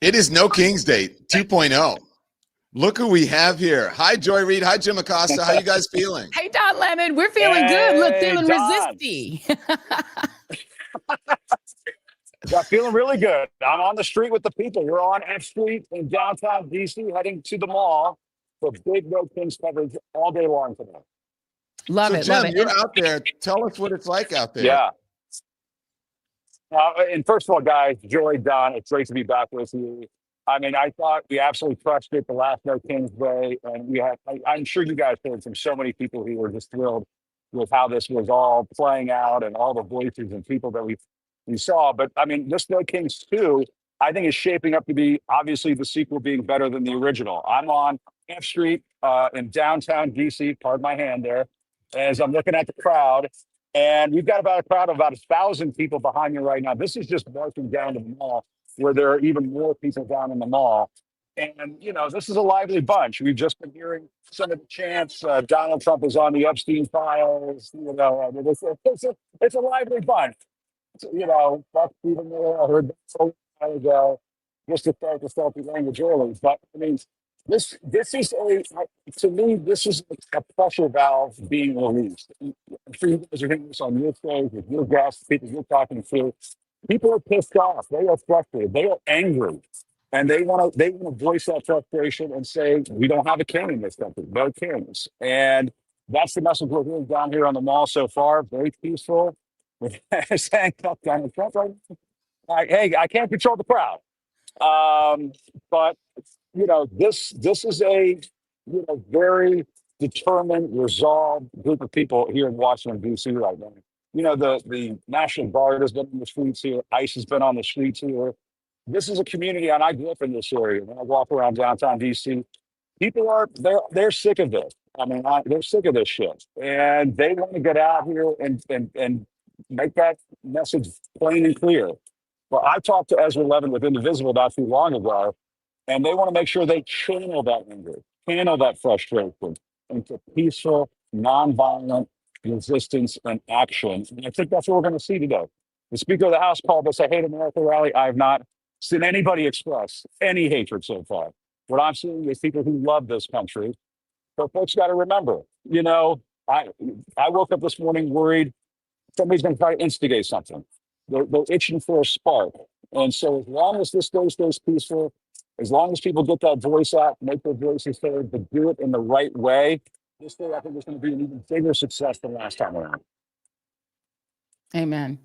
It is No King's Day 2.0. Look who we have here. Hi, Joy Reid. Hi, Jim Acosta. How you guys feeling? Hey, Don Lemon. We're feeling good. Look, feeling Don. resisty. Yeah, feeling really good. I'm on the street with the people. We're on F Street in downtown DC, heading to the mall for big No Kings coverage all day long today. Love So, it. Jim, Love it. you're out there. Tell us what it's like out there. Yeah. And first of all, guys, Joy, Don, it's great to be back with you. I mean, I thought we absolutely crushed it the last No Kings Day, and we had. I'm sure you guys heard from so many people who were just thrilled with how this was all playing out and all the voices and people that we saw. But I mean, this No Kings 2, I think, is shaping up to be obviously the sequel being better than the original. I'm on F Street in downtown DC. Pardon my hand there, as I'm looking at the crowd. And we've got about a crowd of about 1,000 people behind me right now. This is just marching down to the mall where there are even more people down in the mall. And, you know, this is a lively bunch. We've just been hearing some of the chants. Donald Trump is on the Epstein files. You know, I mean, it's a lively bunch. You know, that's even more. I heard that so while ago, just to start the salty language early. But I mean, this is to me, this is a pressure valve being released. I'm sure you guys are hearing this on your shows with your guests, people you're talking to. People are pissed off. They are frustrated. They are angry, and they want to voice that frustration and say we don't have a king in this country. No kings, and that's the message we're hearing down here on the mall so far. Very peaceful. Saying Donald Trump, right? Hey, I can't control the crowd, but you know, this is a very determined, resolved group of people here in Washington D.C. right now. You know, the National Guard has been on the streets here. ICE has been on the streets here. This is a community, and I grew up in this area. When I walk around downtown D.C., people they're sick of this. I mean, they're sick of this shit, and they want to get out here and make that message plain and clear. Well, I talked to Ezra Levin with Indivisible not too long ago, and they want to make sure they channel that anger, channel that frustration into peaceful, nonviolent resistance and action. And I think that's what we're going to see today. The Speaker of the House called this a Hate America rally. I have not seen anybody express any hatred so far. What I'm seeing is people who love this country. But folks got to remember, you know, I woke up this morning worried somebody's going to try to instigate something. They're itching for a spark. And so as long as this stays peaceful, as long as people get that voice out, make their voices heard, but do it in the right way, this day I think is going to be an even bigger success than last time around. Amen.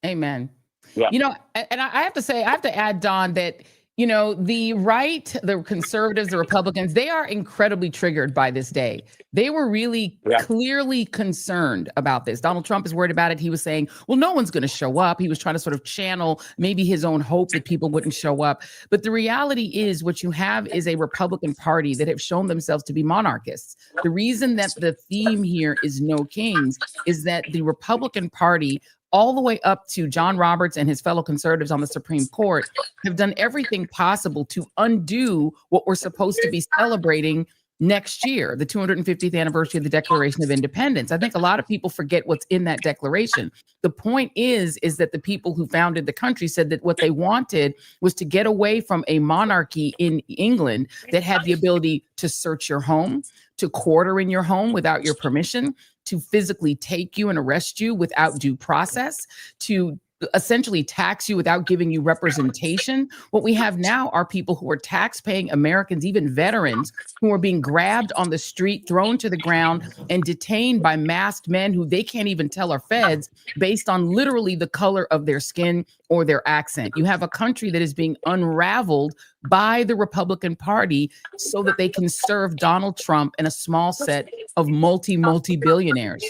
Amen. Yeah. You know, and I have to say, I have to add, Don, that, you know, the right, the conservatives, the Republicans, they are incredibly triggered by this day. They were really clearly concerned about this. Donald Trump is worried about it. He was saying, well, no one's going to show up. He was trying to sort of channel maybe his own hope that people wouldn't show up. But the reality is what you have is a Republican Party that have shown themselves to be monarchists. The reason that the theme here is no kings is that the Republican Party, all the way up to John Roberts and his fellow conservatives on the Supreme Court, have done everything possible to undo what we're supposed to be celebrating next year, the 250th anniversary of the Declaration of Independence. I think a lot of people forget what's in that declaration. The point is that the people who founded the country said that what they wanted was to get away from a monarchy in England that had the ability to search your home, to quarter in your home without your permission, to physically take you and arrest you without due process, to essentially tax you without giving you representation. What we have now are people who are tax-paying Americans, even veterans, who are being grabbed on the street, thrown to the ground, and detained by masked men who they can't even tell are feds based on literally the color of their skin or their accent. You have a country that is being unraveled by the Republican Party so that they can serve Donald Trump and a small set of multi-billionaires.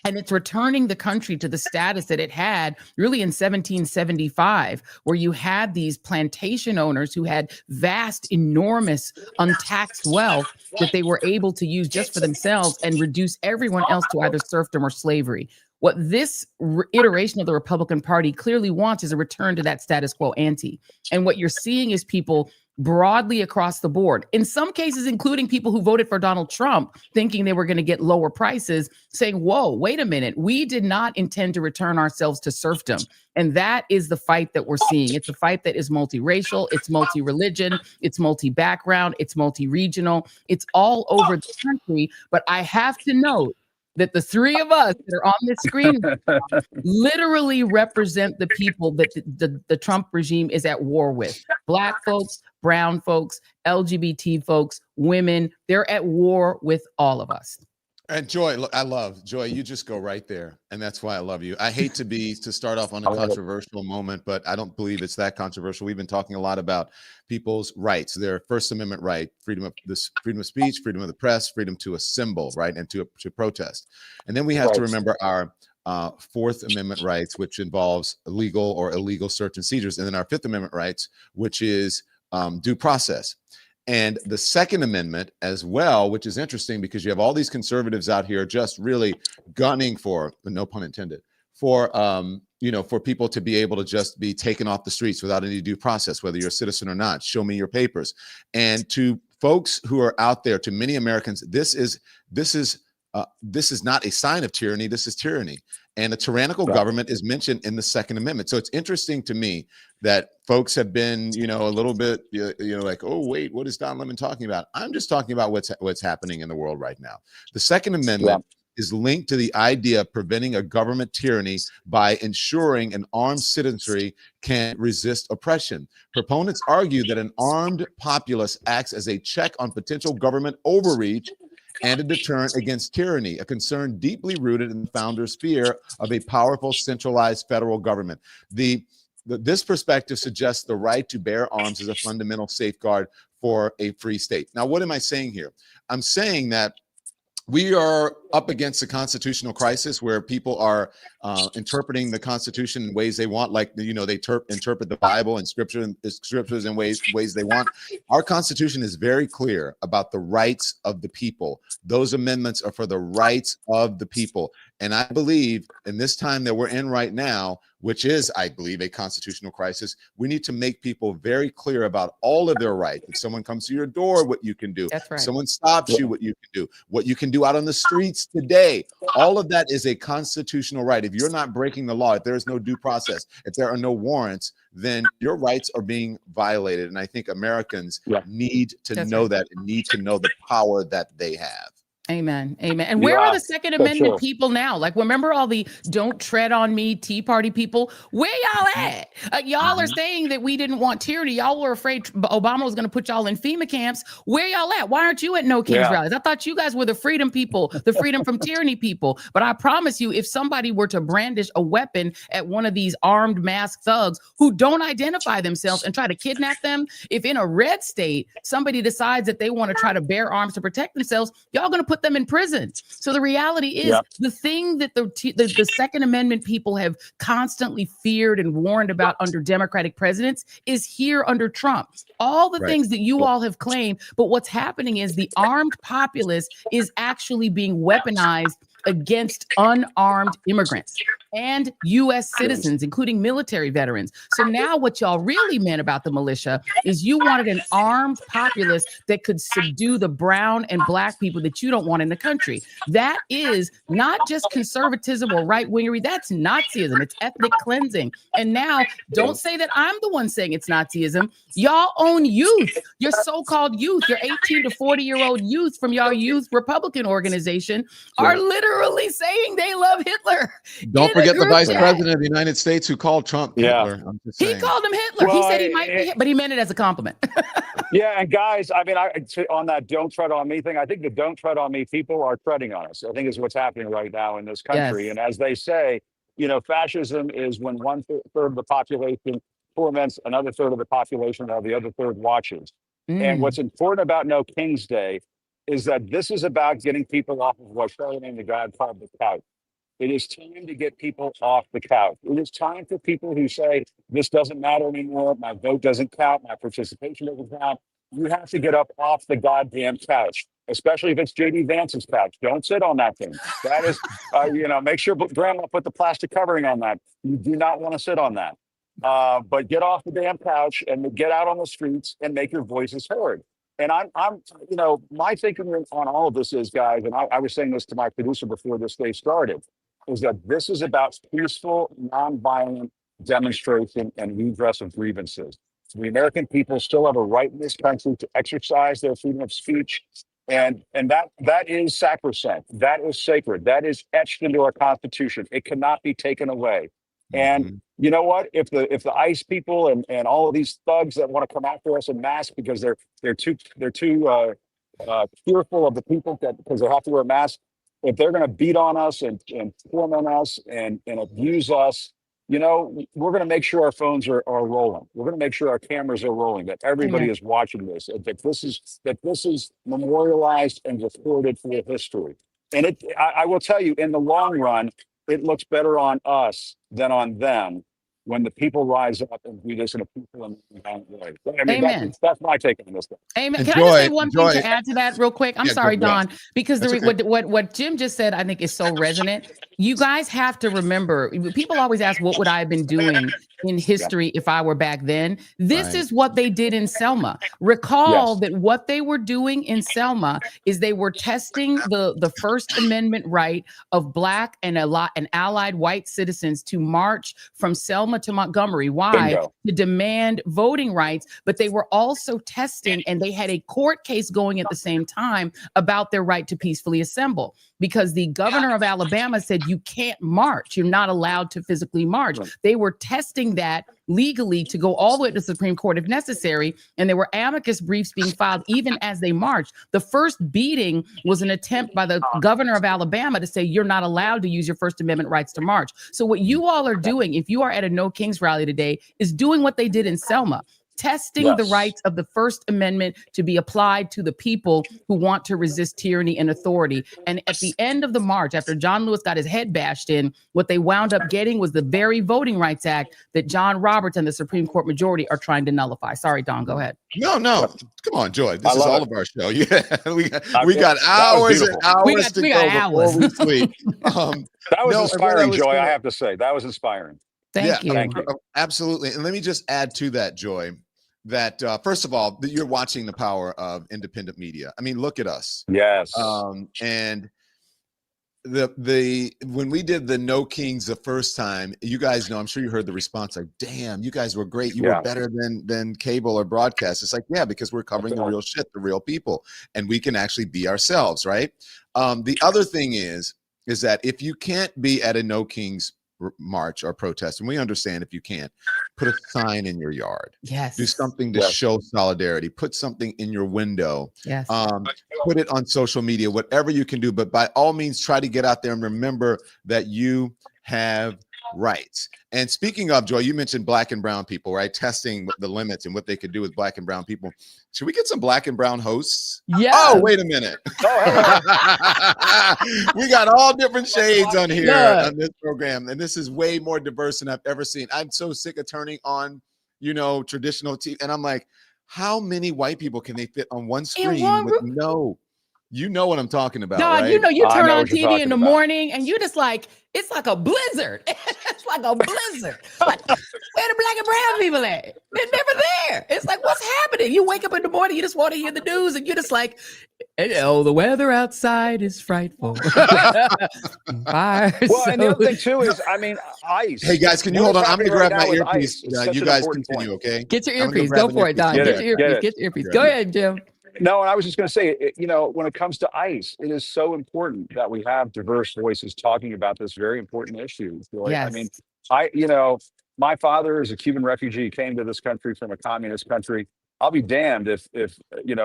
And it's returning the country to the status that it had really in 1775, where you had these plantation owners who had vast, enormous, untaxed wealth that they were able to use just for themselves and reduce everyone else to either serfdom or slavery. What this iteration of the Republican Party clearly wants is a return to that status quo ante. And what you're seeing is people broadly across the board. In some cases, including people who voted for Donald Trump, thinking they were going to get lower prices, saying, whoa, wait a minute. We did not intend to return ourselves to serfdom. And that is the fight that we're seeing. It's a fight that is multiracial, it's multi-religion, it's multi-background, it's multi-regional, it's all over the country. But I have to note that the three of us that are on this screen literally represent the people that the Trump regime is at war with. Black folks, brown folks, LGBT folks, women, they're at war with all of us. And Joy, look, I love Joy. You just go right there, and that's why I love you. I hate to start off on a controversial moment, but I don't believe it's that controversial. We've been talking a lot about people's rights, their First Amendment right, freedom of speech, freedom of the press, freedom to assemble, right, and to protest. And then we have to remember our Fourth Amendment rights, which involves legal or illegal search and seizures, and then our Fifth Amendment rights, which is due process. And the Second Amendment as well, which is interesting because you have all these conservatives out here just really gunning for, no pun intended, for for people to be able to just be taken off the streets without any due process, whether you're a citizen or not. Show me your papers. And to folks who are out there, to many Americans, this is not a sign of tyranny. This is tyranny. And a tyrannical government is mentioned in the Second Amendment. So it's interesting to me that folks have been, a little bit, like, oh, wait, what is Don Lemon talking about? I'm just talking about what's happening in the world right now. The Second Amendment is linked to the idea of preventing a government tyranny by ensuring an armed citizenry can resist oppression. Proponents argue that an armed populace acts as a check on potential government overreach and a deterrent against tyranny, a concern deeply rooted in the founders' fear of a powerful centralized federal government. This perspective suggests the right to bear arms is a fundamental safeguard for a free state. Now, what am I saying here? I'm saying that we are up against a constitutional crisis where people are interpreting the Constitution in ways they want, like they interpret the Bible and scriptures in ways they want. Our Constitution is very clear about the rights of the people. Those amendments are for the rights of the people. And I believe in this time that we're in right now, which is, I believe, a constitutional crisis, we need to make people very clear about all of their rights. If someone comes to your door, what you can do. That's right. If someone stops you, what you can do. What you can do out on the streets today. All of that is a constitutional right. If you're not breaking the law, if there is no due process, if there are no warrants, then your rights are being violated. And I think Americans need to know that and need to know the power that they have. Amen. Amen. And where are the Second Amendment people now? Like, remember all the "Don't Tread on Me" Tea Party people? Where y'all at? Y'all are saying that we didn't want tyranny. Y'all were afraid Obama was going to put y'all in FEMA camps. Where y'all at? Why aren't you at No Kings rallies? I thought you guys were the freedom people, the freedom from tyranny people. But I promise you, if somebody were to brandish a weapon at one of these armed masked thugs who don't identify themselves and try to kidnap them, if in a red state somebody decides that they want to try to bear arms to protect themselves, y'all going to put them in prison. So the reality is the thing that the Second Amendment people have constantly feared and warned about under Democratic presidents is here under Trump. All the things that you all have claimed, but what's happening is the armed populace is actually being weaponized against unarmed immigrants and U.S. citizens, including military veterans. So now what y'all really meant about the militia is you wanted an armed populace that could subdue the brown and black people that you don't want in the country. That is not just conservatism or right-wingery. That's Nazism. It's ethnic cleansing. And now don't say that I'm the one saying it's Nazism. Y'all own youth, your so-called youth, your 18 to 40-year-old youth from your youth Republican organization are literally saying they love Hitler. Don't forget the vice president of the United States who called Trump Hitler. He called him Hitler. Well, he said he might be, but he meant it as a compliment. And guys, I mean, on that "Don't Tread on Me" thing, I think the "Don't Tread on Me" people are treading on us. I think is what's happening right now in this country. Yes. And as they say, fascism is when one third of the population torments another third of the population, while the other third watches. And what's important about No King's Day is that this is about getting people off of what Charlamagne the God called the couch. It is time to get people off the couch. It is time for people who say, this doesn't matter anymore, my vote doesn't count, my participation doesn't count. You have to get up off the goddamn couch, especially if it's J.D. Vance's couch. Don't sit on that thing. That is, make sure Grandma put the plastic covering on that. You do not want to sit on that. But get off the damn couch and get out on the streets and make your voices heard. And my thinking on all of this is, guys, and I was saying this to my producer before this day started, is that this is about peaceful, nonviolent demonstration and redress of grievances. The American people still have a right in this country to exercise their freedom of speech. And that is sacrosanct. That is sacred. That is etched into our Constitution. It cannot be taken away. And you know what? If the ICE people and all of these thugs that want to come after us in mass because they're too fearful of the people because they have to wear a mask, if they're going to beat on us and torment us and abuse us, we're going to make sure our phones are rolling. We're going to make sure our cameras are rolling, that everybody is watching this, and that this is memorialized and recorded for history. And I will tell you, in the long run, it looks better on us than on them when the people rise up and do this in a peaceful and violent way. I mean, Amen. That's my take on this. Amen. Can I just say one thing to add to that real quick? I'm sorry, Don, because what Jim just said, I think is so resonant. You guys have to remember, people always ask, what would I have been doing in history if I were back then? This is what they did in Selma. Recall that what they were doing in Selma is they were testing the First Amendment right of Black and allied white citizens to march from Selma to Montgomery. Why? Bingo. To demand voting rights, but they were also testing, and they had a court case going at the same time about their right to peacefully assemble, because the governor of Alabama said you can't march. You're not allowed to physically march. They were testing that legally to go all the way to the Supreme Court if necessary, and there were amicus briefs being filed even as they marched. The first beating was an attempt by the governor of Alabama to say you're not allowed to use your First Amendment rights to march. So what you all are doing, if you are at a No Kings rally today, is doing what they did in Selma. Testing the rights of the First Amendment to be applied to the people who want to resist tyranny and authority. And at the end of the march, after John Lewis got his head bashed in, what they wound up getting was the very Voting Rights Act that John Roberts and the Supreme Court majority are trying to nullify. Sorry, Don, go ahead. No. Come on, Joy. This is all of our show. Yeah, we got hours and hours to go before we sleep. That was inspiring, Joy, I have to say. That was inspiring. Thank you. Absolutely. And let me just add to that, Joy, that first of all, you're watching the power of independent media. I mean, look at us. Yes. And when we did the No Kings the first time, you guys know, I'm sure you heard the response like, damn, you guys were great. You were better than cable or broadcast. It's like, yeah, because we're covering the real shit, the real people, and we can actually be ourselves, right? The other thing is that if you can't be at a No Kings march or protest, and we understand if you can't, put a sign in your yard. Yes. Do something to show solidarity. Put something in your window. Yes. Put it on social media, whatever you can do. But by all means, try to get out there and remember that you have rights. And speaking of, Joy, you mentioned Black and brown people, right? Testing the limits and what they could do with Black and brown people. Should we get some Black and brown hosts? Yeah. Oh, wait a minute. We got all different shades on here on this program, and this is way more diverse than I've ever seen. I'm so sick of turning on, traditional TV, and I'm like, how many white people can they fit on one screen with no? You know what I'm talking about, right? You turn on TV in the morning and you just like, it's like a blizzard. It's like a blizzard. Like, where the Black and brown people at? They're never there. It's like, what's happening? You wake up in the morning, you just want to hear the news, and you're just like, the weather outside is frightful. Well, and the other thing too is, ICE. Hey guys, can you hold on? I'm going to grab my earpiece. You guys continue, okay? Get your earpiece. Go for it, Don. Get your earpiece. Go ahead, Jim. No, and I was just going to say, when it comes to ICE, it is so important that we have diverse voices talking about this very important issue. Yes. I mean, my father is a Cuban refugee. He came to this country from a communist country. I'll be damned if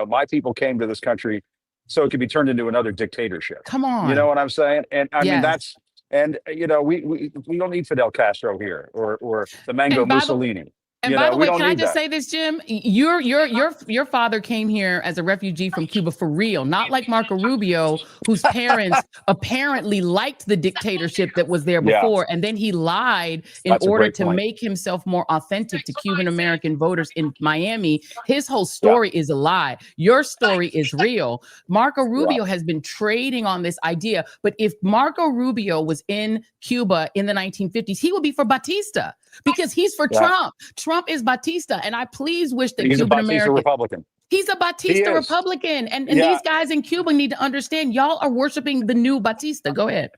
my people came to this country so it could be turned into another dictatorship. Come on. You know what I'm saying? And I mean, that's, and we don't need Fidel Castro here or the Mango Mussolini. And by the way, can I just say this, Jim? Your father came here as a refugee from Cuba for real, not like Marco Rubio, whose parents apparently liked the dictatorship that was there before, and then he lied in order to make himself more authentic to Cuban American voters in Miami. His whole story is a lie. Your story is real. Marco Rubio has been trading on this idea, but if Marco Rubio was in Cuba in the 1950s, he would be for Batista. Because he's for Trump. Trump is Batista. And I please wish that Cuban American Republican. He's a Batista Republican. And these guys in Cuba need to understand y'all are worshiping the new Batista. Go ahead.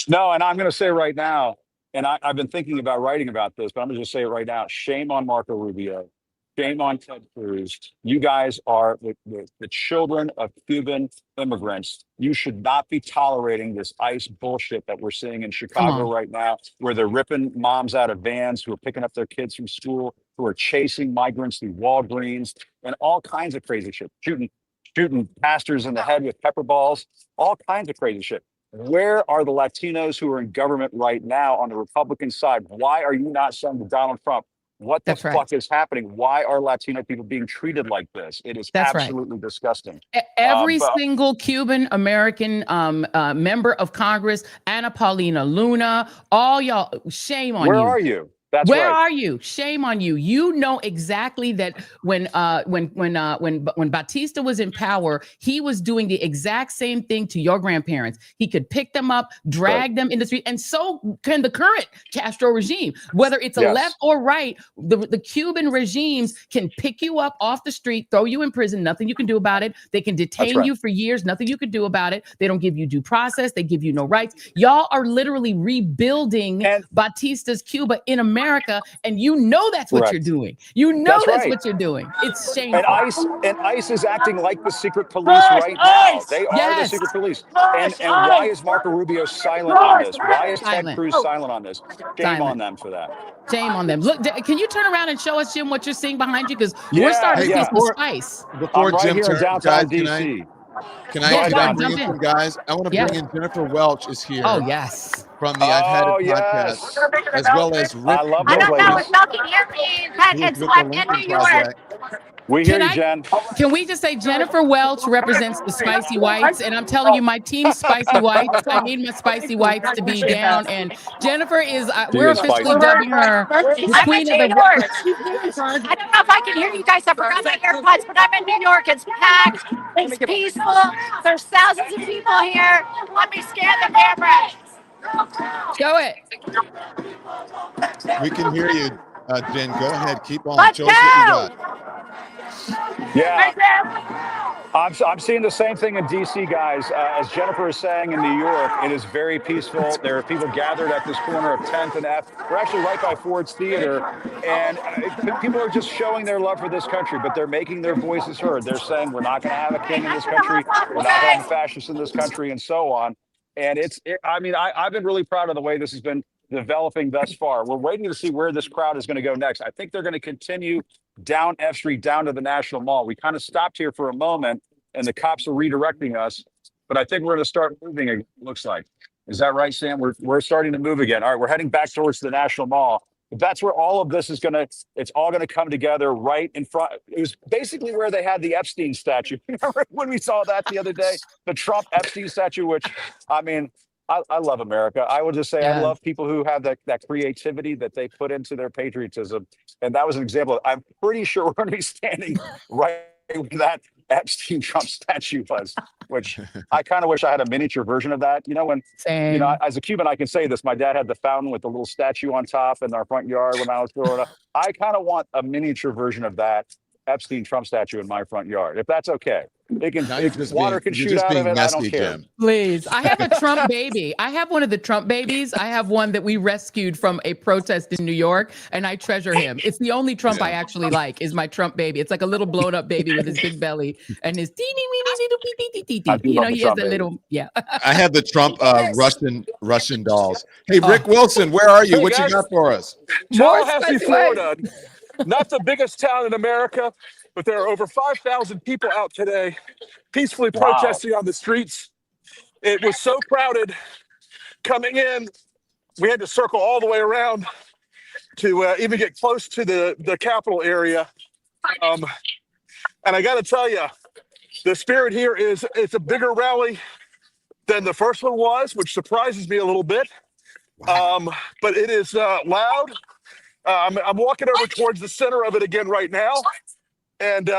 No, and I'm going to say right now, and I've been thinking about writing about this, but I'm going to just say it right now. Shame on Marco Rubio. Shame on Ted Cruz. You guys are the children of Cuban immigrants. You should not be tolerating this ICE bullshit that we're seeing in Chicago right now, where they're ripping moms out of vans who are picking up their kids from school, who are chasing migrants through Walgreens, and all kinds of crazy shit. Shooting pastors in the head with pepper balls, all kinds of crazy shit. Where are the Latinos who are in government right now on the Republican side? Why are you not saying to Donald Trump, what the fuck is happening? Why are Latino people being treated like this? It is absolutely disgusting. Every single Cuban American member of Congress, Ana Paulina Luna, all y'all, shame on you. Where are you? Where are you? Shame on you. You know exactly that when Batista was in power, he was doing the exact same thing to your grandparents. He could pick them up, drag them in the street, and so can the current Castro regime. Whether it's a left or right, the Cuban regimes can pick you up off the street, throw you in prison, nothing you can do about it. They can detain you for years, nothing you can do about it. They don't give you due process. They give you no rights. Y'all are literally rebuilding Batista's Cuba in America, and you know that's what you're doing. You know that's what you're doing. It's shameful. And ICE is acting like the secret police right now. They are the secret police. And why is Marco Rubio silent on this? Why is Ted Cruz silent on this? Shame on them for that. Shame on them. Look, can you turn around and show us, Jim, what you're seeing behind you? Because we're starting to see some spice. Before right Jim here in turns, downtown guys, DC. Can I bring in some guys? I want to bring in Jennifer Welch is here. Oh, yes. From the I've Had It podcast, as well as Rick. I love I don't know if y'all can hear me, but it's like in New York. We hear you, Jen. Can we just say Jennifer Welch represents the Spicy Whites? And I'm telling you, my team Spicy Whites, I need my Spicy Whites to be down. And Jennifer is, we're officially dubbing her the queen of the... I don't know if I can hear you guys. I forgot my AirPods, but I'm in New York. It's packed. It's peaceful. There's thousands of people here. Let me scan the camera. Show it. We can hear you, Jen. Go ahead. Keep on. Let's Show us what you got. Yeah. I'm seeing the same thing in DC, guys. As Jennifer is saying in New York, it is very peaceful. There are people gathered at this corner of 10th and F. We're actually right by Ford's Theater. And people are just showing their love for this country, but they're making their voices heard. They're saying we're not going to have a king in this country. We're not having fascists in this country, and so on. And I've been really proud of the way this has been developing thus far. We're waiting to see where this crowd is going to go next. I think they're going to continue down F Street, down to the National Mall. We kind of stopped here for a moment, and the cops are redirecting us. But I think we're going to start moving, it looks like. Is that right, Sam? We're starting to move again. All right, we're heading back towards the National Mall. But that's where all of this is going to, it's all going to come together right in front. It was basically where they had the Epstein statue. Remember when we saw that the other day? The Trump Epstein statue, which, I mean, I love America. I would just say I love people who have that creativity that they put into their patriotism. And that was an example. I'm pretty sure we're going to be standing right where that Epstein Trump statue was, which I kind of wish I had a miniature version of that. You know, when, you know, as a Cuban, I can say this. My dad had the fountain with the little statue on top in our front yard when I was growing up. I kind of want a miniature version of that Epstein Trump statue in my front yard, if that's okay. It can, water can shoot out of it. Messy, I don't care. Jim. Please. I have a Trump baby. I have one of the Trump babies. I have one that we rescued from a protest in New York, and I treasure him. It's the only Trump I actually like is my Trump baby. It's like a little blown up baby with his big belly and his teeny weeny little pee pee pee pee. You know, he has a little, I have the Trump Russian dolls. Hey, Rick Wilson, where are you? Hey, what guys. you got for us? Tallahassee, Florida. Not the biggest town in America, but there are over 5,000 people out today peacefully protesting on the streets. It was so crowded coming in. We had to circle all the way around to even get close to the Capitol area. And I got to tell you, the spirit here it's a bigger rally than the first one was, which surprises me a little bit. But it is loud. I'm walking over towards the center of it again right now, and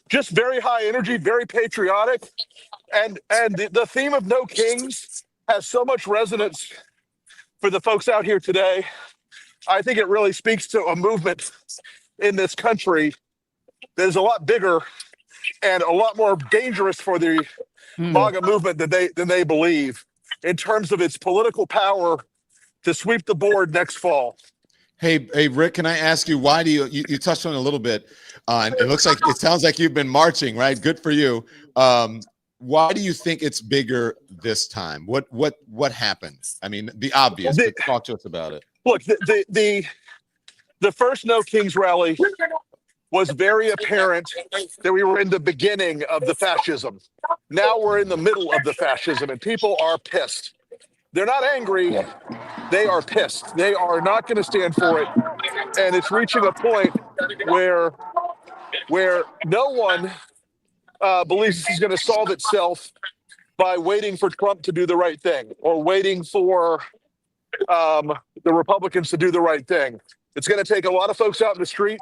just very high energy, very patriotic, and the theme of No Kings has so much resonance for the folks out here today. I think it really speaks to a movement in this country that is a lot bigger and a lot more dangerous for the MAGA movement than they believe in terms of its political power to sweep the board next fall. Hey, Rick, can I ask you, why do you touched on it a little bit, and it sounds like you've been marching, right? Good for you. Why do you think it's bigger this time? What happened? I mean, the obvious, but talk to us about it. Look, the first No Kings rally was very apparent that we were in the beginning of the fascism. Now we're in the middle of the fascism, and people are pissed. They're not angry. They are pissed. They are not going to stand for it. And it's reaching a point where no one believes this is going to solve itself by waiting for Trump to do the right thing or waiting for the Republicans to do the right thing. It's going to take a lot of folks out in the street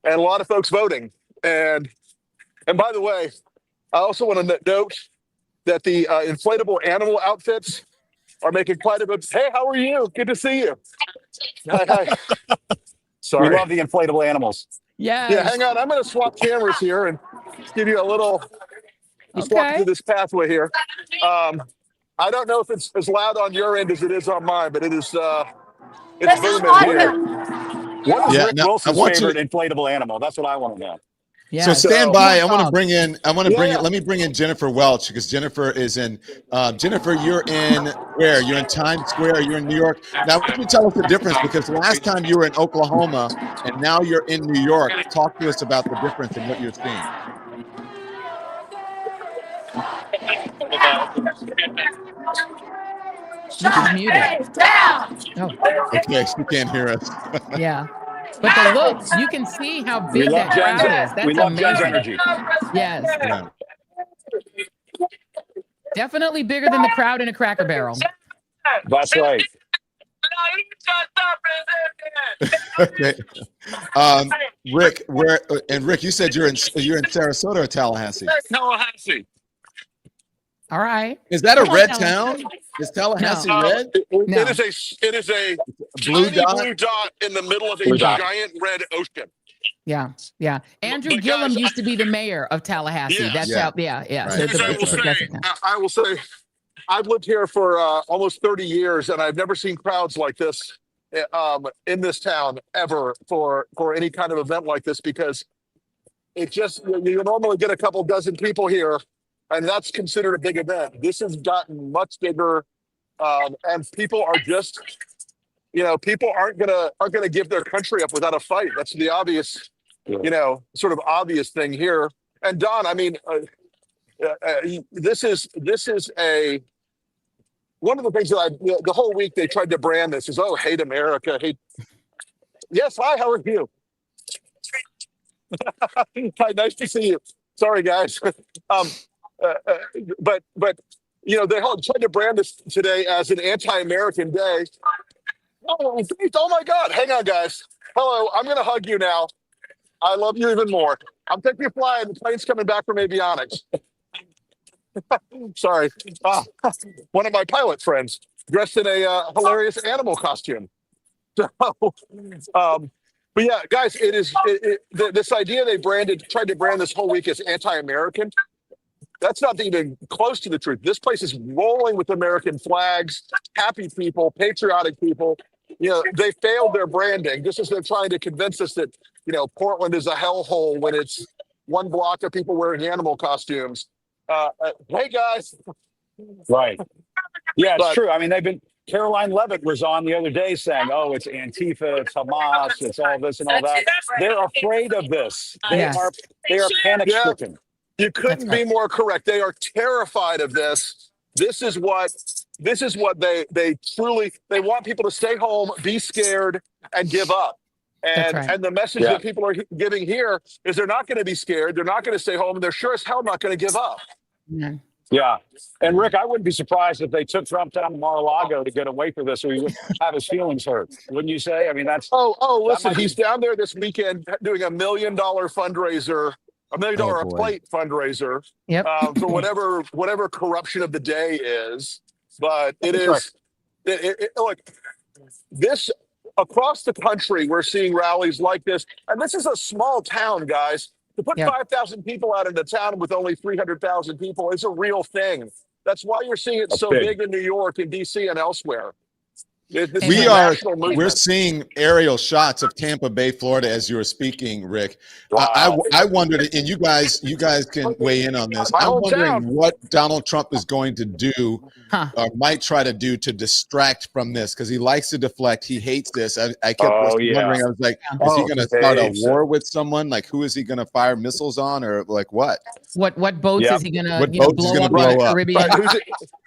and a lot of folks voting. And by the way, I also want to note that the inflatable animal outfits are making quite a bit. Hey, how are you? Good to see you. Hi. Sorry. We love the inflatable animals. Yeah. Yeah, hang on. I'm going to swap cameras here and give you a little. Just walk through this pathway here. I don't know if it's as loud on your end as it is on mine, but it's booming here. What is Rick Wilson's favorite inflatable animal? That's what I want to know. Yeah. So stand by. Let me bring in Jennifer Welch, because Jennifer is in. Jennifer, you're in where? You're in Times Square. You're in New York. Now, why don't you tell us the difference? Because last time you were in Oklahoma, and now you're in New York. Talk to us about the difference in what you're seeing. She's muted. Oh. Okay, she can't hear us. Yeah. But the looks, you can see how big that crowd is. That's amazing. Energy. Yes. Yeah. Definitely bigger than the crowd in a Cracker Barrel. That's right. Okay. Rick, Rick, you said you're in Sarasota or Tallahassee? Tallahassee. All right. Is that a red town? Is Tallahassee red? No. It is a Blue blue dot? dot in the middle of a giant red ocean. Yeah. Yeah. Andrew But Gillum guys, used to be the mayor of Tallahassee. Yes. That's Yeah. how, yeah. Right. So it's a progressive town. I will say, I've lived here for almost 30 years, and I've never seen crowds like this in this town ever for any kind of event like this, because it just, you normally get a couple dozen people here, and that's considered a big event. This has gotten much bigger, and people are just, people aren't gonna give their country up without a fight. That's the obvious, sort of obvious thing here. And Don, I mean, this is one of the things that the whole week they tried to brand this as, oh, hate America, hate. Yes, hi, how are you? Hi, nice to see you. Sorry, guys. But they tried to brand this today as an anti-American day. Oh my God! Hang on, guys. Hello, I'm gonna hug you now. I love you even more. I'm taking you flying. The plane's coming back from avionics. Sorry, one of my pilot friends dressed in a hilarious animal costume. So, but yeah, guys, it is this idea they tried to brand this whole week as anti-American. That's not even close to the truth. This place is rolling with American flags, happy people, patriotic people. They failed their branding, just as they're trying to convince us that, Portland is a hellhole when it's one block of people wearing animal costumes. Hey, guys. Right. Yeah, it's true. I mean, Caroline Levitt was on the other day saying, oh, it's Antifa, it's Hamas, it's all this and all that. They're afraid of this. They are panic stricken. You couldn't be more correct. They are terrified of this. This is what this is what they truly, they want people to stay home, be scared, and give up. That's right. And the message that people are giving here is they're not going to be scared. They're not going to stay home. And they're sure as hell not going to give up. Yeah. Yeah. And Rick, I wouldn't be surprised if they took Trump down to Mar-a-Lago to get away from this, so he would have his feelings hurt. Wouldn't you say? I mean, that's. Listen, he's down there this weekend doing $1 million fundraiser, $1 million a plate fundraiser for whatever corruption of the day is. But it is, look, this across the country, we're seeing rallies like this. And this is a small town, guys. To put 5,000 people out in a town with only 300,000 people is a real thing. That's why you're seeing it so big in New York and DC and elsewhere. We're seeing aerial shots of Tampa Bay, Florida, as you were speaking, Rick. Wow. I wondered, and you guys can weigh in on this. I'm wondering what Donald Trump is going to do or might try to do to distract from this, because he likes to deflect. He hates this. I kept wondering. I was like, is he going to start a war with someone? Like, who is he going to fire missiles on, or like what? What boats is he going to blow up in the Caribbean?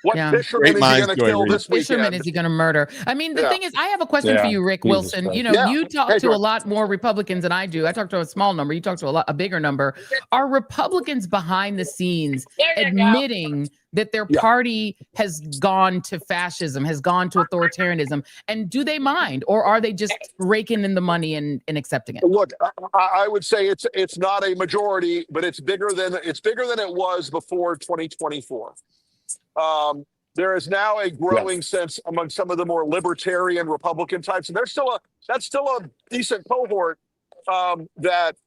What fisherman is he going to kill this weekend? Fisherman is he going to murder? I mean, the thing is, I have a question for you, Rick Wilson. You know, you talk to a lot more Republicans than I do. I talk to a small number. You talk to a bigger number. Are Republicans behind the scenes admitting that their party has gone to fascism, has gone to authoritarianism? And do they mind, or are they just raking in the money and accepting it? Look, I would say it's not a majority, but it's bigger than it was before 2024. There is now a growing sense among some of the more libertarian Republican types, and that's still a decent cohort that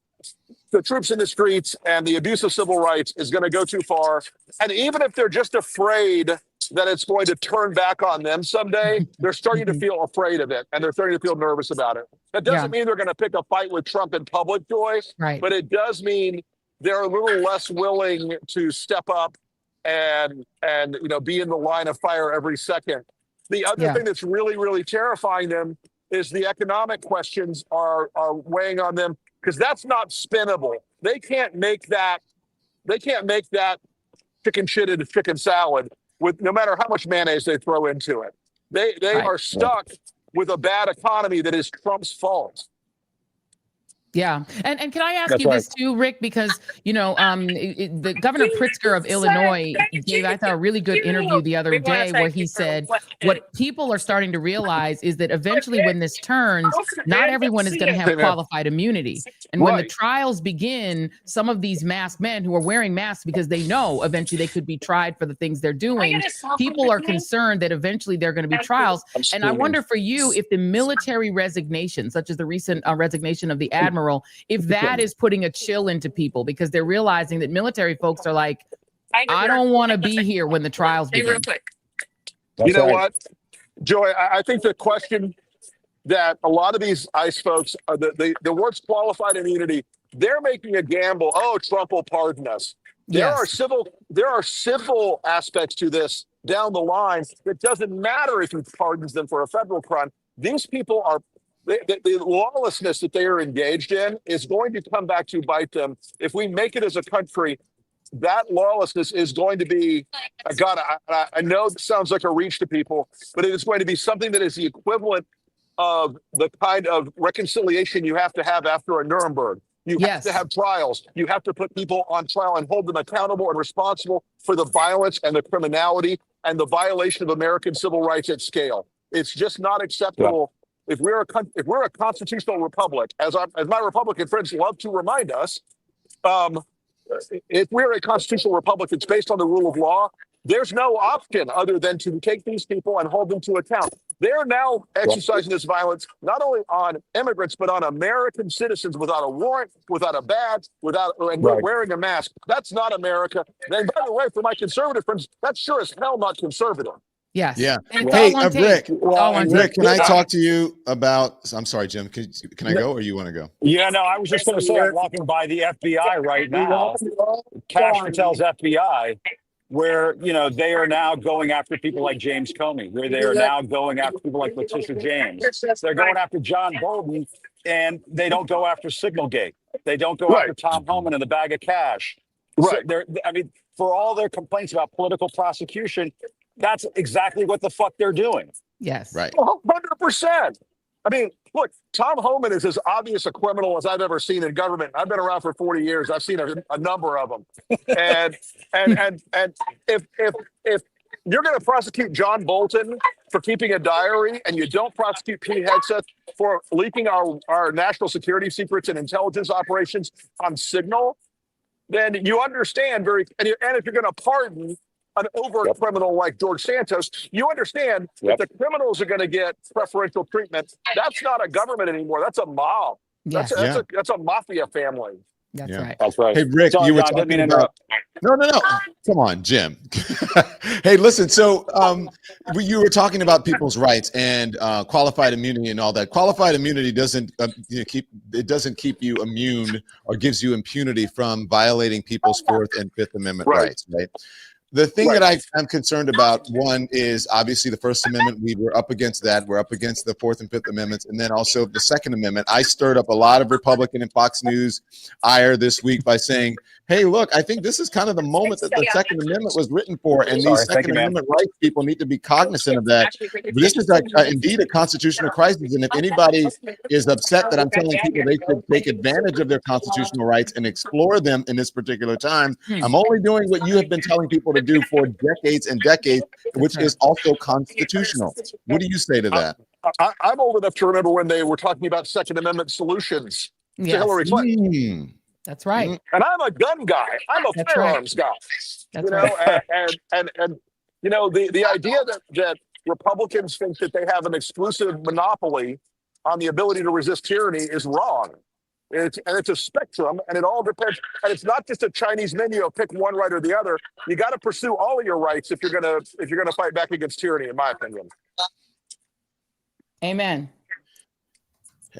the troops in the streets and the abuse of civil rights is going to go too far. And even if they're just afraid that it's going to turn back on them someday, they're starting to feel afraid of it, and they're starting to feel nervous about it. That doesn't mean they're going to pick a fight with Trump in public, Joy, but it does mean they're a little less willing to step up and be in the line of fire every second. The other thing that's really, really terrifying them is the economic questions are weighing on them, because that's not spinnable. They can't make that chicken shit into chicken salad with no matter how much mayonnaise they throw into it. They are stuck with a bad economy that is Trump's fault. Yeah. And can I ask you this too, Rick, because, the Governor Pritzker of Illinois gave, I thought, a really good interview the other day where he said what people are starting to realize is that eventually when this turns, not everyone is going to have qualified immunity. And when the trials begin, some of these masked men who are wearing masks because they know eventually they could be tried for the things they're doing, people are concerned that eventually there are going to be trials. And I wonder for you, if the military resignation, such as the recent resignation of the admiral, if that is putting a chill into people, because they're realizing that military folks are like, I don't want to be here when the trials begin. You know what, Joy, I think the question that a lot of these ICE folks are the words qualified immunity, they're making a gamble. Oh, Trump will pardon us. There are civil aspects to this down the line. It doesn't matter if he pardons them for a federal crime. These people are the lawlessness that they are engaged in is going to come back to bite them. If we make it as a country, that lawlessness is going to be, I know it sounds like a reach to people, but it is going to be something that is the equivalent of the kind of reconciliation you have to have after a Nuremberg. You have to have trials. You have to put people on trial and hold them accountable and responsible for the violence and the criminality and the violation of American civil rights at scale. It's just not acceptable. If we're a constitutional republic, as my Republican friends love to remind us, if we're a constitutional republic that's based on the rule of law, there's no option other than to take these people and hold them to account. They're now exercising this violence not only on immigrants, but on American citizens without a warrant, without a badge, wearing a mask. That's not America. And by the way, for my conservative friends, that's sure as hell not conservative. Yes. Yeah. Hey, Rick, can I talk to you about, I'm sorry, Jim, can I go or you want to go? Yeah, no, I was just going to say, I'm walking by the FBI right now, Cash Patel's FBI, where, they are now going after people like James Comey, where they are now going after people like Letitia James. They're going after John Bolton, and they don't go after Signalgate. They don't go after Tom Homan and the bag of cash. So for all their complaints about political prosecution, That's exactly what the fuck they're doing. Yes. Right. 100%. I mean, look, Tom Homan is as obvious a criminal as I've ever seen in government. I've been around for 40 years. I've seen a number of them. And if you're going to prosecute John Bolton for keeping a diary and you don't prosecute Pete Hegseth for leaking our national security secrets and intelligence operations on Signal, then you understand and if you're going to pardon an overt criminal like George Santos, you understand that the criminals are going to get preferential treatment. That's not a government anymore. That's a mob. Yes. That's a mafia family. That's Yeah. right. That's right. Hey, Rick, Sorry, you were John, didn't mean talking to about. interrupt. No. Come on, Jim. Hey, listen. So you were talking about people's rights and qualified immunity and all that. Qualified immunity doesn't keep you immune or gives you impunity from violating people's Fourth and Fifth Amendment rights, right? The thing that I'm concerned about, one, is obviously the First Amendment. We were up against that. We're up against the Fourth and Fifth Amendments. And then also the Second Amendment. I stirred up a lot of Republican and Fox News ire this week by saying, hey, look, I think this is kind of the moment that the Second Amendment was written for. And these Second Amendment rights people need to be cognizant of that. This is indeed a constitutional crisis. And if anybody is upset that I'm telling people they should take advantage of their constitutional rights and explore them in this particular time, I'm only doing what you have been telling people to do for decades and decades, which is also constitutional. What do you say to that? I'm old enough to remember when they were talking about Second Amendment solutions to Hillary Clinton. That's right. And I'm a gun guy. I'm a firearms guy. That's and you know, the idea that Republicans think that they have an exclusive monopoly on the ability to resist tyranny is wrong. It's a spectrum, and it all depends. And it's not just a Chinese menu of pick one right or the other. You got to pursue all of your rights if you're gonna fight back against tyranny, in my opinion. Amen.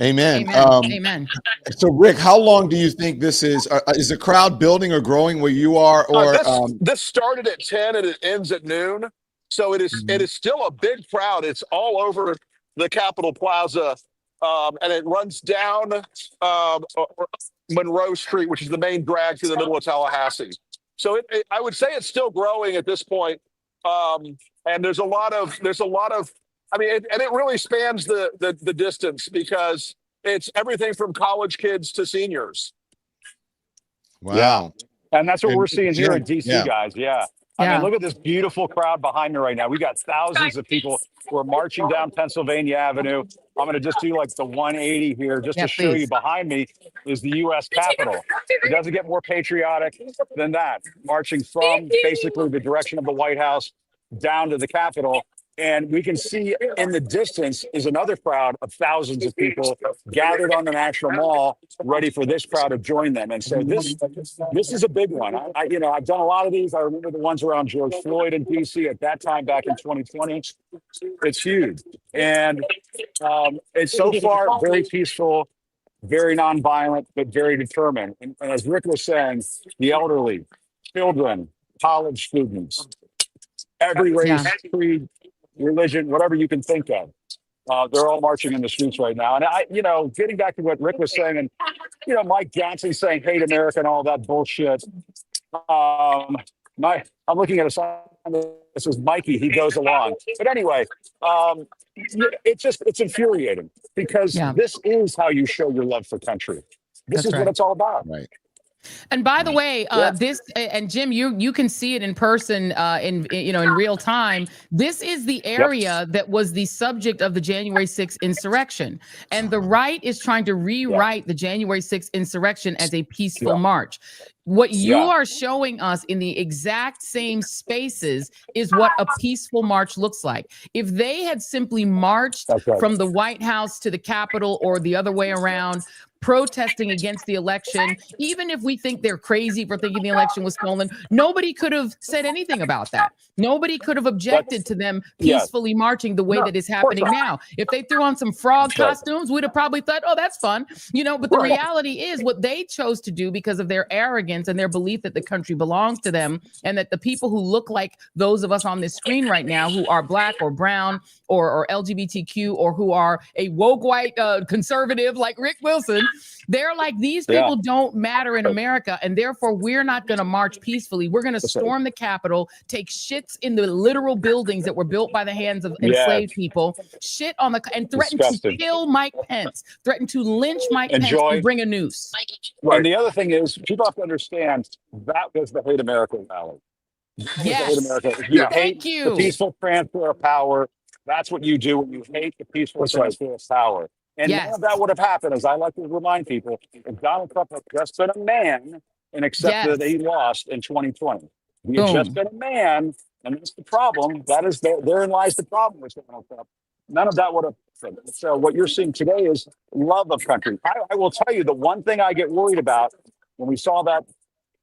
Amen. Amen. So, Rick, how long do you think this is? Is the crowd building or growing where you are? Or this started at 10 and it ends at noon, so it is still a big crowd. It's all over the Capitol Plaza, and it runs down Monroe Street, which is the main drag through the middle of Tallahassee. So I would say it's still growing at this point, and there's a lot of. I mean, and it really spans the distance because it's everything from college kids to seniors. Wow. And that's what we're seeing here in DC, yeah. guys. Yeah. I mean, look at this beautiful crowd behind me right now. We got thousands of people who are marching down Pennsylvania Avenue. I'm going to just do like the 180 here just to show you behind me is the U.S. Capitol. It doesn't get more patriotic than that. Marching from basically the direction of the White House down to the Capitol. And we can see in the distance is another crowd of thousands of people gathered on the National Mall, ready for this crowd to join them. And so this is a big one. I've done a lot of these. I remember the ones around George Floyd in DC at that time back in 2020. It's huge, and it's so far very peaceful, very nonviolent, but very determined. And as Rick was saying, the elderly, children, college students, every race, creed, religion, whatever you can think of. They're all marching in the streets right now. And getting back to what Rick was saying, and Mike Johnson saying hate America and all that bullshit. I'm looking at a sign that says Mikey, he goes along. But anyway, it's infuriating because this is how you show your love for country. This is what it's all about. Right. And by the way, this and Jim, you can see it in person in real time. This is the area that was the subject of the January 6th insurrection. And the right is trying to rewrite the January 6th insurrection as a peaceful march. What you are showing us in the exact same spaces is what a peaceful march looks like. If they had simply marched from the White House to the Capitol or the other way around, protesting against the election, even if we think they're crazy for thinking the election was stolen, nobody could have said anything about that. Nobody could have objected to them peacefully marching the way that is happening now. If they threw on some frog costumes, we'd have probably thought, oh, that's fun. But the reality is what they chose to do because of their arrogance and their belief that the country belongs to them and that the people who look like those of us on this screen right now who are Black or brown or LGBTQ or who are a woke white conservative like Rick Wilson, They're like, these people don't matter in America, and therefore we're not going to march peacefully. We're going to storm the Capitol, take shits in the literal buildings that were built by the hands of enslaved people, shit on and threaten to kill Mike Pence, threaten to lynch Mike Pence and bring a noose. Right. And the other thing is, people have to understand that was the Hate America rally. Yes. You Thank you. The peaceful transfer of power. That's what you do when you hate the peaceful transfer of power. And none of that would have happened, as I like to remind people, if Donald Trump had just been a man and accepted that he lost in 2020. He had just been a man, and that's the problem. That is therein lies the problem with Donald Trump. None of that would have happened. So what you're seeing today is love of country. I will tell you, the one thing I get worried about when we saw that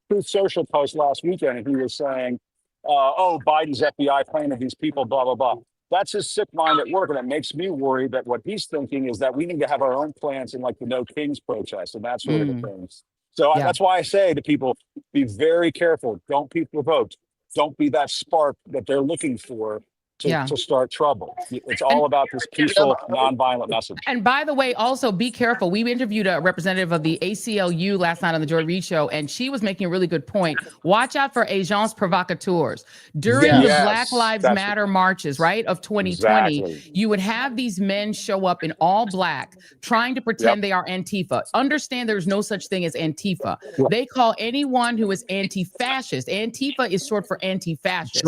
Truth Social post last weekend, and he was saying, Biden's FBI planted these people, blah, blah, blah. That's his sick mind at work, and it makes me worried that what he's thinking is that we need to have our own plans in like the No Kings protest and that sort of things. So that's why I say to people, be very careful. Don't be provoked. Don't be that spark that they're looking for to start trouble. It's all about this peaceful, nonviolent message. And by the way, also be careful. We interviewed a representative of the ACLU last night on the Joy Reid Show, and she was making a really good point. Watch out for agents provocateurs. During the Black Lives Matter marches, right, of 2020, you would have these men show up in all black, trying to pretend they are Antifa. Understand there's no such thing as Antifa. They call anyone who is anti-fascist. Antifa is short for anti-fascist.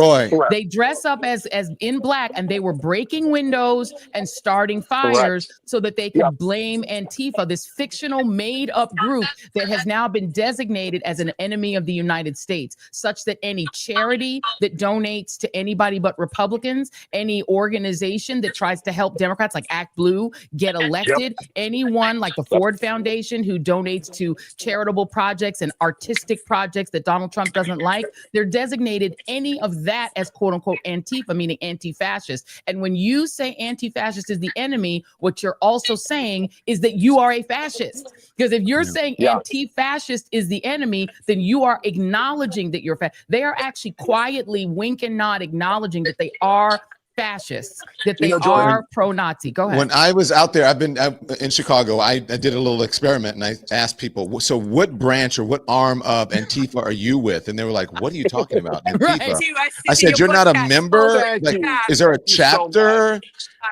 They dress up as in black, and they were breaking windows and starting fires so that they could blame Antifa, this fictional made up group that has now been designated as an enemy of the United States, such that any charity that donates to anybody but Republicans, any organization that tries to help Democrats like Act Blue get elected, anyone like the Ford Foundation who donates to charitable projects and artistic projects that Donald Trump doesn't like, they're designated any of that as quote unquote Antifa, meaning anti-fascist. And when you say anti-fascist is the enemy, what you're also saying is that you are a fascist. Because if you're saying anti-fascist is the enemy, then you are acknowledging that you're they are actually quietly wink and nod acknowledging that they are fascists, that they are pro-Nazi. Go ahead. When I was out there, I've been in Chicago, I did a little experiment, and I asked people, so what branch or what arm of Antifa are you with? And they were like, what are you talking about, Antifa? I said, you're not a member? Like, is there a chapter?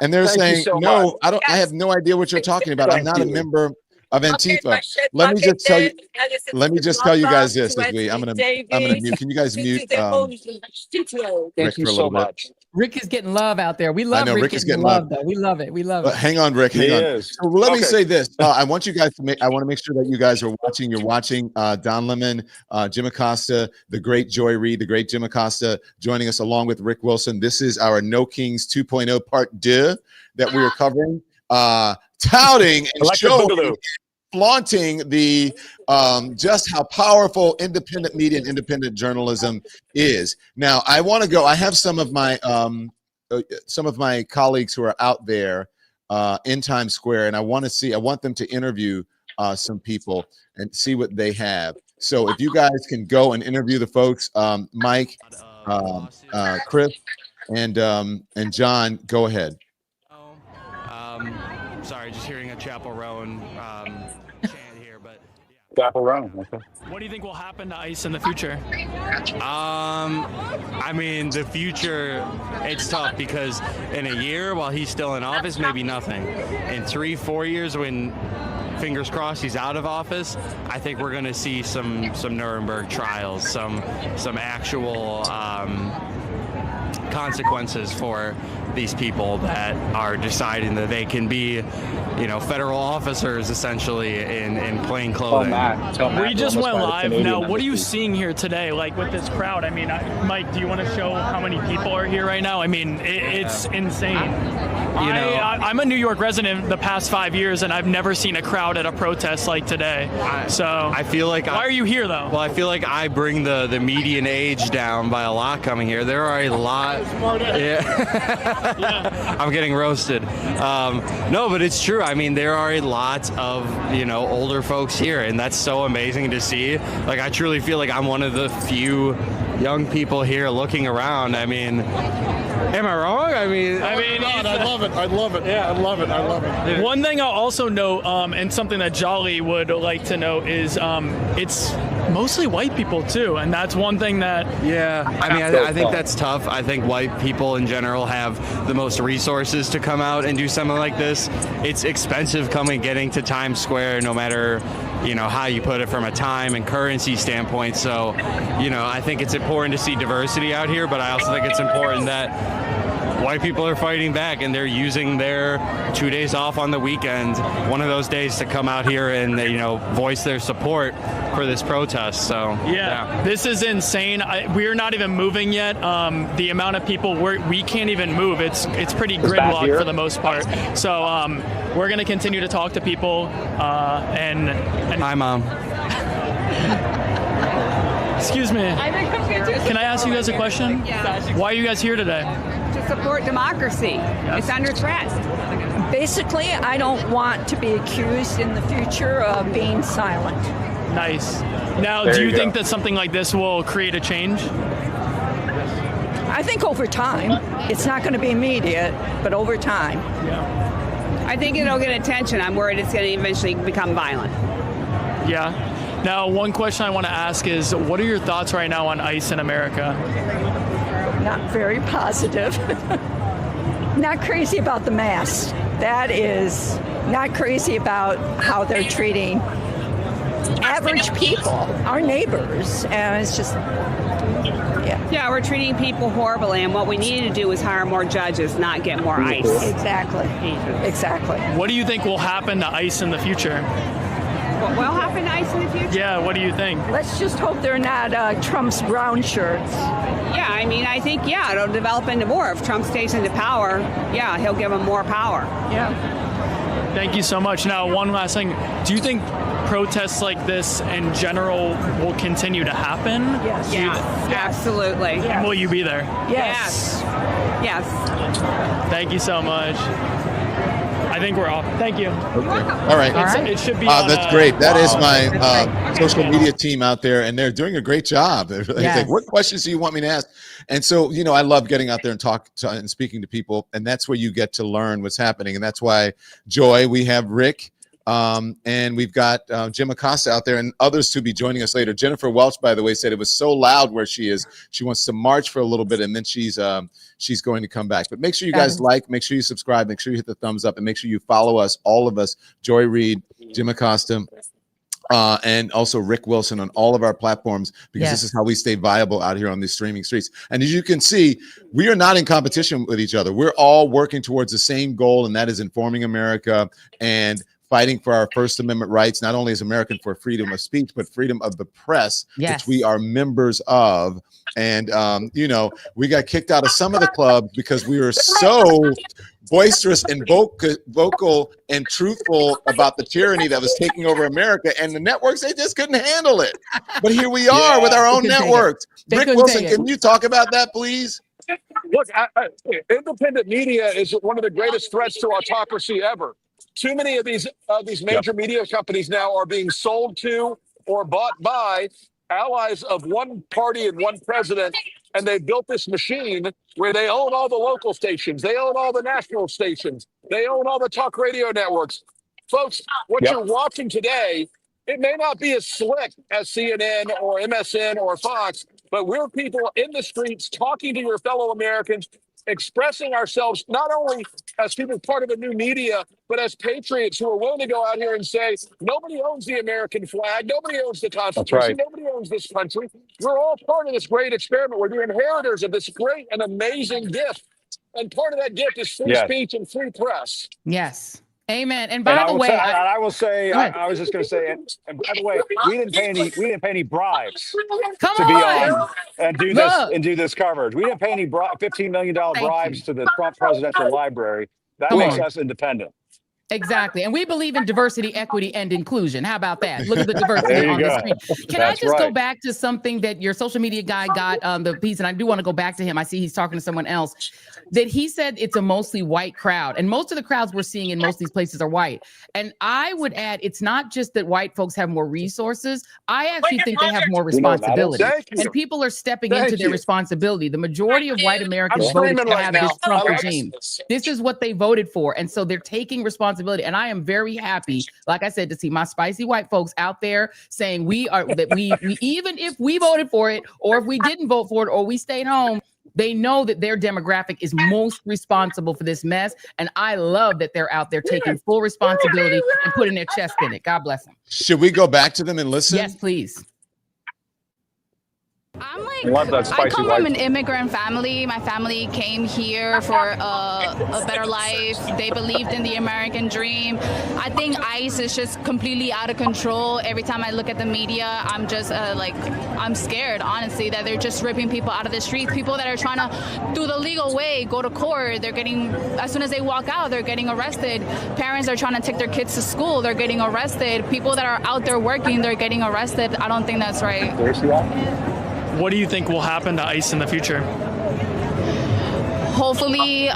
And they're saying, no, I have no idea what you're talking about. I'm not a member of Antifa. Let me just tell you guys this. I'm gonna mute. Can you guys mute Rick for a little bit? Rick is getting love out there. We love Rick is getting love, though. We love it. We love it. Hang on, Rick. Hang on. So let me say this. I want you guys to I want to make sure that you guys are watching. You're watching Don Lemon, Jim Acosta, the great Joy Reid, the great Jim Acosta, joining us along with Rick Wilson. This is our No Kings 2.0 part 2 that we are covering, touting and showing, flaunting the just how powerful independent media and independent journalism is. Now, I want to go. I have some of my colleagues who are out there in Times Square, and I want them to interview some people and see what they have. So if you guys can go and interview the folks, Mike, Chris, and John, go ahead. Sorry, just hearing a Chapel Roan chant here, but Chapel Roan. Okay. What do you think will happen to ICE in the future? I mean, the future, it's tough because in a year, while he's still in office, maybe nothing. In 3-4 years, when fingers crossed he's out of office, I think we're going to see some Nuremberg trials, some actual consequences for these people that are deciding that they can be, federal officers essentially in plain clothing. We just went live. Now, what are you seeing here today, like with this crowd? I mean, Mike, do you want to show how many people are here right now? I mean, it's insane. I'm a New York resident the past 5 years, and I've never seen a crowd at a protest like today. I feel like why are you here though? Well, I feel like I bring the median age down by a lot coming here. There are a lot. I'm getting roasted. No, but it's true. I mean, there are a lot of, older folks here, and that's so amazing to see. Like, I truly feel like I'm one of the few young people here looking around. I mean, Am I wrong? I mean, God, I love it. I love it. Yeah, I love it. I love it. One thing I'll also note, and something that Jolly would like to note is it's mostly white people too, and that's one thing that. Yeah, I mean, I think that's tough. I think white people in general have the most resources to come out and do something like this. It's expensive getting to Times Square, no matter how you put it from a time and currency standpoint. So, I think it's important to see diversity out here, but I also think it's important that white people are fighting back, and they're using their 2 days off on the weekend, one of those days, to come out here and voice their support for this protest. So yeah. This is insane. We're not even moving yet. The amount of people we can't even move. It's pretty gridlocked for the most part. So we're going to continue to talk to people. And hi, Mom. Excuse me. Can I ask you guys a question? Yeah. Why are you guys here today? To support democracy. Yes. It's under threat. Basically, I don't want to be accused in the future of being silent. Nice. Now, do you think that something like this will create a change? I think over time. It's not going to be immediate, but over time. Yeah. I think it'll get attention. I'm worried it's going to eventually become violent. Yeah. Now, one question I want to ask is, what are your thoughts right now on ICE in America? Not very positive. Not crazy about the mask. That is not crazy about how they're treating average people, our neighbors. And it's just, Yeah, we're treating people horribly, and what we need to do is hire more judges, not get more ICE. Exactly. Exactly. What do you think will happen to ICE in the future? What will happen to ICE in the future? Yeah, what do you think? Let's just hope they're not Trump's brown shirts. Yeah, I mean, I think, it'll develop into more. If Trump stays into power, he'll give them more power. Yeah. Thank you so much. Now, one last thing. Do you think protests like this in general will continue to happen? Yes. Yeah, absolutely. Yeah. Will you be there? Yes. Yes. Thank you so much. I think we're off. Thank you. All right. It should be on, that's great. That is my social media team out there, and they're doing a great job. They're like, what questions do you want me to ask? And so, I love getting out there and and speaking to people, and that's where you get to learn what's happening. And that's why, Joy, we have Rick, and we've got Jim Acosta out there, and others to be joining us later. Jennifer Welch, by the way, said it was so loud where she is. She wants to march for a little bit, and then she's going to come back. But make sure you guys make sure you subscribe, make sure you hit the thumbs up, and make sure you follow us, all of us, Joy Reid, Jim Acosta, and also Rick Wilson on all of our platforms, because this is how we stay viable out here on these streaming streets. And as you can see, we are not in competition with each other. We're all working towards the same goal, and that is informing America and fighting for our First Amendment rights, not only as American for freedom of speech, but freedom of the press, which we are members of. And, we got kicked out of some of the clubs because we were so boisterous and vocal and truthful about the tyranny that was taking over America. And the networks, they just couldn't handle it. But here we are with our own networks. Rick Wilson, can you talk about that, please? Look, independent media is one of the greatest threats to autocracy ever. Too many of these major media companies now are being sold to or bought by allies of one party and one president, and they built this machine where they own all the local stations, they own all the national stations, they own all the talk radio networks. Folks, what you're watching today, it may not be as slick as CNN or MSN or Fox, but we're people in the streets talking to your fellow Americans, expressing ourselves not only as people part of a new media, but as patriots who are willing to go out here and say, nobody owns the American flag, nobody owns the Constitution, nobody owns this country. We're all part of this great experiment. We're the inheritors of this great and amazing gift. And part of that gift is free speech and free press. Yes. Amen. And by the way, I was just going to say, and by the way, we didn't pay any bribes to be on and do this coverage. We didn't pay any $15 million bribes to the Trump Presidential Library. That makes us independent. Exactly. And we believe in diversity, equity, and inclusion. How about that? Look at the diversity on the screen. Can I just go back to something that your social media guy got the piece, and I do want to go back to him. I see he's talking to someone else, that he said it's a mostly white crowd. And most of the crowds we're seeing in most of these places are white. And I would add, it's not just that white folks have more resources. I actually think they have more responsibility. And people are stepping into their responsibility. The majority of white Americans voted to have this Trump regime. This is what they voted for. And so they're taking responsibility. And I am very happy, like I said, to see my spicy white folks out there saying we even if we voted for it, or if we didn't vote for it, or we stayed home, they know that their demographic is most responsible for this mess. And I love that they're out there taking full responsibility and putting their chest in it. God bless them. Should we go back to them and listen? Yes, please. I'm like, I come from an immigrant family. My family came here for a better life. They believed in the American dream. I think ICE is just completely out of control. Every time I look at the media, I'm just I'm scared, honestly, that they're just ripping people out of the streets. People that are trying to do the legal way, go to court, they're getting, as soon as they walk out, they're getting arrested. Parents are trying to take their kids to school, they're getting arrested. People that are out there working, they're getting arrested. I don't think that's right. What do you think will happen to ICE in the future? Hopefully,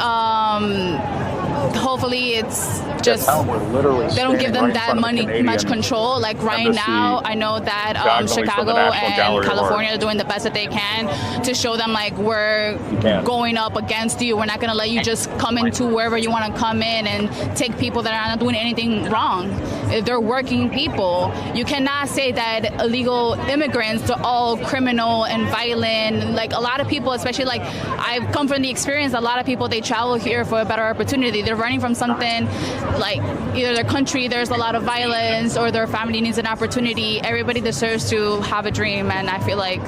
it's just they don't give them that much control. Like right now, I know that Chicago and California are doing the best that they can to show them like we're going up against you. We're not going to let you just come into wherever you want to come in and take people that are not doing anything wrong. If they're working people, you cannot say that illegal immigrants are all criminal and violent. Like a lot of people, especially like I've come from the experience, a lot of people, they travel here for a better opportunity. They're running from something like either their country, there's a lot of violence, or their family needs an opportunity. Everybody deserves to have a dream, and I feel like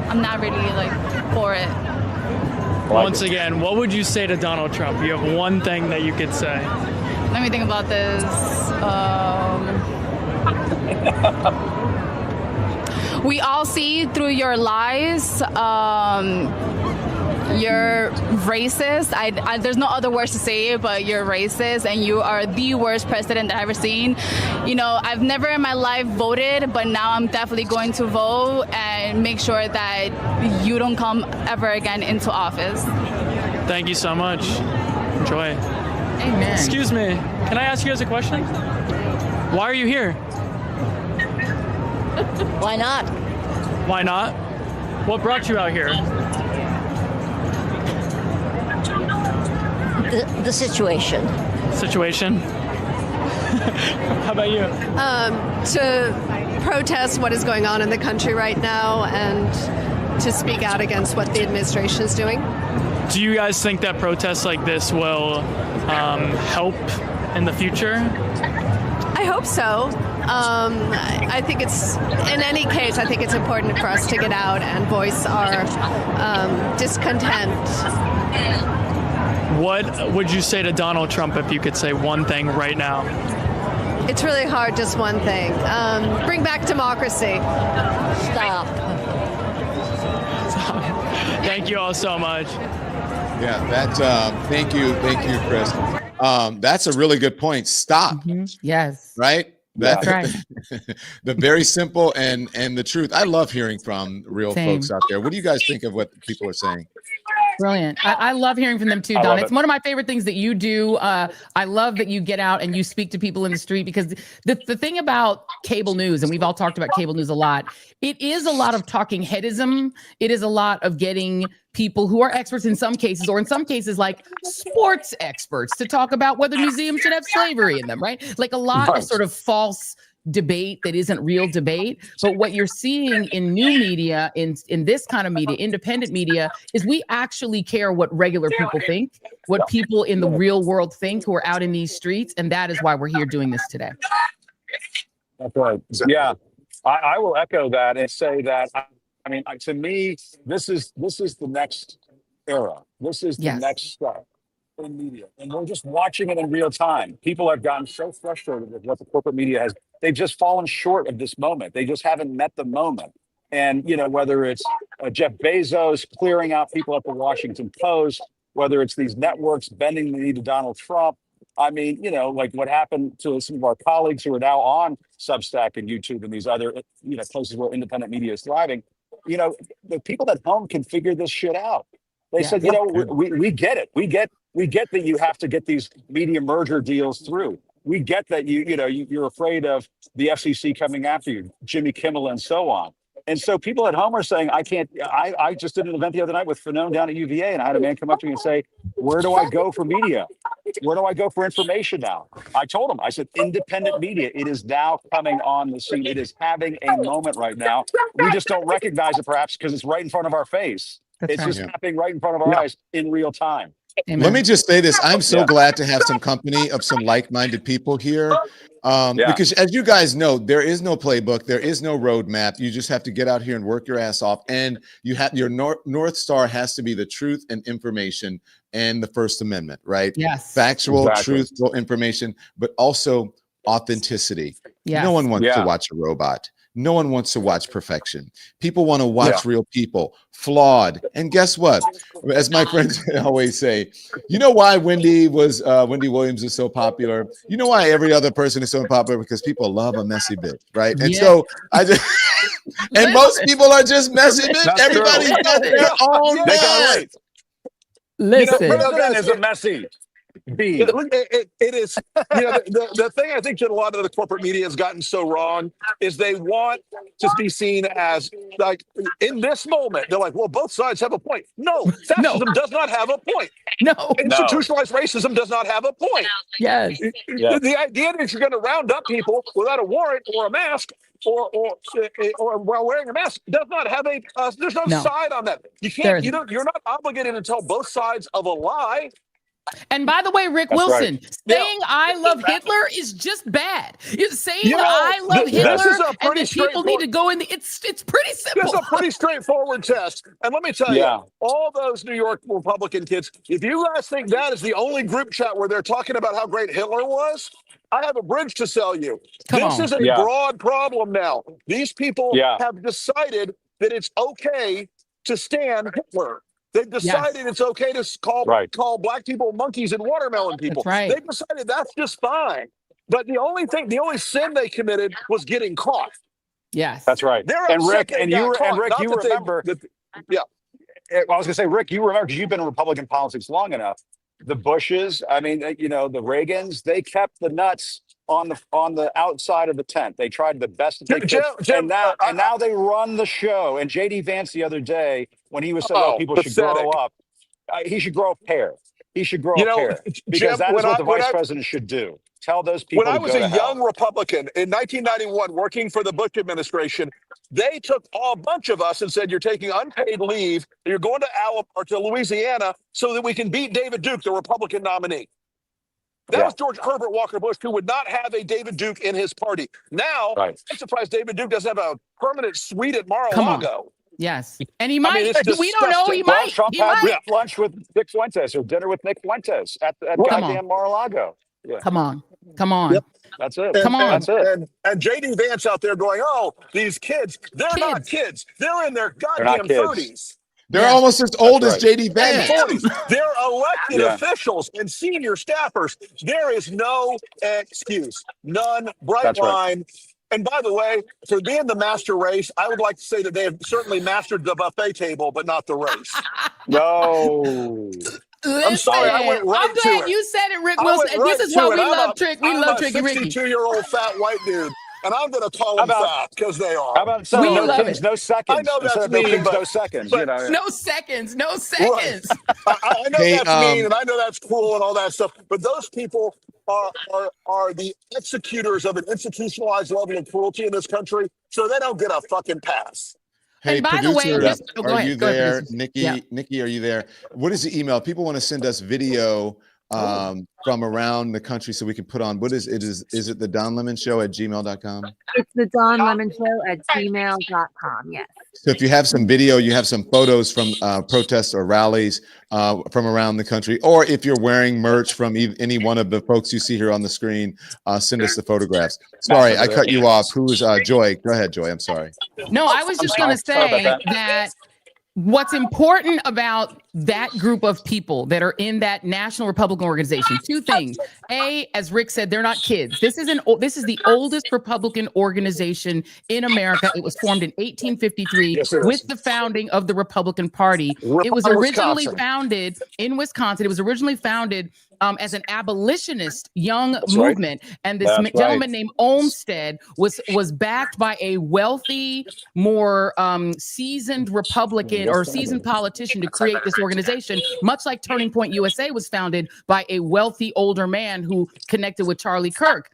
I'm not really like for it. Once again, what would you say to Donald Trump? You have one thing that you could say. Let me think about this. We all see through your lies. You're racist. There's no other words to say it, but you're racist, and you are the worst president that I've ever seen. You know, I've never in my life voted, but now I'm definitely going to vote and make sure that you don't come ever again into office. Thank you so much. Enjoy. Amen. Excuse me. Can I ask you guys a question? Why are you here? Why not? Why not? What brought you out here? The situation. Situation? How about you? To protest what is going on in the country right now and to speak out against what the administration is doing. Do you guys think that protests like this will help in the future? I hope so. I think it's, in any case, I think it's important for us to get out and voice our discontent. What would you say to Donald Trump if you could say one thing right now? It's really hard, just one thing. Bring back democracy. Stop. Thank you all so much. Yeah, thank you, Chris. That's a really good point. Stop. Mm-hmm. Yes. Right? That's right. The very simple and the truth. I love hearing from real folks out there. What do you guys think of what people are saying? Brilliant. I love hearing from them too, Don. It's one of my favorite things that you do. I love that you get out and you speak to people in the street, because the thing about cable news, and we've all talked about cable news a lot, it is a lot of talking headism. It is a lot of getting people who are experts in some cases, or in some cases like sports experts, to talk about whether museums should have slavery in them, right? Like a lot of sort of false debate that isn't real debate. But what you're seeing in new media, in this kind of media, independent media, is we actually care what regular people think, what people in the real world think who are out in these streets. And that is why we're here doing this today. That's right. Yeah, I will echo that and say that, I mean, to me, this is the next era. This is the next step in media. And we're just watching it in real time. People have gotten so frustrated with what the corporate media has. They've just fallen short of this moment. They just haven't met the moment. And, you know, whether it's Jeff Bezos clearing out people at the Washington Post, whether it's these networks bending the knee to Donald Trump, I mean, like what happened to some of our colleagues who are now on Substack and YouTube and these other, places where independent media is thriving. The people at home can figure this shit out. They said, we get it. We get that you have to get these media merger deals through. We get that you're afraid of the FCC coming after you, Jimmy Kimmel and so on. And so people at home are saying, I can't. I just did an event the other night with Fanone down at UVA, and I had a man come up to me and say, where do I go for media? Where do I go for information now? I told him, I said, independent media. It is now coming on the scene. It is having a moment right now. We just don't recognize it perhaps because it's right in front of our face. It's just happening right in front of our eyes in real time. Amen. Let me just say this. I'm so glad to have some company of some like-minded people here. Because as you guys know, there is no playbook. There is no roadmap. You just have to get out here and work your ass off. And you have your North Star has to be the truth and information and the First Amendment, right? Yes. Factual, truthful information, but also authenticity. Yes. No one wants to watch a robot. No one wants to watch perfection. People want to watch real people, flawed. And guess what? As my friends always say, you know why Wendy Williams is so popular? You know why every other person is so popular? Because people love a messy bitch, right? And so I just and most people are just messy bitch. Everybody's got their own way. Listen, President is a messy. It is, the thing I think that a lot of the corporate media has gotten so wrong is they want to be seen as like in this moment, they're like, well, both sides have a point. No, fascism does not have a point. No, institutionalized racism does not have a point. Yes. The idea that you're going to round up people without a warrant or a mask or while wearing a mask does not have a there's no side on that. You can't, you're not obligated to tell both sides of a lie. And by the way, Rick Wilson, saying I love Hitler is just bad. It's saying I love Hitler and that people need to go in. It's pretty simple. It's a pretty straightforward test. And let me tell you, all those New York Republican kids, if you guys think that is the only group chat where they're talking about how great Hitler was, I have a bridge to sell you. This is a broad problem now. These people have decided that it's okay to stand Hitler. They've decided it's okay to call black people monkeys and watermelon people. They've decided that's just fine. But the only sin they committed was getting caught. Yes, that's right. And Rick, you remember. Well, I was going to say, Rick, you remember because you've been in Republican politics long enough. The Bushes, the Reagans, they kept the nuts on the outside of the tent. They tried the best that they could, and now they run the show. And J.D. Vance the other day, when he was saying people should grow up, he should grow a pair. He should grow a pair because that is what the vice president should do. Tell those people. When I was a young Republican in 1991, working for the Bush administration, they took a bunch of us and said, "You're taking unpaid leave. And you're going to Alabama or to Louisiana so that we can beat David Duke, the Republican nominee." That was George Herbert Walker Bush, who would not have a David Duke in his party. Now, I'm surprised David Duke doesn't have a permanent suite at Mar-a-Lago. Yes, and he might. We don't know. He might. Trump had lunch with Nick Fuentes or dinner with Nick Fuentes at goddamn Mar-a-Lago. Yeah. Come on. Yep. That's it. That's it. And J.D. Vance out there going, "Oh, these kids, they're not kids. They're in their goddamn 30s. They're almost as old as J.D. Vance. They're elected officials and senior staffers. There is no excuse. None. Bright line. And by the way, for being the master race, I would like to say that they have certainly mastered the buffet table, but not the race. No. Listen, I'm sorry, I went right I'm glad you said it, Rick Wilson. This is why we love Trick. We love Tricky Ricky. I'm a 62-year-old fat white dude, and I'm going to call them fat because they are. How about no kings, no seconds? I know that's mean, but no seconds. No seconds, no seconds. Right. I know that's mean, and I know that's cruel and all that stuff. But those people are the executors of an institutionalized level of cruelty in this country, so they don't get a fucking pass. Hey, and by the way, are you there? Nikki, are you there? What is the email? People want to send us video from around the country so we can put on. What is it? Is it the Don Lemon Show at gmail.com? It's the Don Lemon Show at gmail.com. Yes. So if you have some video, you have some photos from protests or rallies from around the country, or if you're wearing merch from any one of the folks you see here on the screen, send us the photographs. Sorry, I cut you off. Who's Joy? Go ahead, Joy. I'm sorry. No, I was just going to say that What's important about that group of people that are in that National Republican Organization? Two things. A, as Rick said, they're not kids. This is the oldest Republican organization in America. It was formed in 1853 with the founding of the Republican Party. It was originally founded in Wisconsin. It was originally founded as an abolitionist young movement. And this gentleman named Olmsted was backed by a wealthy, more seasoned Republican or seasoned politician to create this organization, much like Turning Point USA was founded by a wealthy older man who connected with Charlie Kirk.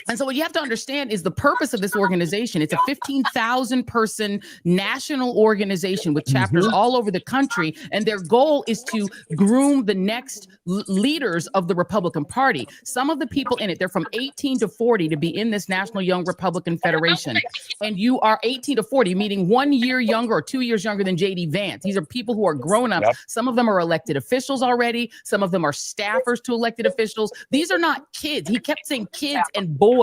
And so what you have to understand is the purpose of this organization. It's a 15,000 person national organization with chapters all over the country. And their goal is to groom the next leaders of the Republican Party. Some of the people in it, they're from 18 to 40 to be in this National Young Republican Federation. And you are 18 to 40, meaning 1 year younger or 2 years younger than J.D. Vance. These are people who are grown up. Some of them are elected officials already. Some of them are staffers to elected officials. These are not kids. He kept saying kids and boys.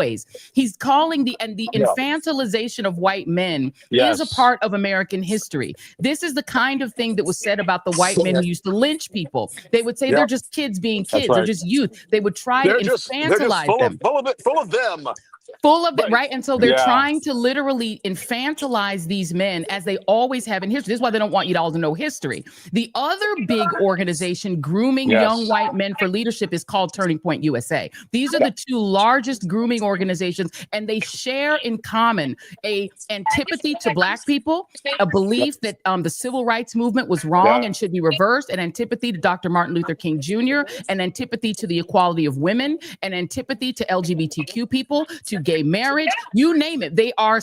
He's calling the infantilization of white men is a part of American history. This is the kind of thing that was said about the white men who used to lynch people. They would say they're just kids being kids. They're just youth. They would try to infantilize them. Full of them. Full of it, right? And so they're trying to literally infantilize these men as they always have in history. This is why they don't want you all to know history. The other big organization grooming young white men for leadership is called Turning Point USA. These are the two largest grooming organizations, and they share in common a antipathy to Black people, a belief that the civil rights movement was wrong and should be reversed, an antipathy to Dr. Martin Luther King Jr., an antipathy to the equality of women, an antipathy to LGBTQ people, to gay marriage, you name it. They are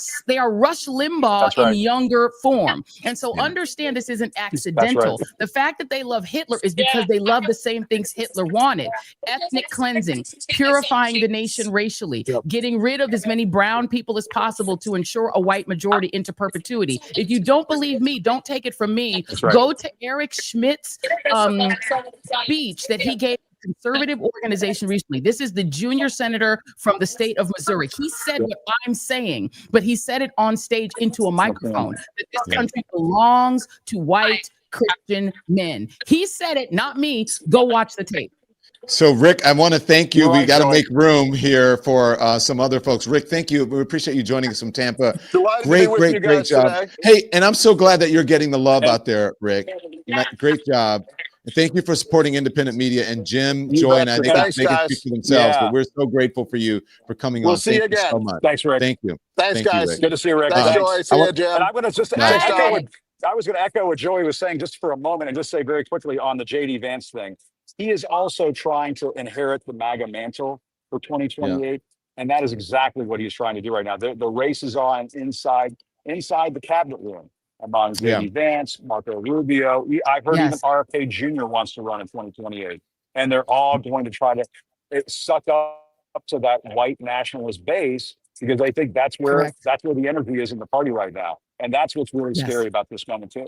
Rush Limbaugh in younger form. And so understand this isn't accidental. The fact that they love Hitler is because they love the same things Hitler wanted. Ethnic cleansing, purifying the nation racially, getting rid of as many brown people as possible to ensure a white majority into perpetuity. If you don't believe me, don't take it from me. Go to Eric Schmidt's speech that he gave conservative organization recently. This is the junior senator from the state of Missouri. He said what I'm saying, but he said it on stage into a microphone, that this country belongs to white Christian men. He said it, not me. Go watch the tape. So, Rick, I want to thank you. We got to make room here for some other folks. Rick, thank you. We appreciate you joining us from Tampa. Great job. Today. Hey, and I'm so glad that you're getting the love out there, Rick. Great job. And thank you for supporting independent media. And Jim, Joy, and I think they can speak for themselves, but we're so grateful for you for coming on. We'll see you again. So much. Thanks, Rick. Thank you. Thanks, guys. Good to see you, Rick. Thanks, Joy. See you, Jim. And I'm going to just I was going to echo what Joey was saying just for a moment and just say very quickly on the J.D. Vance thing. He is also trying to inherit the MAGA mantle for 2028. And that is exactly what he's trying to do right now. The race is on inside the cabinet room among J.D. Vance, Marco Rubio. I've heard even RFK Jr. wants to run in 2028. And they're all going to try to suck up to that white nationalist base because I think that's where the energy is in the party right now. And that's what's really scary about this moment, too.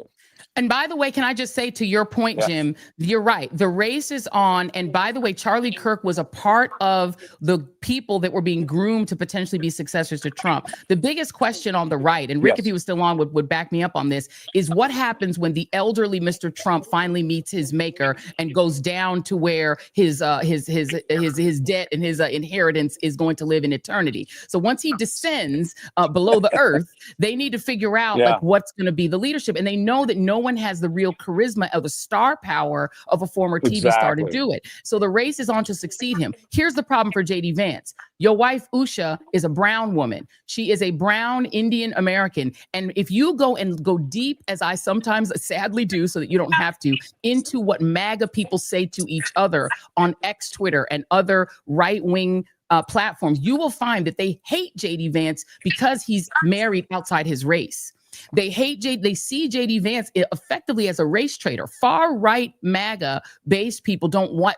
And by the way, can I just say to your point, Jim, you're right. The race is on. And by the way, Charlie Kirk was a part of the people that were being groomed to potentially be successors to Trump. The biggest question on the right, and Rick, if he was still on, would back me up on this, is what happens when the elderly Mr. Trump finally meets his maker and goes down to where his debt and his inheritance is going to live in eternity. So once he descends below the earth, they need to figure out like what's going to be the leadership. And they know that no one has the real charisma or the star power of a former TV star to do it. So the race is on to succeed him. Here's the problem for J.D. Vance. Your wife, Usha, is a brown woman. She is a brown Indian American. And if you go deep, as I sometimes sadly do, so that you don't have to, into what MAGA people say to each other on X Twitter and other right-wing platforms, you will find that they hate J.D. Vance because he's married outside his race. They see J.D. Vance effectively as a race traitor. Far right MAGA based people don't want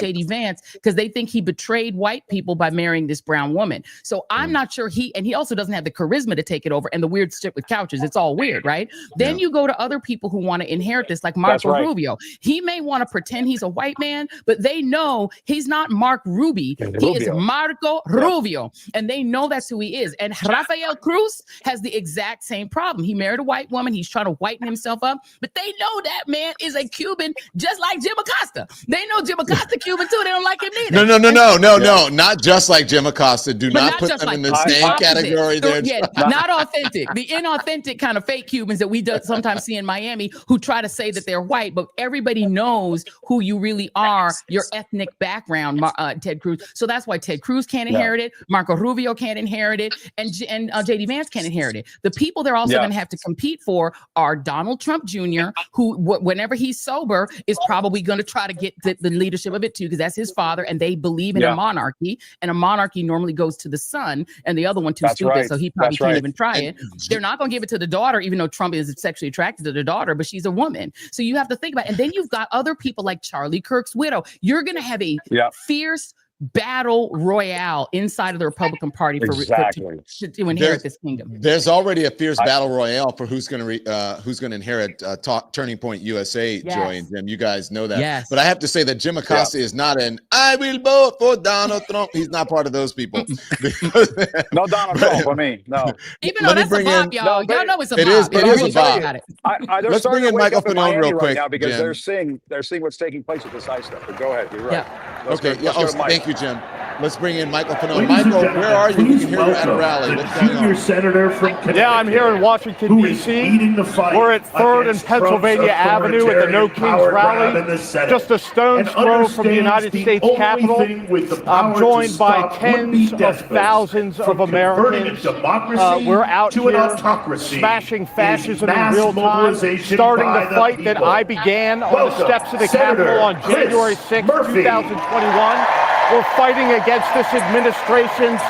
J.D. Vance because they think he betrayed white people by marrying this brown woman. So I'm not sure he also doesn't have the charisma to take it over, and the weird shit with couches. It's all weird, right? Then you go to other people who want to inherit this, like Marco Rubio. He may want to pretend he's a white man, but they know he's not Mark Ruby. He is Marco Rubio, and they know that's who he is. And Rafael Cruz has the exact same problem. He married a white woman. He's trying to whiten himself up, but they know that man is a Cuban, just like Jim Acosta. They know Jim Acosta Cuban too. They don't like him neither. No, not just like Jim Acosta. Do not put them in the same category there. Yeah, not authentic. The inauthentic kind of fake Cubans that we sometimes see in Miami who try to say that they're white, but everybody knows who you really are, your ethnic background, Ted Cruz. So that's why Ted Cruz can't inherit it, Marco Rubio can't inherit it, and JD Vance can't inherit it. The people they're also going to have to compete for are Donald Trump Jr., who, whenever he's sober, is probably going to try to get the leadership of it too, because that's his father, and they believe in a monarchy, and a monarchy normally goes to the son, and the other one too stupid, so he probably can't even try it. They're not going to give it to the daughter, even though Trump is sexually attracted to the daughter, but she's a woman. So you have to think about it. And then you've got other people like Charlie Kirk's widow. You're going to have a fierce battle royale inside of the Republican Party to inherit this kingdom. There's already a fierce battle royale for who's going to inherit Turning Point USA. Joy and Jim, you guys know that. But I have to say that Jim Acosta is not I will vote for Donald Trump. He's not part of those people. No Donald Trump for me. No. Even though that's a vibe, y'all. Y'all know it's a vibe. It is a vibe. Let's bring in Michael Fanone real quick now because they're seeing what's taking place at this ICE stuff. But go ahead. You're right. Thank you, Jim. Let's bring in Michael Fanone. Michael, where are you? We can hear you at a rally. What's going on? Senator from Connecticut, I'm here in Washington, D.C. We're at 3rd and Pennsylvania Avenue at the No Kings rally, just a stone's throw from the United States Capitol. I'm joined by tens of thousands of Americans. We're out here smashing fascism in real time, starting the fight that I began on the steps of the Capitol on January 6, 2021. We're fighting against this administration's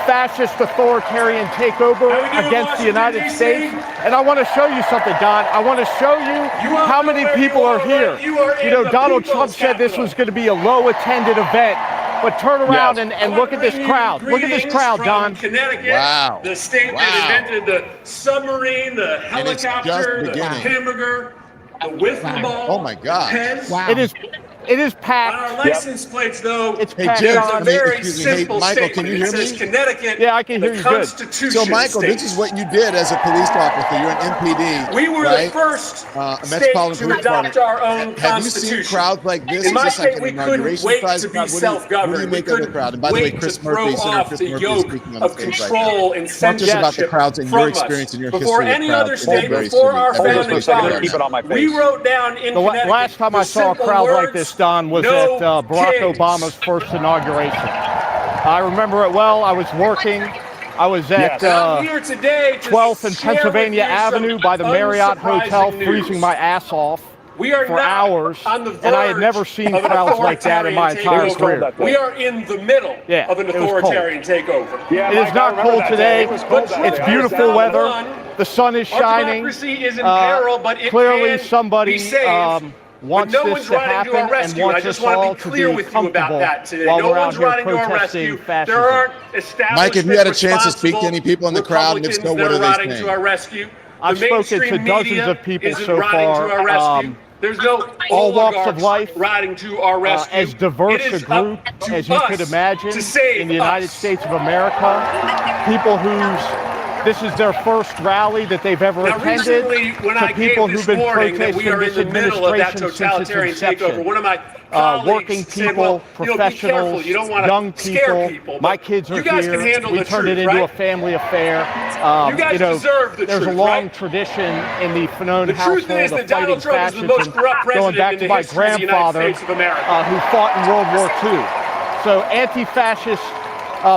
fascist authoritarian takeover against the United States. And I want to show you something, Don. I want to show you how many people are here. You know, Donald Trump said this was going to be a low-attended event. But turn around and look at this crowd. Look at this crowd, Don. Connecticut, the state that invented the submarine, the helicopter, the hamburger, the wiffle ball. Oh my God! It is packed. On our license plates, though, it's packed. Jim, It's a very simple Michael, statement. can you hear it says me? Connecticut. Yeah, I can hear you good. So, Michael, this is what you did as a police officer. You're an MPD. We were the first state to adopt our own constitution. Have you seen crowds like this? In my Is this like state, an we couldn't inauguration wait size to be crowd? self-governed. What do you make of the crowd? And by the way, Chris Murphy, Senator Chris Murphy, is speaking on the stage control and Talk to us about the crowds and your experience and your history. Before any other state, before our founding fathers, we wrote down in Connecticut. The last time I saw a crowd like this, Don, was at Barack Obama's first inauguration. I remember it well. I was working. I was at 12th and Pennsylvania Avenue by the Marriott Hotel, freezing my ass off for hours, and I had never seen crowds like that in my entire career. We are in the middle of an authoritarian takeover. It is not cold today. It's beautiful weather. The sun is shining. Democracy is in peril, but it clearly can somebody be saved. wants no this one's to riding to our happen and rescue. wants I just us all want to be clear with you about that today. while No we're out one's here riding to our protesting rescue. fascism. There aren't established. Mike, have you had a chance to speak to any people in the crowd? And if so, what are they riding saying? to our rescue. I've spoken to dozens of people so far. There's no all walks of life, riding to our rescue. As diverse a group as you could imagine in the United States of America. People this is their first rally that they've ever attended. When to people who've been protesting we are in this the middle of that administration totalitarian since its takeover. inception. One of my colleagues working said, people, be professionals, you don't want young to scare people. people. My kids are you guys here. Can handle we the turned truth, it into right? a family affair. You guys deserve the there's truth, a long right? tradition in the Fanone household is of that fighting Donald Trump is the fascism, most corrupt going back president to in my the history of the United grandfather, States of America. who fought in World War II. So anti-fascist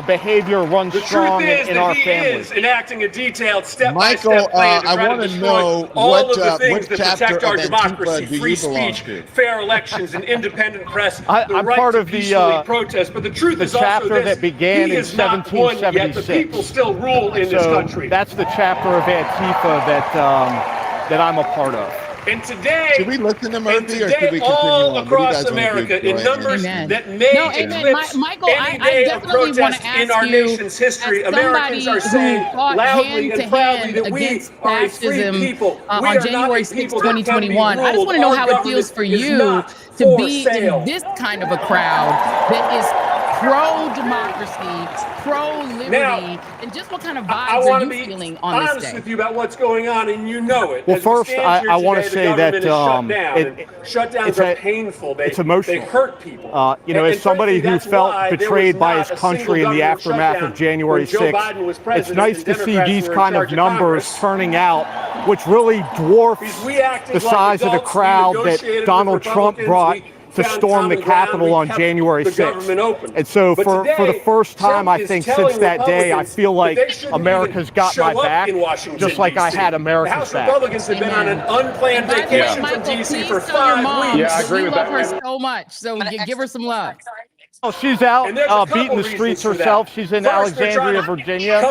behavior runs strong in our family. Is enacting a detailed Michael, step-by-step plan to I try want to to destroy know all of the things what that chapter protect our of democracy, Antifa do free you belong speech, to? fair elections, and independent press. I'm right part to of the protest, but the truth the is also chapter this: that began he in is not won yet. 1776. The people still rule in this country. That's the chapter of Antifa that I'm a part of. And today, should we listen to Murphy or should we continue all on? across America, in numbers that may eclipse Michael, any day of protest in our nation's history, Americans are saying loudly and proudly that we are a free people. On January 6, 2021. I just want to know how it feels for you to be in this kind of a crowd that is pro-democracy, pro-liberty, and just what kind of vibes I are you be feeling on this honest day? with you about what's going on, and you know it. Well, As first, we stand here I want to today, say the that government is shut down, and shutdowns are painful. It's emotional. They hurt people. As somebody who felt betrayed by his country in the aftermath of January 6th, it's nice to see these kind of numbers turning out, which really dwarfs the size of the crowd that Donald Trump brought to storm the Capitol on January 6th. And so for the first time, I think, since that day, I feel like America's got my back, just like I had America's back. Republicans have been on an unplanned vacation from D.C. for 5 weeks. Yeah, I agree with that. We love her so much, so give her some love. Oh, she's out beating the streets herself. She's in Alexandria, Virginia,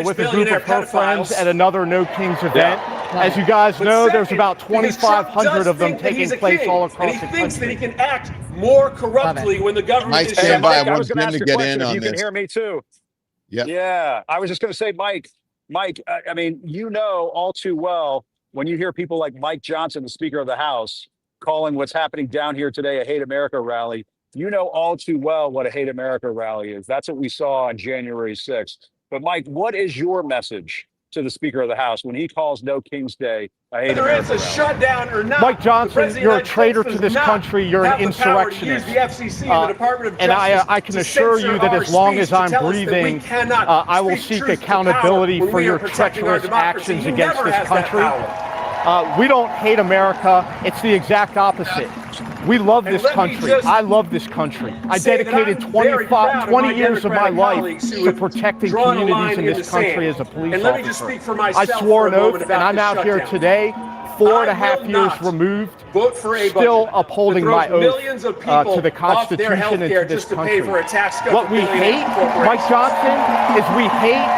with a group of her friends at another No Kings event. As you guys know, there's about 2,500 of them taking place all across the country. He thinks that he can act more corruptly when the government is stand by. I was going to ask to a get question. in on you this. can hear me too. Yep. Yeah, I was just going to say, Mike, I mean, you know all too well when you hear people like Mike Johnson, the Speaker of the House, calling what's happening down here today a Hate America rally. You know all too well what a Hate America rally is. That's what we saw on January 6th. But Mike, what is your message to the Speaker of the House when he calls No King's Day a Hate America rally? Shutdown or not, Mike Johnson, you're a traitor to this country. You're an insurrectionist. And I can assure you that as long as I'm breathing, I will seek accountability for your treacherous actions against this country. We don't hate America. It's the exact opposite. We love this country. I love this country. I dedicated 20 years of my life to protecting communities in this country as a police officer. I swore an oath, and I'm out here today, 4.5 years removed, still upholding my oath to the Constitution and to this country. What we hate, Mike Johnson, is we hate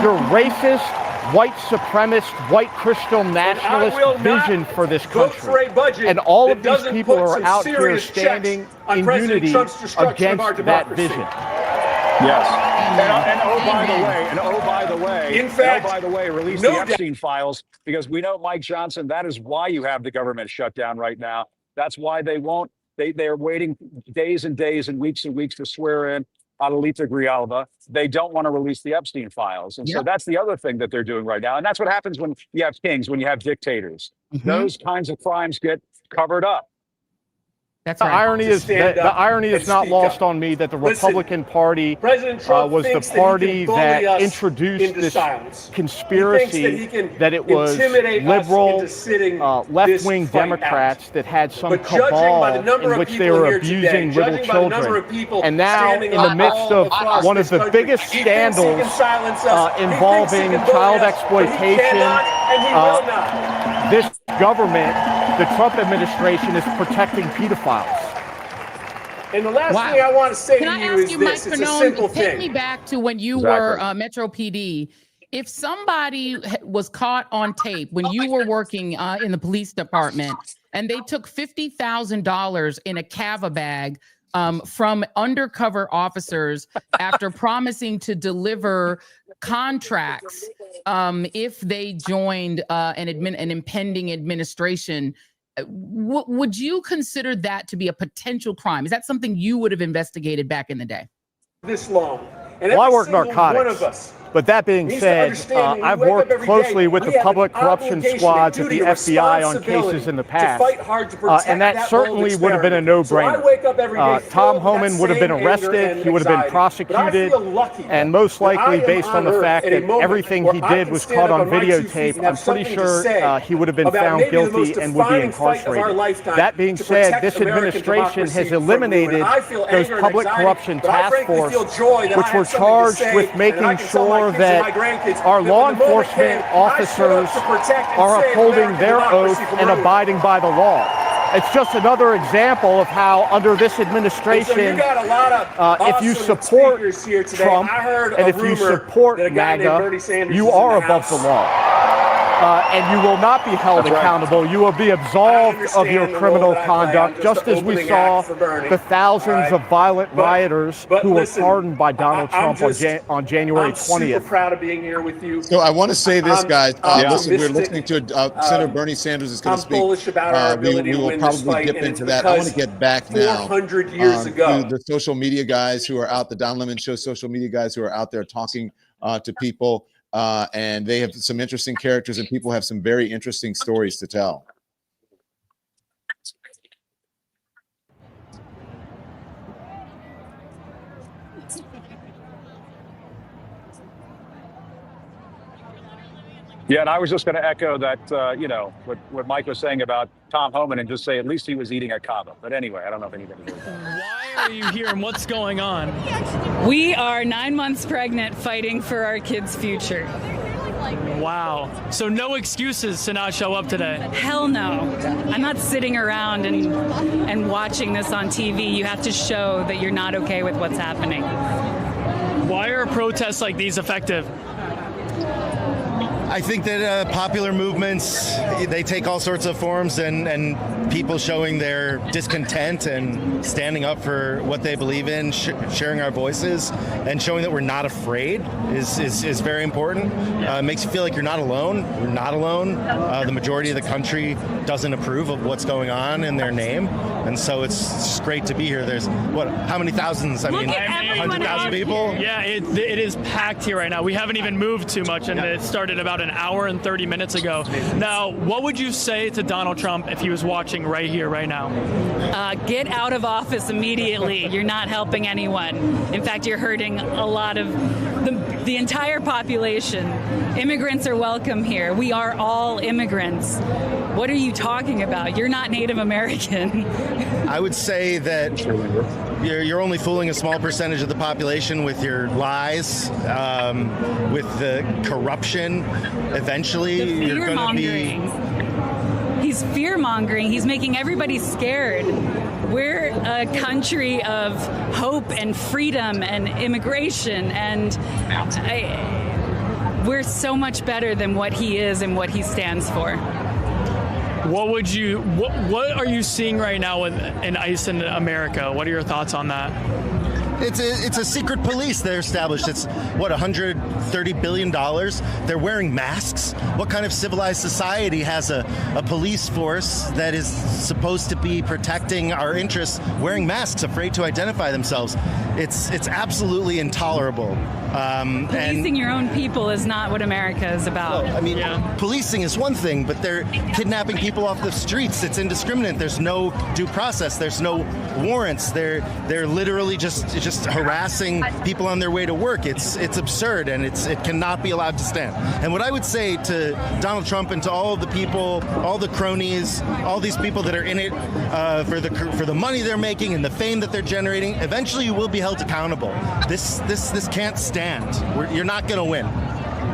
your racist, white supremacist, white Christian nationalist vision for this country. And all of these people are out here standing in unity against that vision. Yes. And by the way, release the Epstein files, because we know, Mike Johnson, that is why you have the government shut down right now. That's why they won't. They're waiting days and days and weeks to swear in Adelita Grijalva. They don't want to release the Epstein files. And so that's the other thing that they're doing right now. And that's what happens when you have kings, when you have dictators. Those kinds of crimes get covered up. That's right. The irony is not lost on me that the Republican Party was the party that introduced this conspiracy, that it was liberal, left-wing Democrats that had some cabal in which they were abusing little children. And now, in the midst of one of the biggest scandals involving child exploitation, this government, the Trump administration, is protecting pedophiles. And the last thing I want to say to you is this: it's a simple thing. Take me back to when you were Metro PD. If somebody was caught on tape when you were working in the police department and they took $50,000 in a Cava bag from undercover officers after promising to deliver contracts if they joined an impending administration, would you consider that to be a potential crime? Is that something you would have investigated back in the day? This long. Well, I work narcotics. But that being said, I've worked closely with the public corruption squads at the FBI on cases in the past, and that certainly would have been a no-brainer. Tom Homan would have been arrested, he would have been prosecuted, and most likely, based on the fact that everything he did was caught on videotape, I'm pretty sure he would have been found guilty and would be incarcerated. That being said, this administration has eliminated those public corruption task force, which were charged with making sure that our law enforcement officers are upholding their oath and abiding by the law. It's just another example of how, under this administration, if you support Trump and if you support MAGA, you are above the law. and you will not be held accountable. You will be absolved of your criminal conduct, just as we saw the thousands of violent rioters who were pardoned by Donald Trump on January 20th. I'm super proud of being here with you. So I want to say this, guys. Listen, we're listening to Senator Bernie Sanders is going to speak. I'm bullish about our ability we to will win this probably fight, dip and into that. I want to get back now 400 years ago. to the social media guys who are out, the Don Lemon Show social media guys who are out there talking to people, and they have some interesting characters, and people have some very interesting stories to tell. Yeah, and I was just going to echo that, what Mike was saying about Tom Homan, and just say at least he was eating a kava. But anyway, I don't know if anybody knows that. Why are you here and what's going on? We are 9 months pregnant fighting for our kids' future. Wow. So no excuses to not show up today? Hell no. I'm not sitting around and watching this on TV. You have to show that you're not okay with what's happening. Why are protests like these effective? I think that popular movements, they take all sorts of forms, and people showing their discontent and standing up for what they believe in, sharing our voices, and showing that we're not afraid is very important. It makes you feel like you're not alone. You're not alone. The majority of the country doesn't approve of what's going on in their name, and so it's just great to be here. There's, how many thousands? I mean, 100,000 people? Yeah, it is packed here right now. We haven't even moved too much, and it started about an hour and 30 minutes ago. Now, what would you say to Donald Trump if he was watching right here, right now? Get out of office immediately. You're not helping anyone. In fact, you're hurting a lot of the entire population. Immigrants are welcome here. We are all immigrants. What are you talking about? You're not Native American. I would say that you're only fooling a small percentage of the population with your lies, with the corruption. Eventually, you're going to be... He's fear-mongering. He's making everybody scared. We're a country of hope and freedom and immigration, and we're so much better than what he is and what he stands for. What are you seeing right now in ICE in America? What are your thoughts on that? It's a secret police they're established. It's $130 billion. They're wearing masks. What kind of civilized society has a police force that is supposed to be protecting our interests wearing masks, afraid to identify themselves? It's absolutely intolerable. Policing your own people is not what America is about. Well, I mean, policing is one thing, but they're kidnapping people off the streets. It's indiscriminate. There's no due process. There's no warrants. They're literally just harassing people on their way to work. It's absurd, and it cannot be allowed to stand. And what I would say to Donald Trump and to all of the people, all the cronies, all these people that are in it for the money they're making and the fame that they're generating, eventually you will be held accountable. This can't stand. You're not going to win.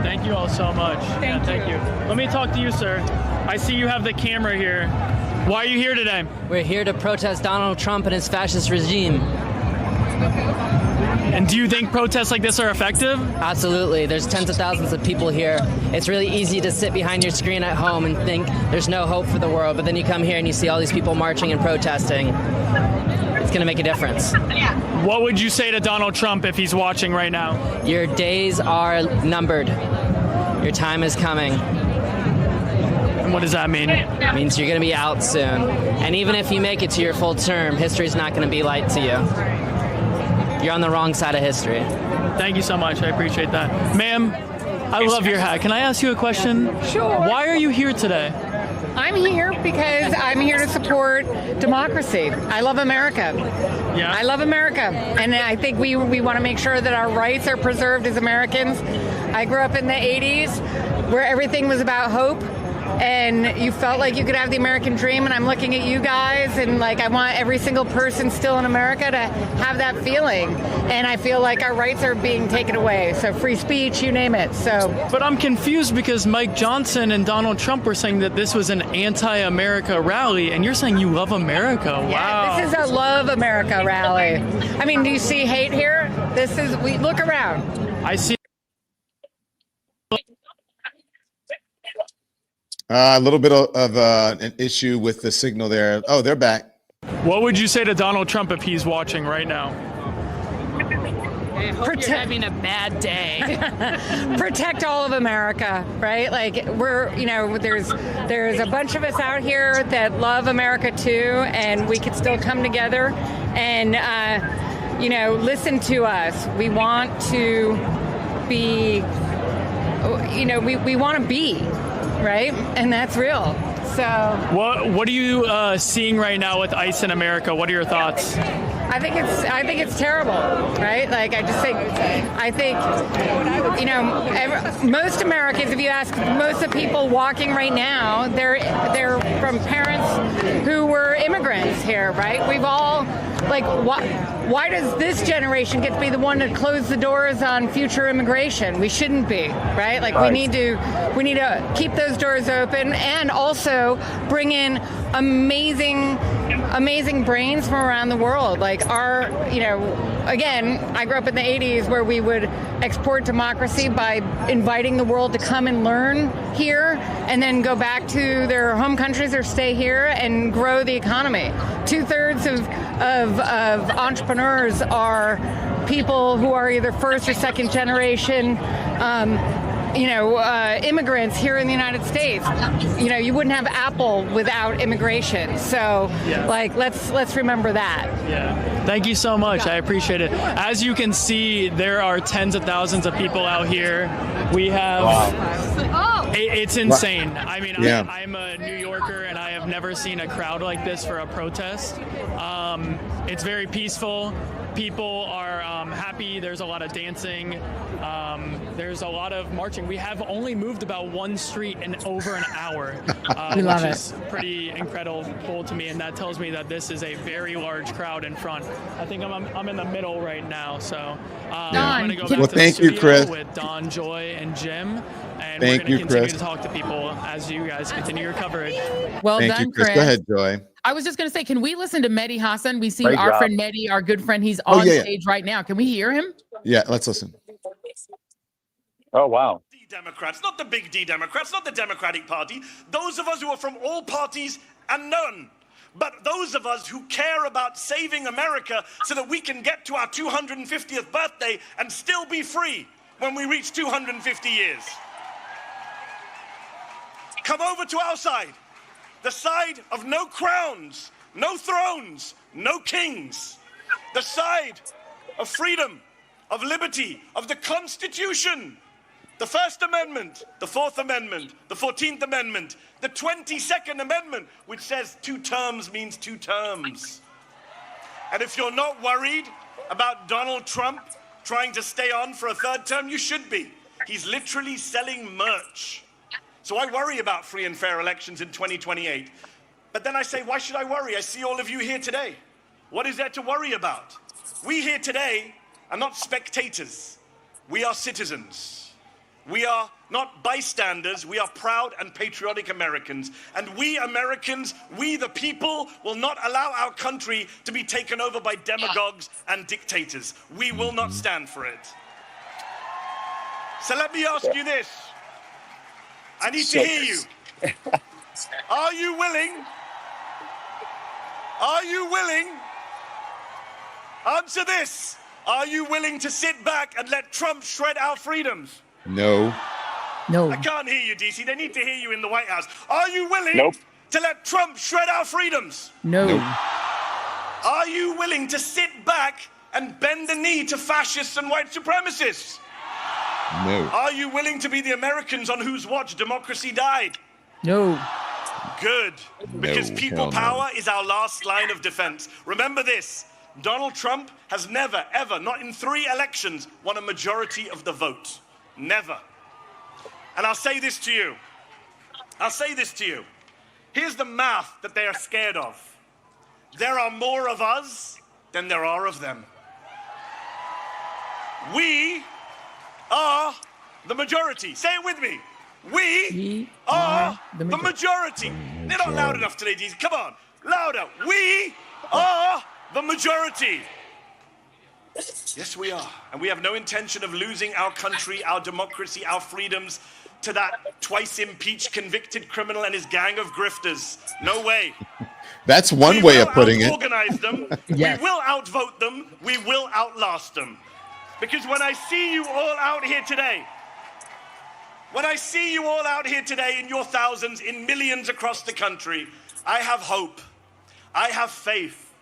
Thank you all so much. Thank you. Let me talk to you, sir. I see you have the camera here. Why are you here today? We're here to protest Donald Trump and his fascist regime. And do you think protests like this are effective? Absolutely. There's tens of thousands of people here. It's really easy to sit behind your screen at home and think there's no hope for the world, but then you come here and you see all these people marching and protesting. It's going to make a difference. What would you say to Donald Trump if he's watching right now? Your days are numbered. Your time is coming. And what does that mean? It means you're going to be out soon. And even if you make it to your full term, history's not going to be light to you. You're on the wrong side of history. Thank you so much. I appreciate that. Ma'am, I love your hat. Can I ask you a question? Sure. Why are you here today? I'm here because I'm here to support democracy. I love America. Yeah. I love America. And I think we want to make sure that our rights are preserved as Americans. I grew up in the 80s where everything was about hope. And you felt like you could have the American dream, and I'm looking at you guys, and like I want every single person still in America to have that feeling. And I feel like our rights are being taken away. So free speech, you name it. But I'm confused because Mike Johnson and Donald Trump were saying that this was an anti-America rally, and you're saying you love America. Wow. Yeah, this is a love America rally. I mean, do you see hate here? We look around. I see. A little bit of an issue with the signal there. Oh, they're back. What would you say to Donald Trump if he's watching right now? I hope you're having a bad day. Protect all of America, right? Like there's a bunch of us out here that love America too, and we could still come together and listen to us. We want to be, we want to be, right? And that's real. So what are you seeing right now with ICE in America? What are your thoughts? I think it's terrible, right? Like I think most Americans, if you ask most of the people walking right now, they're from parents who were immigrants here, right? We've all why does this generation get to be the one to close the doors on future immigration? We shouldn't be, right? We need to keep those doors open and also bring in amazing brains from around the world. Again, I grew up in the 80s where we would export democracy by inviting the world to come and learn here and then go back to their home countries or stay here and grow the economy. 2/3 of entrepreneurs are people who are either first or second generation immigrants here in the United States. You wouldn't have Apple without immigration. So, let's remember that. Yeah. Thank you so much. I appreciate it. As you can see, there are tens of thousands of people out here. We have. It's insane. I mean, yeah. I'm a New Yorker, and I have never seen a crowd like this for a protest. It's very peaceful. People are happy. There's a lot of dancing. There's a lot of marching. We have only moved about one street in over an hour, which is pretty incredible to me. And that tells me that this is a very large crowd in front. I think I'm in the middle right now. So I'm going to go back to the studio with Don, Joy, and Jim. And we're going to continue to talk to people as you guys continue your coverage. Well done, Chris. Go ahead, Joy. I was just going to say, can we listen to Mehdi Hassan? We see our friend Mehdi, our good friend. He's on stage right now. Can we hear him? Yeah, let's listen. Oh, wow. Democrats, not the big D Democrats, not the Democratic Party. Those of us who are from all parties and none. But those of us who care about saving America so that we can get to our 250th birthday and still be free when we reach 250 years. Come over to our side. The side of no crowns, no thrones, no kings. The side of freedom, of liberty, of the Constitution. The First Amendment, the Fourth Amendment, the 14th Amendment, the 22nd Amendment, which says 2 terms means 2 terms. And if you're not worried about Donald Trump trying to stay on for a 3rd term, you should be. He's literally selling merch. So I worry about free and fair elections in 2028. But then I say, why should I worry? I see all of you here today. What is there to worry about? We here today are not spectators. We are citizens. We are not bystanders. We are proud and patriotic Americans. And we Americans, we the people, will not allow our country to be taken over by demagogues and dictators. We will not stand for it. So let me ask you this. I need to hear you. Are you willing? Are you willing? Answer this. Are you willing to sit back and let Trump shred our freedoms? No. No. I can't hear you, DC. They need to hear you in the White House. Are you willing to let Trump shred our freedoms? No. Are you willing to sit back and bend the knee to fascists and white supremacists? No. Are you willing to be the Americans on whose watch democracy died? No. Good. Because people power is our last line of defense. Remember this. Donald Trump has never, ever, not in 3 elections, won a majority of the vote. Never. And I'll say this to you. Here's the math that they are scared of. There are more of us than there are of them. We are the majority. Say it with me. We are the majority. They're not loud enough today, Deezy. Come on. Louder. We are the majority. Yes, we are. And we have no intention of losing our country, our democracy, our freedoms to that twice impeached convicted criminal and his gang of grifters. No way. That's one way of putting it. Organize them. Yes. We will outvote them. We will outlast them. Because when I see you all out here today, in your thousands, in millions across the country, I have hope. I have faith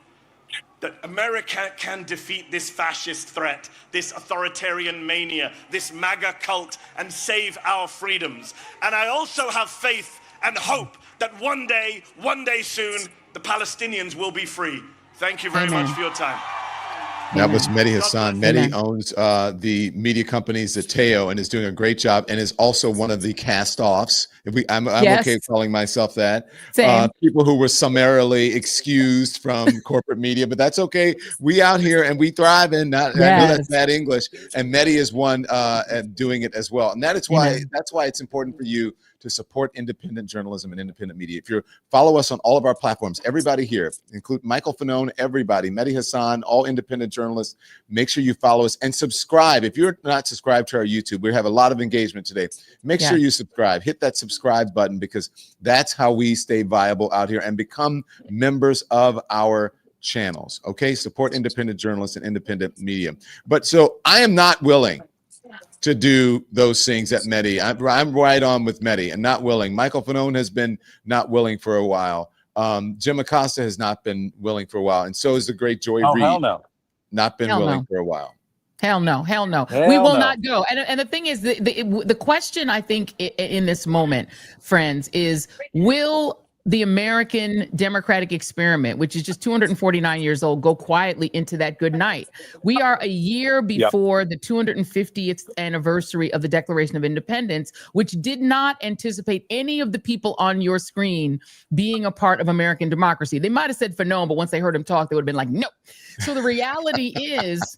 that America can defeat this fascist threat, this authoritarian mania, this MAGA cult, and save our freedoms. And I also have faith and hope that one day soon, the Palestinians will be free. Thank you very much for your time. That was Mehdi Hassan. Mehdi owns the media company Zateo and is doing a great job, and is also one of the cast-offs. I'm okay calling myself that. People who were summarily excused from corporate media, but that's okay. We out here and we thrive in that. I know that's bad English, and Mehdi is one doing it as well. And that's why it's important for you to support independent journalism and independent media. If you follow us on all of our platforms, everybody here, include Michael Fanone, everybody, Mehdi Hassan, all independent journalists, make sure you follow us and subscribe. If you're not subscribed to our YouTube, we have a lot of engagement today. Make sure you subscribe, hit that subscribe button, because that's how we stay viable out here and become members of our channels. Okay, support independent journalists and independent media. But so I am not willing to do those things at Mehdi. I'm right on with Mehdi and not willing. Michael Fanone has been not willing for a while. Jim Acosta has not been willing for a while. And so is the great Joy Reid. Hell no. Not been willing for a while. Hell no. We will not go. And the thing is, the question I think in this moment, friends, is will the American democratic experiment, which is just 249 years old, go quietly into that good night? We are a year before the 250th anniversary of the Declaration of Independence, which did not anticipate any of the people on your screen being a part of American democracy. They might have said for no, but once they heard him talk, they would have been like, no. So the reality is,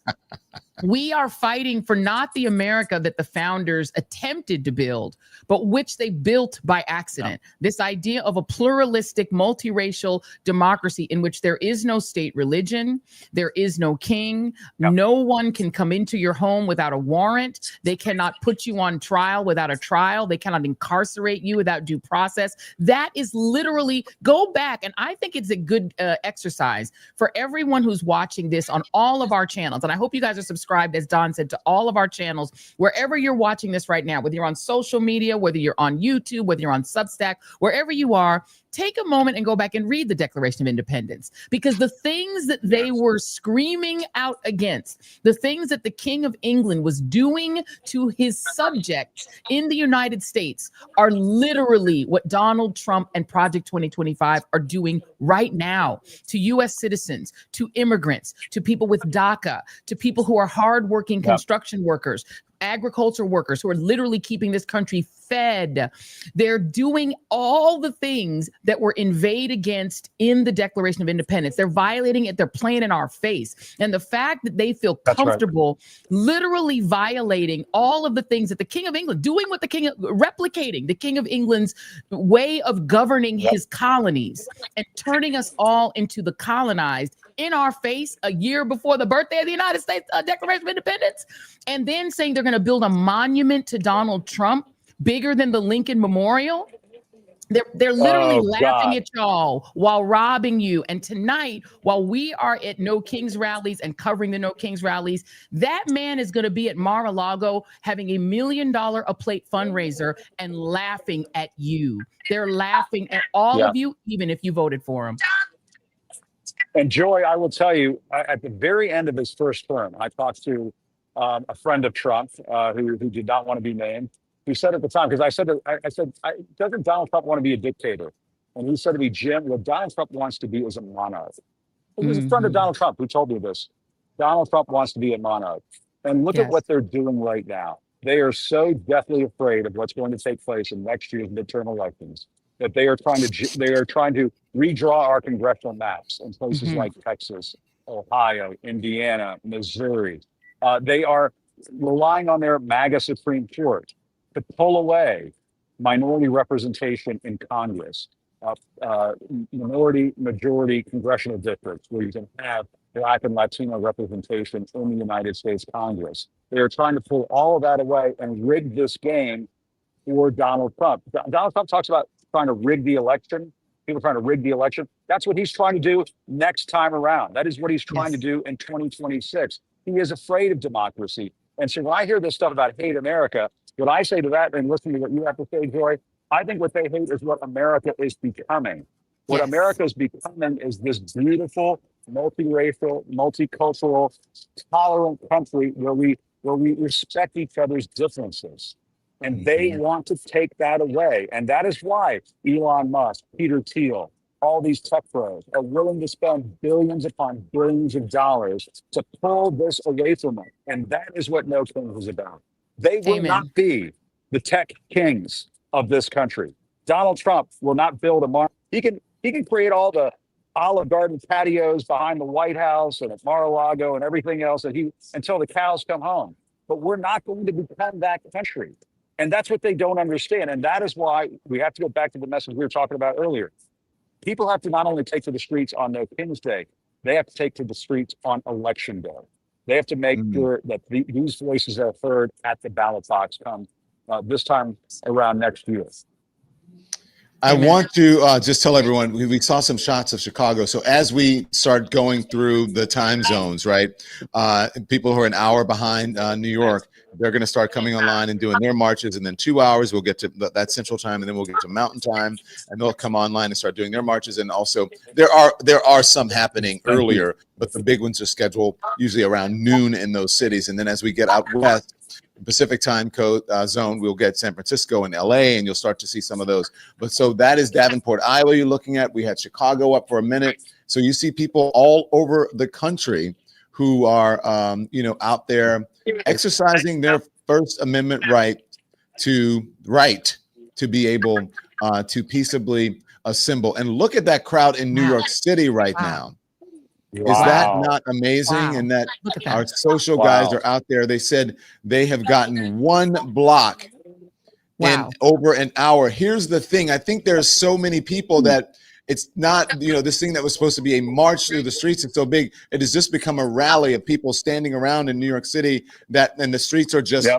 we are fighting for not the America that the founders attempted to build, but which they built by accident. This idea of a pluralistic, multiracial democracy in which there is no state religion, there is no king, no one can come into your home without a warrant, they cannot put you on trial without a trial, they cannot incarcerate you without due process. That is literally, go back, and I think it's a good exercise for everyone who's watching this on all of our channels, and I hope you guys are subscribed, as Don said, to all of our channels, wherever you're watching this right now, whether you're on social media, whether you're on YouTube, whether you're on Substack, wherever you are, take a moment and go back and read the Declaration of Independence, because the things that they were screaming out against, the things that the King of England was doing to his subjects in the United States are literally what Donald Trump and Project 2025 are doing right now to U.S. citizens, to immigrants, to people with DACA, to people who are hardworking construction workers, agriculture workers who are literally keeping this country fed. They're doing all the things that were inveighed against in the Declaration of Independence. They're violating it. They're playing in our face. And the fact that they feel comfortable literally violating all of the things that the King of England, doing what replicating the King of England's way of governing his colonies and turning us all into the colonized in our face a year before the birthday of the United States Declaration of Independence, and then saying they're going to build a monument to Donald Trump bigger than the Lincoln Memorial. They're literally laughing at y'all while robbing you. And tonight, while we are at No Kings rallies and covering the No Kings rallies, that man is going to be at Mar-a-Lago having $1 million a plate fundraiser and laughing at you. They're laughing at all of you, even if you voted for him. And Joy, I will tell you, at the very end of his first term, I talked to a friend of Trump who did not want to be named, who said at the time, because I said, doesn't Donald Trump want to be a dictator? And he said to me, Jim, what Donald Trump wants to be is a monarch. It was a friend of Donald Trump who told me this. Donald Trump wants to be a monarch. And look at what they're doing right now. They are so deathly afraid of what's going to take place in next year's midterm elections that they are trying to redraw our congressional maps in places like Texas, Ohio, Indiana, Missouri. They are relying on their MAGA Supreme Court to pull away minority representation in Congress, minority majority congressional districts where you can have Black and Latino representation in the United States Congress. They are trying to pull all of that away and rig this game or Donald Trump. Donald Trump talks about trying to rig the election. People trying to rig the election. That's what he's trying to do next time around. That is what he's trying to do in 2026. He is afraid of democracy. And so when I hear this stuff about hate America, what I say to that, and listen to what you have to say, Joy, I think what they hate is what America is becoming. What America is becoming is this beautiful, multiracial, multicultural, tolerant country where we respect each other's differences. And they want to take that away. And that is why Elon Musk, Peter Thiel, all these tech pros are willing to spend billions upon billions of dollars to pull this away from them. And that is what No Kings is about. They will not be the tech kings of this country. Donald Trump will not build a market. He can create all the Olive Garden patios behind the White House and at Mar-a-Lago and everything else until the cows come home. But we're not going to become that country. And that's what they don't understand. And that is why we have to go back to the message we were talking about earlier. People have to not only take to the streets on No Kings Day, they have to take to the streets on Election Day. They have to make sure that these voices are heard at the ballot box come this time around next year. I want to just tell everyone, we saw some shots of Chicago. So as we start going through the time zones, right, people who are an hour behind New York, they're going to start coming online and doing their marches. And then 2 hours, we'll get to that Central Time, and then we'll get to Mountain Time, and they'll come online and start doing their marches. And also there are some happening earlier, but the big ones are scheduled usually around noon in those cities. And then as we get out west, Pacific time code zone, we'll get San Francisco and LA, and you'll start to see some of those. But so that is Davenport, Iowa you're looking at. We had Chicago up for a minute. So you see people all over the country who are, out there exercising their First Amendment right to be able to peaceably assemble. And look at that crowd in New York City right now. Is that not amazing? And that our social guys are out there. They said they have gotten 1 block in over an hour. Here's the thing. I think there's so many people that it's not, this thing that was supposed to be a march through the streets. It's so big. It has just become a rally of people standing around in New York City and the streets are just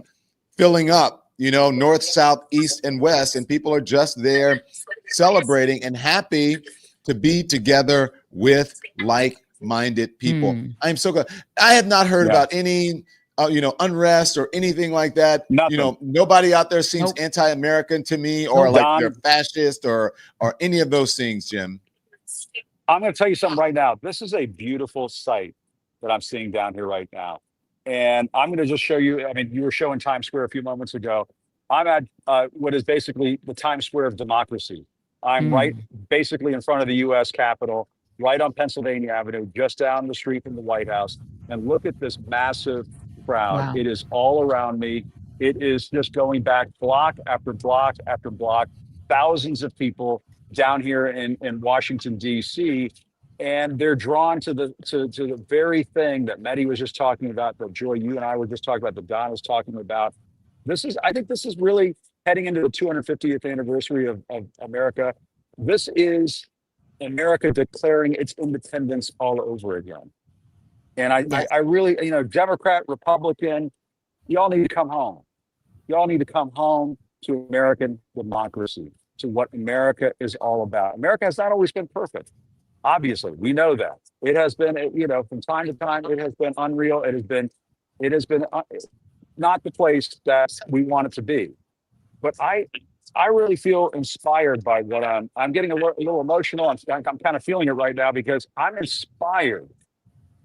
filling up, north, south, east, and west. And people are just there celebrating and happy to be together with like-minded people. I'm so glad. I have not heard about any unrest or anything like that. Nobody out there seems anti-American to me, or like they're fascist or any of those things, Jim. I'm going to tell you something right now. This is a beautiful sight that I'm seeing down here right now. And I'm going to just show you, you were showing Times Square a few moments ago. I'm at what is basically the Times Square of democracy. I'm right basically in front of the U.S. Capitol, right on Pennsylvania Avenue, just down the street from the White House. And look at this massive crowd. It is all around me. It is just going back block after block after block. Thousands of people down here in Washington, D.C., and they're drawn to the very thing that Mehdi was just talking about, that Joy, you and I were just talking about, that Don was talking about. I think this is really heading into the 250th anniversary of America. This is America declaring its independence all over again. And I really, Democrat, Republican, y'all need to come home. Y'all need to come home to American democracy, to what America is all about. America has not always been perfect. Obviously, we know that. It has been, from time to time, it has been unreal. It has been not the place that we want it to be. But I really feel inspired by what I'm getting a little emotional. I'm kind of feeling it right now because I'm inspired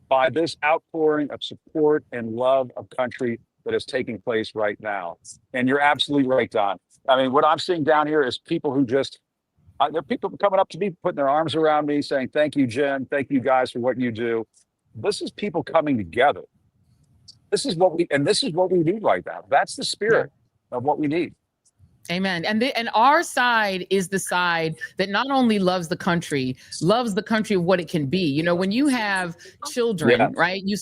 by this outpouring of support and love of country that is taking place right now. And you're absolutely right, Don. What I'm seeing down here is people who there are people coming up to me, putting their arms around me, saying, thank you, Jim. Thank you guys for what you do. This is people coming together. This is what we need right now. That's the spirit of what we need. Amen. And our side is the side that not only loves the country of what it can be. When you have children, right, you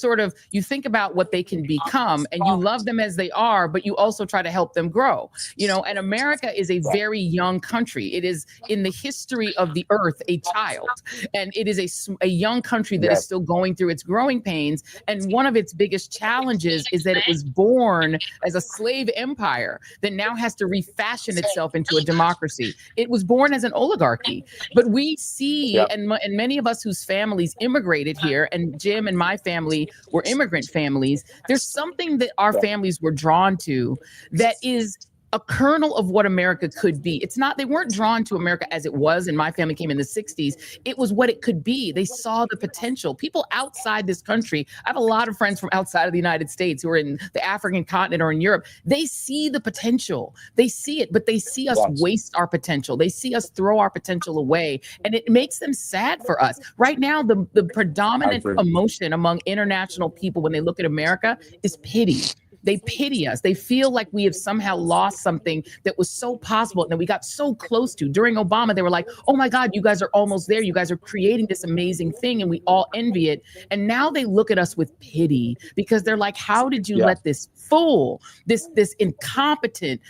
think about what they can become and you love them as they are, but you also try to help them grow. And America is a very young country. It is in the history of the earth, a child, and it is a young country that is still going through its growing pains. And one of its biggest challenges is that it was born as a slave empire that now has to refashion fashion itself into a democracy. It was born as an oligarchy. But we see, and many of us whose families immigrated here, and Jim and my family were immigrant families, there's something that our families were drawn to that is a kernel of what America could be. It's not, they weren't drawn to America as it was, and my family came in the 60s. It was what it could be. They saw the potential. People outside this country, I have a lot of friends from outside of the United States who are in the African continent or in Europe. They see the potential. They see it, but they see us waste our potential. They see us throw our potential away, and it makes them sad for us. Right now, the predominant emotion among international people when they look at America is pity. They pity us. They feel like we have somehow lost something that was so possible and that we got so close to. During Obama, they were like, oh my God, you guys are almost there. You guys are creating this amazing thing and we all envy it. And now they look at us with pity because they're like, how did you let this fool, this incompetent,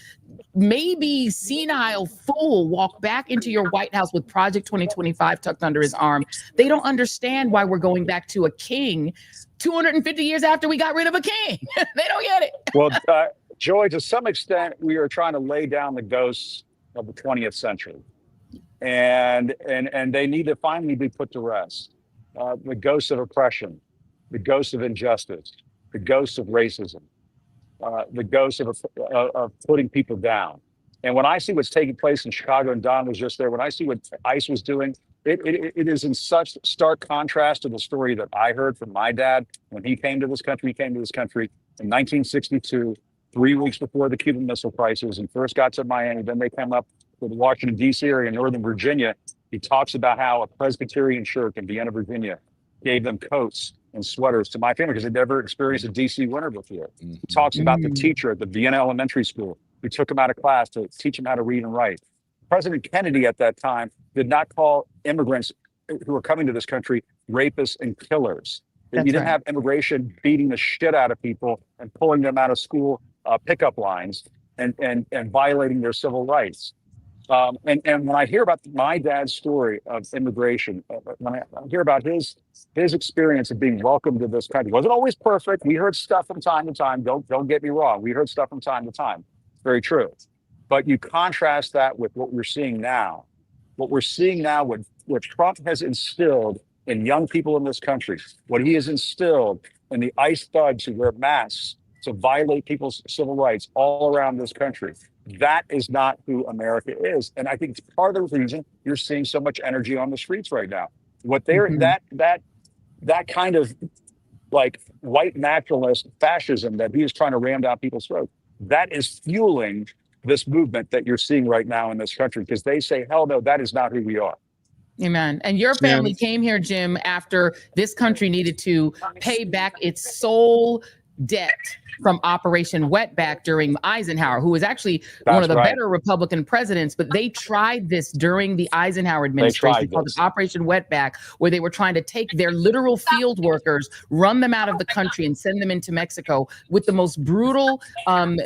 maybe senile fool walk back into your White House with Project 2025 tucked under his arm? They don't understand why we're going back to a king 250 years after we got rid of a king. They don't get it. Well, Joy, to some extent, we are trying to lay down the ghosts of the 20th century. And they need to finally be put to rest. The ghosts of oppression, the ghosts of injustice, the ghosts of racism, the ghosts of putting people down. And when I see what's taking place in Chicago, and Don was just there, when I see what ICE was doing, it is in such stark contrast to the story that I heard from my dad when he came to this country. He came to this country in 1962, 3 weeks before the Cuban Missile Crisis, and first got to Miami. Then they came up to the Washington, D.C. area in Northern Virginia. He talks about how a Presbyterian church in Vienna, Virginia, gave them coats and sweaters to my family because they'd never experienced a D.C. winter before. He talks about the teacher at the Vienna Elementary School who took him out of class to teach him how to read and write. President Kennedy at that time did not call immigrants who were coming to this country rapists and killers. You didn't have immigration beating the shit out of people and pulling them out of school pickup lines and violating their civil rights. And when I hear about my dad's story of immigration, when I hear about his experience of being welcomed to this country, it wasn't always perfect. We heard stuff from time to time. Don't get me wrong. We heard stuff from time to time. Very true. But you contrast that with what we're seeing now. What we're seeing now, what Trump has instilled in young people in this country, what he has instilled in the ICE thugs who wear masks to violate people's civil rights all around this country. That is not who America is. And I think it's part of the reason you're seeing so much energy on the streets right now. What they're that kind of like white nationalist fascism that he is trying to ram down people's throats, that is fueling this movement that you're seeing right now in this country, because they say, hell no, that is not who we are. Amen. And your family came here, Jim, after this country needed to pay back its sole debt from Operation Wetback during Eisenhower, who was actually one of the better Republican presidents, but they tried this during the Eisenhower administration called Operation Wetback, where they were trying to take their literal field workers, run them out of the country and send them into Mexico with the most brutal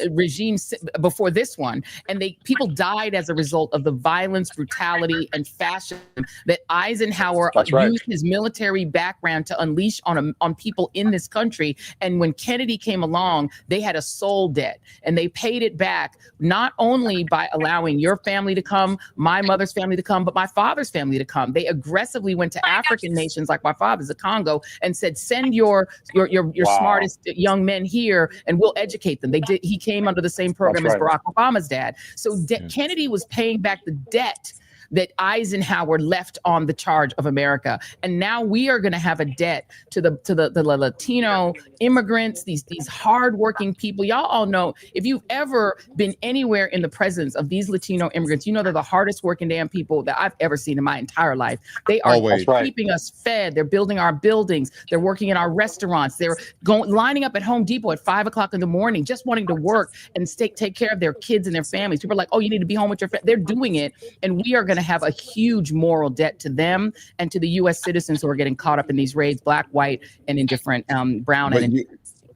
regime before this one. And people died as a result of the violence, brutality, and fascism that Eisenhower used his military background to unleash on people in this country. And when Kennedy came along, they had a soul debt, and they paid it back not only by allowing your family to come, my mother's family to come, but my father's family to come. They aggressively went to African nations like my father's, the Congo, and said, send your smartest young men here and we'll educate them. They did. He came under the same program as Barack Obama's dad. So Kennedy was paying back the debt that Eisenhower left on the charge of America. And now we are going to have a debt to the Latino immigrants, these hardworking people. Y'all all know, if you've ever been anywhere in the presence of these Latino immigrants, you know they're the hardest working damn people that I've ever seen in my entire life. They are keeping us fed. They're building our buildings. They're working in our restaurants. They're lining up at Home Depot at 5 o'clock in the morning, just wanting to work and take care of their kids and their families. People are like, oh, you need to be home with your family. They're doing it. And we are going to have a huge moral debt to them and to the U.S. citizens who are getting caught up in these raids, black, white, and in different brown.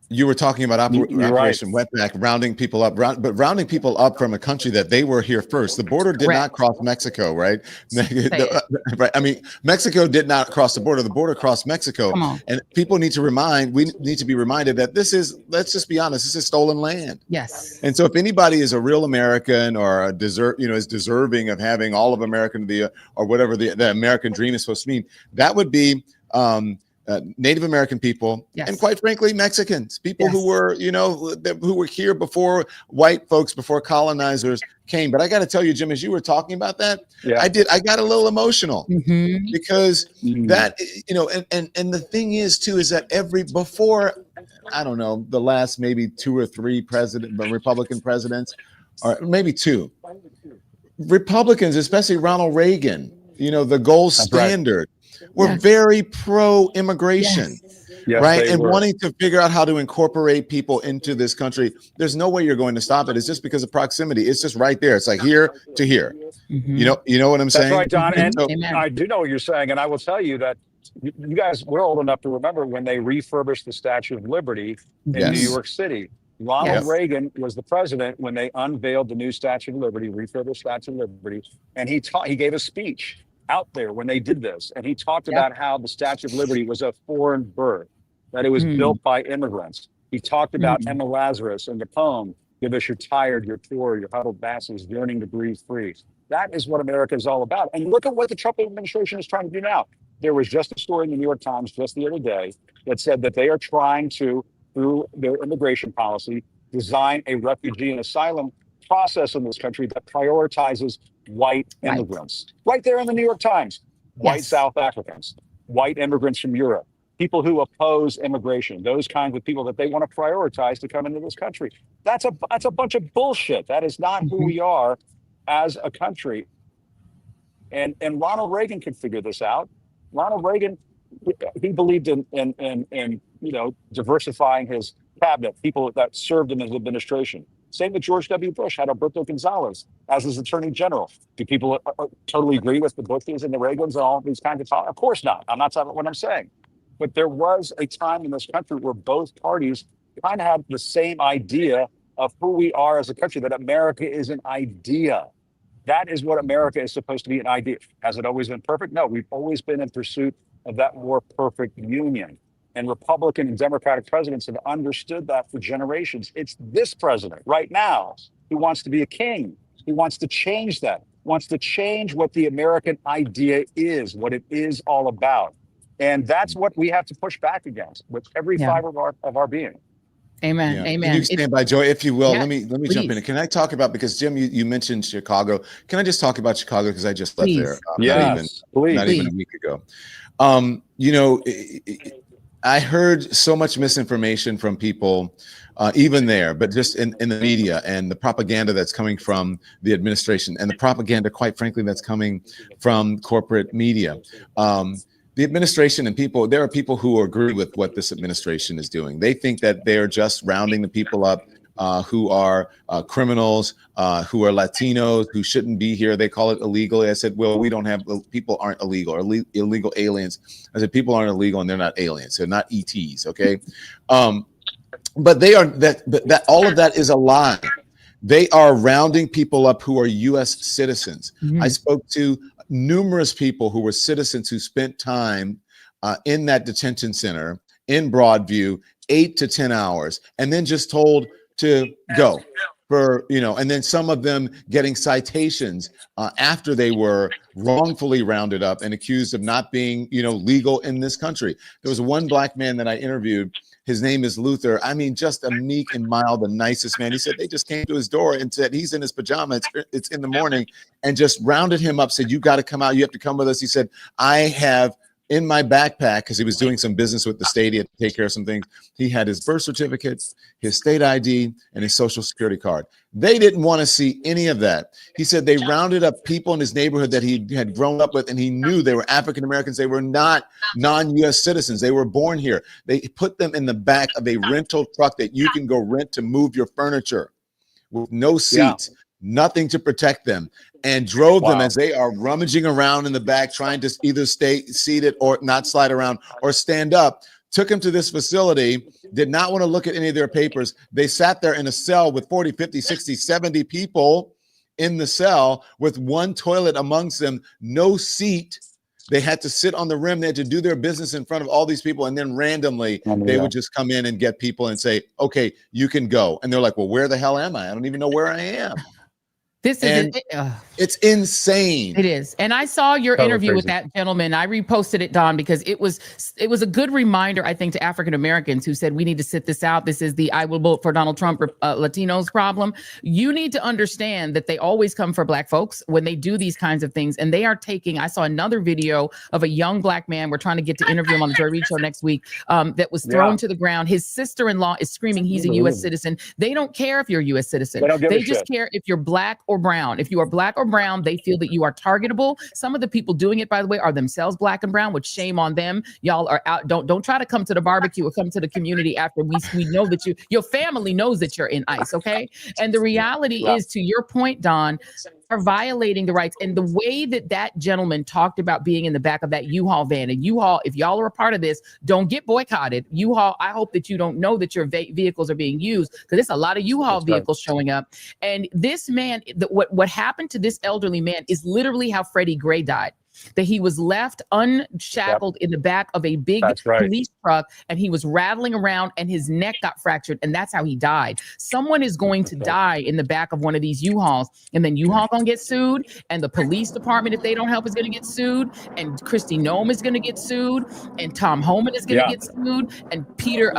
You were talking about You're Operation right. Wetback, rounding people up, but rounding people up from a country that they were here first. The border did not cross Mexico, right? Right. I mean, Mexico did not cross the border. The border crossed Mexico. And people need to we need to be reminded that this is, let's just be honest, this is stolen land. Yes. And so if anybody is a real American or is deserving of having all of American, or whatever the American dream is supposed to mean, that would be Native American people, and quite frankly, Mexicans, people who were, who were here before white folks, before colonizers came. But I got to tell you, Jim, as you were talking about that, I got a little emotional because that, and the thing is too, is that before, I don't know, the last maybe 2 or 3 Republican presidents, or maybe 2 Republicans, especially Ronald Reagan, the gold standard. We're very pro-immigration, right? And wanting to figure out how to incorporate people into this country. There's no way you're going to stop it. It's just because of proximity. It's just right there. It's like here to here. You know what I'm saying? That's right, Don. And I do know what you're saying. And I will tell you that you guys were old enough to remember when they refurbished the Statue of Liberty in New York City. Ronald Reagan was the president when they unveiled the new Statue of Liberty, refurbished Statue of Liberty. And he gave a speech out there when they did this, and he talked about how the Statue of Liberty was a foreign birth, that it was built by immigrants. He talked about Emma Lazarus in the poem, "Give us your tired, your poor, your huddled masses yearning to breathe free." That is what America is all about. And look at what the Trump administration is trying to do now. There was just a story in the New York Times just the other day that said that they are trying to, through their immigration policy, design a refugee and asylum process in this country that prioritizes white immigrants. Right there in the New York Times. White South Africans, white immigrants from Europe, people who oppose immigration, those kinds of people that they want to prioritize to come into this country. That's a bunch of bullshit. That is not who we are as a country. And Ronald Reagan could figure this out. Ronald Reagan, he believed in diversifying his cabinet, people that served in his administration. Same with George W. Bush, had Alberto Gonzalez as his attorney general. Do people totally agree with the Bushes and the Reagans and all these kinds of thoughts? Of course not. I'm not talking about what I'm saying. But there was a time in this country where both parties kind of had the same idea of who we are as a country, that America is an idea. That is what America is supposed to be, an idea. Has it always been perfect? No, we've always been in pursuit of that more perfect union. And Republican and Democratic presidents have understood that for generations. It's this president right now who wants to be a king. He wants to change that, wants to change what the American idea is, what it is all about. And that's what we have to push back against with every fiber of our being. Amen. Amen. Can you stand by, Joy, if you will? Let me jump in. Can I talk about, because Jim, you mentioned Chicago. Can I just talk about Chicago, because I just left there not even a week ago. I heard so much misinformation from people, even there, but just in the media, and the propaganda that's coming from the administration, and the propaganda, quite frankly, that's coming from corporate media. The administration and people, there are people who agree with what this administration is doing. They think that they're just rounding the people up who are criminals, who are Latinos, who shouldn't be here. They call it illegal. I said, well, we don't have, people aren't illegal, or illegal aliens. I said, people aren't illegal and they're not aliens. They're not ETs, okay? But they are, that all of that is a lie. They are rounding people up who are U.S. citizens. I spoke to numerous people who were citizens who spent time in that detention center in Broadview, 8 to 10 hours, and then just told to go for, and then some of them getting citations after they were wrongfully rounded up and accused of not being, legal in this country. There was one black man that I interviewed. His name is Luther. I mean, just a meek and mild, the nicest man. He said they just came to his door and said he's in his pajamas. It's in the morning, and just rounded him up, said, you got to come out. You have to come with us. He said, I have in my backpack, because he was doing some business with the state, he had to take care of some things. He had his birth certificate, his state ID, and his social security card. They didn't want to see any of that. He said they rounded up people in his neighborhood that he had grown up with, and he knew they were African Americans. They were not non-U.S. citizens. They were born here. They put them in the back of a rental truck that you can go rent to move your furniture, with no seats, nothing to protect them, and drove them as they are rummaging around in the back, trying to either stay seated or not slide around or stand up, took him to this facility, did not want to look at any of their papers. They sat there in a cell with 40, 50, 60, 70 people in the cell with one toilet amongst them, no seat. They had to sit on the rim. They had to do their business in front of all these people. And then randomly, they would just come in and get people and say, okay, you can go. And they're like, well, where the hell am I? I don't even know where I am. This is it's insane. It is. And I saw your interview with that gentleman. I reposted it, Don, because it was a good reminder, I think, to African Americans who said we need to sit this out. This is the I will vote for Donald Trump Latinos problem. You need to understand that they always come for Black folks when they do these kinds of things. And they are taking, I saw another video of a young Black man. We're trying to get to interview him on the Joy Reid Show next week, that was thrown to the ground. His sister-in-law is screaming he's a U.S. citizen. They don't care if you're a U.S. citizen. They just care if you're Black or brown. If you are Black or brown, they feel that you are targetable. Some of the people doing it, by the way, are themselves Black and brown, which shame on them. Y'all are out. Don't try to come to the barbecue or come to the community after we know that your family knows that you're in ICE, okay? And the reality is, to your point, Don, are violating the rights. And the way that gentleman talked about being in the back of that U-Haul van, and U-Haul, if y'all are a part of this, don't get boycotted. U-Haul, I hope that you don't know that your vehicles are being used, because there's a lot of U-Haul vehicles showing up. And this man, what happened to this elderly man is literally how Freddie Gray died. That he was left unshackled in the back of a big police truck, and he was rattling around and his neck got fractured, and that's how he died. Someone is going to die in the back of one of these U-Hauls, and then U-Haul gonna get sued, and the police department, if they don't help, is gonna get sued, and Kristi Noem is gonna get sued, and Tom Homan is gonna get sued, and Peter,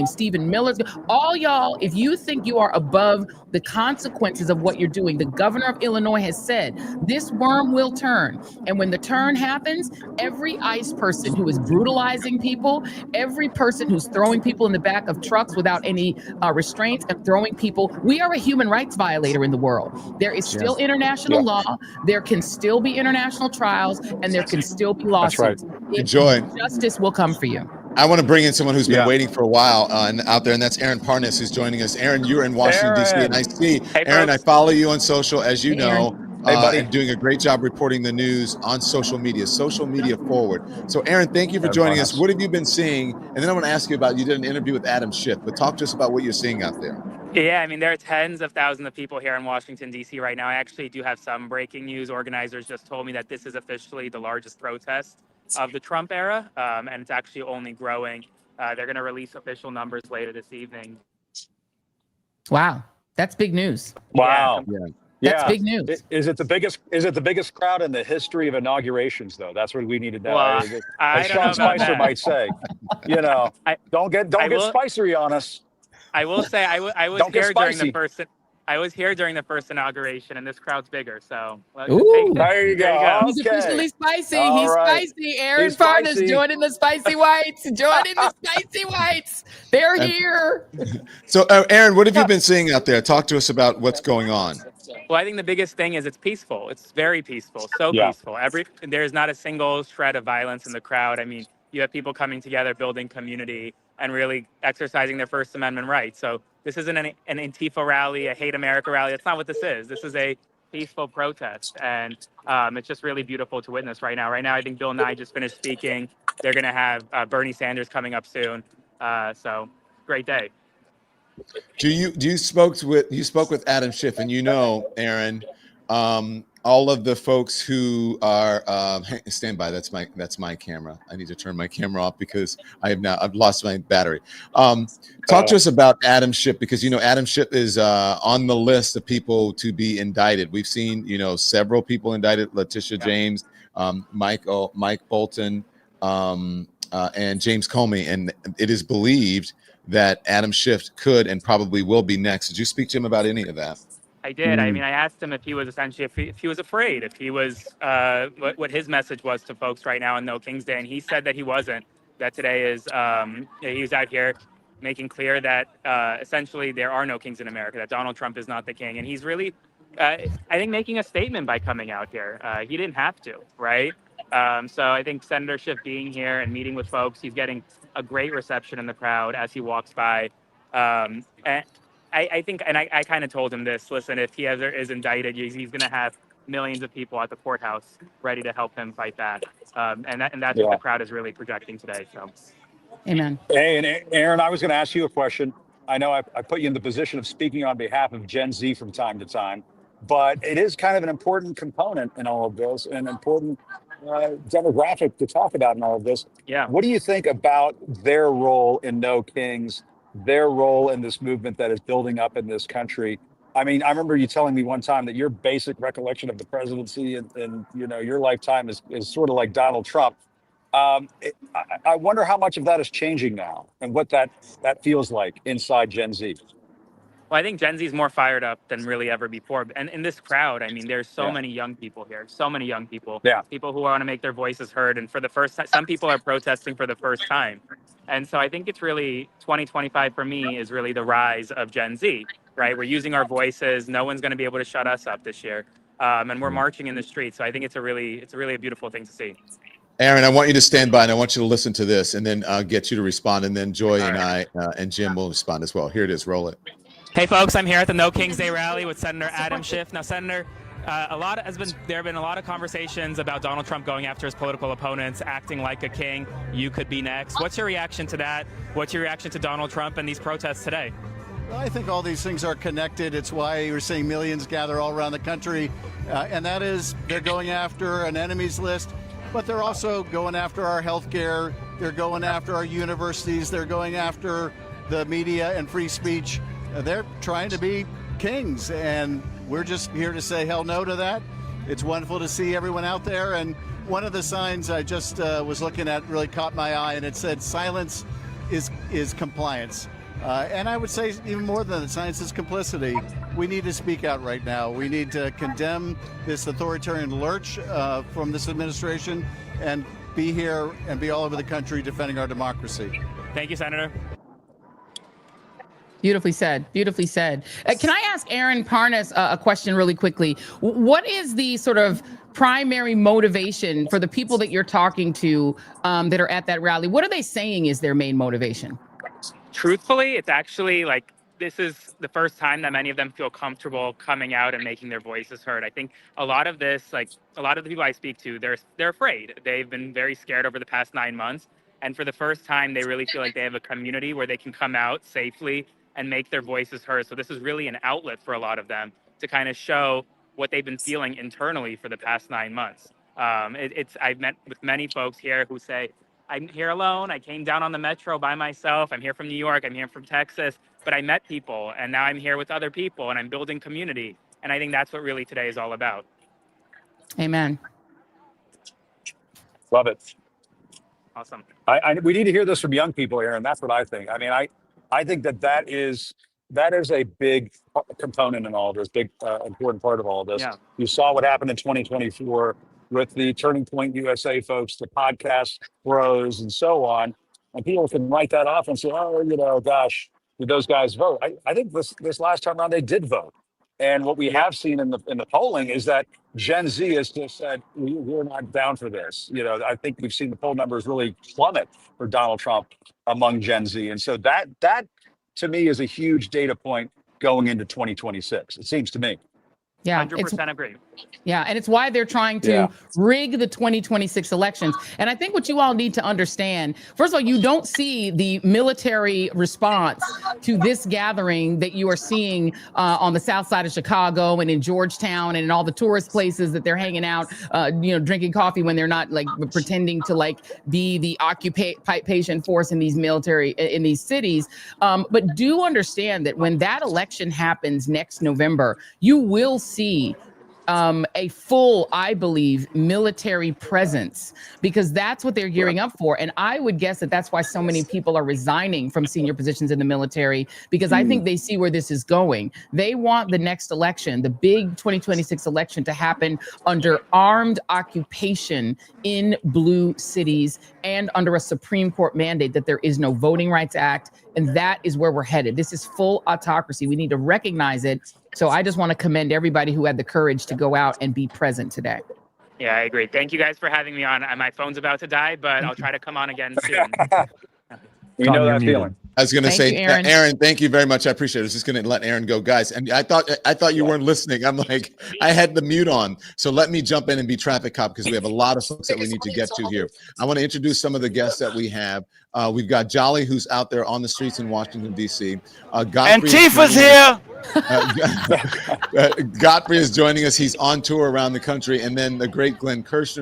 Stephen Miller's. All y'all, if you think you are above the consequences of what you're doing, the governor of Illinois has said this worm will turn, and when the turn happens, every ICE person who is brutalizing people, every person who's throwing people in the back of trucks without any restraints and throwing people, we are a human rights violator in the world. There is still international law. There can still be international trials, and there can still be lawsuits. Joy. Justice will come for you. I want to bring in someone who's been waiting for a while out there, and that's Aaron Parnas, who's joining us. Aaron, you're in Washington, D.C., and I see, Aaron, I follow you on social, as you know. Hey, buddy. And doing a great job reporting the news on social media forward. So, Aaron, thank you for joining us. What have you been seeing? And then I want to ask you about, you did an interview with Adam Schiff, but talk to us about what you're seeing out there. Yeah, I mean, there are tens of thousands of people here in Washington, D.C. right now. I actually do have some breaking news. Organizers just told me that this is officially the largest protest of the Trump era, and it's actually only growing. They're going to release official numbers later this evening. Wow, that's big news. Wow. That's big news. Is it the biggest crowd in the history of inaugurations, though? That's what we need to know. Well, as Sean Spicer might say, don't get spicery on us. I will say I was here during the first. I was here during the first inauguration, and this crowd's bigger. So there you go. He's officially spicy. He's spicy. Aaron Parnas joining the spicy whites. Joining the spicy whites. They're here. So, Aaron, what have you been seeing out there? Talk to us about what's going on. Well, I think the biggest thing is it's peaceful. It's very peaceful. So peaceful. There's not a single shred of violence in the crowd. I mean, you have people coming together, building community, and really exercising their First Amendment rights. So this isn't an Antifa rally, a Hate America rally. That's not what this is. This is a peaceful protest, and it's just really beautiful to witness right now. Right now, I think Bill Nye just finished speaking. They're going to have Bernie Sanders coming up soon. So great day. You spoke with Adam Schiff, and Aaron, all of the folks who are stand by. That's my camera. I need to turn my camera off because I've lost my battery. Talk to us about Adam Schiff, because Adam Schiff is on the list of people to be indicted. We've seen several people indicted: Letitia James, Mike Bolton, and James Comey, and it is believed that Adam Schiff could and probably will be next. Did you speak to him about any of that? I did. I mean, I asked him if he was essentially, if he was afraid, if he was, what his message was to folks right now on No King's Day. And he said that he wasn't, that today is, he's out here making clear that essentially there are no kings in America, that Donald Trump is not the king. And he's really, I think, making a statement by coming out here. He didn't have to, right? So I think Senator Schiff being here and meeting with folks, he's getting a great reception in the crowd as he walks by. And I think, and I kind of told him this, listen, if he ever is indicted, he's going to have millions of people at the courthouse ready to help him fight back. And that's what the crowd is really projecting today. So. Amen. Hey, and Aaron, I was going to ask you a question. I know I put you in the position of speaking on behalf of Gen Z from time to time, but it is kind of an important component in all of this, an important demographic to talk about in all of this. Yeah. What do you think about their role in No Kings, their role in this movement that is building up in this country? I mean, I remember you telling me one time that your basic recollection of the presidency and your lifetime is sort of like Donald Trump. I wonder how much of that is changing now and what that feels like inside Gen Z. Well, I think Gen Z is more fired up than really ever before. And in this crowd, I mean, there's so many young people here, so many young people, people who want to make their voices heard. And for the first time, some people are protesting for the first time. And so I think it's really 2025 for me is really the rise of Gen Z, right? We're using our voices. No one's going to be able to shut us up this year. And we're marching in the streets. So I think it's a really a beautiful thing to see. Aaron, I want you to stand by and I want you to listen to this and then get you to respond. And then Joy and I and Jim will respond as well. Here it is. Roll it. Hey, folks, I'm here at the No Kings Day rally with Senator Adam Schiff. Now, Senator, there have been a lot of conversations about Donald Trump going after his political opponents, acting like a king. You could be next. What's your reaction to that? What's your reaction to Donald Trump and these protests today? Well, I think all these things are connected. It's why you're seeing millions gather all around the country. And that is, they're going after an enemies list, but they're also going after our health care. They're going after our universities. They're going after the media and free speech. They're trying to be kings, and we're just here to say hell no to that. It's wonderful to see everyone out there, and one of the signs I just was looking at really caught my eye, and it said silence is compliance. And I would say even more than that, silence is complicity. We need to speak out right now. We need to condemn this authoritarian lurch from this administration and be here and be all over the country defending our democracy. Thank you, Senator. Beautifully said. Beautifully said. Can I ask Aaron Parnas a question really quickly? What is the sort of primary motivation for the people that you're talking to that are at that rally? What are they saying is their main motivation? Truthfully, it's actually like this is the first time that many of them feel comfortable coming out and making their voices heard. I think a lot of this, like a lot of the people I speak to, they're afraid. They've been very scared over the past 9 months. And for the first time, they really feel like they have a community where they can come out safely and make their voices heard. So this is really an outlet for a lot of them to kind of show what they've been feeling internally for the past 9 months. I've met with many folks here who say, I'm here alone. I came down on the metro by myself. I'm here from New York. I'm here from Texas, but I met people and now I'm here with other people and I'm building community. And I think that's what really today is all about. Amen. Love it. Awesome. We need to hear this from young people, Aaron. That's what I think. I mean, I think that is a big component in all of this, big important part of all of this. Yeah. You saw what happened in 2024 with the Turning Point USA folks, the podcast bros, and so on. And people can write that off and say, oh, gosh, did those guys vote? I think this last time around they did vote. And what we have seen in the polling is that Gen Z has just said, we're not down for this. I think we've seen the poll numbers really plummet for Donald Trump among Gen Z. And so that to me is a huge data point going into 2026. It seems to me. Yeah, 100% agree. Yeah, and it's why they're trying to rig the 2026 elections. And I think what you all need to understand, first of all, you don't see the military response to this gathering that you are seeing on the south side of Chicago and in Georgetown and in all the tourist places that they're hanging out, drinking coffee when they're not like pretending to be the occupation force in these in these cities. But do understand that when that election happens next November, you will see a full, I believe, military presence, because that's what they're gearing up for. And I would guess that that's why so many people are resigning from senior positions in the military, because I think they see where this is going. They want the next election, the big 2026 election, to happen under armed occupation in blue cities and under a Supreme Court mandate that there is no Voting Rights Act. And that is where we're headed. This is full autocracy. We need to recognize it. So I just want to commend everybody who had the courage to go out and be present today. Yeah, I agree. Thank you guys for having me on. My phone's about to die, but I'll try to come on again soon. We know that feeling. I was going to say, Aaron. Aaron, thank you very much. I appreciate it. I was just going to let Aaron go, guys. And I thought you weren't listening. I'm like, I had the mute on. So let me jump in and be traffic cop because we have a lot of folks that we need to get to here. I want to introduce some of the guests that we have. We've got Jolly, who's out there on the streets in Washington, D.C. Antifa's here. Godfrey is joining us. He's on tour around the country. And then the great Glenn Kirshner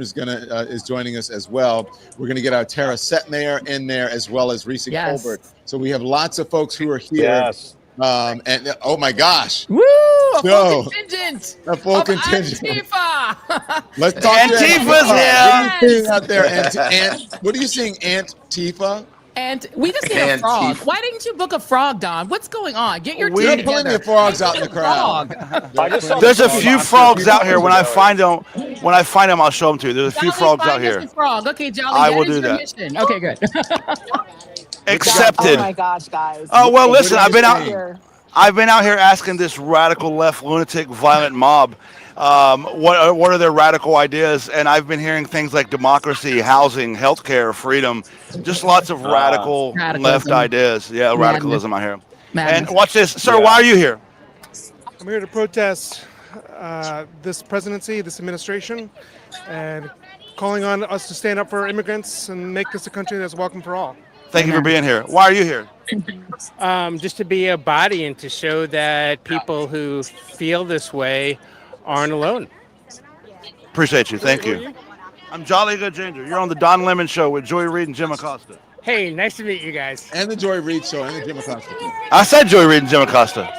is joining us as well. We're going to get our Tara Setmayer in there as well as Reid Colbert. So we have lots of folks who are here. Yes. And oh my gosh. Woo! A full contingent. A full contingent. Antifa. Let's talk Antifa's here. What are you seeing out there? What are you seeing, Antifa? And we just need a frog. Why didn't you book a frog, Don? What's going on? Get your team We're together. plenty of frogs out in the crowd. There's a few frogs out here. When I find them, I'll show them to you. There's a few frogs out here. Frog. Okay, Jolly. I will do that. Mission. Okay, good. Accepted. Oh my gosh, guys. Oh well, listen. I've been out here asking this radical left lunatic violent mob, what are their radical ideas, and I've been hearing things like democracy, housing, healthcare, freedom, just lots of radical left ideas. Yeah, radicalism out here. And watch this, sir. Why are you here? I'm here to protest this presidency, this administration, and calling on us to stand up for immigrants and make this a country that's welcome for all. Thank you for being here. Why are you here? Just to be a body and to show that people who feel this way aren't alone. Appreciate you. Thank you. I'm Jolly Good Ginger. You're on the Don Lemon Show with Joy Reid and Jim Acosta. Hey, nice to meet you guys. And the Joy Reid Show and the Jim Acosta Show. I said Joy Reid and Jim Acosta.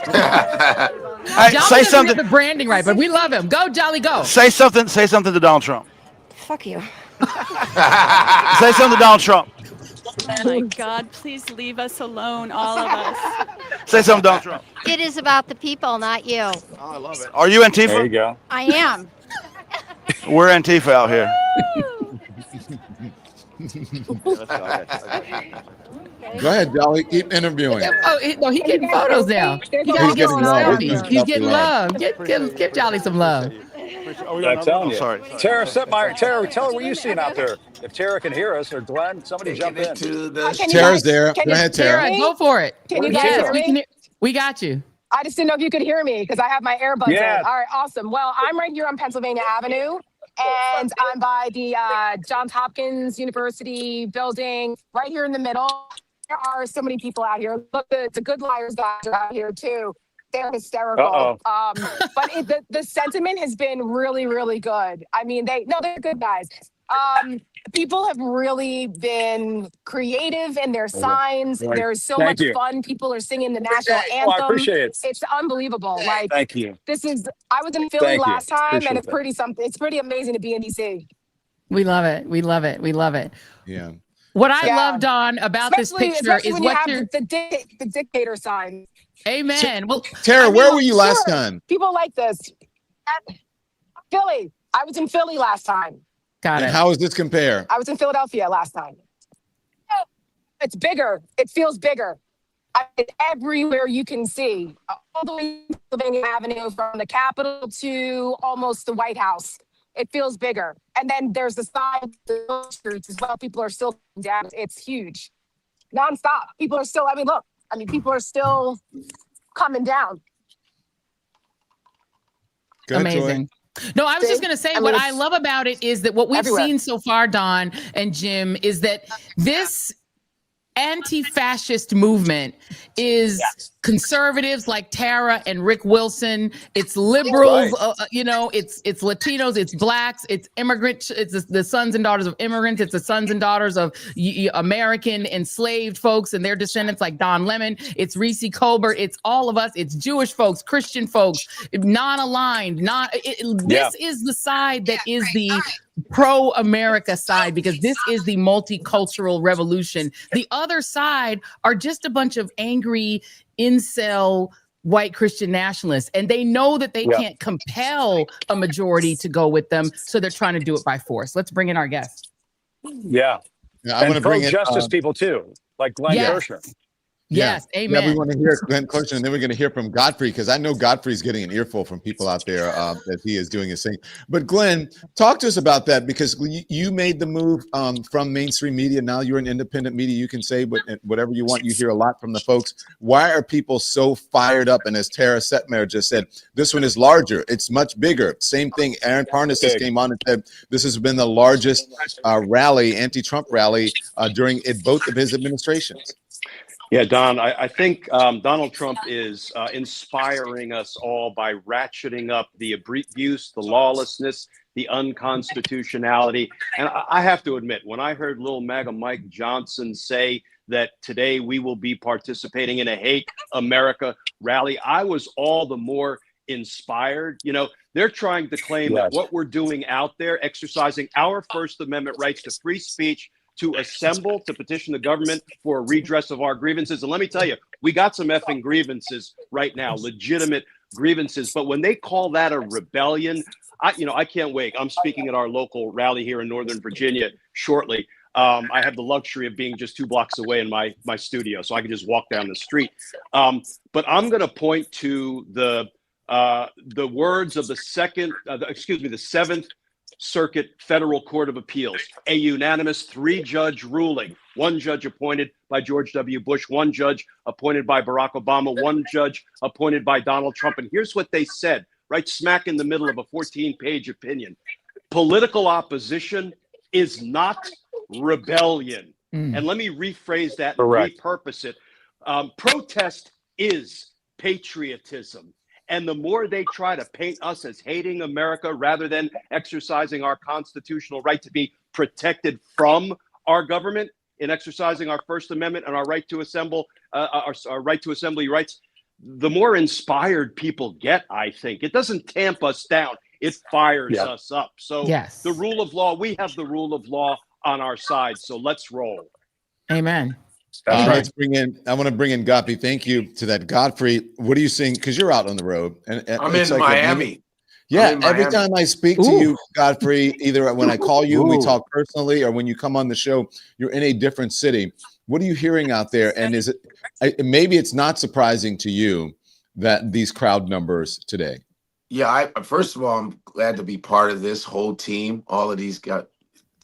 Jolly say something. Get the branding right, but we love him. Go, Jolly, go. Say something to Donald Trump. Fuck you. Say something to Donald Trump. Oh my God, please leave us alone, all of us. Say something, Donald Trump. It is about the people, not you. Oh, I love it. Are you Antifa? There you go. I am. We're Antifa out here. Go ahead, Jolly. Keep interviewing. Oh, he's getting photos now. He's getting love. He's getting love. Give Jolly some love. I'm telling you. Sorry. Tara Setmayer. Tara, tell her what you seeing out there. If Tara can hear us, or Glenn, somebody jump in. Tara's there. Go ahead, Tara. Go for it. Can you guys hear me? We got you. I just didn't know if you could hear me because I have my earbuds Yeah. in. All right, awesome. Well, I'm right here on Pennsylvania Avenue, and I'm by the Johns Hopkins University building, right here in the middle. There are so many people out here. Look, the Good Liars guys are out here too. They're hysterical. But the sentiment has been really, really good. I mean, they're good guys. People have really been creative in their signs. There's so much fun. People are singing the national anthem. I appreciate it. It's unbelievable. Like, thank you. I was in Philly last time, Appreciate and it's pretty something. It's pretty amazing to be in DC. We love it. We love it. We love it. Yeah. What I love, Don, about this picture is when what you you're. have the dictator sign. Amen. Well, Tara, where were you last time? People like this. Philly. I was in Philly last time. Got it. And how does this compare? I was in Philadelphia last time. It's bigger. It feels bigger. It's everywhere you can see. All the way to Pennsylvania Avenue, from the Capitol to almost the White House. It feels bigger. And then there's the side, the streets as well. People are still down. It's huge. Nonstop. People are still, people are still coming down. Amazing. No, I was just going to say, what I love about it is that what we've seen so far, Don and Jim, is that this anti-fascist movement is conservatives like Tara and Rick Wilson. It's liberals, it's Latinos, it's blacks, it's immigrants, it's the sons and daughters of immigrants, it's the sons and daughters of American enslaved folks and their descendants like Don Lemon, it's Reid Colbert, it's all of us, it's Jewish folks, Christian folks, non-aligned, this is the side that is the pro-America side, because this is the multicultural revolution. The other side are just a bunch of angry incel white Christian nationalists, and they know that they can't compel a majority to go with them, so they're trying to do it by force. Let's bring in our guest. Yeah. I'm going to bring in justice people too, like Glenn Kirshner. Yes, amen. Yeah, we want to hear Glenn Closure, and then we're going to hear from Godfrey, because I know Godfrey's getting an earful from people out there that he is doing his thing. But Glenn, talk to us about that, because you made the move from mainstream media. Now you're in independent media. You can say whatever you want. You hear a lot from the folks. Why are people so fired up? And as Tara Setmer just said, this one is larger. It's much bigger. Same thing. Aaron Parnas came on and said this has been the largest rally, anti-Trump rally, during both of his administrations. Yeah, Don, I think Donald Trump is inspiring us all by ratcheting up the abuse, the lawlessness, the unconstitutionality. And I have to admit, when I heard Lil MAGA Mike Johnson say that today we will be participating in a Hate America rally, I was all the more inspired. You know, they're trying to claim that what we're doing out there, exercising our First Amendment rights to free speech, to assemble, to petition the government for a redress of our grievances. And let me tell you, we got some effing grievances right now, legitimate grievances. But when they call that a rebellion, I can't wait. I'm speaking at our local rally here in Northern Virginia shortly. I have the luxury of being just 2 blocks away in my studio, so I can just walk down the street. But I'm going to point to the words of the Seventh Circuit Federal Court of Appeals, a unanimous 3-judge ruling, 1 judge appointed by George W. Bush, 1 judge appointed by Barack Obama, 1 judge appointed by Donald Trump. And here's what they said, right smack in the middle of a 14-page opinion. Political opposition is not rebellion. And let me rephrase that and repurpose it. Protest is patriotism. And the more they try to paint us as hating America rather than exercising our constitutional right to be protected from our government in exercising our First Amendment and our right to assemble, our right to assembly rights, the more inspired people get, I think. It doesn't tamp us down. It fires us up. So the rule of law, we have the rule of law on our side. So let's roll. Amen. I want to bring in Godfrey. Thank you to that. Godfrey, what are you seeing? Because you're out on the road. And I'm in Miami. Every time I speak to you, Godfrey, either when I call you and we talk personally, or when you come on the show, you're in a different city. What are you hearing out there? And is it maybe it's not surprising to you that these crowd numbers today? Yeah, first of all, I'm glad to be part of this whole team. All of these guys.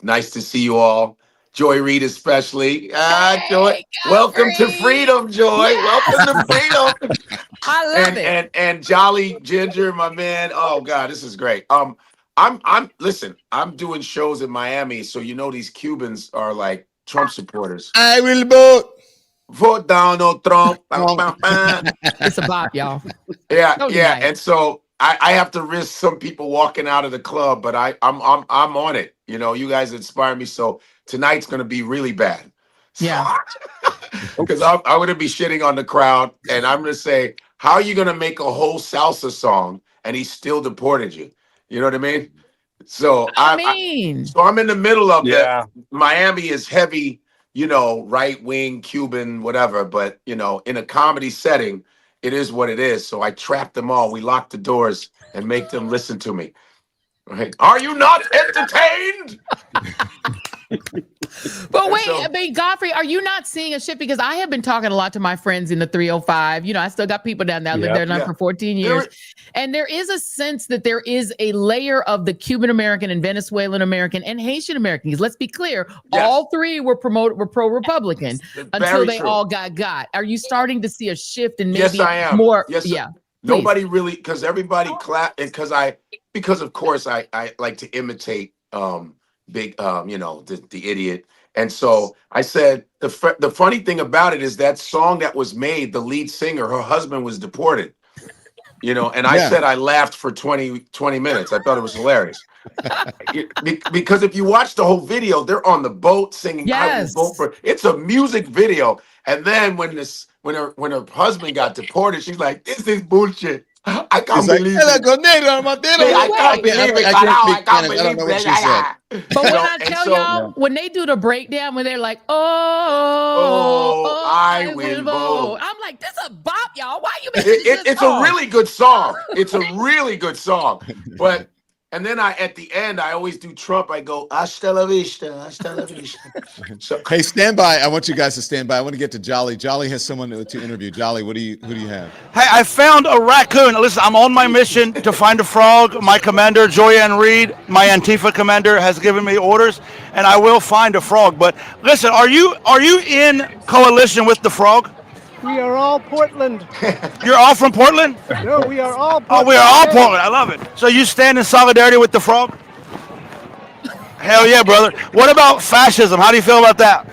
Nice to see you all. Joy Reid especially. Joy, welcome to freedom, Joy. Welcome to freedom. I love it. And Jolly Ginger, my man. Oh God, this is great. Listen, I'm doing shows in Miami, so you know these Cubans are like Trump supporters. I will vote Donald Trump. It's a bop, y'all. Yeah. And so I have to risk some people walking out of the club, but I'm on it. You know, you guys inspire me. So tonight's going to be really bad. Yeah. Because I'm going to be shitting on the crowd, and I'm going to say, how are you going to make a whole salsa song and he still deported you? You know what I mean? So I'm in the middle of that. Miami is heavy, right wing, Cuban, whatever. But, in a comedy setting, it is what it is. So I trap them all. We lock the doors and make them listen to me. Right? Are you not entertained? But wait, Godfrey, are you not seeing a shift? Because I have been talking a lot to my friends in the 305. I still got people down there. I lived there now for 14 years. And there is a sense that there is a layer of the Cuban American and Venezuelan American and Haitian American. Because let's be clear, all 3 were pro-Republican until they all got. Are you starting to see a shift in maybe yes, I am. more? Yes, yeah. Nobody really, because everybody clapped, and because of course I like to imitate big the idiot. And so I said the funny thing about it is that song that was made, the lead singer, her husband was deported. And I said I laughed for 20 minutes. I thought it was hilarious. Because if you watch the whole video, they're on the boat singing I Will Vote For. It's a music video. And then when her husband got deported, she's like, this is bullshit. I can't believe it. I can't believe it. I don't know what she said. But when I tell y'all, when they do the breakdown, when they're like, I will vote. I'm like, this is a bop, y'all. Why are you making this It's a really good song. It's a really good song. But And then at the end, I always do Trump. I go, hasta la vista, hasta la vista. So, hey, stand by. I want you guys to stand by. I want to get to Jolly. Jolly has someone to interview. Jolly, who do you have? Hey, I found a raccoon. Listen, I'm on my mission to find a frog. My commander, Reid, my Antifa commander, has given me orders, and I will find a frog. But listen, are you in coalition with the frog? We are all Portland. You're all from Portland? No, we are all Portland. Oh, we are all Portland. I love it. So you stand in solidarity with the frog? Hell yeah, brother. What about fascism? How do you feel about that?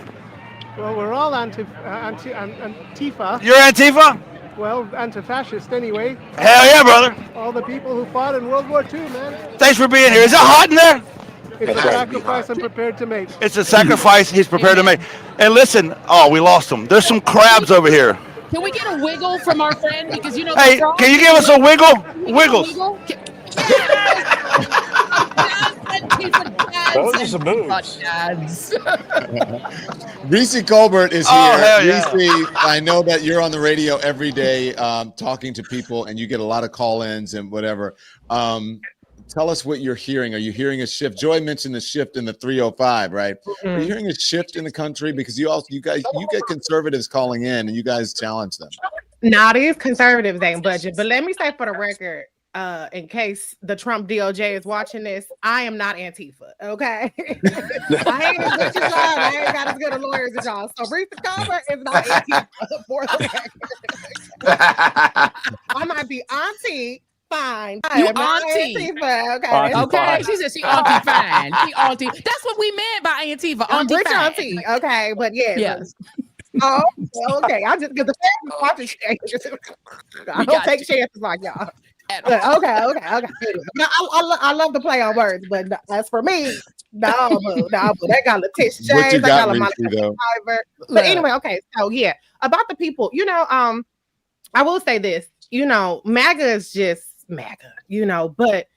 Well, we're all Antifa. You're Antifa? Well, anti-fascist anyway. Hell yeah, brother. All the people who fought in World War II, man. Thanks for being here. Is it hot in there? It's a sacrifice I'm prepared to make. It's a sacrifice he's prepared to make. And listen, we lost him. There's some crabs over here. Can we get a wiggle from our friend? Because Hey, can you give us a wiggle? Wiggles. Those are some moves. Reese Colbert is here. Oh, hell yeah. Reese, I know that you're on the radio every day talking to people, and you get a lot of call-ins and whatever. Tell us what you're hearing. Are you hearing a shift? Joy mentioned the shift in the 305, right? Mm-hmm. Are you hearing a shift in the country? Because you get conservatives calling in and you guys challenge them. Now these conservatives ain't budget, but let me say for the record, in case the Trump DOJ is watching this, I am not Antifa, okay? I ain't as rich as y'all, I ain't got as good of lawyers as y'all. So Reese Colbert is not Antifa for the record. I might be auntie. Fine. You auntie. Antifa, okay. Okay. She said she auntie fine. She auntie. That's what we meant by Antifa. Auntie rich fine. auntie. Okay, but yeah. Yes. Oh, okay. I just get the family watching changes. I don't take chances like y'all. Okay. No, I love to play on words, but as for me, no, they got Letitia James. I got Monica Driver. But anyway, okay. So yeah, about the people, I will say this. MAGA is just MAGA, but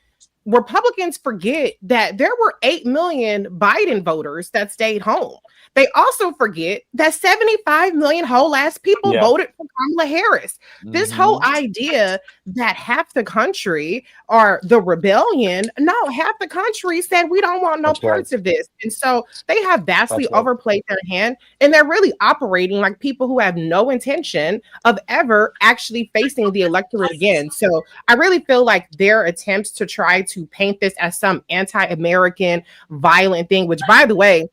Republicans forget that there were 8 million Biden voters that stayed home. They also forget that 75 million whole ass people voted for Kamala Harris. Mm-hmm. This whole idea that half the country are the rebellion, no, half the country said we don't want no parts of this. And so they have vastly overplayed their hand, and they're really operating like people who have no intention of ever actually facing the electorate again. So I really feel like their attempts to try to paint this as some anti-American violent thing, which by the way,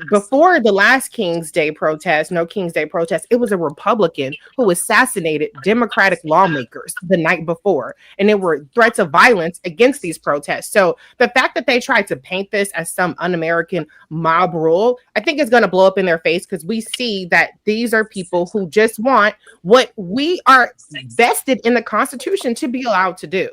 before the last King's Day protest, it was a Republican who assassinated Democratic lawmakers the night before. And there were threats of violence against these protests. So the fact that they tried to paint this as some un-American mob rule, I think is going to blow up in their face, because we see that these are people who just want what we are vested in the Constitution to be allowed to do.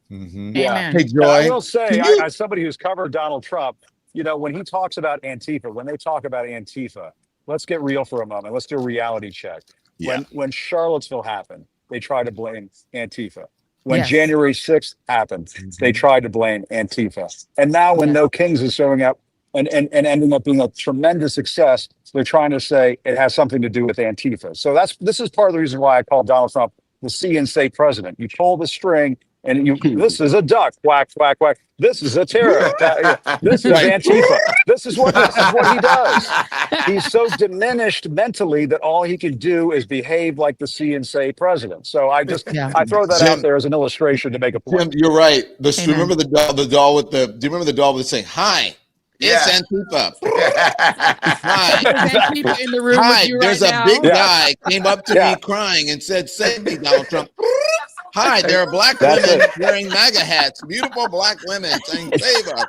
Mm-hmm. Yeah. Hey, Joy. I will say, as somebody who's covered Donald Trump, when he talks about Antifa, when they talk about Antifa, let's get real for a moment. Let's do a reality check. Yeah. When Charlottesville happened, they tried to blame Antifa. When January 6th happened, they tried to blame Antifa. And now when No Kings is showing up and ending up being a tremendous success, they're trying to say it has something to do with Antifa. So this is part of the reason why I call Donald Trump the see and say president. You pull the string, and this is a duck, whack, whack, whack. This is a terror. This is Antifa. This is what he does. He's so diminished mentally that all he can do is behave like the see and say president. So I throw that out there as an illustration to make a point. Jim, you're right. Remember the doll with the? Do you remember the doll with saying "Hi"? It's Antifa. Hi. Antifa in the room Hi. with you There's right a now. big guy came up to me crying and said, "Save me, Donald Trump." Hi, there are black women wearing MAGA hats. Beautiful black women saying "Save us."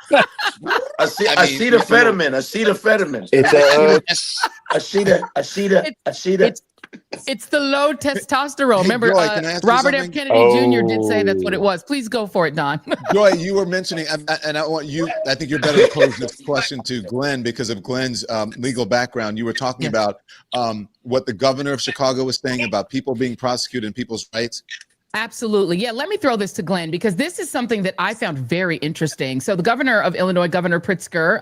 Acetaminophen. It's the low testosterone. Remember, Joy, can I ask you Robert F. something? Kennedy Jr. did say that's what it was. Please go for it, Don. Joy, you were mentioning, and I want you. I think you're better to pose this question to Glenn because of Glenn's legal background. You were talking about what the governor of Chicago was saying about people being prosecuted and people's rights. Absolutely. Yeah, let me throw this to Glenn because this is something that I found very interesting. So the governor of Illinois, Governor Pritzker,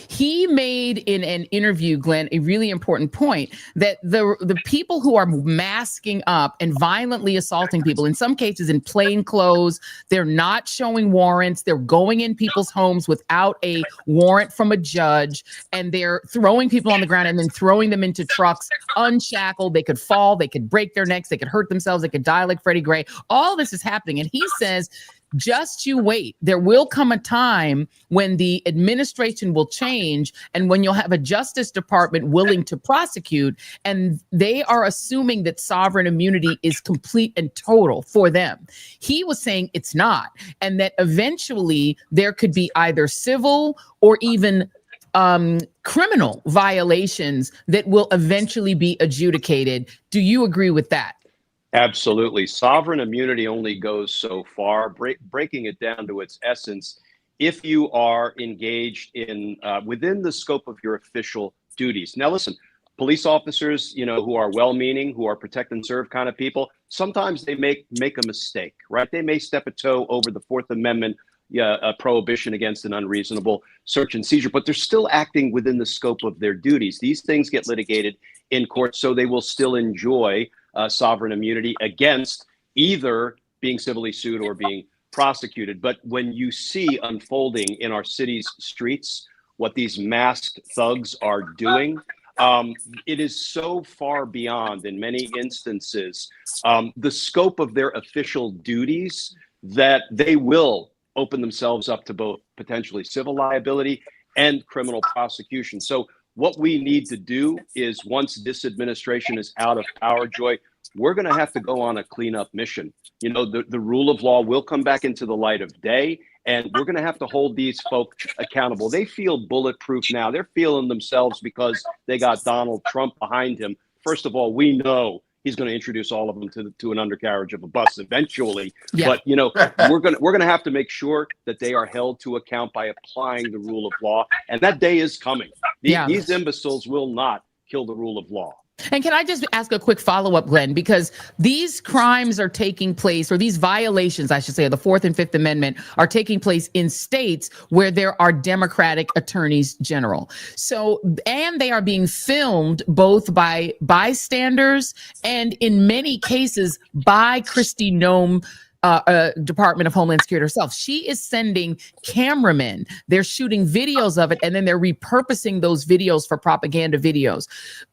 he made in an interview, Glenn, a really important point that the people who are masking up and violently assaulting people, in some cases in plain clothes, they're not showing warrants, they're going in people's homes without a warrant from a judge, and they're throwing people on the ground and then throwing them into trucks unshackled. They could fall, they could break their necks, they could hurt themselves, they could die like Freddie Gray. All this is happening. And he says, just you wait. There will come a time when the administration will change and when you'll have a Justice Department willing to prosecute. And they are assuming that sovereign immunity is complete and total for them. He was saying it's not. And that eventually there could be either civil or even criminal violations that will eventually be adjudicated. Do you agree with that? Absolutely. Sovereign immunity only goes so far. Breaking it down to its essence, if you are engaged in within the scope of your official duties. Now, listen, police officers, who are well-meaning, who are protect and serve kind of people, sometimes they make a mistake, right? They may step a toe over the Fourth Amendment prohibition against an unreasonable search and seizure, but they're still acting within the scope of their duties. These things get litigated in court, so they will still enjoy sovereign immunity against either being civilly sued or being prosecuted. But when you see unfolding in our city's streets what these masked thugs are doing, it is so far beyond, in many instances, the scope of their official duties that they will open themselves up to both potentially civil liability and criminal prosecution. So what we need to do is, once this administration is out of power, Joy, we're going to have to go on a cleanup mission. The rule of law will come back into the light of day, and we're going to have to hold these folks accountable. They feel bulletproof now. They're feeling themselves because they got Donald Trump behind him. First of all, we know he's going to introduce all of them to an undercarriage of a bus eventually. Yeah. But we're going to have to make sure that they are held to account by applying the rule of law, and that day is coming. These imbeciles will not kill the rule of law. And can I just ask a quick follow-up, Glenn, because these crimes are taking place, or these violations, I should say, of the Fourth and Fifth Amendment are taking place in states where there are Democratic attorneys general. So, and they are being filmed both by bystanders and in many cases by Kristi Noem, Department of Homeland Security herself. She is sending cameramen. They're shooting videos of it, and then they're repurposing those videos for propaganda videos.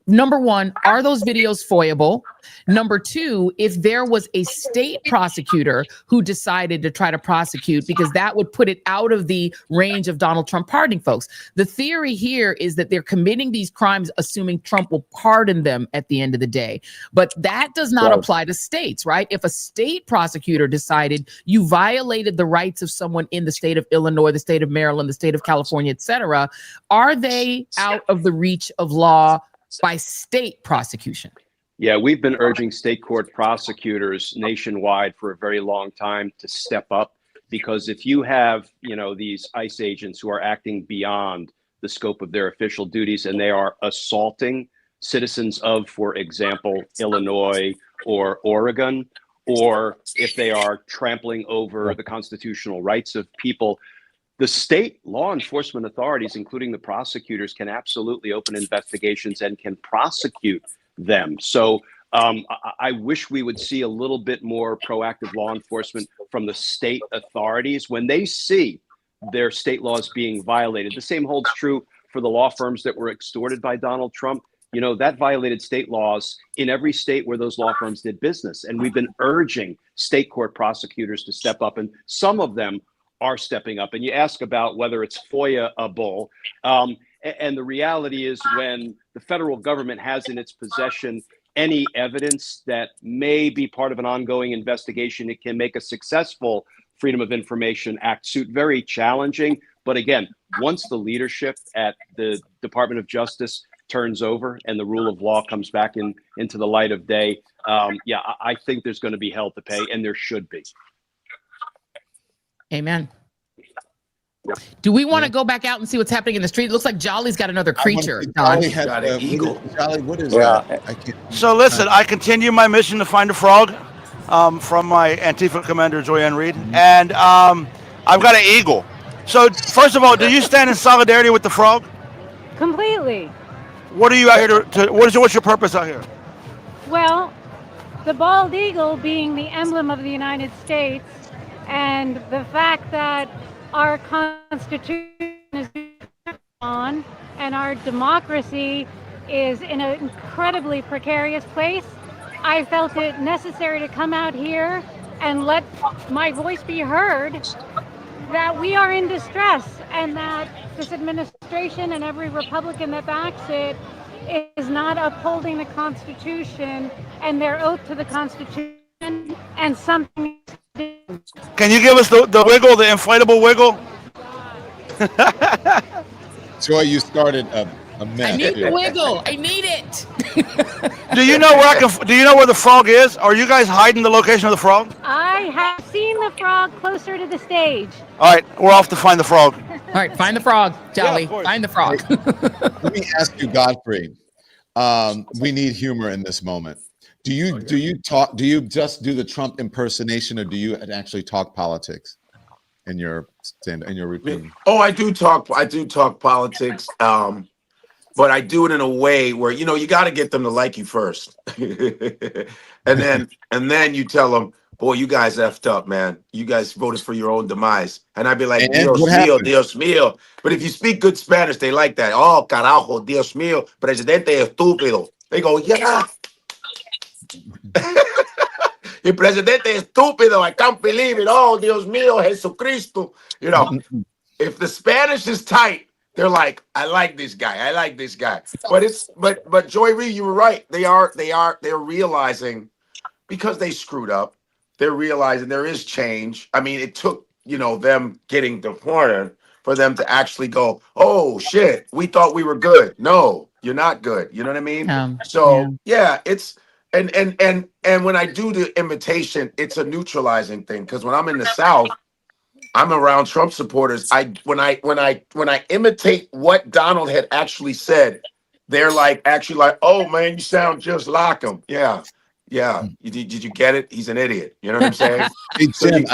Number one, are those videos foiable? Number two, if there was a state prosecutor who decided to try to prosecute, because that would put it out of the range of Donald Trump pardoning folks. The theory here is that they're committing these crimes assuming Trump will pardon them at the end of the day. But that does not apply to states, right? If a state prosecutor decided you violated the rights of someone in the state of Illinois, the state of Maryland, the state of California, et cetera, are they out of the reach of law by state prosecution? Yeah, we've been urging state court prosecutors nationwide for a very long time to step up, because if you have, these ICE agents who are acting beyond the scope of their official duties and they are assaulting citizens of, for example, Illinois or Oregon, or if they are trampling over the constitutional rights of people, the state law enforcement authorities, including the prosecutors, can absolutely open investigations and can prosecute them. So I wish we would see a little bit more proactive law enforcement from the state authorities when they see their state laws being violated. The same holds true for the law firms that were extorted by Donald Trump. That violated state laws in every state where those law firms did business. And we've been urging state court prosecutors to step up, and some of them are stepping up. And you ask about whether it's FOIA-able. And the reality is, when the federal government has in its possession any evidence that may be part of an ongoing investigation, it can make a successful Freedom of Information Act suit very challenging. But again, once the leadership at the Department of Justice turns over and the rule of law comes back into the light of day, I think there's going to be hell to pay, and there should be. Amen. Do we want to go back out and see what's happening in the street? It looks like Jolly's got another creature. Jolly got an eagle. Jolly, what is that? So listen, I continue my mission to find a frog. from my Antifa commander, Joyanne Reid. And I've got an eagle. So, first of all, do you stand in solidarity with the frog? Completely. What are you out here to what's your purpose out here? Well, the bald eagle being the emblem of the United States, and the fact that our Constitution is on and our democracy is in an incredibly precarious place, I felt it necessary to come out here and let my voice be heard that we are in distress and that this administration and every Republican that backs it is not upholding the Constitution and their oath to the Constitution, and something. Can you give us the wiggle, the inflatable wiggle? Joy, you started a mess. I need the wiggle. I need it. Do you know where the frog is? Are you guys hiding the location of the frog? I have seen the frog closer to the stage. All right, we're off to find the frog. All right, find the frog, Jolly. Find the frog. Let me ask you, Godfrey. We need humor in this moment. Do you just do the Trump impersonation, or do you actually talk politics in your routine? Oh, I do talk politics. But I do it in a way where, you got to get them to like you first. and then you tell them, boy, you guys effed up, man. You guys voted for your own demise. And I'd be like, Dios mío, Dios mío. But if you speak good Spanish, they like that. Oh, carajo, Dios mío, presidente estúpido. They go, yeah. El presidente estúpido. I can't believe it. Oh, Dios mío, Jesucristo. If the Spanish is tight, they're like, I like this guy. I like this guy. But Joy Reid, you were right. They're realizing, because they screwed up, they're realizing there is change. I mean, it took, them getting deported for them to actually go, oh shit, we thought we were good. No, you're not good. You know what I mean? It's and when I do the invitation, it's a neutralizing thing, because when I'm in the South, I'm around Trump supporters. When I imitate what Donald had actually said, they're like, oh man, you sound just like him. Yeah. Did you get it? He's an idiot. You know what I'm saying? Hey, Jim,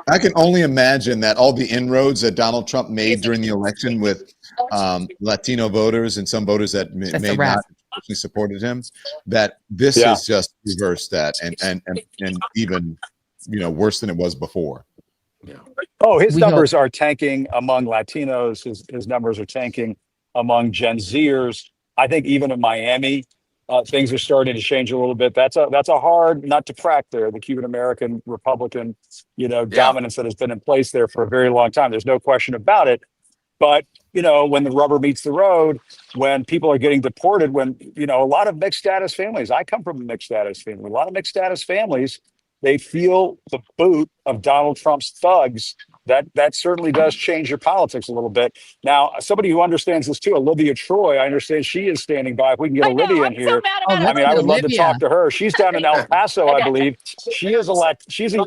I can only imagine that all the inroads that Donald Trump made during the election with Latino voters and some voters that may not actually supported him, that this has just reversed that and even worse than it was before. Yeah. Oh, his numbers are tanking among Latinos. His numbers are tanking among Gen Zers. I think even in Miami, things are starting to change a little bit. That's a hard nut to crack there. The Cuban American Republican, dominance that has been in place there for a very long time. There's no question about it. But when the rubber meets the road, when people are getting deported, when a lot of mixed status families. I come from a mixed status family. A lot of mixed status families. They feel the boot of Donald Trump's thugs. That certainly does change your politics a little bit. Now, somebody who understands this too, Olivia Troy, I understand she is standing by. If we can get Olivia in here, I would love to talk to her. She's down in El Paso, I believe. She's a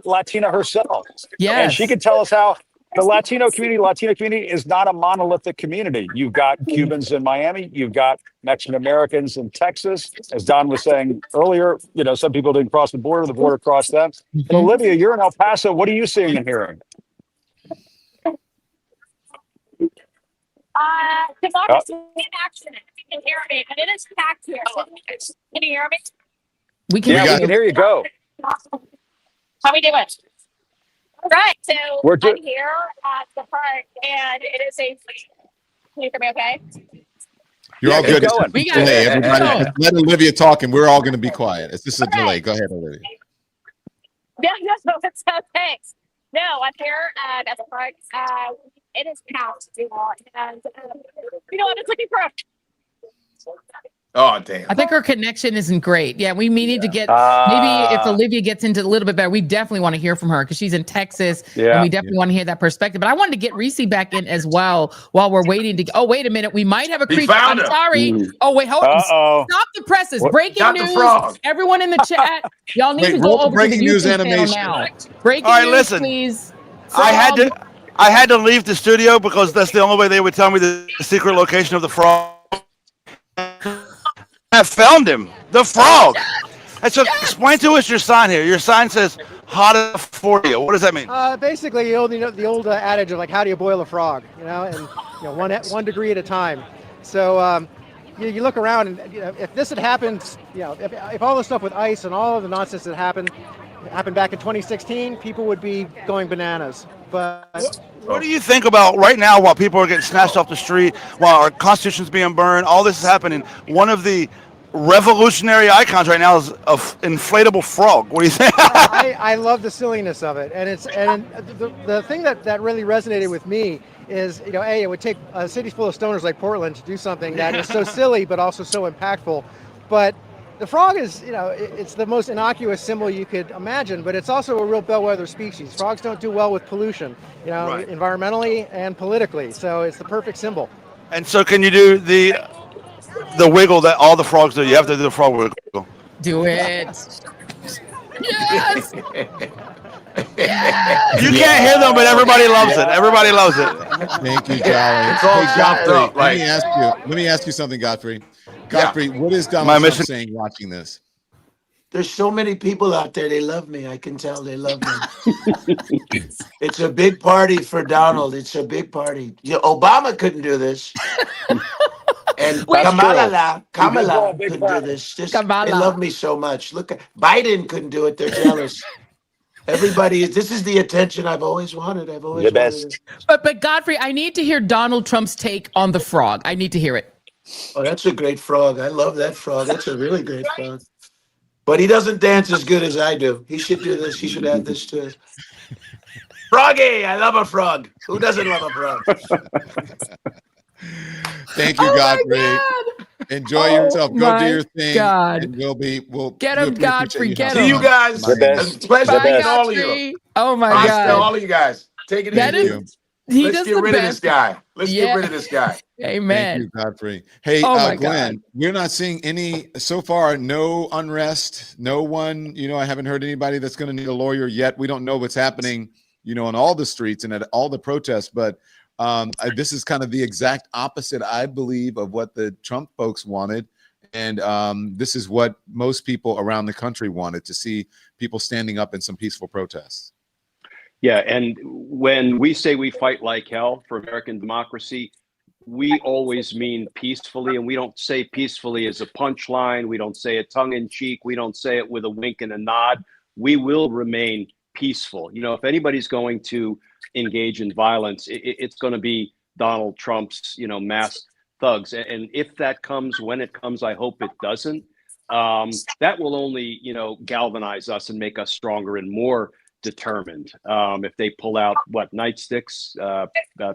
Latina herself. Yes. And she can tell us how the Latino community is not a monolithic community. You've got Cubans in Miami. You've got Mexican Americans in Texas. As Don was saying earlier, some people didn't cross the border crossed them. But Olivia, you're in El Paso. What are you seeing and hearing? Democracy in action. If you can hear me, and it is packed here. Can you hear me? We can hear you. Go. How we doing? Right, so I'm here at the park, and it is a. Can you hear me? Okay. You're all good. We got delay. Everybody, let Olivia talk, and we're all going to be quiet. It's just a delay. Go ahead, Olivia. No, it's okay. No, I'm here at the park. It is packed, and I'm just looking for a. Oh, damn. I think her connection isn't great. Yeah, we need to get, maybe if Olivia gets into a little bit better, we definitely want to hear from her because she's in Texas. And we definitely want to hear that perspective. But I wanted to get Reese back in as well while we're waiting to. Oh, wait a minute. We might have a creep. I'm sorry. Oh, wait, hold on. Stop the presses. Breaking news. Everyone in the chat. Y'all need to go over to the YouTube channel now. Breaking news, please. I had to leave the studio because that's the only way they would tell me the secret location of the frog. I found him, the frog. And so explain to us your sign here. Your sign says hot enough for you. What does that mean? Basically, the old adage of like, how do you boil a frog? And one degree at a time. So you look around, and if this had happened, if all the stuff with ice and all of the nonsense that happened back in 2016, people would be going bananas. But what do you think about right now while people are getting snatched off the street, while our Constitution's being burned, all this is happening? One of the revolutionary icons right now is an inflatable frog. What do you think? I love the silliness of it, and the thing that really resonated with me is, it would take cities full of stoners like Portland to do something that is so silly but also so impactful. But the frog is, it's the most innocuous symbol you could imagine, but it's also a real bellwether species. Frogs don't do well with pollution, Right. environmentally and politically. So it's the perfect symbol. And so can you do the wiggle that all the frogs do? You have to do the frog wiggle. Do it. Yes. You can't hear them, but everybody loves it. Everybody loves it. Thank you, Jolly. It's all chopped Godfrey, up, right? let me ask you something, Godfrey. Godfrey, what is Donald My Trump mission- saying watching this? There's so many people out there. They love me. I can tell they love me. It's a big party for Donald. It's a big party. Obama couldn't do this. And Kamala couldn't do this. They love me so much. Look, Biden couldn't do it. They're jealous. This is the attention I've always wanted. I've always wanted it. But Godfrey, I need to hear Donald Trump's take on the frog. I need to hear it. Oh, that's a great frog. I love that frog. That's a really great frog. But he doesn't dance as good as I do. He should do this. He should add this to it. Froggy, I love a frog. Who doesn't love a frog? Thank you, Godfrey. Enjoy yourself. Go do your thing. And we'll get him, Godfrey. Get him. See you guys. It's a pleasure meeting all of you. Oh my Nice God. to all of you guys. Take it easy. He Let's does get the rid of best. this guy. Let's get rid of this guy. Amen. Thank you, Godfrey. Hey, Oh my Glenn, we're not seeing any so far. No unrest. No one. I haven't heard anybody that's going to need a lawyer yet. We don't know what's happening. On all the streets and at all the protests. But this is kind of the exact opposite, I believe, of what the Trump folks wanted. And this is what most people around the country wanted, to see people standing up in some peaceful protests. Yeah, and when we say we fight like hell for American democracy, we always mean peacefully, and we don't say peacefully as a punchline. We don't say it tongue in cheek. We don't say it with a wink and a nod. We will remain peaceful. If anybody's going to engage in violence, it's going to be Donald Trump's, masked thugs. And if that comes, when it comes, I hope it doesn't. That will only, galvanize us and make us stronger and more determined. If they pull out nightsticks,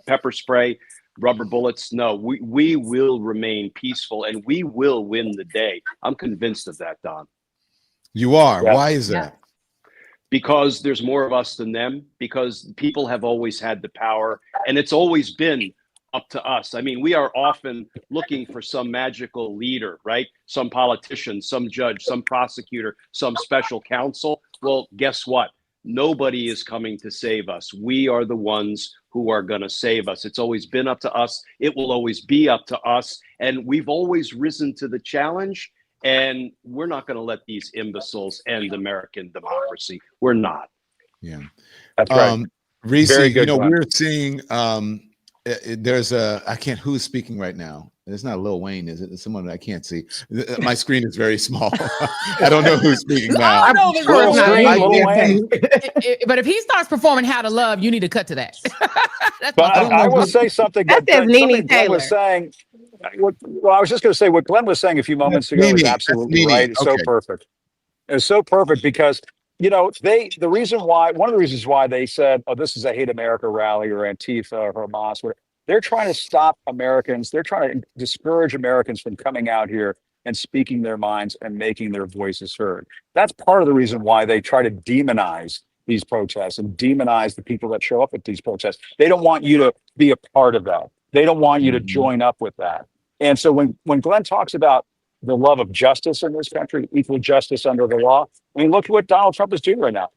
pepper spray, rubber bullets, no, we will remain peaceful and we will win the day. I'm convinced of that, Don. You are. Yeah. Why is that? Because there's more of us than them, because people have always had the power and it's always been up to us. I mean, we are often looking for some magical leader, right? Some politician, some judge, some prosecutor, some special counsel. Well, guess what? Nobody is coming to save us. We are the ones who are going to save us. It's always been up to us. It will always be up to us. And we've always risen to the challenge. And we're not going to let these imbeciles end American democracy. We're not. Yeah. That's right. Reese, Very good one. we're seeing there's who's speaking right now? It's not Lil Wayne, is it? It's someone I can't see. My screen is very small. I don't know who's speaking now. I know but if he starts performing "How to Love," you need to cut to that. But I will say something that That's Nene Glenn Taylor. was saying. Well, I was just going to say what Glenn was saying a few moments ago is absolutely right. It's so perfect. It's so perfect because one of the reasons why they said, "Oh, this is a Hate America rally" or Antifa or Hamas, whatever. They're trying to stop Americans. They're trying to discourage Americans from coming out here and speaking their minds and making their voices heard. That's part of the reason why they try to demonize these protests and demonize the people that show up at these protests. They don't want you to be a part of that. They don't want you to join up with that. And so when Glenn talks about the love of justice in this country, equal justice under the law, I mean, look at what Donald Trump is doing right now,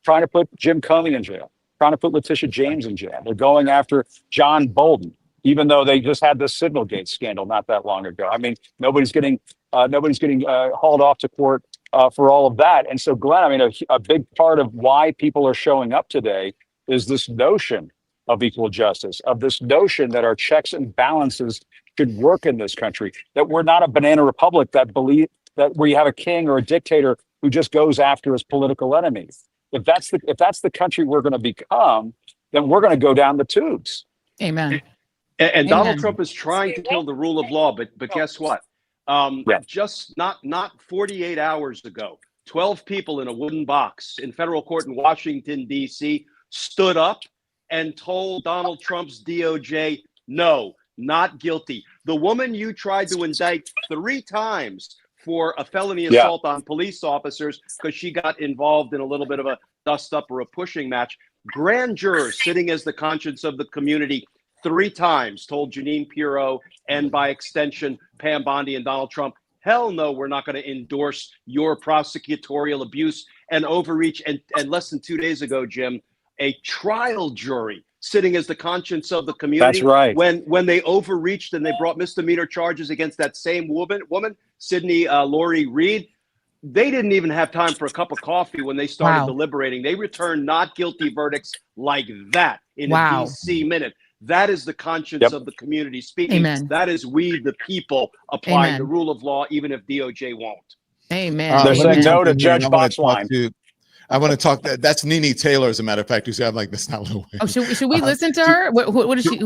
trying to put Jim Comey in jail, trying to put Letitia James in jail. They're going after John Bolton, even though they just had this Signalgate scandal not that long ago. I mean, nobody's getting hauled off to court for all of that. And so, Glenn, I mean, a big part of why people are showing up today is this notion of equal justice, of this notion that our checks and balances should work in this country, that we're not a banana republic that where you have a king or a dictator who just goes after his political enemies. If that's the country we're going to become, then we're going to go down the tubes. Amen. And Donald Trump is trying to kill the rule of law, but guess what? Just not 48 hours ago, 12 people in a wooden box in federal court in Washington, D.C. stood up and told Donald Trump's DOJ, no, not guilty. The woman you tried to indict 3 times for a felony assault on police officers because she got involved in a little bit of a dust-up or a pushing match. Grand jurors sitting as the conscience of the community 3 times told Jeanine Pirro and by extension Pam Bondi and Donald Trump, hell no, we're not going to endorse your prosecutorial abuse and overreach. And less than 2 days ago, Jim, a trial jury sitting as the conscience of the community. That's right. When they overreached and they brought misdemeanor charges against that same woman, Sydney Lori Reid, they didn't even have time for a cup of coffee when they started deliberating. They returned not guilty verdicts like that in a DC minute. That is the conscience of the community speaking. Amen. That is we, the people, applying the rule of law, even if DOJ won't. Amen. They're saying no to Judge Boxline. I want to talk. That's Nene Taylor, as a matter of fact, who said, "I'm like, that's not Lil Wayne." Oh, should we listen to her? What is she?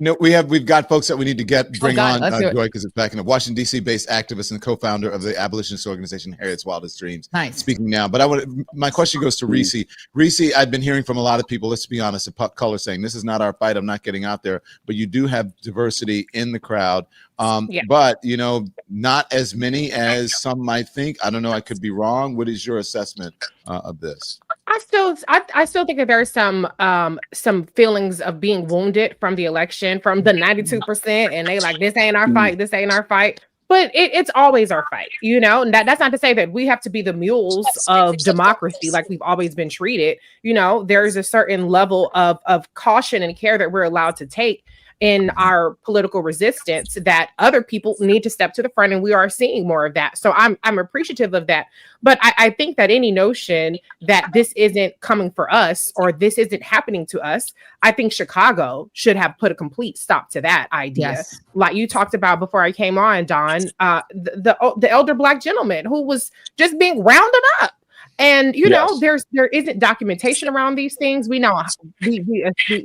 No, we've got folks that we need to bring on, Joy, because it's backing up. Washington D.C. based activist and co-founder of the abolitionist organization Harriet's Wildest Dreams. Nice. Speaking now, but my question goes to Reese. Reese, I've been hearing from a lot of people. Let's be honest, of color, saying this is not our fight. I'm not getting out there, but you do have diversity in the crowd. But not as many as some might think. I don't know. I could be wrong. What is your assessment of this? I still think that there's some feelings of being wounded from the election, from the 92%, and they like, this ain't our fight. This ain't our fight. But it's always our fight, And that's not to say that we have to be the mules of democracy like we've always been treated. There's a certain level of caution and care that we're allowed to take in our political resistance that other people need to step to the front, and we are seeing more of that. So I'm appreciative of that. But I think that any notion that this isn't coming for us or this isn't happening to us, I think Chicago should have put a complete stop to that idea. Yes. Like you talked about before I came on, Don, the elder Black gentleman who was just being rounded up. And there isn't documentation around these things. We know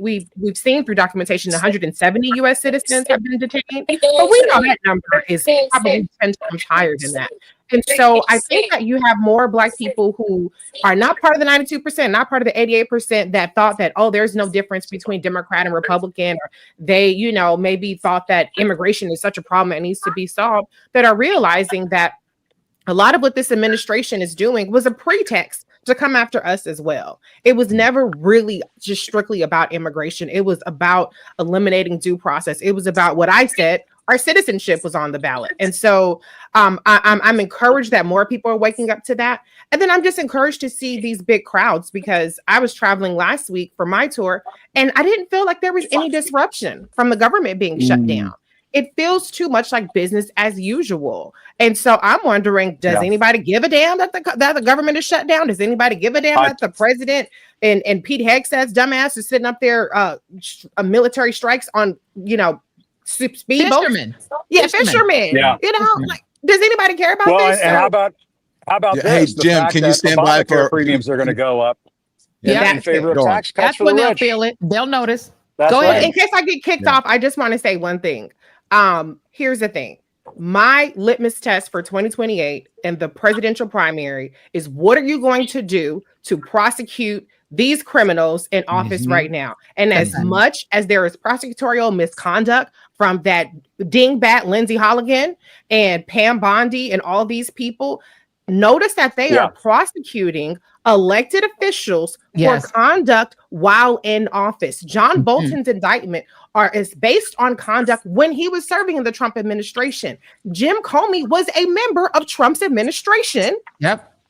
we've seen through documentation 170 U.S. citizens have been detained, but we know that number is probably 10 times higher than that. And so I think that you have more Black people who are not part of the 92%, not part of the 88% that thought that, there's no difference between Democrat and Republican, or they, maybe thought that immigration is such a problem that needs to be solved, that are realizing that a lot of what this administration is doing was a pretext to come after us as well. It was never really just strictly about immigration. It was about eliminating due process. It was about what I said, our citizenship was on the ballot. And so I'm encouraged that more people are waking up to that. And then I'm just encouraged to see these big crowds, because I was traveling last week for my tour and I didn't feel like there was any disruption from the government being shut down. It feels too much like business as usual. And so I'm wondering, does anybody give a damn that the government is shut down? Does anybody give a damn that the president and Pete Hegseth's dumbass is sitting up there military strikes on, speedboats? Fishermen. Yeah. Does anybody care about this? And how about this? Hey, Jim, can you stand by for premiums are going to go up? Yeah, in favor of tax cuts That's for when the they'll rich. feel it. They'll notice. Go ahead. In case I get kicked off, I just want to say one thing. Here's the thing. My litmus test for 2028 and the presidential primary is, what are you going to do to prosecute these criminals in office right now? And as much as there is prosecutorial misconduct from that dingbat Lindsey Holligan and Pam Bondi and all these people, notice that they are prosecuting elected officials for conduct while in office. John Bolton's indictment is based on conduct when he was serving in the Trump administration. Jim Comey was a member of Trump's administration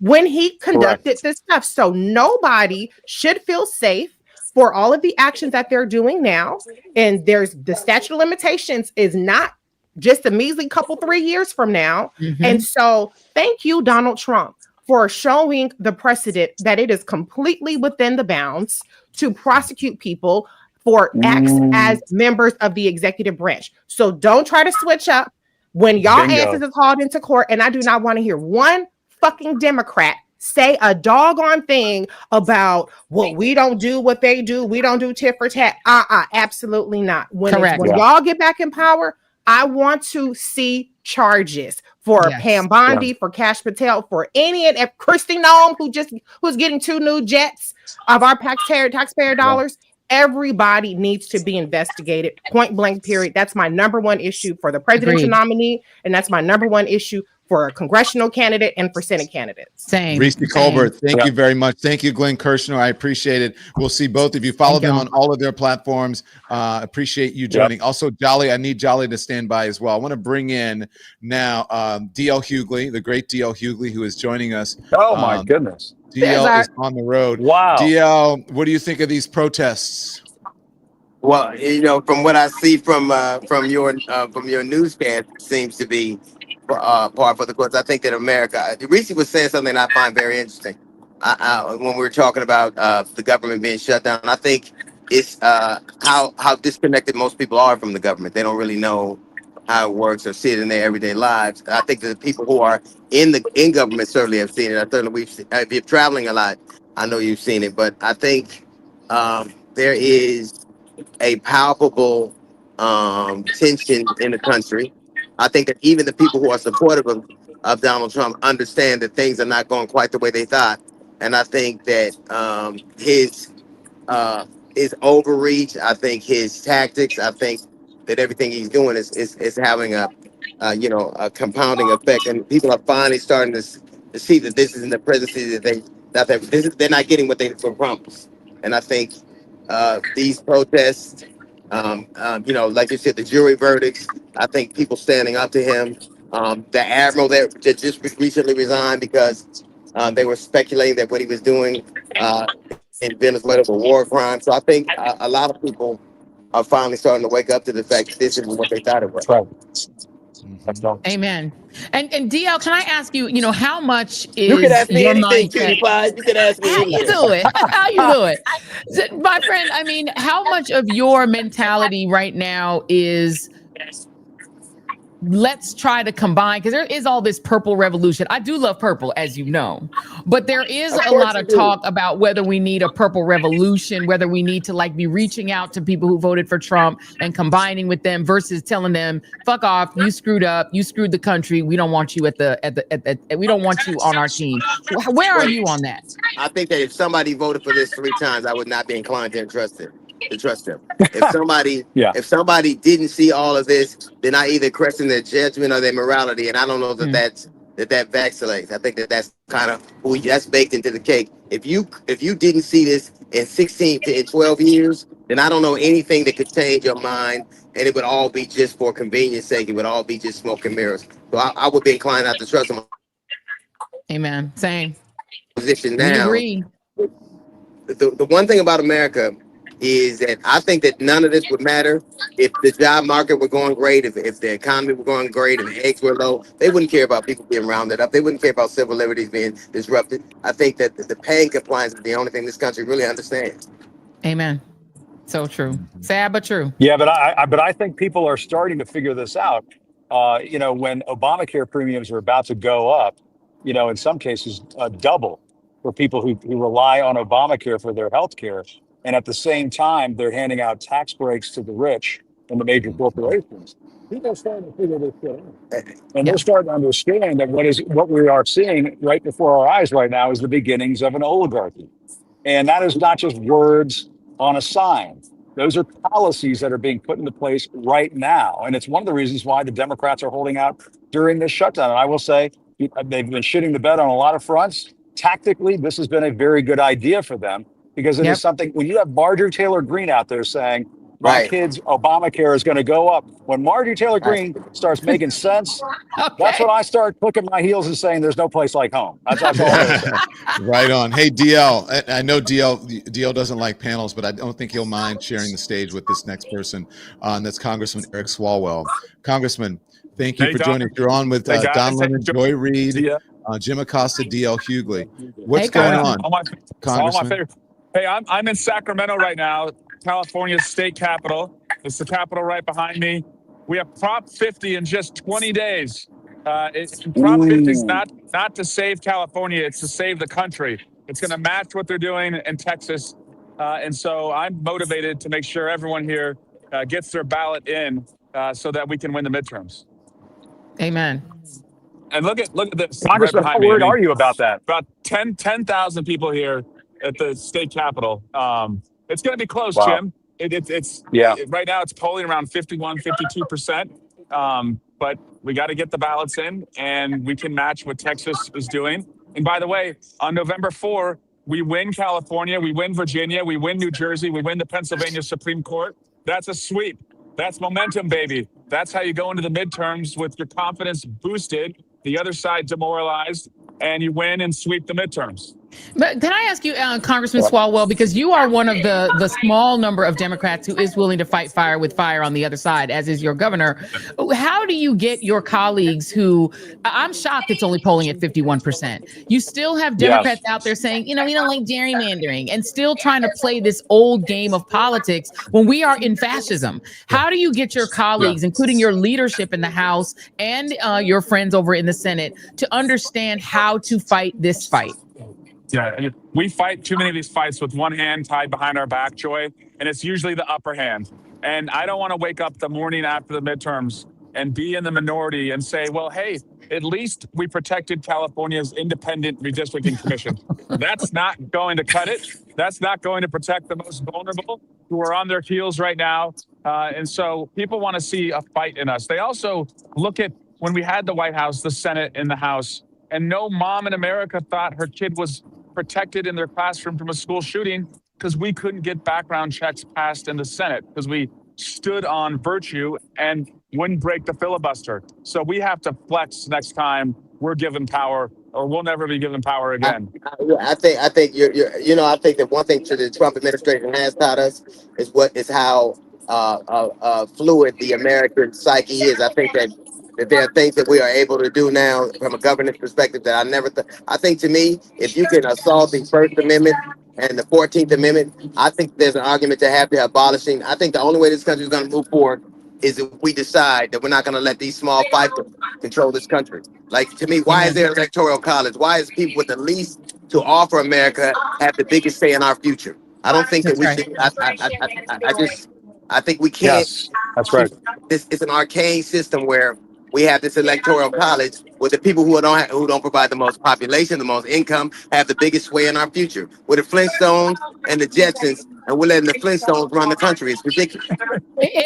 when he conducted this stuff. So nobody should feel safe for all of the actions that they're doing now. And there's the statute of limitations is not just a measly couple 3 years from now. Mm-hmm. And so thank you, Donald Trump, for showing the precedent that it is completely within the bounds to prosecute people for acts as members of the executive branch. So don't try to switch up when y'all asses is hauled into court. And I do not want to hear one fucking Democrat say a doggone thing about what we don't do what they do. We don't do tit for tat. Absolutely not. When y'all get back in power, I want to see charges for Pam Bondi, for Kash Patel, for any and Kristi Noem, who's getting 2 new jets of our taxpayer dollars. Everybody needs to be investigated, point blank, period. That's my number one issue for the presidential nominee, and that's my number one issue for a congressional candidate and for Senate candidates. Reese Colbert, thank you very much. Thank you, Glenn Kirshner. I appreciate it. We'll see both of you. Follow them on all of their platforms. Appreciate you joining. Also, Jolly, I need Jolly to stand by as well. I want to bring in now D.L. Hughley, the great D.L. Hughley, who is joining us. Oh, my goodness. DL is on the road. Wow. DL, what do you think of these protests? Well, from what I see from your newscast, it seems to be par for the course. I think that America. Reese was saying something I find very interesting. When we were talking about the government being shut down, I think it's how disconnected most people are from the government. They don't really know how it works or see it in their everyday lives. I think that the people who are in government certainly have seen it. I certainly if you're traveling a lot, I know you've seen it. But I think there is a palpable tension in the country. I think that even the people who are supportive of Donald Trump understand that things are not going quite the way they thought. And I think that his overreach, I think his tactics, I think that everything he's doing is having a compounding effect, and people are finally starting to see that this isn't the presidency they're not getting what they were promised. And I think these protests, like you said, the jury verdicts, I think people standing up to him, the admiral that just recently resigned because they were speculating that what he was doing in Venezuela was a war crime. So I think a lot of people are finally starting to wake up to the fact that this isn't what they thought it was. Amen. And DL, can I ask you, how much is you can ask me your anything, mindset? you can ask me How you do it? How you do it? My friend, I mean, how much of your mentality right now is let's try to combine, because there is all this purple revolution. I do love purple, as you know, but there is a lot of talk about whether we need a purple revolution, whether we need to be reaching out to people who voted for Trump and combining with them versus telling them, fuck off, you screwed up, you screwed the country, we don't want you we don't want you on our team. Where are you on that? I think that if somebody voted for this 3 times, I would not be inclined to trust them. If somebody didn't see all of this, then I either question their judgment or their morality, and I don't know that that vacillates. I think that's kind of that's baked into the cake. If you didn't see this in 16 to 12 years, then I don't know anything that could change your mind, and it would all be just for convenience sake. It would all be just smoke and mirrors. So I would be inclined not to trust them. Amen. Same. Position We now. agree. The one thing about America is that I think that none of this would matter if the job market were going great, if the economy were going great, and the eggs were low. They wouldn't care about people being rounded up. They wouldn't care about civil liberties being disrupted. I think that the paying compliance is the only thing this country really understands. Amen. So true. Sad but true. Yeah, but I think people are starting to figure this out. When Obamacare premiums are about to go up, in some cases double for people who rely on Obamacare for their health care. And at the same time, they're handing out tax breaks to the rich and the major corporations. People are starting to figure this shit out. And they're starting to understand that what we are seeing right before our eyes right now is the beginnings of an oligarchy. And that is not just words on a sign. Those are policies that are being put into place right now. And it's one of the reasons why the Democrats are holding out during this shutdown. And I will say they've been shitting the bed on a lot of fronts. Tactically, this has been a very good idea for them. Because it is something, when you have Marjorie Taylor Greene out there saying, My kids' Obamacare is going to go up. When Marjorie Taylor Greene starts making sense, that's when I start clicking my heels and saying there's no place like home. That's all I'm going to say. Right on. Hey, DL, I know DL doesn't like panels, but I don't think he'll mind sharing the stage with this next person. That's Congressman Eric Swalwell. Congressman, thank you for joining us. You're on with Don Lemon, Joy Reid, Jim Acosta, DL Hughley. What's going on, Congressman? Hey, I'm in Sacramento right now, California's state capital. It's the capital right behind me. We have Prop 50 in just 20 days. Prop 50 is not to save California, it's to save the country. It's going to match what they're doing in Texas. And so I'm motivated to make sure everyone here gets their ballot in so that we can win the midterms. Amen. And look at this. Congressman, how worried are you about that? About 10,000 people here at the state capitol. It's going to be close, Wow. Jim. It's right now it's polling around 52%. But we got to get the ballots in, and we can match what Texas is doing. And by the way, on November 4, we win California, we win Virginia, we win New Jersey, we win the Pennsylvania Supreme Court. That's a sweep. That's momentum, baby. That's how you go into the midterms with your confidence boosted, the other side demoralized, and you win and sweep the midterms. But can I ask you, Congressman Swalwell, because you are one of the small number of Democrats who is willing to fight fire with fire on the other side, as is your governor. How do you get your colleagues who, I'm shocked it's only polling at 51%. You still have Democrats out there saying, we don't like gerrymandering, and still trying to play this old game of politics when we are in fascism. How do you get your colleagues, including your leadership in the House and your friends over in the Senate, to understand how to fight this fight? Yeah, we fight too many of these fights with one hand tied behind our back, Joy, and it's usually the upper hand. And I don't want to wake up the morning after the midterms and be in the minority and say, well, hey, at least we protected California's independent redistricting commission. That's not going to cut it. That's not going to protect the most vulnerable who are on their heels right now. And so people want to see a fight in us. They also look at when we had the White House, the Senate, and the House, and no mom in America thought her kid was protected in their classroom from a school shooting because we couldn't get background checks passed in the Senate because we stood on virtue and wouldn't break the filibuster. So we have to flex next time we're given power, or we'll never be given power again. I think I think that one thing that the Trump administration has taught us is how fluid the American psyche is. I think that there are things that we are able to do now from a governance perspective that I never thought. I think, to me, if you can assault the First Amendment and the 14th Amendment, I think there's an argument to have to abolishing. I think the only way this country is going to move forward is if we decide that we're not going to let these small fights control this country. Like, to me, why is there an electoral college? Why is people with the least to offer America have the biggest say in our future? I don't think that we should. I think we can't. Yes, that's right. It's an arcane system where we have this electoral college where the people who don't provide the most population, the most income, have the biggest sway in our future. With the Flintstones and the Jetsons, and we're letting the Flintstones run the country. It's ridiculous.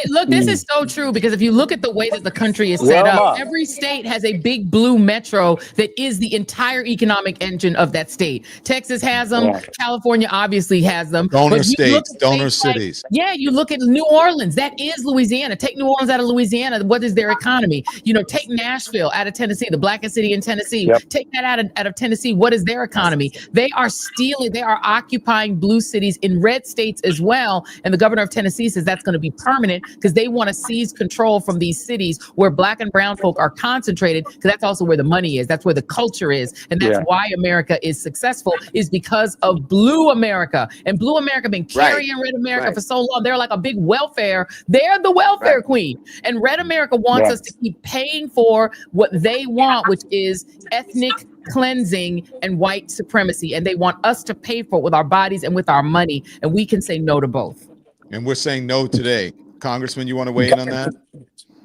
Look, this is so true, because if you look at the way that the country is set up, every state has a big blue metro that is the entire economic engine of that state. Texas has them. California obviously has them. Donor states, donor cities. You look at New Orleans. That is Louisiana. Take New Orleans out of Louisiana. What is their economy? Take Nashville out of Tennessee, the blackest city in Tennessee. Take that out of Tennessee. What is their economy? They are stealing. They are occupying blue cities in red states as well. And the governor of Tennessee says that's going to be permanent because they want to seize control from these cities where black and brown folk are concentrated, because that's also where the money is. That's where the culture is. And that's why America is successful, is because of blue America. And blue America been carrying red America for so long. They're like a big welfare. They're the welfare queen. And red America wants us to keep paying for what they want, which is ethnic cleansing and white supremacy. And they want us to pay for it with our bodies and with our money. And we can say no to both. And we're saying no today. Congressman, you want to weigh in on that?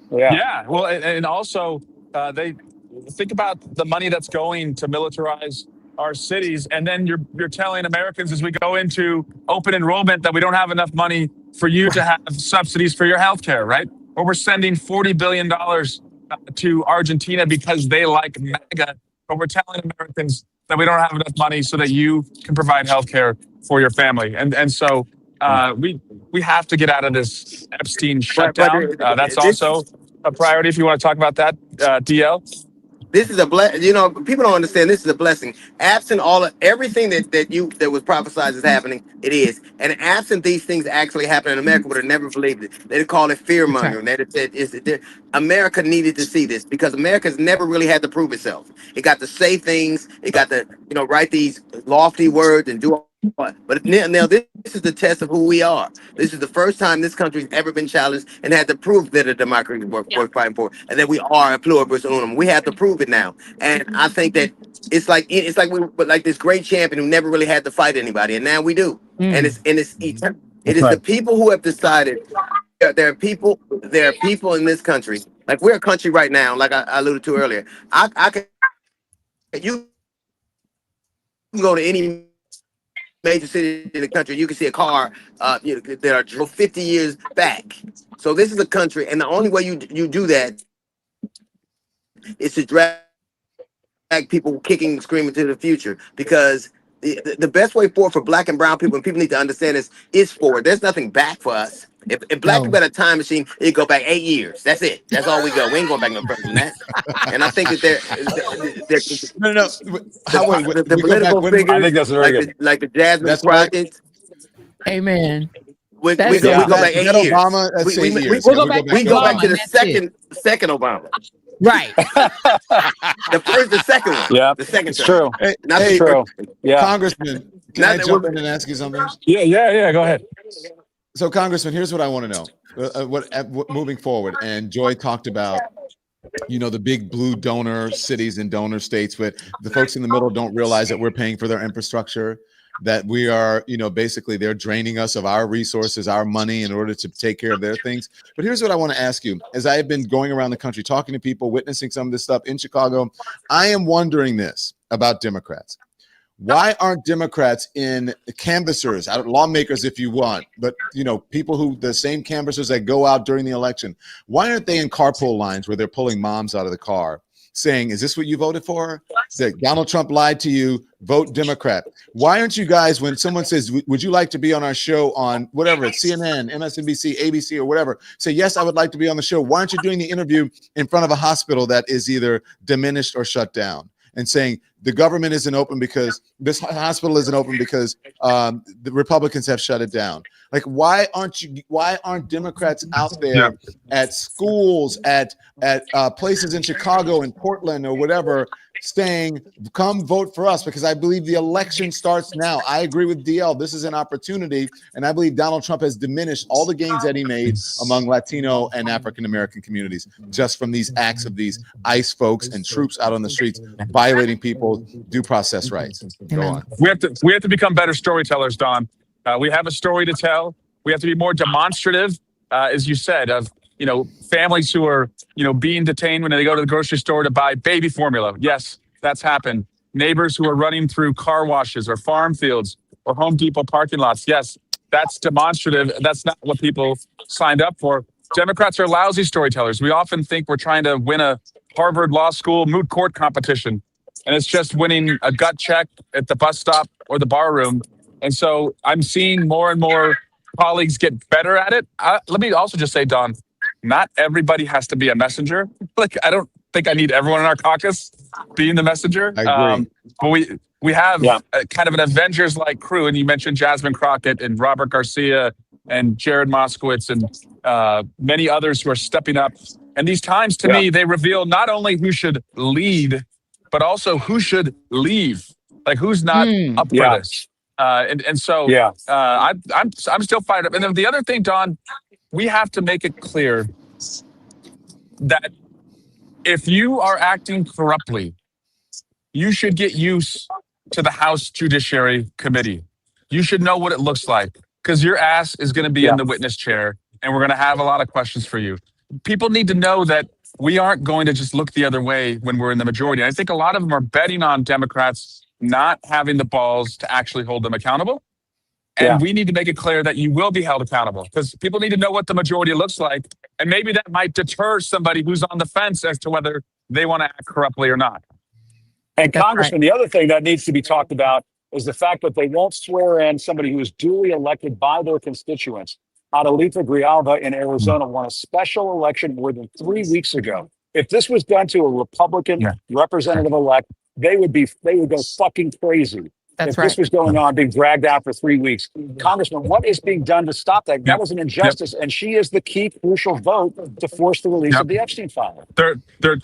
Yeah. Well, and also they think about the money that's going to militarize our cities. And then you're telling Americans as we go into open enrollment that we don't have enough money for you to have subsidies for your health care, right? Or we're sending $40 billion to Argentina because they like MAGA. But we're telling Americans that we don't have enough money so that you can provide health care for your family. And so we have to get out of this Epstein But shutdown. That's this also a priority if you want to talk about that, DL. This is a blessing. You know, people don't understand. This is a blessing. Absent everything that was prophesied is happening, it is. And absent these things actually happening in America, would have never believed it. They'd call it fear mongering. America needed to see this because America's never really had to prove itself. It got to say things. It got to write these lofty words and do all. But now this is the test of who we are. This is the first time this country's ever been challenged and had to prove that a democracy is worth fighting for, and that we are a pluribus unum. We have to prove it now, and I think that it's like we were like this great champion who never really had to fight anybody, and now we do. And it is the people who have decided. There are people in this country, like we're a country right now, like I alluded to earlier. You can go to any major city in the country, you can see a car that are 50 years back. So this is a country, and the only way you do that is to drag people kicking and screaming to the future, because the best way forward for black and brown people, and people need to understand this, is forward. There's nothing back for us. If black people had a time machine, it'd go back 8 years. That's it. That's all we go. We ain't going back no further than that. And I think that the political figures, I think that's very good. Like the Jasmine Crockett's. Amen. We go back 8 years. Obama, that's 8 years. We go back to the second Obama. Right. The first, the second one. Yeah, the second. It's true. Not true. Yeah, Congressman, can I jump in and ask you something? Yeah. Go ahead. So, Congressman, here's what I want to know. What moving forward, and Joy talked about, the big blue donor cities and donor states, but the folks in the middle don't realize that we're paying for their infrastructure, that we are, basically they're draining us of our resources, our money in order to take care of their things. But here's what I want to ask you. As I have been going around the country, talking to people, witnessing some of this stuff in Chicago, I am wondering this about Democrats. Why aren't Democrats in canvassers, lawmakers if you want, but people who the same canvassers that go out during the election? Why aren't they in carpool lines where they're pulling moms out of the car saying, is this what you voted for? That Donald Trump lied to you, vote Democrat. Why aren't you guys, when someone says, would you like to be on our show on whatever, it's CNN, MSNBC, ABC, or whatever, say, yes, I would like to be on the show. Why aren't you doing the interview in front of a hospital that is either diminished or shut down, and saying the government isn't open because this hospital isn't open because the Republicans have shut it down? Like, why aren't Democrats out there at schools, at places in Chicago and Portland or whatever, saying, come vote for us? Because I believe the election starts now. I agree with DL. This is an opportunity. And I believe Donald Trump has diminished all the gains that he made among Latino and African-American communities just from these acts of these ICE folks and troops out on the streets violating people's due process rights. Go on. We have to become better storytellers, Don. We have a story to tell. We have to be more demonstrative, as you said, of families who are being detained when they go to the grocery store to buy baby formula. Yes, that's happened. Neighbors who are running through car washes or farm fields or Home Depot parking lots. Yes, that's demonstrative. That's not what people signed up for. Democrats are lousy storytellers. We often think we're trying to win a Harvard Law School moot court competition, and it's just winning a gut check at the bus stop or the bar room. And so I'm seeing more and more colleagues get better at it. Let me also just say, Don, not everybody has to be a messenger. Like, I don't think I need everyone in our caucus being the messenger. I agree. But we have kind of an Avengers-like crew, and you mentioned Jasmine Crockett and Robert Garcia and Jared Moskowitz and many others who are stepping up. And these times, to me, they reveal not only who should lead, but also who should leave. Like, who's not up for this. So I'm still fired up. And then the other thing, Don, we have to make it clear that if you are acting corruptly, you should get used to the House Judiciary Committee. You should know what it looks like, because your ass is going to be in the witness chair, and we're going to have a lot of questions for you. People need to know that we aren't going to just look the other way when we're in the majority. And I think a lot of them are betting on Democrats not having the balls to actually hold them accountable. And we need to make it clear that you will be held accountable, because people need to know what the majority looks like. And maybe that might deter somebody who's on the fence as to whether they want to act corruptly or not. And Congressman, the other thing that needs to be talked about is the fact that they won't swear in somebody who is duly elected by their constituents. Adelita Grijalva in Arizona won a special election more than 3 weeks ago. If this was done to a Republican representative elect, they would go fucking crazy. That's if this was going on, being dragged out for 3 weeks. Congressman, what is being done to stop that? That was an injustice, and she is the key crucial vote to force the release of the Epstein file. They're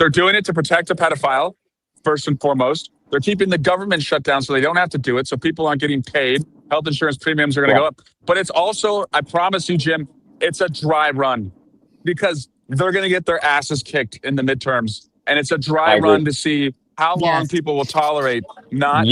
doing it to protect a pedophile, first and foremost. They're keeping the government shut down so they don't have to do it, so people aren't getting paid. Health insurance premiums are going to go up. But it's also, I promise you, Jim, it's a dry run because they're going to get their asses kicked in the midterms. And it's a dry run to see how long people will tolerate not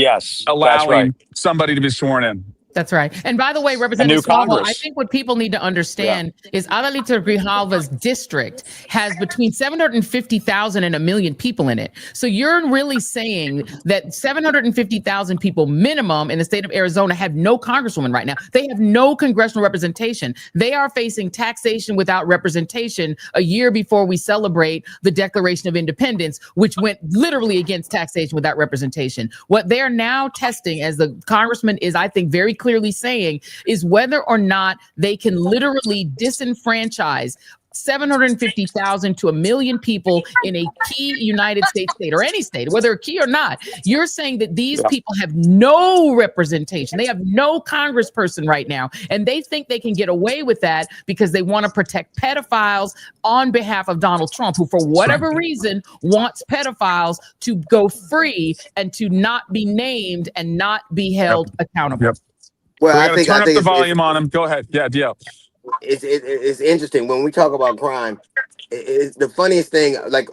allowing somebody to be sworn in. That's right. And by the way, Representative Swalwell, I think what people need to understand is Adelita Grijalva's district has between 750,000 and 1 million people in it. So you're really saying that 750,000 people minimum in the state of Arizona have no congresswoman right now. They have no congressional representation. They are facing taxation without representation a year before we celebrate the Declaration of Independence, which went literally against taxation without representation. What they're now testing, as the congressman is, I think, very clearly saying, is whether or not they can literally disenfranchise 750,000 to 1 million people in a key United States state, or any state, whether key or not. You're saying that these people have no representation. They have no congressperson right now. And they think they can get away with that because they want to protect pedophiles on behalf of Donald Trump, who, for whatever reason, wants pedophiles to go free and to not be named and not be held accountable. Well, I think turn up the volume on them. Go ahead. Yeah, DL. It's interesting when we talk about crime. It's the funniest thing, like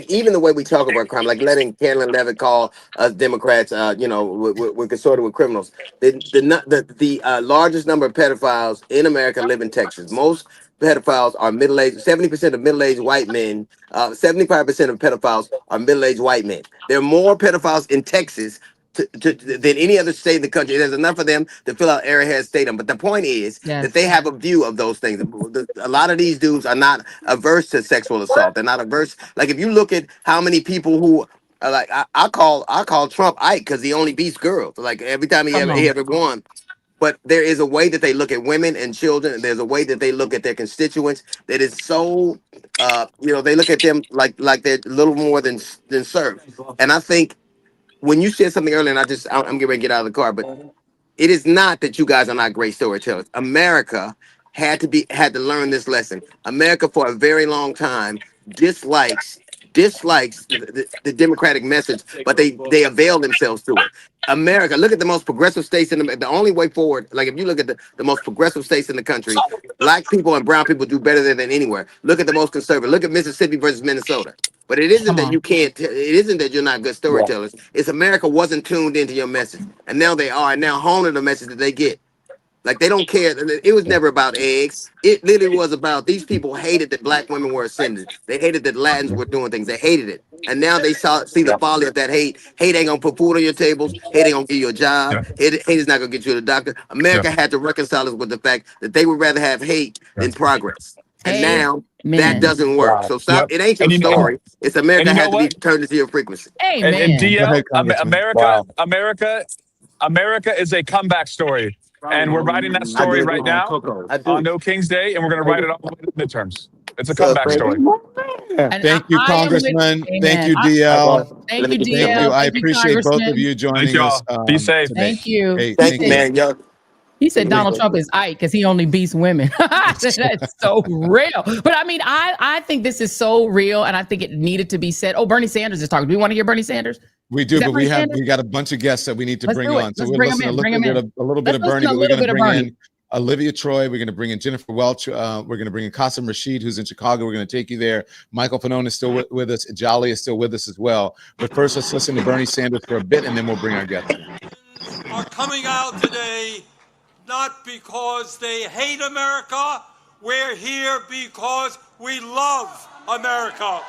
even the way we talk about crime, like letting Caitlin Levitt call us Democrats, we're consorted with criminals. The largest number of pedophiles in America live in Texas. Most pedophiles are middle-aged. 70% of middle-aged white men. 75% of pedophiles are middle-aged white men. There are more pedophiles in Texas than any other state in the country. There's enough of them to fill out Arrowhead Stadium. But the point is that they have a view of those things. A lot of these dudes are not averse to sexual assault. They're not averse. Like, if you look at how many people who are like, I call Trump Ike because he only beats girls. Like, every time he ever won. But there is a way that they look at women and children, and there's a way that they look at their constituents that is so, they look at them like they're little more than serfs. And I think when you said something earlier, and I'm getting ready to get out of the car, but it is not that you guys are not great storytellers. America had to learn this lesson. America, for a very long time, dislikes the Democratic message, but they avail themselves to it. America, look at the most progressive states in the only way forward. Like, if you look at the most progressive states in the country, black people and brown people do better than anywhere. Look at the most conservative. Look at Mississippi versus Minnesota. But it isn't that you can't. It isn't that you're not good storytellers. It's America wasn't tuned into your message, and now they are. And now honing the message that they get. Like, they don't care. It was never about eggs. It literally was about, these people hated that black women were ascending. They hated that Latins were doing things. They hated it. And now they see the folly of that hate. Hate ain't gonna put food on your tables. Hate ain't gonna give you a job. Hate is not gonna get you to the doctor. America had to reconcile us with the fact that they would rather have hate than progress. And now that doesn't work. So stop. It ain't your story. It's America has to be turned into your frequency. Amen. And DL, America is a comeback story. And we're writing that story right now on No King's Day, and we're going to write it all the way to the midterms. It's a comeback story. Thank you, Congressman. Thank you, DL. Thank you, DL. I appreciate both of you joining us. Be safe. Thank you. Hey, thank you, man. He said Donald Trump is Ike because he only beats women. That's so real. But I mean, I think this is so real, and I think it needed to be said. Oh, Bernie Sanders is talking. Do we want to hear Bernie Sanders? We do, but we got a bunch of guests that we need to bring on. So we're listening to a little bit of Bernie, but we're going to bring in Olivia Troy. We're going to bring in Jennifer Welch. We're going to bring in Qasim Rashid, who's in Chicago. We're going to take you there. Michael Fanone is still with us. Jolly is still with us as well. But first, let's listen to Bernie Sanders for a bit, and then we'll bring our guests in. Are coming out today not because they hate America. We're here because we love America.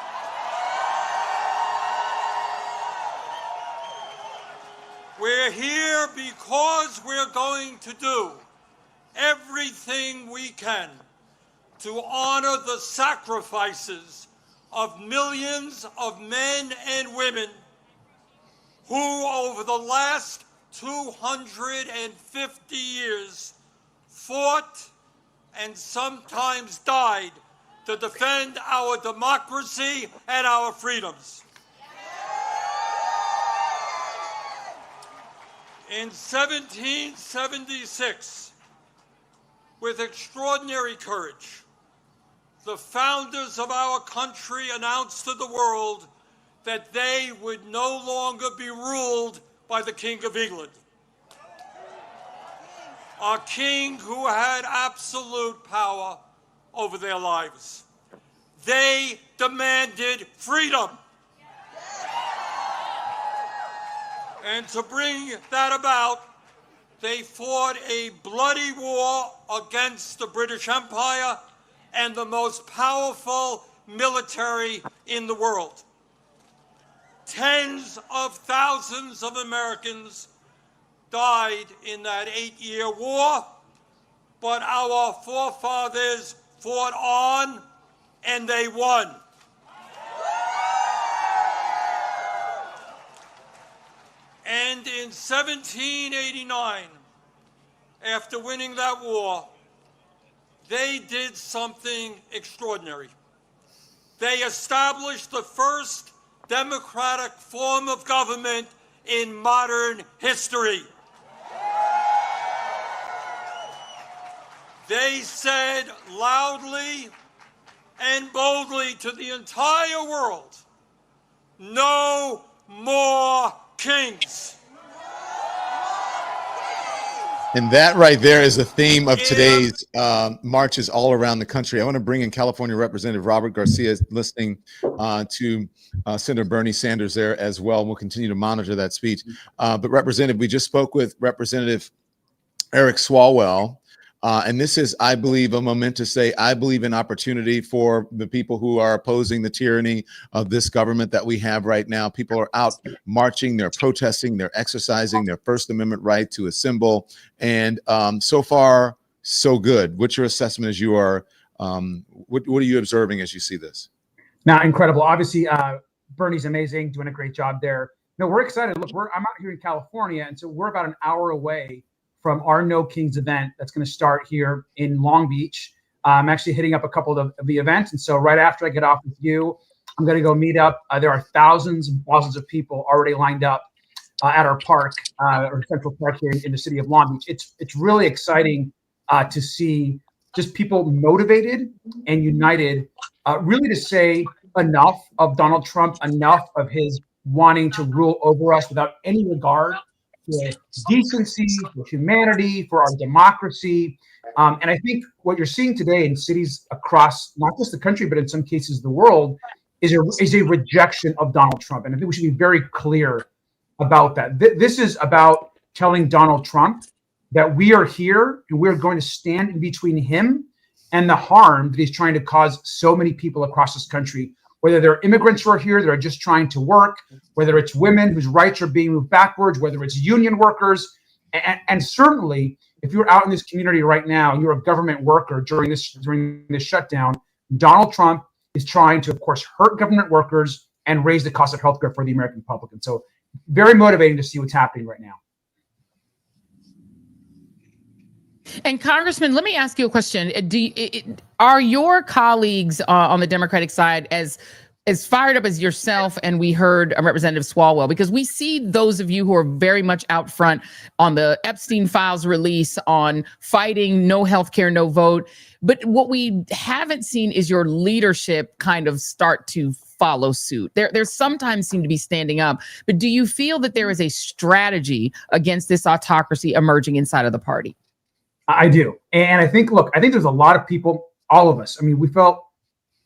We're here because we're going to do everything we can to honor the sacrifices of millions of men and women who, over the last 250 years fought and sometimes died to defend our democracy and our freedoms. In 1776, with extraordinary courage, the founders of our country announced to the world that they would no longer be ruled by the King of England, a king who had absolute power over their lives. They demanded freedom. And to bring that about, they fought a bloody war against the British Empire and the most powerful military in the world. Tens of thousands of Americans died in that 8-year war, but our forefathers fought on and they won. And in 1789, after winning that war, they did something extraordinary. They established the first democratic form of government in modern history. They said loudly and boldly to the entire world, no more kings. And that right there is the theme of today's marches all around the country. I want to bring in California Representative Robert Garcia, listening to Senator Bernie Sanders there as well. We'll continue to monitor that speech. But Representative, we just spoke with Representative Eric Swalwell. And this is, I believe, a momentous day. I believe in opportunity for the people who are opposing the tyranny of this government that we have right now. People are out marching, they're protesting, they're exercising their First Amendment right to assemble. And so far, so good. What's your assessment as you are, what are you observing as you see this? Now, incredible. Obviously, Bernie's amazing, doing a great job there. No, we're excited. Look, I'm out here in California, and so we're about an hour away from our No Kings event that's going to start here in Long Beach. I'm actually hitting up a couple of the events. And so right after I get off with you, I'm going to go meet up. There are thousands and thousands of people already lined up at our park, or Central Park here in the city of Long Beach. It's really exciting to see just people motivated and united, really to say enough of Donald Trump, enough of his wanting to rule over us without any regard for decency, for humanity, for our democracy. And I think what you're seeing today in cities across not just the country, but in some cases the world, is a rejection of Donald Trump. And I think we should be very clear about that. This is about telling Donald Trump that we are here and we're going to stand in between him and the harm that he's trying to cause so many people across this country. Whether they're immigrants who are here that are just trying to work, whether it's women whose rights are being moved backwards, whether it's union workers, and certainly if you're out in this community right now and you're a government worker during this shutdown, Donald Trump is trying to, of course, hurt government workers and raise the cost of healthcare for the American public. And so very motivating to see what's happening right now. And Congressman, let me ask you a question. Are your colleagues on the Democratic side as fired up as yourself and we heard Representative Swalwell? Because we see those of you who are very much out front on the Epstein files release, on fighting no healthcare, no vote. But what we haven't seen is your leadership kind of start to follow suit. There's sometimes seem to be standing up. But do you feel that there is a strategy against this autocracy emerging inside of the party? I do. And I think there's a lot of people, all of us. I mean, we felt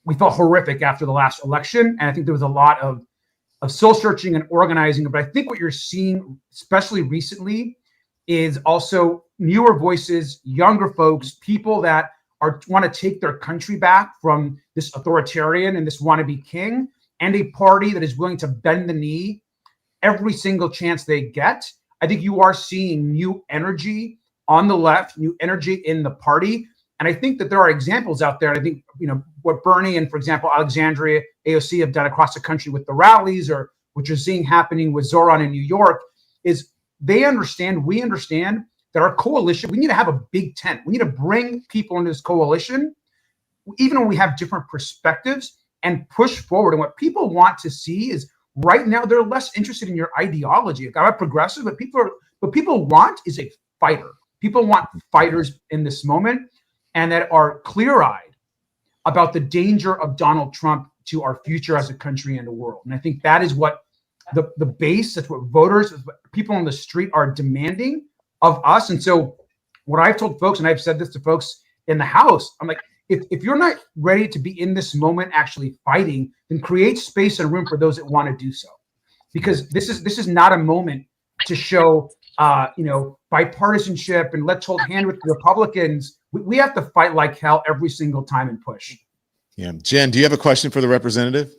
horrific after the last election. And I think there was a lot of soul searching and organizing. But I think what you're seeing, especially recently, is also newer voices, younger folks, people that want to take their country back from this authoritarian and this wannabe king, and a party that is willing to bend the knee every single chance they get. I think you are seeing new energy on the left, new energy in the party. And I think that there are examples out there. And I think, what Bernie and, for example, Alexandria AOC have done across the country with the rallies, or what you're seeing happening with Zoran in New York, is they understand, we understand that our coalition, we need to have a big tent. We need to bring people into this coalition, even when we have different perspectives, and push forward. And what people want to see is right now, they're less interested in your ideology. I'm a progressive, but what people want is a fighter. People want fighters in this moment and that are clear-eyed about the danger of Donald Trump to our future as a country and the world. And I think that is what the base, that's what voters, what people on the street are demanding of us. And so what I've told folks, and I've said this to folks in the House, I'm like, if you're not ready to be in this moment actually fighting, then create space and room for those that want to do so. Because this is not a moment to show bipartisanship and let's hold hand with the Republicans. We have to fight like hell every single time and push. Yeah. Jen, do you have a question for the representative?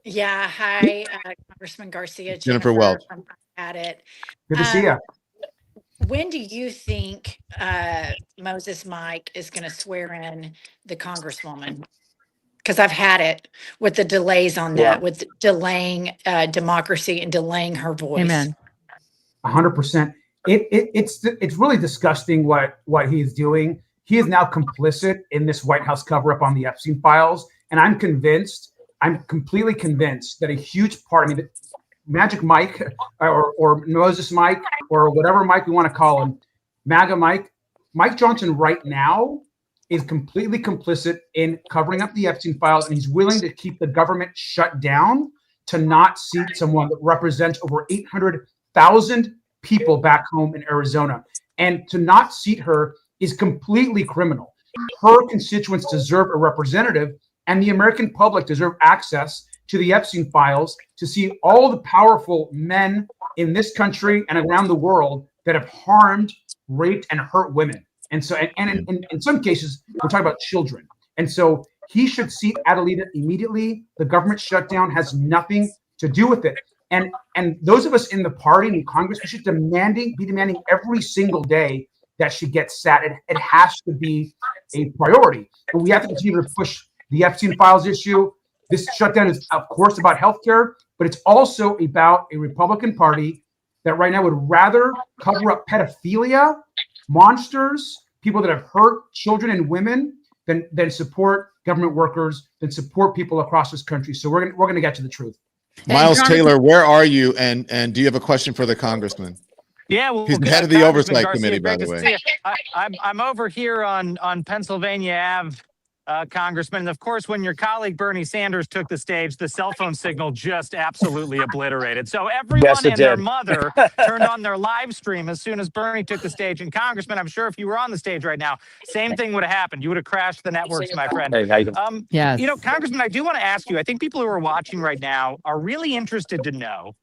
Yeah. Hi, Congressman Garcia. Jennifer Welch. At it. Good to see you. When do you think Moses Mike is going to swear in the Congresswoman? Because I've had it with the delays on that, with delaying democracy and delaying her voice. Amen. 100%. It's really disgusting what he's doing. He is now complicit in this White House cover-up on the Epstein files, and I'm completely convinced that a huge part, I mean, Magic Mike or Moses Mike or whatever Mike we want to call him, MAGA Mike Johnson right now is completely complicit in covering up the Epstein files, and he's willing to keep the government shut down to not seat someone that represents over 800,000 people back home in Arizona. And to not seat her is completely criminal. Her constituents deserve a representative, and the American public deserve access to the Epstein files to see all the powerful men in this country and around the world that have harmed, raped, and hurt women. And so, and in some cases, we're talking about children. And so he should seat Adelita immediately. The government shutdown has nothing to do with it. And those of us in the party and in Congress, we should be demanding every single day that she gets sat. It has to be a priority. And we have to continue to push the Epstein files issue. This shutdown is, of course, about healthcare, but it's also about a Republican Party that right now would rather cover up pedophilia, monsters, people that have hurt children and women than support government workers, than support people across this country. So we're gonna get to the truth. Miles Taylor, where are you? And do you have a question for the congressman? Yeah, well, he's the head of the Oversight Committee, by the way. I'm over here on Pennsylvania Ave, Congressman. And of course, when your colleague Bernie Sanders took the stage, the cell phone signal just absolutely obliterated. So everyone and their mother turned on their live stream as soon as Bernie took the stage. And Congressman, I'm sure if you were on the stage right now, same thing would have happened. You would have crashed the networks, my friend. Yes. You know, Congressman, I do want to ask you, I think people who are watching right now are really interested to know,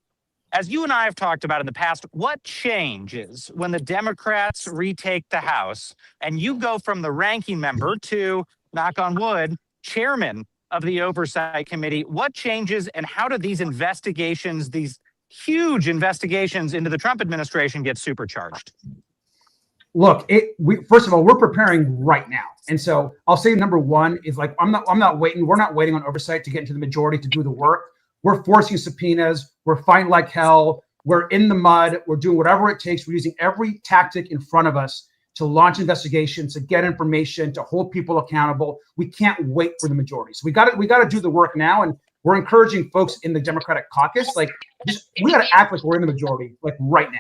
as you and I have talked about in the past, what changes when the Democrats retake the House and you go from the ranking member to, knock on wood, chairman of the Oversight Committee? What changes and how do these investigations, these huge investigations into the Trump administration, get supercharged? Look, first of all, we're preparing right now. And so I'll say number one is like, I'm not waiting. We're not waiting on oversight to get into the majority to do the work. We're forcing subpoenas. We're fighting like hell. We're in the mud. We're doing whatever it takes. We're using every tactic in front of us to launch investigations, to get information, to hold people accountable. We can't wait for the majority. So we got to do the work now. And we're encouraging folks in the Democratic caucus, like, we got to act like we're in the majority, like right now.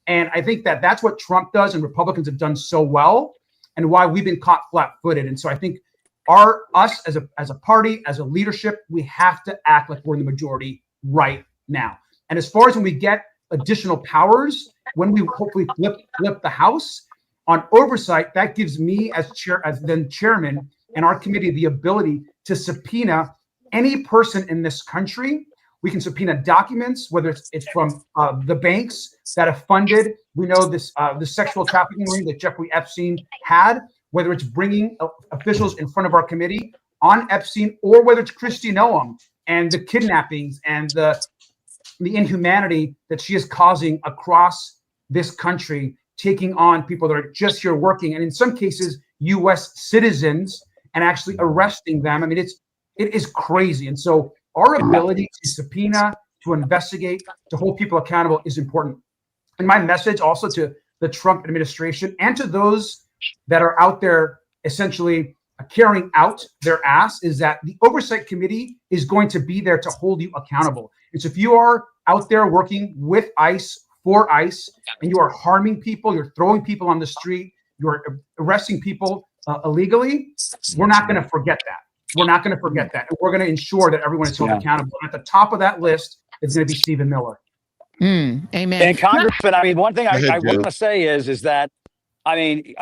And I think that's what Trump does and Republicans have done so well, and why we've been caught flat-footed. And so I think us as a party, as a leadership, we have to act like we're in the majority right now. And as far as when we get additional powers, when we hopefully flip the House on oversight, that gives me as chairman and our committee the ability to subpoena any person in this country. We can subpoena documents, whether it's from the banks that have funded, we know this the sexual trafficking ring that Jeffrey Epstein had, whether it's bringing officials in front of our committee on Epstein, or whether it's Kristi Noem and the kidnappings and the inhumanity that she is causing across this country, taking on people that are just here working, and in some cases, U.S. citizens, and actually arresting them. I mean, it is crazy. And so our ability to subpoena, to investigate, to hold people accountable is important. And my message also to the Trump administration and to those that are out there essentially carrying out their ass is that the oversight committee is going to be there to hold you accountable. And so if you are out there working with ICE, for ICE, and you are harming people, you're throwing people on the street, you're arresting people illegally, we're not going to forget that. We're not going to forget that. And we're going to ensure that everyone is held accountable. And at the top of that list is going to be Stephen Miller. Amen. And Congressman, I mean, one thing I want to say is that, I mean,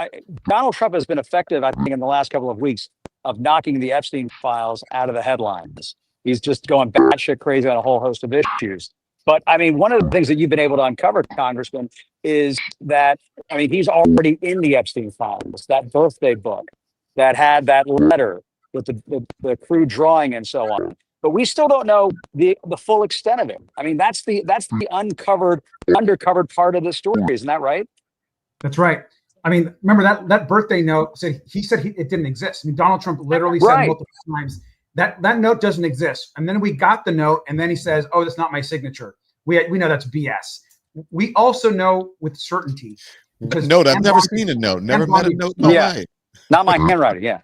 Donald Trump has been effective, I think, in the last couple of weeks of knocking the Epstein files out of the headlines. He's just going batshit crazy on a whole host of issues. But I mean, one of the things that you've been able to uncover, Congressman, is that, I mean, he's already in the Epstein files, that birthday book that had that letter with the crude drawing and so on. But we still don't know the full extent of it. I mean, that's the undercovered part of the story. Isn't that right? That's right. I mean, remember that birthday note said it didn't exist. I mean, Donald Trump literally said multiple times that note doesn't exist. And then we got the note, and then he says, "Oh, that's not my signature." We know that's BS. We also know with certainty. Note, I've never seen a note. Never met a note in my life. Not my handwriting. Yeah.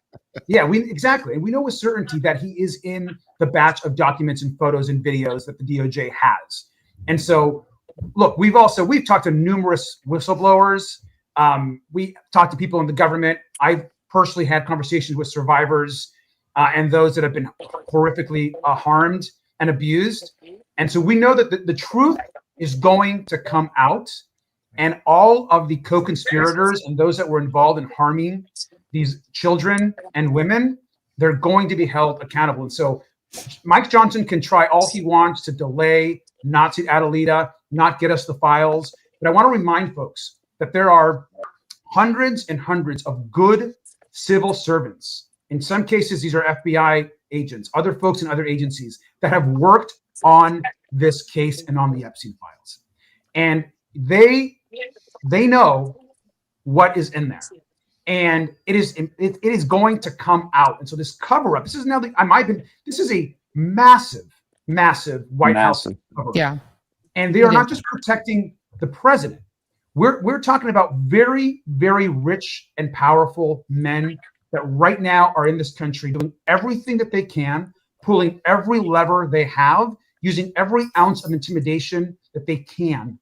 Yeah, exactly. And we know with certainty that he is in the batch of documents and photos and videos that the DOJ has. And so, look, we've talked to numerous whistleblowers. We talked to people in the government. I personally had conversations with survivors and those that have been horrifically harmed and abused. And so we know that the truth is going to come out, and all of the co-conspirators and those that were involved in harming these children and women, they're going to be held accountable. And so Mike Johnson can try all he wants to delay, not to Adelita, not get us the files. But I want to remind folks that there are hundreds and hundreds of good civil servants. In some cases, these are FBI agents, other folks in other agencies that have worked on this case and on the Epstein files. And they know what is in there. And it is going to come out. And so this cover-up, this is a massive White House cover-up. Yeah. And they are not just protecting the president. We're talking about very, very rich and powerful men that right now are in this country doing everything that they can, pulling every lever they have, using every ounce of intimidation that they can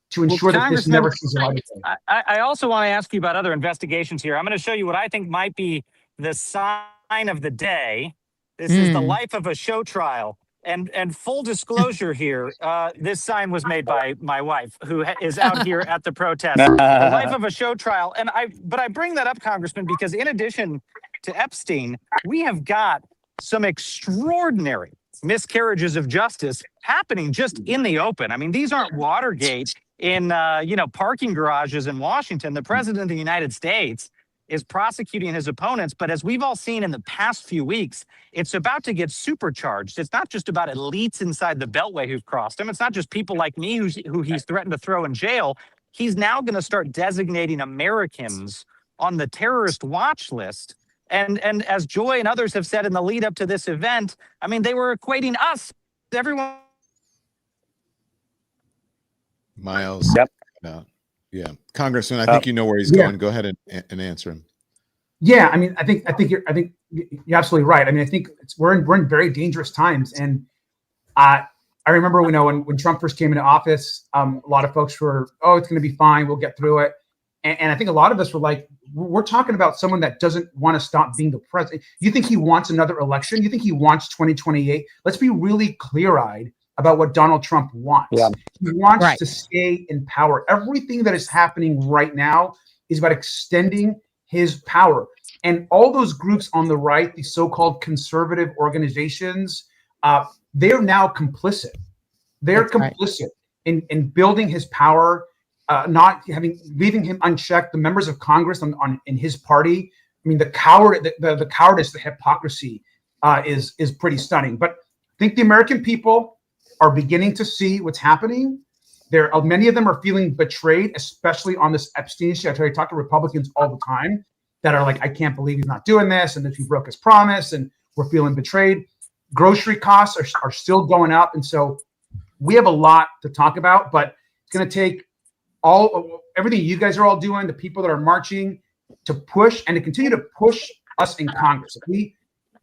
to ensure that this never sees a light of day. I also want to ask you about other investigations here. I'm going to show you what I think might be the sign of the day. This is the life of a show trial. And full disclosure here, this sign was made by my wife, who is out here at the protest. The life of a show trial. But I bring that up, Congressman, because in addition to Epstein, we have got some extraordinary miscarriages of justice happening just in the open. I mean, these aren't Watergate in parking garages in Washington. The president of the United States is prosecuting his opponents, but as we've all seen in the past few weeks, it's about to get supercharged. It's not just about elites inside the Beltway who've crossed him. It's not just people like me who he's threatened to throw in jail. He's now going to start designating Americans on the terrorist watch list. And as Joy and others have said in the lead up to this event, I mean, they were equating us, everyone. Miles. Yep. Yeah. Congressman, I think you know where he's going. Go ahead and answer him. Yeah, I mean, I think you're absolutely right. I mean, I think we're in very dangerous times. And I remember when Trump first came into office, a lot of folks were, "Oh, it's going to be fine. We'll get through it." And I think a lot of us were like, we're talking about someone that doesn't want to stop being the president. You think he wants another election? You think he wants 2028? Let's be really clear-eyed about what Donald Trump wants. Yeah. He wants to stay in power. Everything that is happening right now is about extending his power. And all those groups on the right, these so-called conservative organizations, they're now complicit. They're complicit in building his power, leaving him unchecked. The members of Congress in his party, I mean, the cowardice, the hypocrisy is pretty stunning. But I think the American people are beginning to see what's happening. Many of them are feeling betrayed, especially on this Epstein issue. I talk to Republicans all the time that are like, I can't believe he's not doing this, and that he broke his promise, and we're feeling betrayed. Grocery costs are still going up. And so we have a lot to talk about, but it's going to take everything you guys are all doing, the people that are marching to push and to continue to push us in Congress.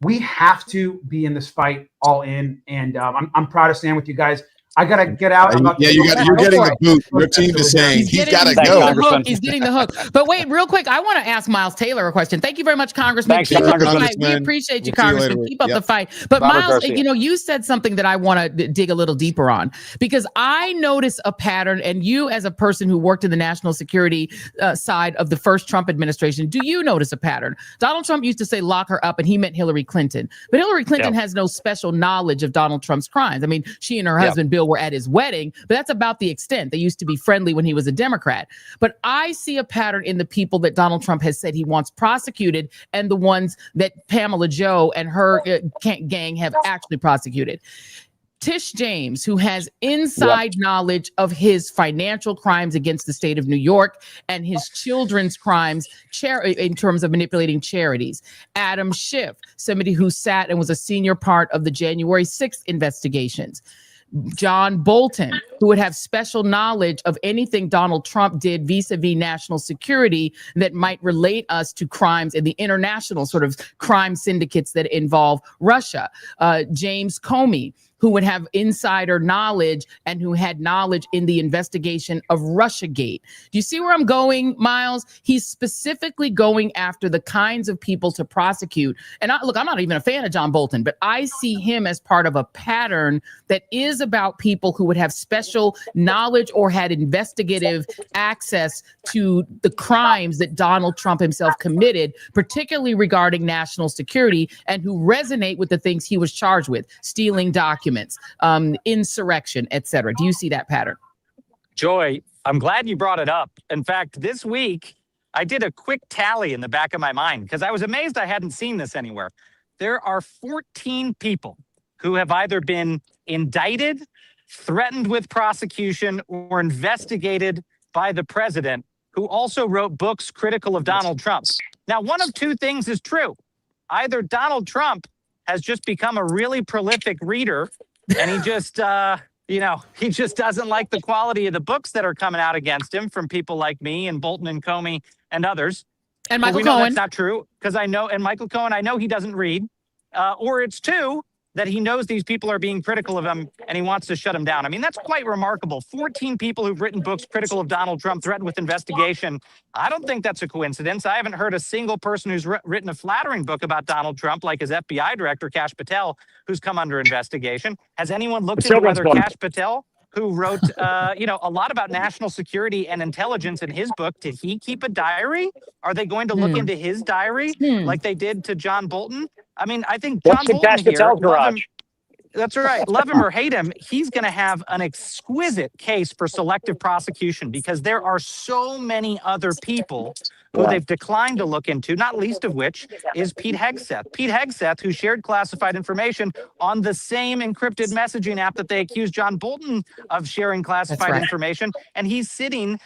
We have to be in this fight all in, and I'm proud to stand with you guys. I gotta get out. You're getting the boot. Your team is saying he's got to go. He's getting the hook. But wait, real quick, I want to ask Miles Taylor a question. Thank you very much, Congressman. Thanks, Keep up the Congressman. fight. We appreciate you, Congressman. Keep up the fight. But Robert Miles, Garcia. you said something that I want to dig a little deeper on, because I notice a pattern, and you, as a person who worked in the national security side of the first Trump administration, do you notice a pattern? Donald Trump used to say lock her up, and he meant Hillary Clinton. But Hillary Clinton has no special knowledge of Donald Trump's crimes. I mean, she and her husband Bill were at his wedding, but that's about the extent. They used to be friendly when he was a Democrat. But I see a pattern in the people that Donald Trump has said he wants prosecuted and the ones that Pamela Joe and her gang have actually prosecuted. Tish James, who has inside knowledge of his financial crimes against the state of New York and his children's crimes in terms of manipulating charities. Adam Schiff, somebody who sat and was a senior part of the January 6th investigations. John Bolton, who would have special knowledge of anything Donald Trump did vis-a-vis national security that might relate us to crimes in the international sort of crime syndicates that involve Russia. James Comey, who would have insider knowledge and who had knowledge in the investigation of Russiagate. Do you see where I'm going, Miles? He's specifically going after the kinds of people to prosecute. And look, I'm not even a fan of John Bolton, but I see him as part of a pattern that is about people who would have special knowledge or had investigative access to the crimes that Donald Trump himself committed, particularly regarding national security, and who resonate with the things he was charged with, stealing documents, insurrection, etc. Do you see that pattern? Joy, I'm glad you brought it up. In fact, this week, I did a quick tally in the back of my mind because I was amazed I hadn't seen this anywhere. There are 14 people who have either been indicted, threatened with prosecution, or investigated by the president, who also wrote books critical of Donald Trump. Now, one of two things is true. Either Donald Trump has just become a really prolific reader, and he just, he just doesn't like the quality of the books that are coming out against him from people like me and Bolton and Comey and others. And Michael we know Cohen. That's not true, because and Michael Cohen, I know he doesn't read. Or it's two, that he knows these people are being critical of him and he wants to shut them down. I mean, that's quite remarkable. 14 people who've written books critical of Donald Trump, threatened with investigation. I don't think that's a coincidence. I haven't heard a single person who's written a flattering book about Donald Trump, like his FBI director, Kash Patel, who's come under investigation. Has anyone looked into whether Kash Patel, who wrote, a lot about national security and intelligence in his book, did he keep a diary? Are they going to look into his diary like they did to John Bolton? I mean, I think John Bolton here, that's right. Love him or hate him, he's going to have an exquisite case for selective prosecution because there are so many other people who they've declined to look into, not least of which is Pete Hegseth. Pete Hegseth, who shared classified information on the same encrypted messaging app that they accused John Bolton of sharing classified information. And he's sitting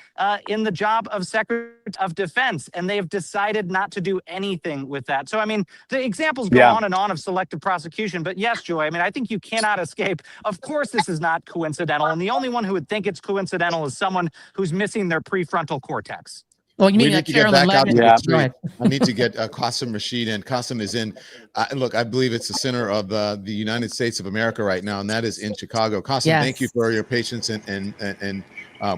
in the job of Secretary of Defense, and they have decided not to do anything with that. So, I mean, the examples go on and on of selective prosecution. But yes, Joy, I mean, I think you cannot escape. Of course, this is not coincidental. And the only one who would think it's coincidental is someone who's missing their prefrontal cortex. Oh, you mean like Carolyn Levin? I need to get Qasim Rashid in. Qasim is in. Look, I believe it's the center of the United States of America right now, and that is in Chicago. Qasim, thank you for your patience, and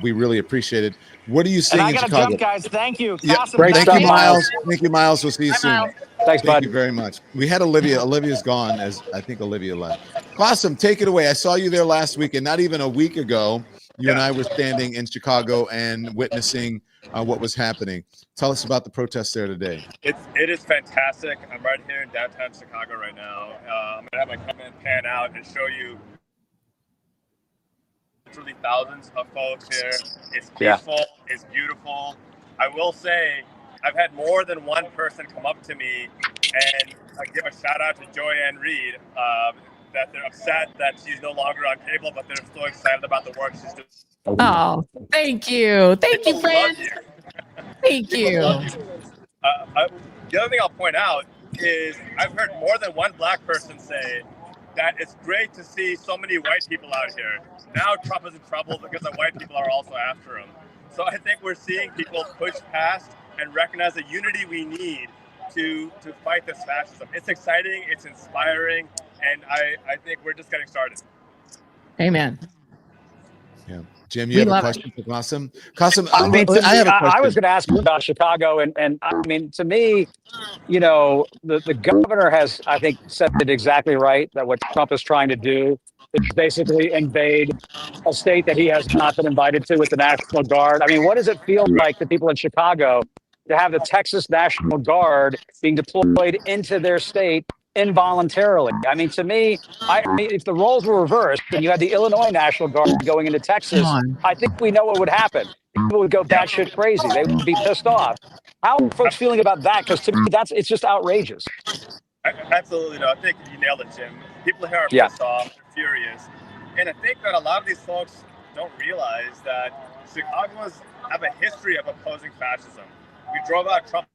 we really appreciate it. What are you seeing in Chicago? Jump, guys. Thank you. Qasim, thank you, Miles. Thank you, Miles. We'll see you soon. Thanks, bud. Thank you very much. We had Olivia. Olivia's gone, as I think Olivia left. Qasim, take it away. I saw you there last week, and not even a week ago, you and I were standing in Chicago and witnessing what was happening. Tell us about the protest there today. It is fantastic. I'm right here in downtown Chicago right now. I'm gonna have my camera pan out and show you literally thousands of folks here. It's peaceful. It's beautiful. I will say, I've had more than one person come up to me and give a shout out to Joy Ann Reid. That they're upset that she's no longer on cable, but they're still excited about the work she's doing. Oh, thank you. Thank you, friend. Thank you. The other thing I'll point out is I've heard more than one black person say that it's great to see so many white people out here. Now Trump is in trouble because the white people are also after him. So I think we're seeing people push past and recognize the unity we need to fight this fascism. It's exciting, it's inspiring, and I think we're just getting started. Amen. Yeah. Jim, you have a question for Qasim? Qasim, I mean, I have a question. I was going to ask about Chicago, and I mean, to me, you know, the governor has, I think, said it exactly right, that what Trump is trying to do is basically invade a state that he has not been invited to with the National Guard. I mean, what does it feel like to people in Chicago to have the Texas National Guard being deployed into their state involuntarily? I mean, to me, if the roles were reversed and you had the Illinois National Guard going into Texas, I think we know what would happen. People would go batshit crazy. They would be pissed off. How are folks feeling about that? Because to me, it's just outrageous. Absolutely, no. I think you nailed it, Jim. People here are pissed off, they're furious, and I think that a lot of these folks don't realize that Chicagoans have a history of opposing fascism. We drove out Trump.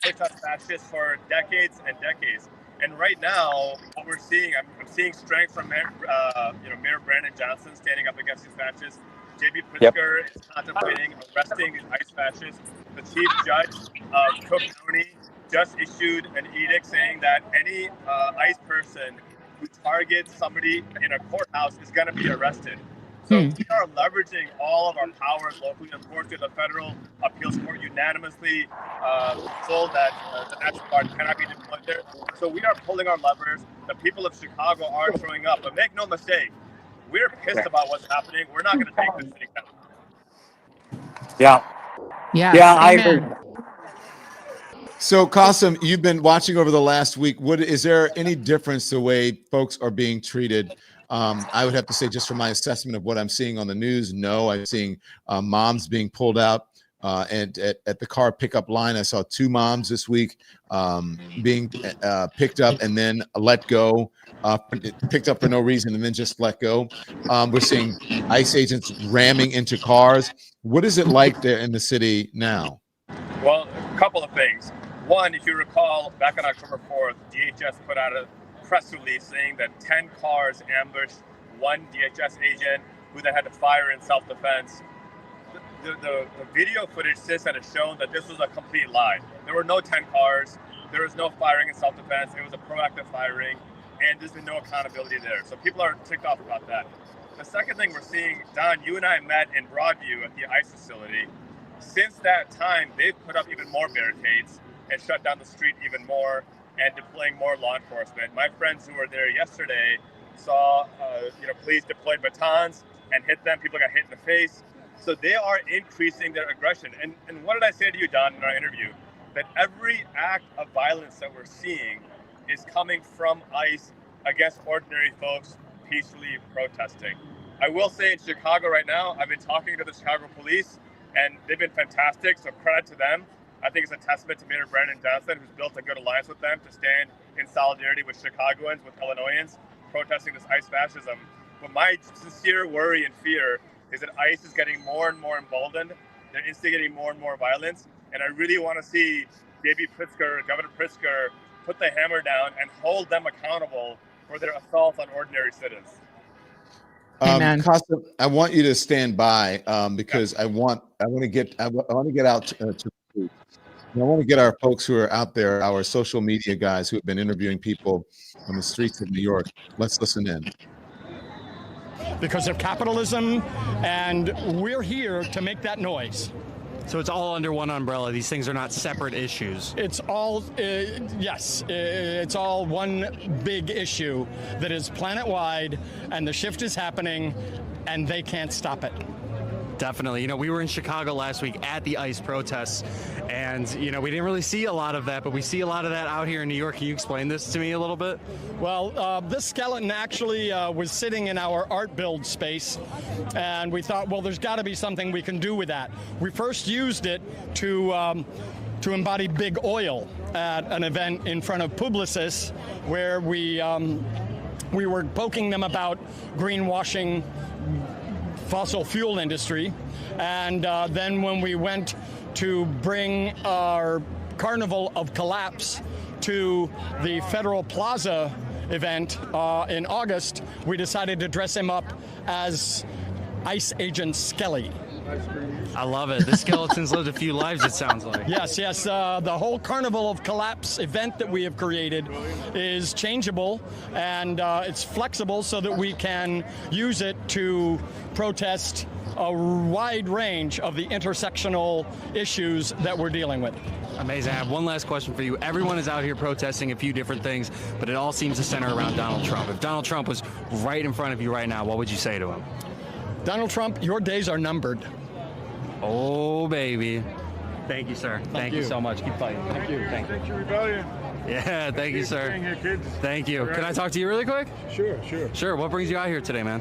Fascists for decades and decades, and right now, what we're seeing, I'm seeing strength from Mayor Brandon Johnson standing up against these fascists. J.B. Pritzker is contemplating arresting these ICE fascists. The chief judge of Cook County just issued an edict saying that any ICE person who targets somebody in a courthouse is going to be arrested. So we are leveraging all of our powers locally. Of course, the federal appeals court unanimously told that the National Guard cannot be deployed there. So we are pulling our levers. The people of Chicago are showing up. But make no mistake, we're pissed about what's happening. We're not going to take this thing down. Yeah, I agree. So, Qasim, you've been watching over the last week. Is there any difference the way folks are being treated? I would have to say, just from my assessment of what I'm seeing on the news, no. I'm seeing moms being pulled out, and at the car pickup line, I saw 2 moms this week being picked up and then let go, picked up for no reason and then just let go. We're seeing ICE agents ramming into cars. What is it like there in the city now? Well, a couple of things. One, if you recall, back on October 4th, DHS put out a press release saying that 10 cars ambushed one DHS agent who then had to fire in self-defense. The video footage since then has shown that this was a complete lie. There were no 10 cars. There was no firing in self-defense. It was a proactive firing, and there's been no accountability there. So people are ticked off about that. The second thing we're seeing, Don, you and I met in Broadview at the ICE facility. Since that time, they've put up even more barricades and shut down the street even more and deploying more law enforcement. My friends who were there yesterday saw police deployed batons and hit them. People got hit in the face. So they are increasing their aggression. And what did I say to you, Don, in our interview? That every act of violence that we're seeing is coming from ICE against ordinary folks peacefully protesting. I will say in Chicago right now, I've been talking to the Chicago police, and they've been fantastic, so credit to them. I think it's a testament to Mayor Brandon Johnson, who's built a good alliance with them to stand in solidarity with Chicagoans, with Illinoisans, protesting this ICE fascism. But my sincere worry and fear is that ICE is getting more and more emboldened. They're instigating more and more violence. And I really want to see J.B. Pritzker, Governor Pritzker, put the hammer down and hold them accountable for their assault on ordinary citizens. Qasim, I want you to stand by because I want to get out to the street. I want to get our folks who are out there, our social media guys who have been interviewing people on the streets of New York. Let's listen in. Because of capitalism, and we're here to make that noise. So it's all under one umbrella. These things are not separate issues. It's all, it's all one big issue that is planet-wide, and the shift is happening, and they can't stop it. Definitely. You know, we were in Chicago last week at the ICE protests, and, you know, we didn't really see a lot of that, but we see a lot of that out here in New York. Can you explain this to me a little bit? Well, this skeleton actually was sitting in our art build space, and we thought, well, there's got to be something we can do with that. We first used it to embody big oil at an event in front of Publicis, where we were poking them about greenwashing fossil fuel industry. And then when we went to bring our Carnival of Collapse to the Federal Plaza event in August, we decided to dress him up as Ice Agent Skelly. I love it. The skeleton's lived a few lives, it sounds like. Yes. The whole Carnival of Collapse event that we have created is changeable, and it's flexible so that we can use it to protest a wide range of the intersectional issues that we're dealing with. Amazing. I have one last question for you. Everyone is out here protesting a few different things, but it all seems to center around Donald Trump. If Donald Trump was right in front of you right now, what would you say to him? Donald Trump, your days are numbered. Oh, baby. Thank you, sir. Thank you so much. Keep fighting. Thank you. Thank you. Extinction Rebellion. Yeah, thank you, sir. Here, kids. Thank you. Can I talk to you really quick? Sure. Sure. What brings you out here today, man?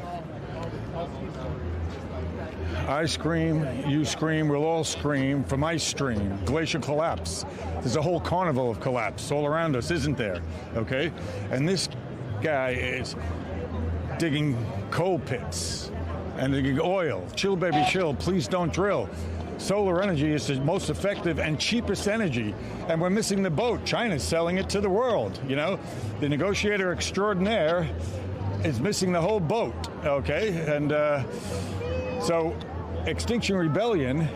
I scream, you scream, we'll all scream from ice stream, glacial collapse. There's a whole carnival of collapse all around us, isn't there? Okay? And this guy is digging coal pits and digging oil. Chill, baby, chill. Please don't drill. Solar energy is the most effective and cheapest energy, and we're missing the boat. China's selling it to the world, you know? The negotiator extraordinaire is missing the whole boat, okay? And so Extinction Rebellion,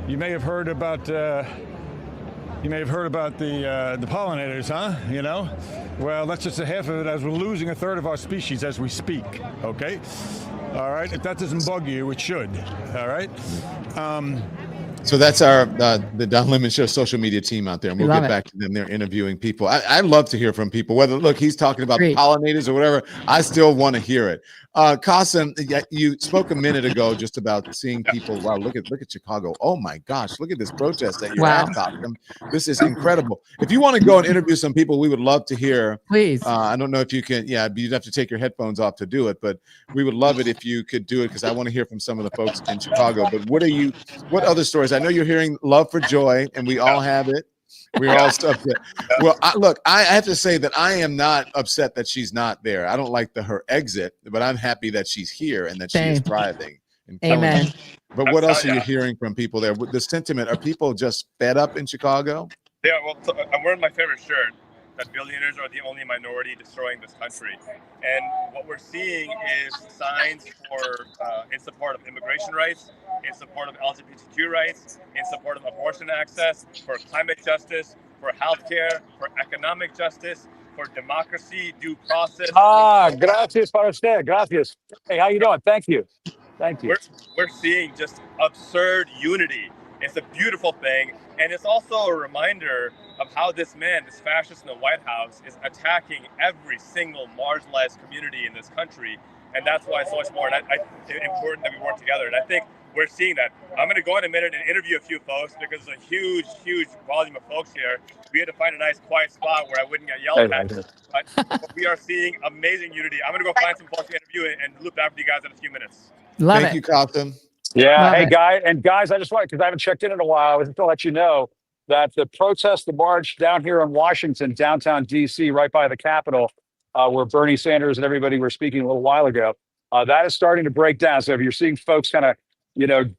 you may have heard about the pollinators, huh? You know? Well, that's just a half of it, as we're losing a third of our species as we speak, okay? All right, if that doesn't bug you, it should, all right? So that's our the Don Lemon Show social media team out there, and we'll get back to them. They're interviewing people. I love to hear from people, whether, look, he's talking about pollinators or whatever. I still want to hear it. Qasim, you spoke a minute ago just about seeing people. Wow, look at Chicago. Oh my gosh, look at this protest that you're at, Qasim. This is incredible. If you want to go and interview some people, we would love to hear. Please. I don't know if you can. Yeah, you'd have to take your headphones off to do it, but we would love it if you could do it, because I want to hear from some of the folks in Chicago. But what other stories? I know you're hearing love for Joy, and we all have it. We're all stuck there. Well, I have to say that I am not upset that she's not there. I don't like her exit, but I'm happy that she's here and that she is thriving. Amen. But what else are you hearing from people there? The sentiment, are people just fed up in Chicago? Yeah, well, I'm wearing my favorite shirt, that billionaires are the only minority destroying this country. And what we're seeing is signs for in support of immigration rights, in support of LGBTQ rights, in support of abortion access, for climate justice, for healthcare, for economic justice, for democracy, due process. Gracias para usted. Gracias. Hey, how you doing? Thank you. Thank you. We're seeing just absurd unity. It's a beautiful thing. And it's also a reminder of how this man, this fascist in the White House, is attacking every single marginalized community in this country. And that's why it's so much more important that we work together. And I think we're seeing that. I'm going to go in a minute and interview a few folks, because there's a huge volume of folks here. We had to find a nice quiet spot where I wouldn't get yelled at. But we are seeing amazing unity. I'm going to go find some folks to interview and loop back with you guys in a few minutes. Thank you, Qasim. Yeah. Hey, guys, I just wanted, because I haven't checked in a while, I was to let you know that the protest, the march down here in Washington, downtown DC, right by the Capitol, where Bernie Sanders and everybody were speaking a little while ago, that is starting to break down. So if you're seeing folks kind of,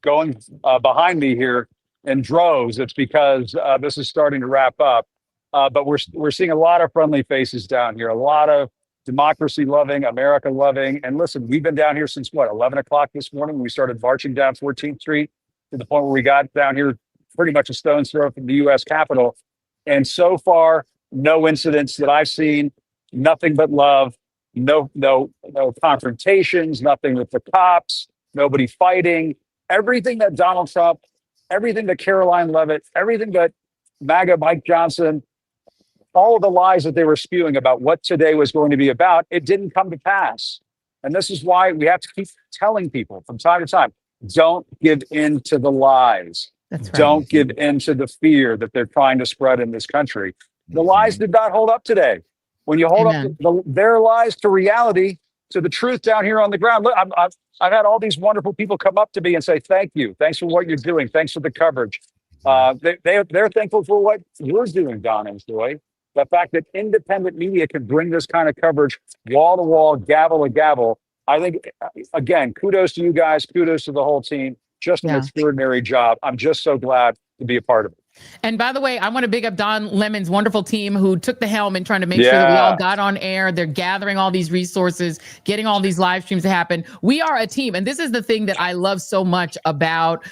going behind me here in droves, it's because this is starting to wrap up. But we're seeing a lot of friendly faces down here, a lot of democracy loving, America loving. And listen, we've been down here since 11 o'clock this morning. We started marching down 14th Street to the point where we got down here pretty much a stone's throw from the U.S. Capitol. And so far, no incidents that I've seen, nothing but love, no confrontations, nothing with the cops, nobody fighting. Everything that Donald Trump, everything that Caroline Leavitt, everything that MAGA Mike Johnson, all of the lies that they were spewing about what today was going to be about, it didn't come to pass. And this is why we have to keep telling people from time to time, don't give in to the lies. That's right. Don't give in to the fear that they're trying to spread in this country. The lies did not hold up today. When you hold up their lies to reality, to the truth down here on the ground. Look, I've had all these wonderful people come up to me and say, thank you. Thanks for what you're doing. Thanks for the coverage. They're thankful for what you're doing, Don and Joy. The fact that independent media can bring this kind of coverage wall to wall, gavel to gavel. I think, again, kudos to you guys. Kudos to the whole team. Just an extraordinary job. I'm just so glad to be a part of it. And by the way, I want to big up Don Lemon's wonderful team who took the helm and trying to make sure that we all got on air. They're gathering all these resources, getting all these live streams to happen. We are a team. And this is the thing that I love so much about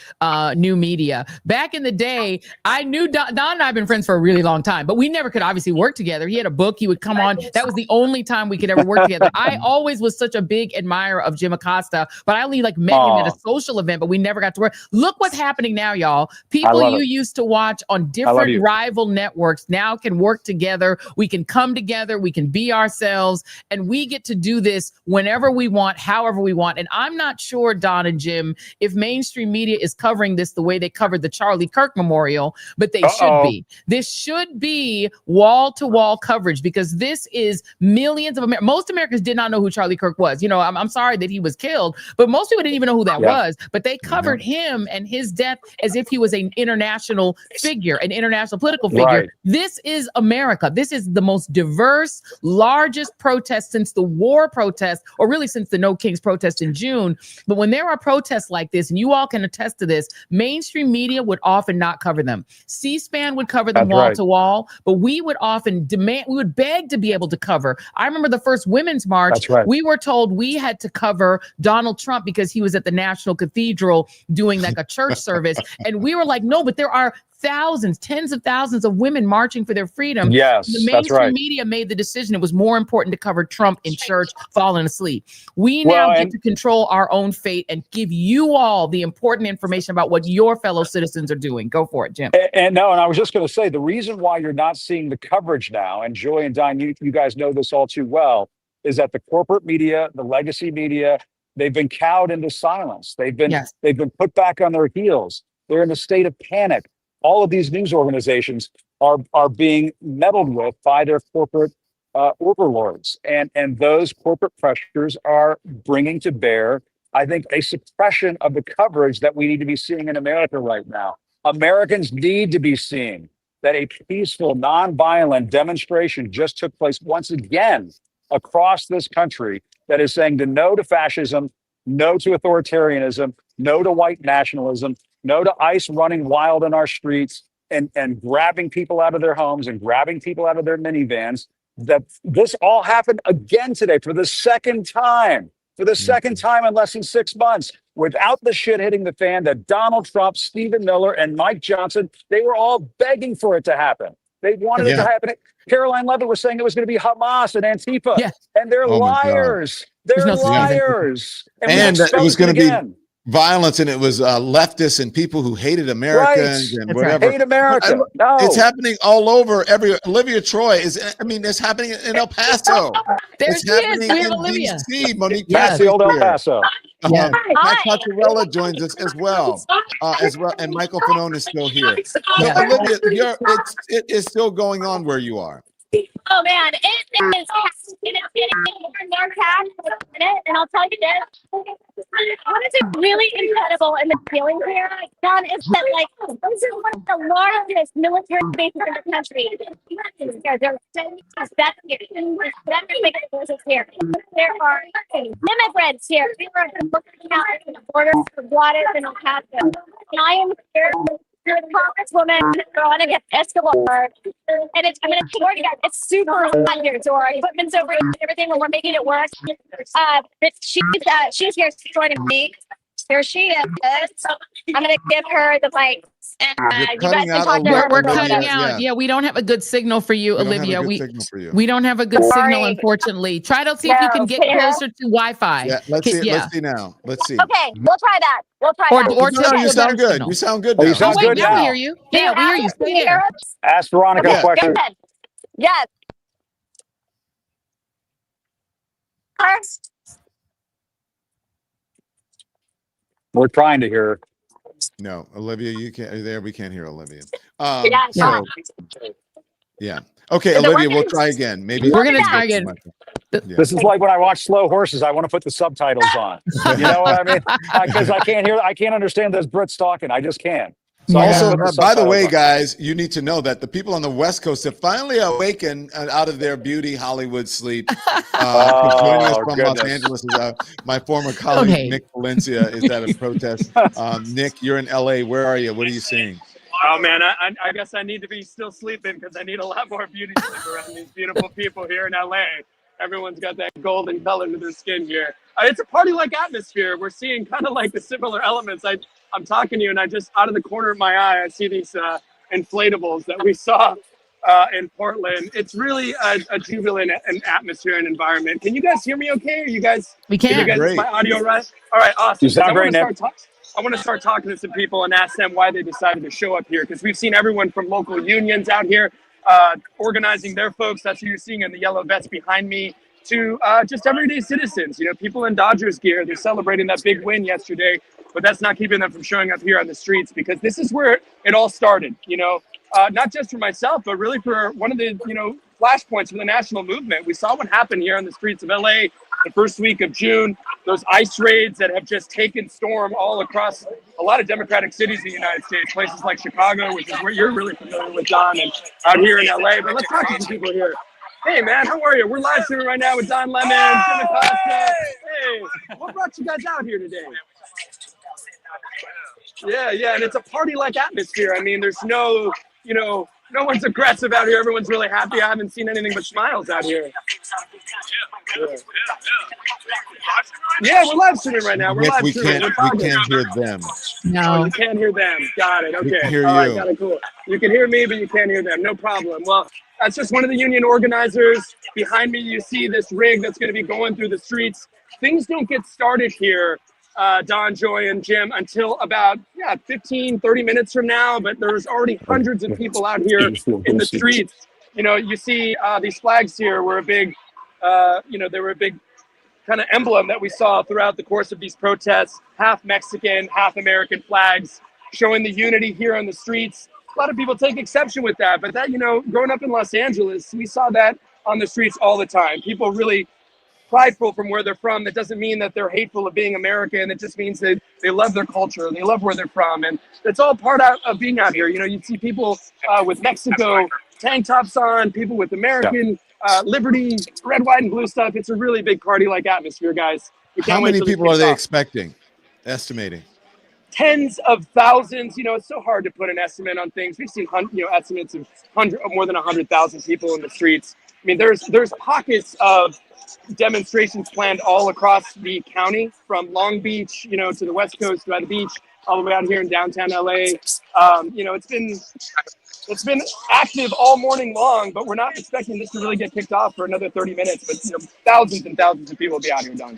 new media. Back in the day, I knew Don and I have been friends for a really long time, but we never could obviously work together. He had a book. He would come on. That was the only time we could ever work together. I always was such a big admirer of Jim Acosta, but I only like met him at a social event, but we never got to work. Look what's happening now, y'all. People you used to watch on different rival networks now can work together. We can come together. We can be ourselves, and we get to do this whenever we want, however we want. And I'm not sure, Don and Jim, if mainstream media is covering this the way they covered the Charlie Kirk Memorial, but they should be. This should be wall-to-wall coverage, because this is millions of Americans. Most Americans did not know who Charlie Kirk was. You know, I'm sorry that he was killed, but most people didn't even know who that was. But they covered him and his death as if he was an international figure, an international political figure. Right. This is America. This is the most diverse, largest protest since the war protest, or really since the No Kings protest in June. But when there are protests like this, and you all can attest to this, mainstream media would often not cover them. C-SPAN would cover them wall to wall, but we would often demand, we would beg to be able to cover. I remember the first Women's March, we were told we had to cover Donald Trump because he was at the National Cathedral doing like a church service. And we were like, no, but there are thousands, tens of thousands of women marching for their freedom. Yes, the mainstream media made the decision it was more important to cover Trump in church falling asleep. We now get to control our own fate and give you all the important information about what your fellow citizens are doing. Go for it, Jim. And I was just going to say, the reason why you're not seeing the coverage now, and Joy and Don, you guys know this all too well, is that the corporate media, the legacy media, they've been cowed into silence. They've been put back on their heels. They're in a state of panic. All of these news organizations are being meddled with by their corporate overlords, and those corporate pressures are bringing to bear, I think, a suppression of the coverage that we need to be seeing in America right now. Americans need to be seeing that a peaceful, nonviolent demonstration just took place once again across this country that is saying no to fascism, no to authoritarianism, no to white nationalism, no to ICE running wild in our streets and grabbing people out of their homes and grabbing people out of their minivans. That this all happened again today for the second time in less than 6 months, without the shit hitting the fan that Donald Trump, Stephen Miller, and Mike Johnson, they were all begging for it to happen. They wanted it to happen. Caroline Levitt was saying it was going to be Hamas and Antifa, and they're liars. They're liars. And it was going to be violence, and it was leftists and people who hated Americans and whatever. Hate America. It's happening all over. Olivia Troy is. I mean, it's happening in El Paso. It's happening in DC. Monique, the old El Paso. Pat Cocciarella joins us as well, and Michael Fanone is still here. So, Olivia, it is still going on where you are. Oh man, it is. It's getting more and more packed in a minute, and I'll tell you this. What is really incredible in the feeling here, John, is that those are one of the largest military bases in the country. There are here. There are immigrants here. We were looking out at the border of Juarez and El Paso. And I am here. You're a congresswoman on an Escalade, and I'm going to swear to God, it's super hot here. So our equipment's over here and everything, and we're making it work. But she's here joining me. Here she is. I'm going to give her the mic. And you guys can talk to her. We're cutting out. Yeah, we don't have a good signal for you, Olivia. We don't have a good signal, unfortunately. Try to see if you can get closer to Wi-Fi. Yeah, let's see now. Let's see. Okay, we'll try that. You sound good. You sound good now. You sound good now. We hear you. Yeah, we hear you. Stay there. Ask Veronica a question. Yes. We're trying to hear her. No, Olivia, you can't. There, we can't hear Olivia. Yeah. Okay, Olivia, we'll try again. Maybe we're gonna try again. This is like when I watch Slow Horses. I want to put the subtitles on. You know what I mean? Because I can't understand those Brits talking. I just can't. So also, by the way, guys, you need to know that the people on the West Coast have finally awakened out of their beauty Hollywood sleep. Joining us from Los Angeles is my former colleague, Nick Valencia, is at a protest. Nick, you're in LA. Where are you? What are you seeing? Oh man, I guess I need to be still sleeping because I need a lot more beauty sleep around these beautiful people here in LA. Everyone's got that golden color to their skin here. It's a party-like atmosphere. We're seeing kind of like the similar elements. I'm talking to you, and I just out of the corner of my eye, I see these inflatables that we saw in Portland. It's really a jubilant atmosphere and environment. Can you guys hear me? Okay? Are you guys? We can. You guys, is my audio right? All right, awesome. You sound great, Nick. I want to start talking to some people and ask them why they decided to show up here, because we've seen everyone from local unions out here organizing their folks. That's who you're seeing in the yellow vests behind me, to just everyday citizens, people in Dodgers gear. They're celebrating that big win yesterday, but that's not keeping them from showing up here on the streets, because this is where it all started, not just for myself, but really for one of the, flashpoints for the national movement. We saw what happened here on the streets of LA the first week of June, those ICE raids that have just taken storm all across a lot of democratic cities in the United States, places like Chicago, which is where you're really familiar with, Don, and out here in LA. But let's talk to some people here. Hey, man, how are you? We're live streaming right now with Don Lemon, Jim Acosta. Hey, what brought you guys out here today? Yeah, and it's a party-like atmosphere. I mean, there's no one's aggressive out here. Everyone's really happy. I haven't seen anything but smiles out here. Yeah, we're live streaming right now. Nick, we can't hear them. No, you can't hear them. Got it. Okay. We can hear All right, you. got it. Cool. You can hear me, but you can't hear them. No problem. Well, that's just one of the union organizers. Behind me, you see this rig that's going to be going through the streets. Things don't get started here, Don, Joy, and Jim, until about 15, 30 minutes from now. But there's already hundreds of people out here in the streets. You see these flags here were a big, they were a big kind of emblem that we saw throughout the course of these protests. Half Mexican, half American flags, showing the unity here on the streets. A lot of people take exception with that, but that, growing up in Los Angeles, we saw that on the streets all the time. People really prideful from where they're from. That doesn't mean that they're hateful of being American. It just means that they love their culture. They love where they're from. And that's all part of being out here. You see people with Mexico tank tops on, people with American liberty, red, white, and blue stuff. It's a really big party-like atmosphere, guys. How many people are they expecting, estimating? Tens of thousands. It's so hard to put an estimate on things. We've seen estimates of more than 100,000 people in the streets. I mean, there's pockets of demonstrations planned all across the county, from Long Beach, to the West Coast, by the beach, all the way out here in downtown LA. It's been active all morning long, but we're not expecting this to really get kicked off for another 30 minutes. But thousands and thousands of people will be out here, Don.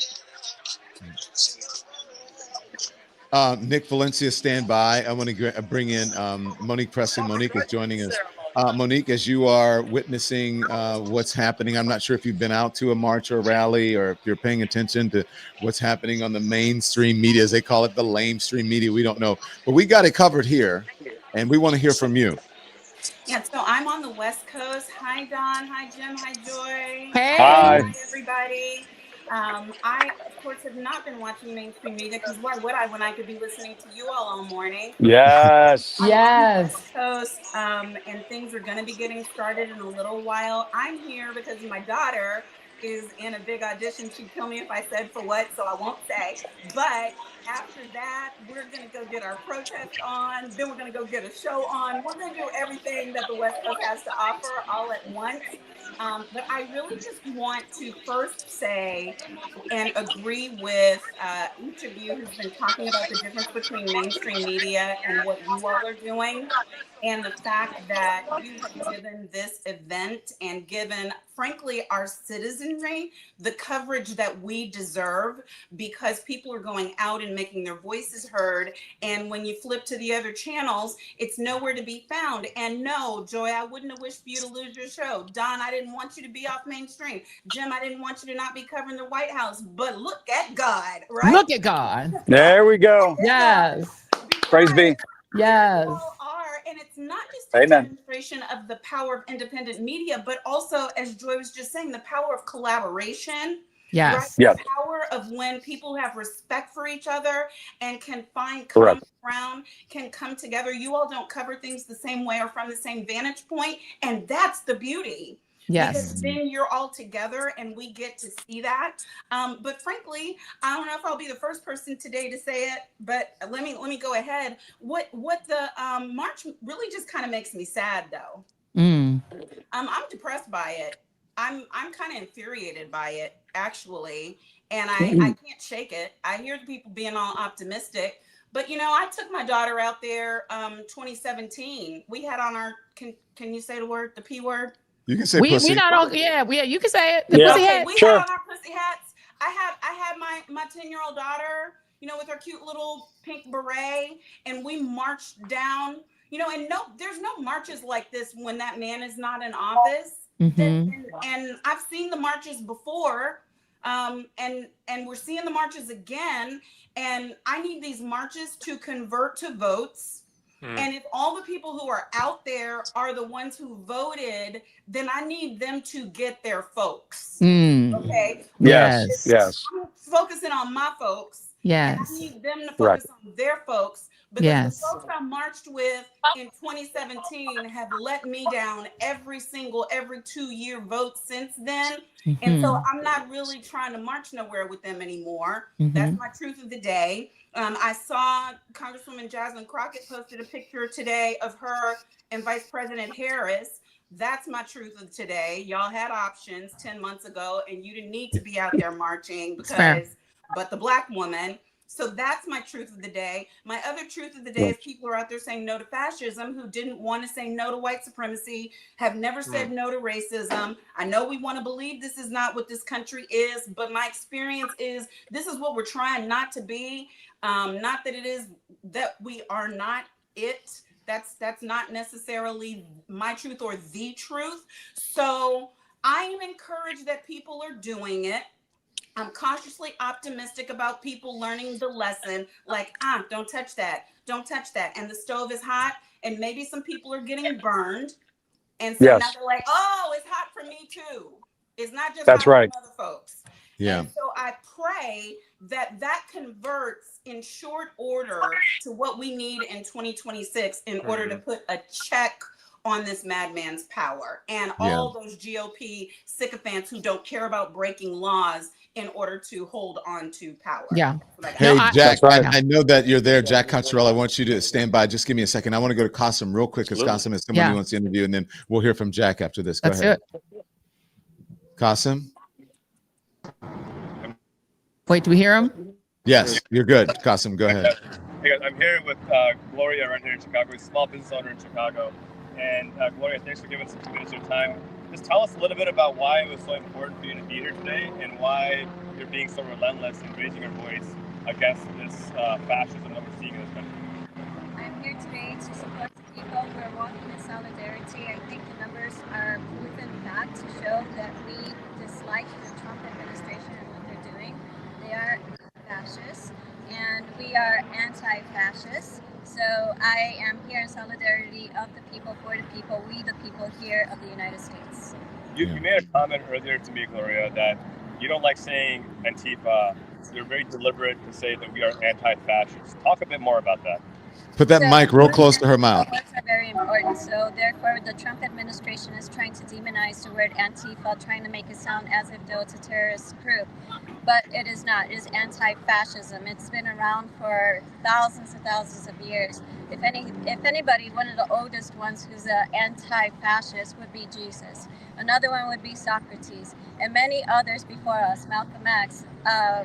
Nick Valencia, stand by. I want to bring in Monique Presley. Monique is joining us. Monique, as you are witnessing what's happening, I'm not sure if you've been out to a march or a rally, or if you're paying attention to what's happening on the mainstream media, as they call it, the lamestream media. We don't know, but we got it covered here, and we want to hear from you. Yeah, so I'm on the West Coast. Hi, Don. Hi, Jim. Hi, Joy. Hey. Hi, everybody. I, of course, have not been watching mainstream media, because why would I when I could be listening to you all morning? Yes. Yes. Coast, and things are going to be getting started in a little while. I'm here because my daughter is in a big audition. She'd kill me if I said for what, so I won't say. But after that, we're going to go get our protest on. Then we're going to go get a show on. We're going to do everything that the West Coast has to offer all at once. But I really just want to first say and agree with each of you who's been talking about the difference between mainstream media and what you all are doing, and the fact that you have given this event and given, frankly, our citizenry the coverage that we deserve, because people are going out and making their voices heard. And when you flip to the other channels, it's nowhere to be found. And no, Joy, I wouldn't have wished for you to lose your show. Don, I didn't want you to be off mainstream. Jim, I didn't want you to not be covering the White House. But look at God, right? Look at God. There we go. Yes. Praise be. Yes. And it's not just a demonstration of the power of independent media, but also, as Joy was just saying, the power of collaboration. Yes. Right? Yes. The power of when people have respect for each other and can find common ground, can come together. You all don't cover things the same way or from the same vantage point, and that's the beauty. Yes. Because then you're all together and we get to see that. But frankly, I don't know if I'll be the first person today to say it, but let me go ahead. What the march really just kind of makes me sad though. I'm depressed by it. I'm kind of infuriated by it actually, and I can't shake it. I hear the people being all optimistic, but I took my daughter out there 2017. We had on our can you say the word, the P word? You can say We pussy. not all you can say it. The Yeah. pussy Okay, hat. we Sure. had on our pussy hats. I had my 10-year-old daughter, with her cute little pink beret, and we marched down. And there's no marches like this when that man is not in office. And I've seen the marches before, and we're seeing the marches again. And I need these marches to convert to votes. And if all the people who are out there are the ones who voted, then I need them to get their folks. Okay. Yes. Yes. I'm focusing on my folks. Yes. And I need them to focus on their folks, because Yes. the folks I marched with in 2017 have let me down every 2-year vote since then. And so I'm not really trying to march nowhere with them anymore. That's my truth of the day. I saw Congresswoman Jasmine Crockett posted a picture today of her and Vice President Harris. That's my truth of today. Y'all had options 10 months ago, and you didn't need to be out there marching but the Black woman. So that's my truth of the day. My other truth of the day is people are out there saying no to fascism who didn't want to say no to white supremacy, have never said no to racism. I know we want to believe this is not what this country is, but my experience is this is what we're trying not to be. Not that it is that we are not it. That's not necessarily my truth or the truth. So I am encouraged that people are doing it. I'm cautiously optimistic about people learning the lesson, like, don't touch that. Don't touch that. And the stove is hot, and maybe some people are getting burned. And so now they're like, oh, it's hot for me too. It's not just hot for other folks. Yeah. And so I pray that converts in short order to what we need in 2026 in order to put a check on this madman's power and all those GOP sycophants who don't care about breaking laws in order to hold on to power. Yeah. Hey, Jack, I know that you're there. Jack Cottrell, I want you to stand by. Just give me a second. I want to go to Qasim real quick because Qasim is someone who wants to interview, and then we'll hear from Jack after this. Go ahead. Qasim? Wait, do we hear him? Yes, you're good. Qasim, go ahead. Hey guys, I'm here with Gloria right here in Chicago. He's a small business owner in Chicago. And Gloria, thanks for giving us 2 minutes of your time. Just tell us a little bit about why it was so important for you to be here today and why you're being so relentless and raising your voice against this fascism that we're seeing in this country. I'm here today to support the people. We're walking in solidarity. I think the numbers are proven fact to show that we dislike the Trump administration and what they're doing. They are fascists, and we are anti-fascists. So I am here in solidarity of the people, for the people, we the people here of the United States. You made a comment earlier to me, Gloria, that you don't like saying Antifa. You're very deliberate to say that we are anti-fascist. Talk a bit more about that. Put that mic real close to her mouth. Words are very important. So therefore, the Trump administration is trying to demonize the word Antifa, trying to make it sound as if though it's a terrorist group. But it is not. It is anti-fascism. It's been around for thousands and thousands of years. If anybody, one of the oldest ones who's an anti-fascist would be Jesus. Another one would be Socrates, and many others before us, Malcolm X,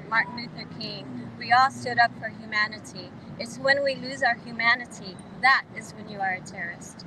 Martin Luther King. We all stood up for humanity. It's when we lose our humanity, that is when you are a terrorist.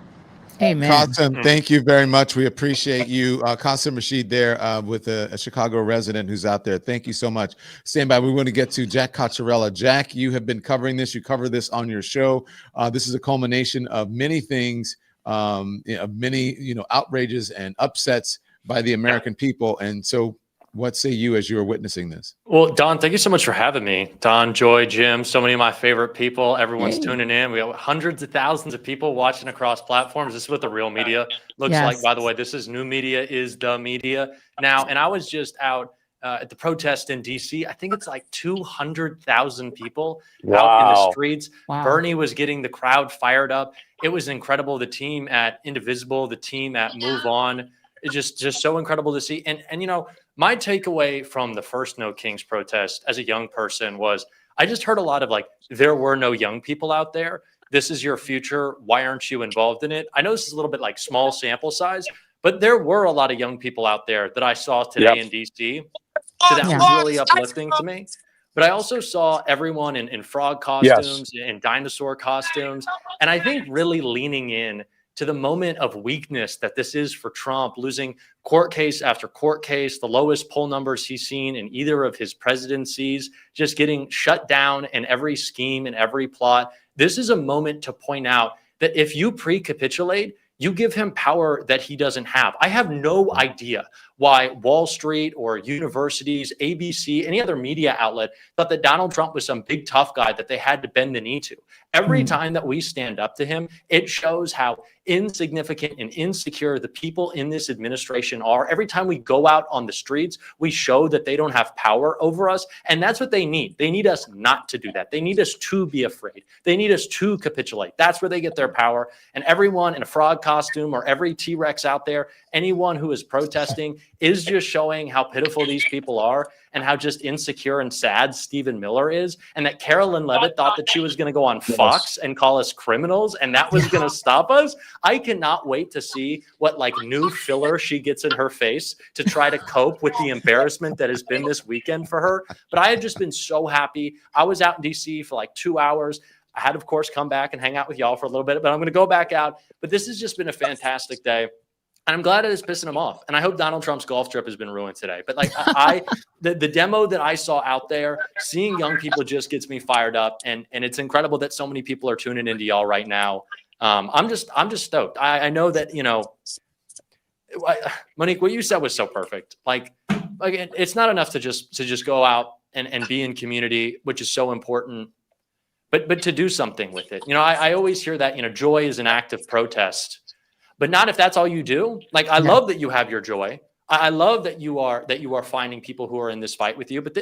Amen. Qasim, thank you very much. We appreciate you. Qasim Rashid there with a Chicago resident who's out there. Thank you so much. Stand by. We want to get to Jack Cottrell. Jack, you have been covering this. You cover this on your show. This is a culmination of many things, of many outrages and upsets by the American people. And so what say you as you are witnessing this? Well, Don, thank you so much for having me. Don, Joy, Jim, so many of my favorite people. Everyone's tuning in. We have hundreds of thousands of people watching across platforms. This is what the real media looks like. By the way, this is new media is the media now. And I was just out at the protest in DC. I think it's like 200,000 people out in the streets. Bernie was getting the crowd fired up. It was incredible. The team at Indivisible, the team at Move On, It's just so incredible to see. And my takeaway from the first No Kings protest as a young person was I just heard a lot of there were no young people out there. This is your future. Why aren't you involved in it? I know this is a little bit small sample size, but there were a lot of young people out there that I saw today in DC. So that was really uplifting to me. But I also saw everyone in frog costumes, in dinosaur costumes, and I think really leaning in to the moment of weakness that this is for Trump, losing court case after court case, the lowest poll numbers he's seen in either of his presidencies, just getting shut down in every scheme and every plot. This is a moment to point out that if you pre-capitulate, you give him power that he doesn't have. I have no idea why Wall Street or universities, ABC, any other media outlet thought that Donald Trump was some big tough guy that they had to bend the knee to. Every time that we stand up to him, it shows how insignificant and insecure the people in this administration are. Every time we go out on the streets, we show that they don't have power over us. And that's what they need. They need us not to do that. They need us to be afraid. They need us to capitulate. That's where they get their power. And everyone in a frog costume or every T-Rex out there, anyone who is protesting is just showing how pitiful these people are and how just insecure and sad Stephen Miller is. And that Carolyn Levitt thought that she was going to go on Fox and call us criminals and that was going to stop us. I cannot wait to see what new filler she gets in her face to try to cope with the embarrassment that has been this weekend for her. But I have just been so happy. I was out in DC for 2 hours. I had, of course, come back and hang out with y'all for a little bit, but I'm going to go back out. But this has just been a fantastic day. And I'm glad it is pissing him off. And I hope Donald Trump's golf trip has been ruined today. But the demo that I saw out there, seeing young people just gets me fired up. And it's incredible that so many people are tuning into y'all right now. I'm just stoked. I know that, Monique, what you said was so perfect. It's not enough to just go out and be in community, which is so important, but to do something with it. I always hear that, joy is an act of protest. But not if that's all you do. I love that you have your joy. I love that you are finding people who are in this fight with you, but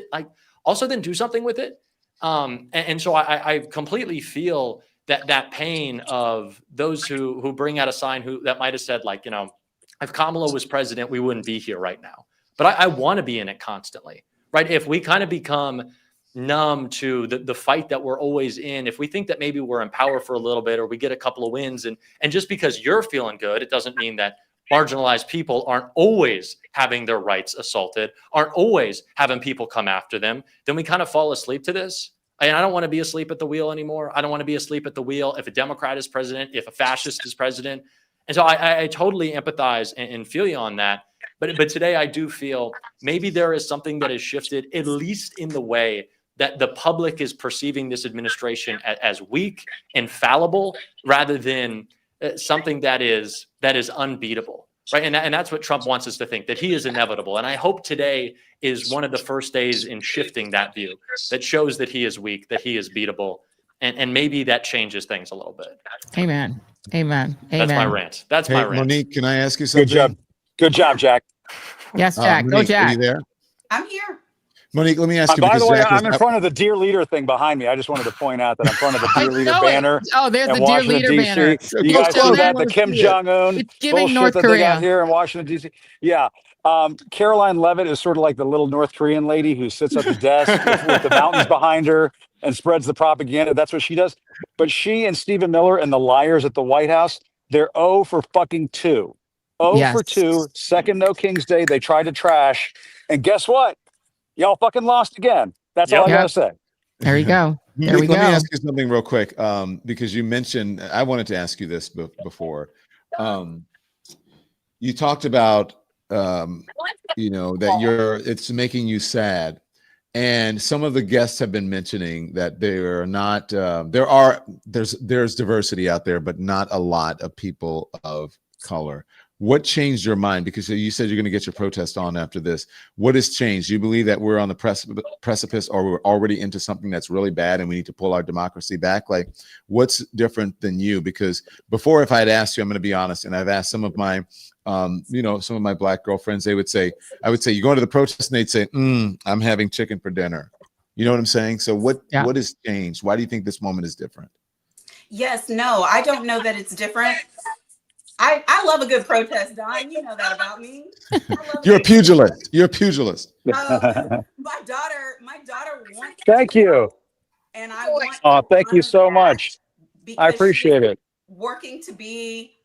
also then do something with it. And so I completely feel that pain of those who bring out a sign that might have said if Kamala was president, we wouldn't be here right now. But I want to be in it constantly, right? If we kind of become numb to the fight that we're always in, if we think that maybe we're in power for a little bit or we get a couple of wins and just because you're feeling good, it doesn't mean that marginalized people aren't always having their rights assaulted, aren't always having people come after them, then we kind of fall asleep to this. And I don't want to be asleep at the wheel anymore. I don't want to be asleep at the wheel if a Democrat is president, if a fascist is president. And so I totally empathize and feel you on that. But today I do feel maybe there is something that has shifted, at least in the way that the public is perceiving this administration as weak and fallible rather than something that is unbeatable, right? And that's what Trump wants us to think, that he is inevitable. And I hope today is one of the first days in shifting that view, that shows that he is weak, that he is beatable, and maybe that changes things a little bit. Amen. Amen. That's my rant. That's my rant. Monique, can I ask you something? Good job, Jack. Yes, Jack. Monique, Go, Jack. are you there? I'm here. Monique, let me ask you. By the way, Jack I'm in front of the Dear Leader thing behind me. I just wanted to point out that I'm in front of the Dear Leader banner. Oh, there's the Dear Washington, Leader DC. banner. You guys see that? The Kim Jong-un It's giving bullshit North that they Korea got here in Washington, D.C. Yeah. Caroline Levitt is sort of like the little North Korean lady who sits at the desk with the mountains behind her and spreads the propaganda. That's what she does. But she and Stephen Miller and the liars at the White House, they're 0 for fucking 2. 0 for 2. Second No Kings Day. They tried to trash. And guess what? Y'all fucking lost again. That's all I got to say. There you go. There we go. Let me ask you something real quick, because you mentioned, I wanted to ask you this before. You talked about, that it's making you sad. And some of the guests have been mentioning that they're not, there's diversity out there, but not a lot of people of color. What changed your mind? Because you said you're going to get your protest on after this. What has changed? Do you believe that we're on the precipice or we're already into something that's really bad and we need to pull our democracy back? What's different than you? Because before, if I had asked you, I'm going to be honest, and I've asked some of my, some of my Black girlfriends, I would say, you go to the protest and they'd say, I'm having chicken for dinner. You know what I'm saying? So what has changed? Why do you think this moment is different? Yes, no, I don't know that it's different. I love a good protest, Don. You know that about me. You're a pugilist. You're a pugilist. My daughter wants. Thank you. And I want. Oh, thank you so much. I appreciate it. Working to be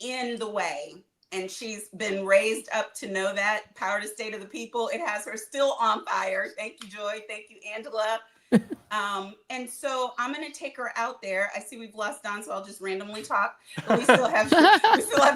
in the way, and she's been raised up to know that power to state of the people. It has her still on fire. Thank you, Joy. Thank you, Angela. And so I'm going to take her out there. I see we've lost Don, so I'll just randomly talk. But we still have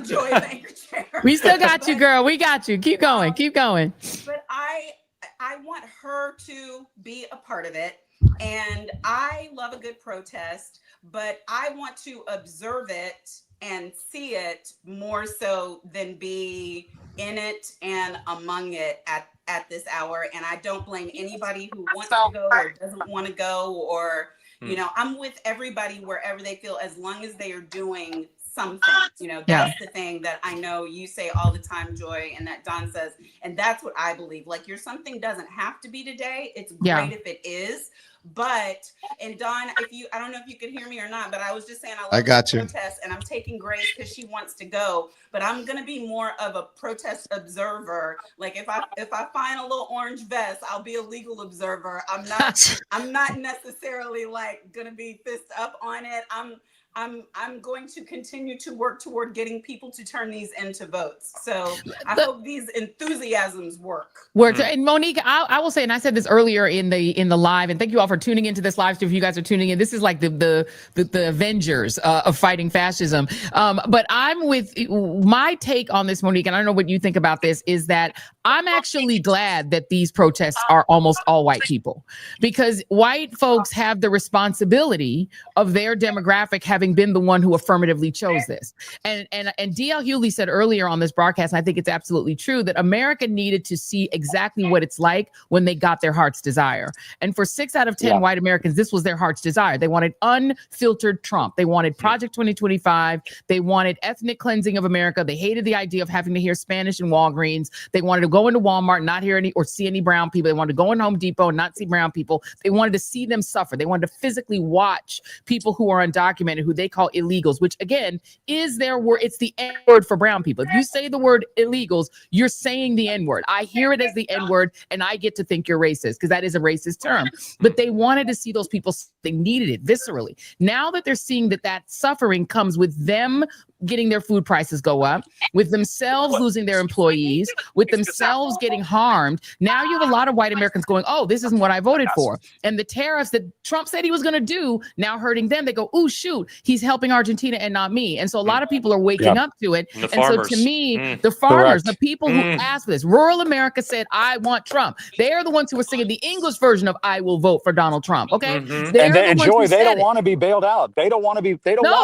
Joy in the anchor chair. We still got you, girl. We got you. Keep going. Keep going. But I want her to be a part of it. And I love a good protest, but I want to observe it and see it more so than be in it and among it at this hour. And I don't blame anybody who wants to go or doesn't want to go, or, you know, I'm with everybody wherever they feel, as long as they are doing something. You know, that's the thing that I know you say all the time, Joy, and that Don says, and that's what I believe. Like, your something doesn't have to be today. It's great if it is. But, and Don, I don't know if you could hear me or not, but I was just saying I love protest, and I'm taking Grace because she wants to go, but I'm gonna be more of a protest observer. Like, if I find a little orange vest, I'll be a legal observer. I'm not necessarily like gonna be fist up on it. I'm going to continue to work toward getting people to turn these into votes. So I hope these enthusiasms work. And Monique, I will say, and I said this earlier in the live, and thank you all for tuning into this live stream. If you guys are tuning in, this is like the Avengers of fighting fascism. But I'm with my take on this, Monique, and I don't know what you think about this, is that I'm actually glad that these protests are almost all white people, because white folks have the responsibility of their demographic having been the one who affirmatively chose this. And D.L. Hughley said earlier on this broadcast, and I think it's absolutely true, that America needed to see exactly what it's like when they got their heart's desire. And for 6 out of 10 white Americans, this was their heart's desire. They wanted unfiltered Trump. They wanted Project 2025. They wanted ethnic cleansing of America. They hated the idea of having to hear Spanish in Walgreens. They wanted to go into Walmart and not hear any or see any brown people. They wanted to go in Home Depot and not see brown people. They wanted to see them suffer. They wanted to physically watch people who are undocumented, who they call illegals, which again is their word. It's the N word for brown people. If you say the word illegals, you're saying the N word. I hear it as the N word, and I get to think you're racist because that is a racist term. But they wanted to see those people. They needed it viscerally. Now that they're seeing that suffering comes with them getting their food prices go up, with themselves losing their employees, with themselves getting harmed. Now you have a lot of white Americans going, oh, this isn't what I voted for. And the tariffs that Trump said he was going to do, now hurting them. They go, oh, shoot, he's helping Argentina and not me. And so a lot of people are waking up to it. And so to me, the farmers, the people who asked for this, rural America said, I want Trump. They're the ones who were singing the English version of I will vote for Donald Trump. Okay. And Joy, they don't want to be bailed out. They don't want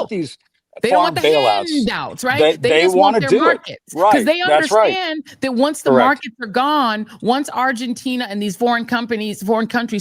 these. They don't want the handouts, right? They just want their to do markets. it. Right. Because they understand that once the markets are gone, once Argentina and these foreign countries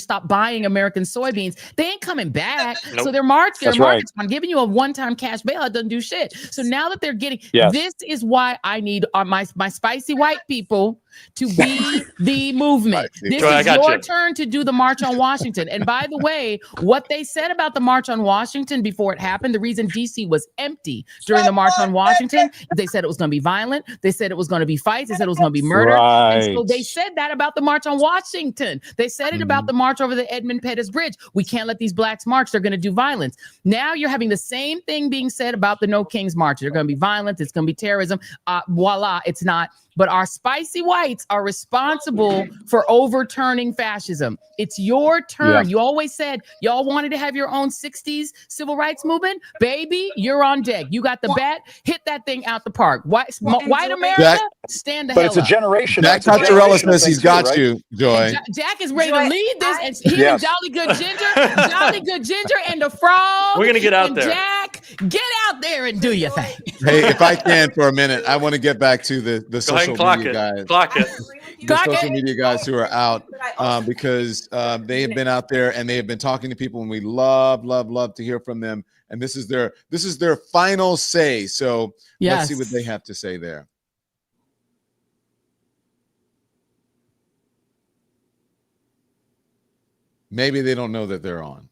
stop buying American soybeans, they ain't coming back. So their markets on giving you a one-time cash bailout doesn't do shit. So now that they're getting, this is why I need my spicy white people to be the movement. This is your turn to do the March on Washington. And by the way, what they said about the March on Washington before it happened, the reason DC was empty during the March on Washington, they said it was going to be violent. They said it was going to be fights. They said it was going to be murder. And so they said that about the March on Washington. They said it about the march over the Edmund Pettus Bridge. We can't let these blacks march. They're going to do violence. Now you're having the same thing being said about the No Kings March. They're going to be violent. It's going to be terrorism. Voila, it's not. But our spicy whites are responsible for overturning fascism. It's your turn. You always said y'all wanted to have your own 60s civil rights movement. Baby, you're on deck. You got the bat. Hit that thing out the park. White America, stand the hell up. But it's a generation. Jack Cottarella says he's got you, Joy. Jack is ready to lead this. And him and Jolly Good Ginger, and the frog. We're going to get out there. Jack, get out there and do your thing. Hey, if I can for a minute, I want to get back to the social media guys. The social media guys who are out because they have been out there and they have been talking to people, and we love to hear from them. And this is their final say. So let's see what they have to say there. Maybe they don't know that they're on.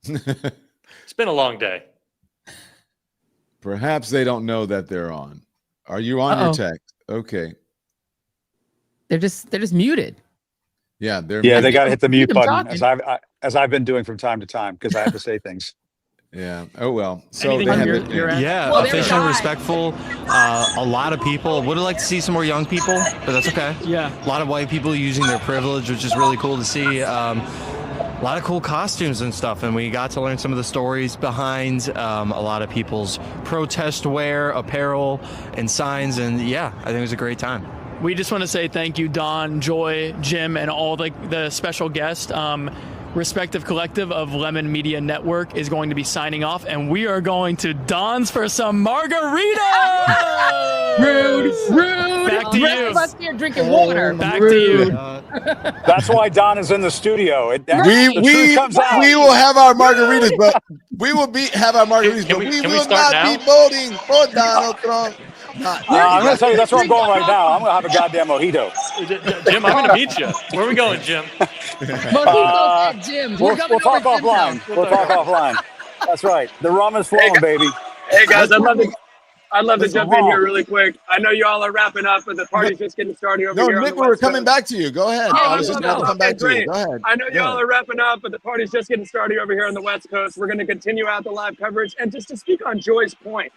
It's been a long day. Perhaps they don't know that they're on. Are you on your text? Okay. They're just muted. Yeah, they're Yeah, muted. they got to hit the mute button talking. as I've been doing from time to time because I have to say things. Yeah. Oh well. So Anything they on have your end? Yeah, Well, efficient, respectful. A lot of people would have liked to see some more young people, but that's okay. Yeah. A lot of white people using their privilege, which is really cool to see. A lot of cool costumes and stuff, and we got to learn some of the stories behind a lot of people's protest wear, apparel, and signs. And yeah, I think it was a great time. We just want to say thank you, Don, Joy, Jim, and all the special guests. Respective collective of Lemon Media Network is going to be signing off, and we are going to Don's for some margarita. Rude. Back to you. Us here drinking water. Back to you. That's why Don is in the studio. We will have our margaritas, but we will have our margaritas, but we will not be voting for Donald Trump. I'm going to tell you, that's where I'm going right now. I'm going to have a goddamn mojito. Jim, I'm going to meet you. Where are we going, Jim? Jim. We'll talk offline. We'll talk offline. That's right. The rum is flowing, baby. Hey guys, I'd love to jump in here really quick. I know you all are wrapping up, but the party's just getting started over here. No, Nick, we were coming back to you. Go ahead. I was just about to come back to you. Go ahead. I know you all are wrapping up, but the party's just getting started over here on the West Coast. We're going to continue out the live coverage. And just to speak on Joy's point,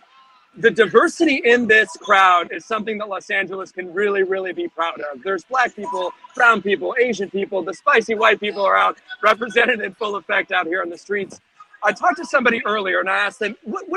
the diversity in this crowd is something that Los Angeles can really, really be proud of. There's Black people, brown people, Asian people, the spicy white people are out represented in full effect out here on the streets. I talked to somebody earlier and I asked them, what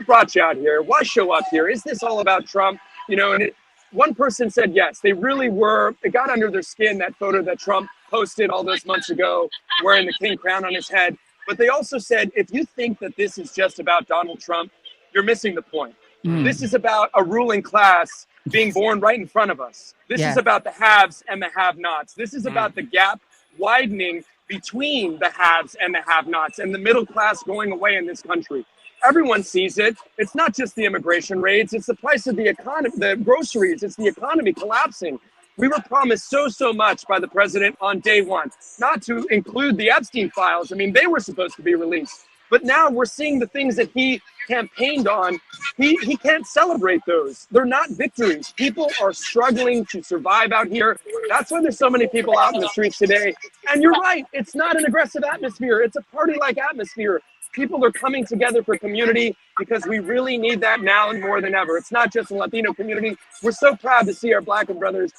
brought you out here? Why show up here? Is this all about Trump? And one person said yes, they really were. It got under their skin, that photo that Trump posted all those months ago wearing the king crown on his head. But they also said, if you think that this is just about Donald Trump, you're missing the point. This is about a ruling class being born right in front of us. This is about the haves and the have-nots. This is about the gap widening between the haves and the have-nots and the middle class going away in this country. Everyone sees it. It's not just the immigration raids. It's the price of the economy, the groceries. It's the economy collapsing. We were promised so much by the president on day one, not to include the Epstein files. I mean, they were supposed to be released. But now we're seeing the things that he campaigned on. He can't celebrate those. They're not victories. People are struggling to survive out here. That's why there's so many people out in the streets today. And you're right. It's not an aggressive atmosphere. It's a party-like atmosphere. People are coming together for community because we really need that now and more than ever. It's not just a Latino community. We're so proud to see our Black and brown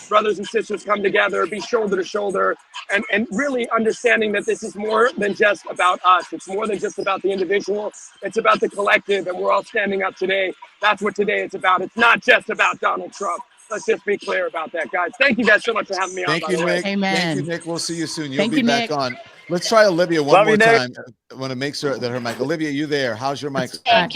brothers and sisters come together, be shoulder to shoulder, and really understanding that this is more than just about us. It's more than just about the individual. It's about the collective, and we're all standing up today. That's what today is about. It's not just about Donald Trump. Let's just be clear about that, guys. Thank you guys so much for having me on. Thank you, Nick. Amen. Thank you, Nick. We'll see you soon. You'll Thank be you, back Nick. on. Let's try Olivia one Love more you, Nick. time. I want to make sure that her mic. Olivia, you there? How's your mic? Hey,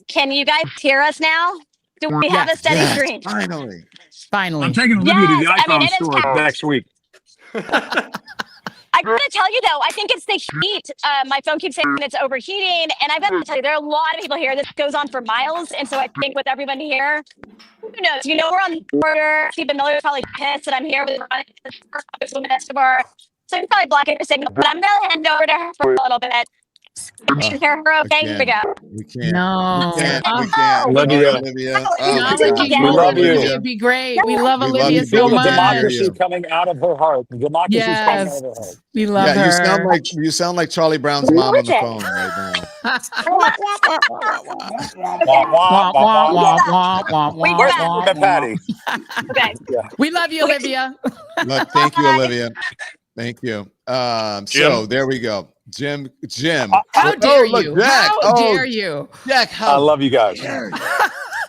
can you guys hear us now? Do we have a steady stream? Finally. I'm taking Olivia to the Icon store next week. I gotta tell you though, I think it's the heat. My phone keeps saying it's overheating, and I've got to tell you, there are a lot of people here. This goes on for miles, and so I think with everyone here, who knows? We're on the border. Stephen Miller's probably pissed that I'm here with Women Escobar. So I'm probably blocking her signal, but I'm gonna hand over to her for a little bit. You can hear her okay? Here we go. We can't. No. We can't. Olivia. Olivia. We love you. It'd be great. We love We love Olivia you. so Feel the much. democracy coming out of her heart. The democracy coming out Yes. of her heart. We love Yeah, her. you sound like Charlie Brown's mom on the phone right now. Where's the Patty? Okay. We love you, Olivia. Look, thank you, Olivia. Thank you. So there we go. Jim. How dare look, you? Jack. How dare you? Jack, I love you guys.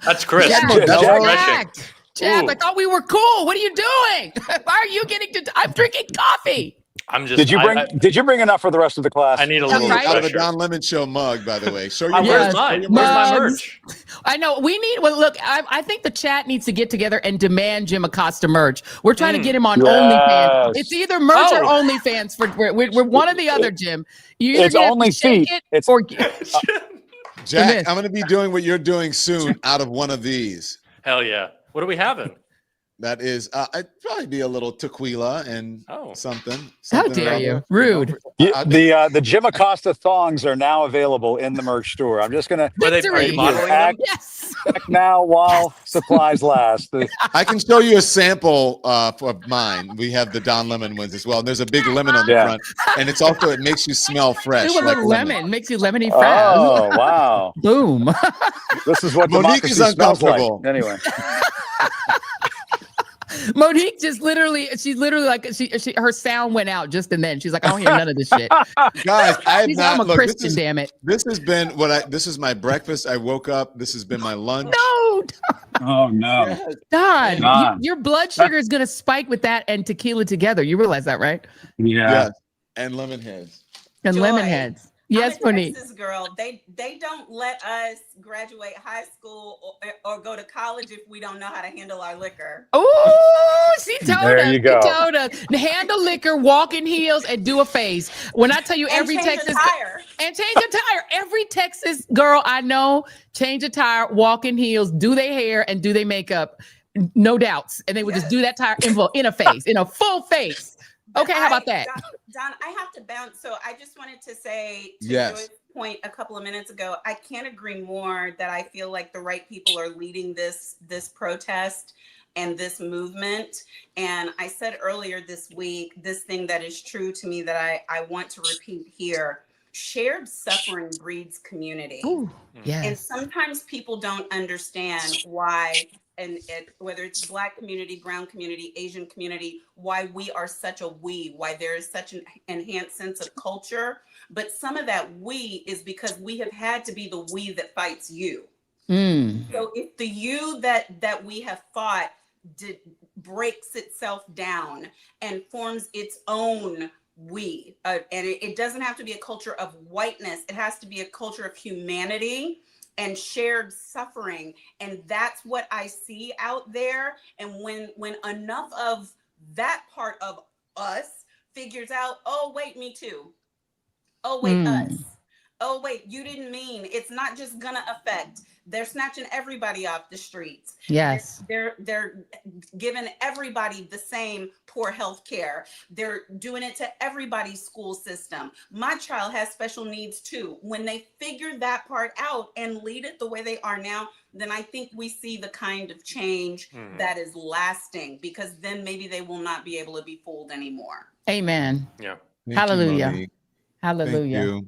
That's Chris. Jack, I thought we were cool. What are you doing? Why are you getting to? I'm drinking coffee. I'm just. Did you bring enough for the rest of the class? I need a little right. Out of a pressure. Don Lemon Show mug, by the way. Show you Where's mine? Where's my merch? I know we need. Well, look, I think the chat needs to get together and demand Jim Acosta merch. We're trying to get him on OnlyFans. It's either merch or OnlyFans. We're one or the other, Jim. It's only feet. It's or. Jack, I'm going to be doing what you're doing soon out of one of these. Hell yeah! What are we having? That is, I'd probably be a little tequila and something. How dare you? Other, Rude. The Jim Acosta thongs are now available in the merch store. I'm just gonna Are you modeling them? Yes. act now while supplies last. I can show you a sample for mine. We have the Don Lemon ones as well. And there's a big lemon on the front, and it's also it makes you smell fresh. Ooh, a like little lemon makes you lemony fresh. Oh wow! Boom. This is what Monique is uncomfortable. like. Anyway. Monique she's literally like her sound went out just and then. She's like, I don't hear none of this shit. Guys, I'm a Christian, damn it. This has been this is my breakfast. I woke up. This has been my lunch. No. Oh no. Don, your blood sugar is gonna spike with that and tequila together. You realize that, right? Yeah. Yes. And lemon heads. And lemon heads. Yes, I'm a Monique. Texas girl. They don't let us graduate high school or go to college if we don't know how to handle our liquor. Oh, she told There us. you go. She told us. Handle liquor, walk in heels, and do a face. When I tell you every change Texas a tire. and change a tire, every Texas girl I know change a tire, walk in heels, do their hair, and do their makeup. No doubts, and they would just do that tire in a face, in a full face. Okay, how about that? Don, I have to bounce. So I just wanted to say to Yes. Joy's point a couple of minutes ago, I can't agree more that I feel like the right people are leading this protest and this movement. And I said earlier this week, this thing that is true to me that I want to repeat here. Shared suffering breeds community. Ooh, yes. And sometimes people don't understand why, and whether it's Black community, brown community, Asian community, why we are such a why there is such an enhanced sense of culture. But some of that we is because we have had to be the we that fights you. So if the you that we have fought breaks itself down and forms its own we, and it doesn't have to be a culture of whiteness. It has to be a culture of humanity and shared suffering. And that's what I see out there. And when enough of that part of us figures out, oh, wait, me too. Oh, wait, us. Oh, wait, you didn't mean it's not just gonna affect. They're snatching everybody off the streets. Yes. They're giving everybody the same poor health care. They're doing it to everybody's school system. My child has special needs too. When they figure that part out and lead it the way they are now, then I think we see the kind of change that is lasting, because then maybe they will not be able to be fooled anymore.Ame. Yeah. Hallelujah. Monique. Hallelujah. Thank you.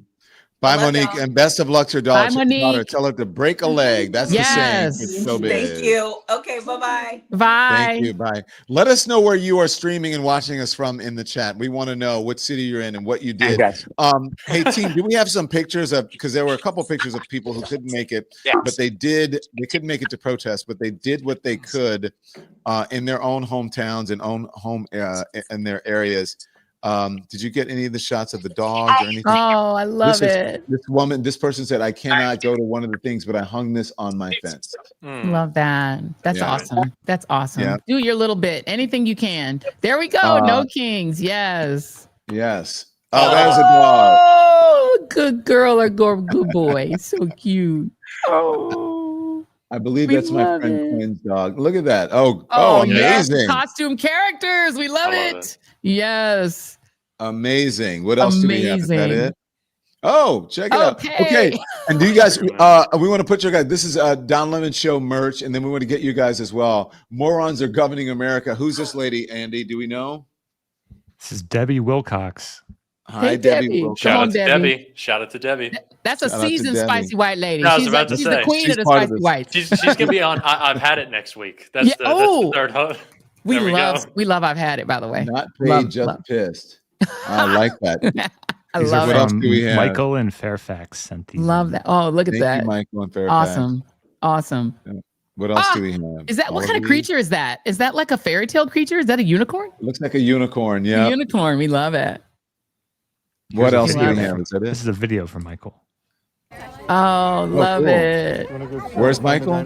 Bye, Monique, and best of luck to your daughter. Bye, Monique. Tell her to break a leg. That's the saying. It's so big. Thank you. Okay, bye-bye. Bye. Thank you. Bye. Let us know where you are streaming and watching us from in the chat. We want to know what city you're in and what you did. Hey, team, do we have some pictures of, because there were a couple pictures of people who couldn't make it, but they couldn't make it to protest, but they did what they could in their own hometowns and in their areas. Did you get any of the shots of the dogs or anything? Oh, I love it. This person said, I cannot go to one of the things, but I hung this on my fence. Love that. That's awesome. That's awesome. Yeah. Do your little bit. Anything you can. There we go. No kings. Yes. Yes. Oh, there's a dog. Oh, good girl or good boy. So cute. Oh. I believe that's my friend Quinn's dog. Look at that. Oh, yes. amazing. Costume characters. We love it. Yes. Amazing. What else do we have? Is that it? Oh, check it out. Okay. And do you guys, we want to put your guys, this is Don Lemon Show merch, and then we want to get you guys as well. Morons are governing America. Who's this lady, Andy? Do we know? This is Debbie Wilcox. Hi, Debbie Wilcox. Shout out to Debbie. Shout out to Debbie. That's a seasoned spicy white lady. No, I was about to she's say. the queen of the spicy whites. She's going to be on I've Had It next week. That's the third host. We love I've Had It, by the way. Not paid, just pissed. I like that. I love what it. else do we have? Michael in Fairfax sent these. Love that. Oh, look at Thank that. you, Michael in Fairfax. Awesome. Yeah. What else do we have? Is that what kind of creature is that? Is that like a fairy tale creature? Is that a unicorn? Looks like a unicorn. Yeah. A unicorn. We love it. What else do we have? Is that it? This is a video from Michael. Oh, love cool. it. Where's Michael?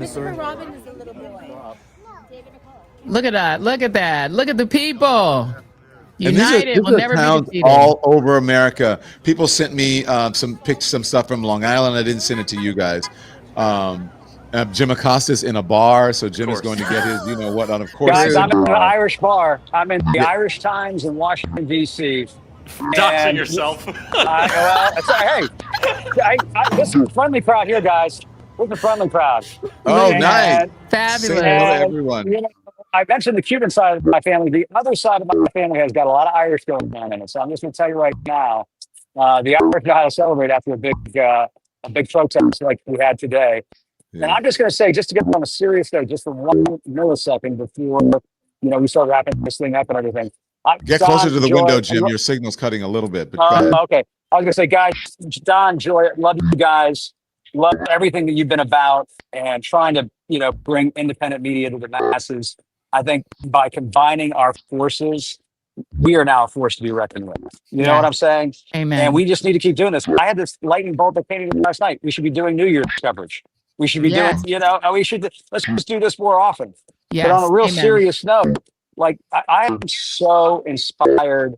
Look at that. Look at that. Look at the people. And United will never be towns defeated. all over America. People sent me some stuff from Long Island. I didn't send it to you guys. Jim Acosta's in a bar, so Jim is going to get his, you know what, on of course. Guys, I'm in an Irish bar. I'm in the Irish Times in Washington, D.C. Doxing yourself. Well, hey, this is a friendly crowd here, guys. This is a friendly crowd. Oh, nice. Fabulous. Say hello to everyone. You know, I mentioned the Cuban side of my family. The other side of my family has got a lot of Irish going on in it. So I'm just going to tell you right now, the Irish know how to celebrate after a big protest like we had today. Yeah. And I'm just going to say, just to get on a serious note, just for 1 millisecond before we start wrapping this thing up and everything. Get closer to the window, Jim. Your signal's cutting a little bit. But go ahead. Okay. I was going to say, guys, Don, Joy, love you guys. Love everything that you've been about and trying to, bring independent media to the masses. I think by combining our forces, we are now a force to be reckoned with. You know what I'm saying? Amen. And we just need to keep doing this. I had this lightning bolt that came in last night. We should be doing New Year's coverage. We should be doing, let's just do this more often. Yes. But on a real Amen. serious note, I am so inspired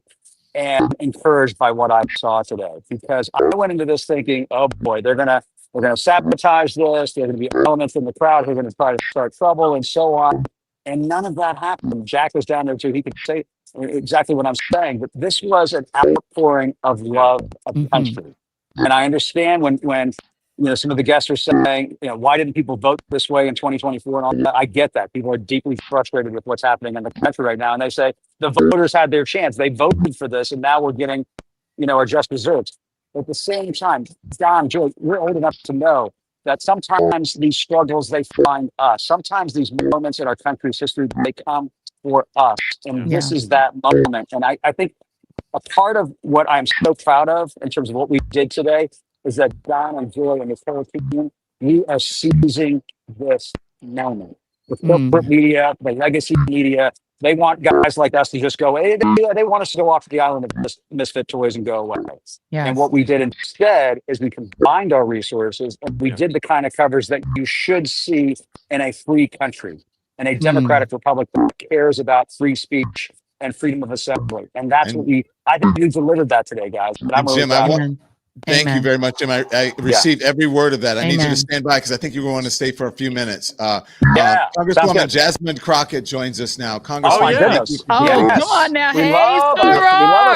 and encouraged by what I saw today, because I went into this thinking, oh boy, we're gonna sabotage this. There are gonna be elements in the crowd who are gonna try to start trouble and so on. And none of that happened. Jack was down there too. He could say exactly what I'm saying, but this was an outpouring of love of the country. And I understand when some of the guests are saying, why didn't people vote this way in 2024 and all that? I get that. People are deeply frustrated with what's happening in the country right now. And they say the voters had their chance. They voted for this and now we're getting, our just desserts. But at the same time, Don, Joy, we're old enough to know that sometimes these struggles, they find us. Sometimes these moments in our country's history, they come for us. And this is that moment. And I think a part of what I'm so proud of in terms of what we did today is that Don and Joy and this whole team, we are seizing this moment. The corporate media, the legacy media, they want guys like us to just go, they want us to go off the island of misfit toys and go away. Yes. And what we did instead is we combined our resources and we did the kind of coverage that you should see in a free country, in a democratic republic that cares about free speech and freedom of assembly. And that's what I think we delivered that today, guys. And I'm Jim, thank you very much, Jim. I received every word of that. I need you to stand by because I think you want to stay for a few minutes. Congresswoman Jasmine Crockett joins us now. Congresswoman, come on now. We Hey, love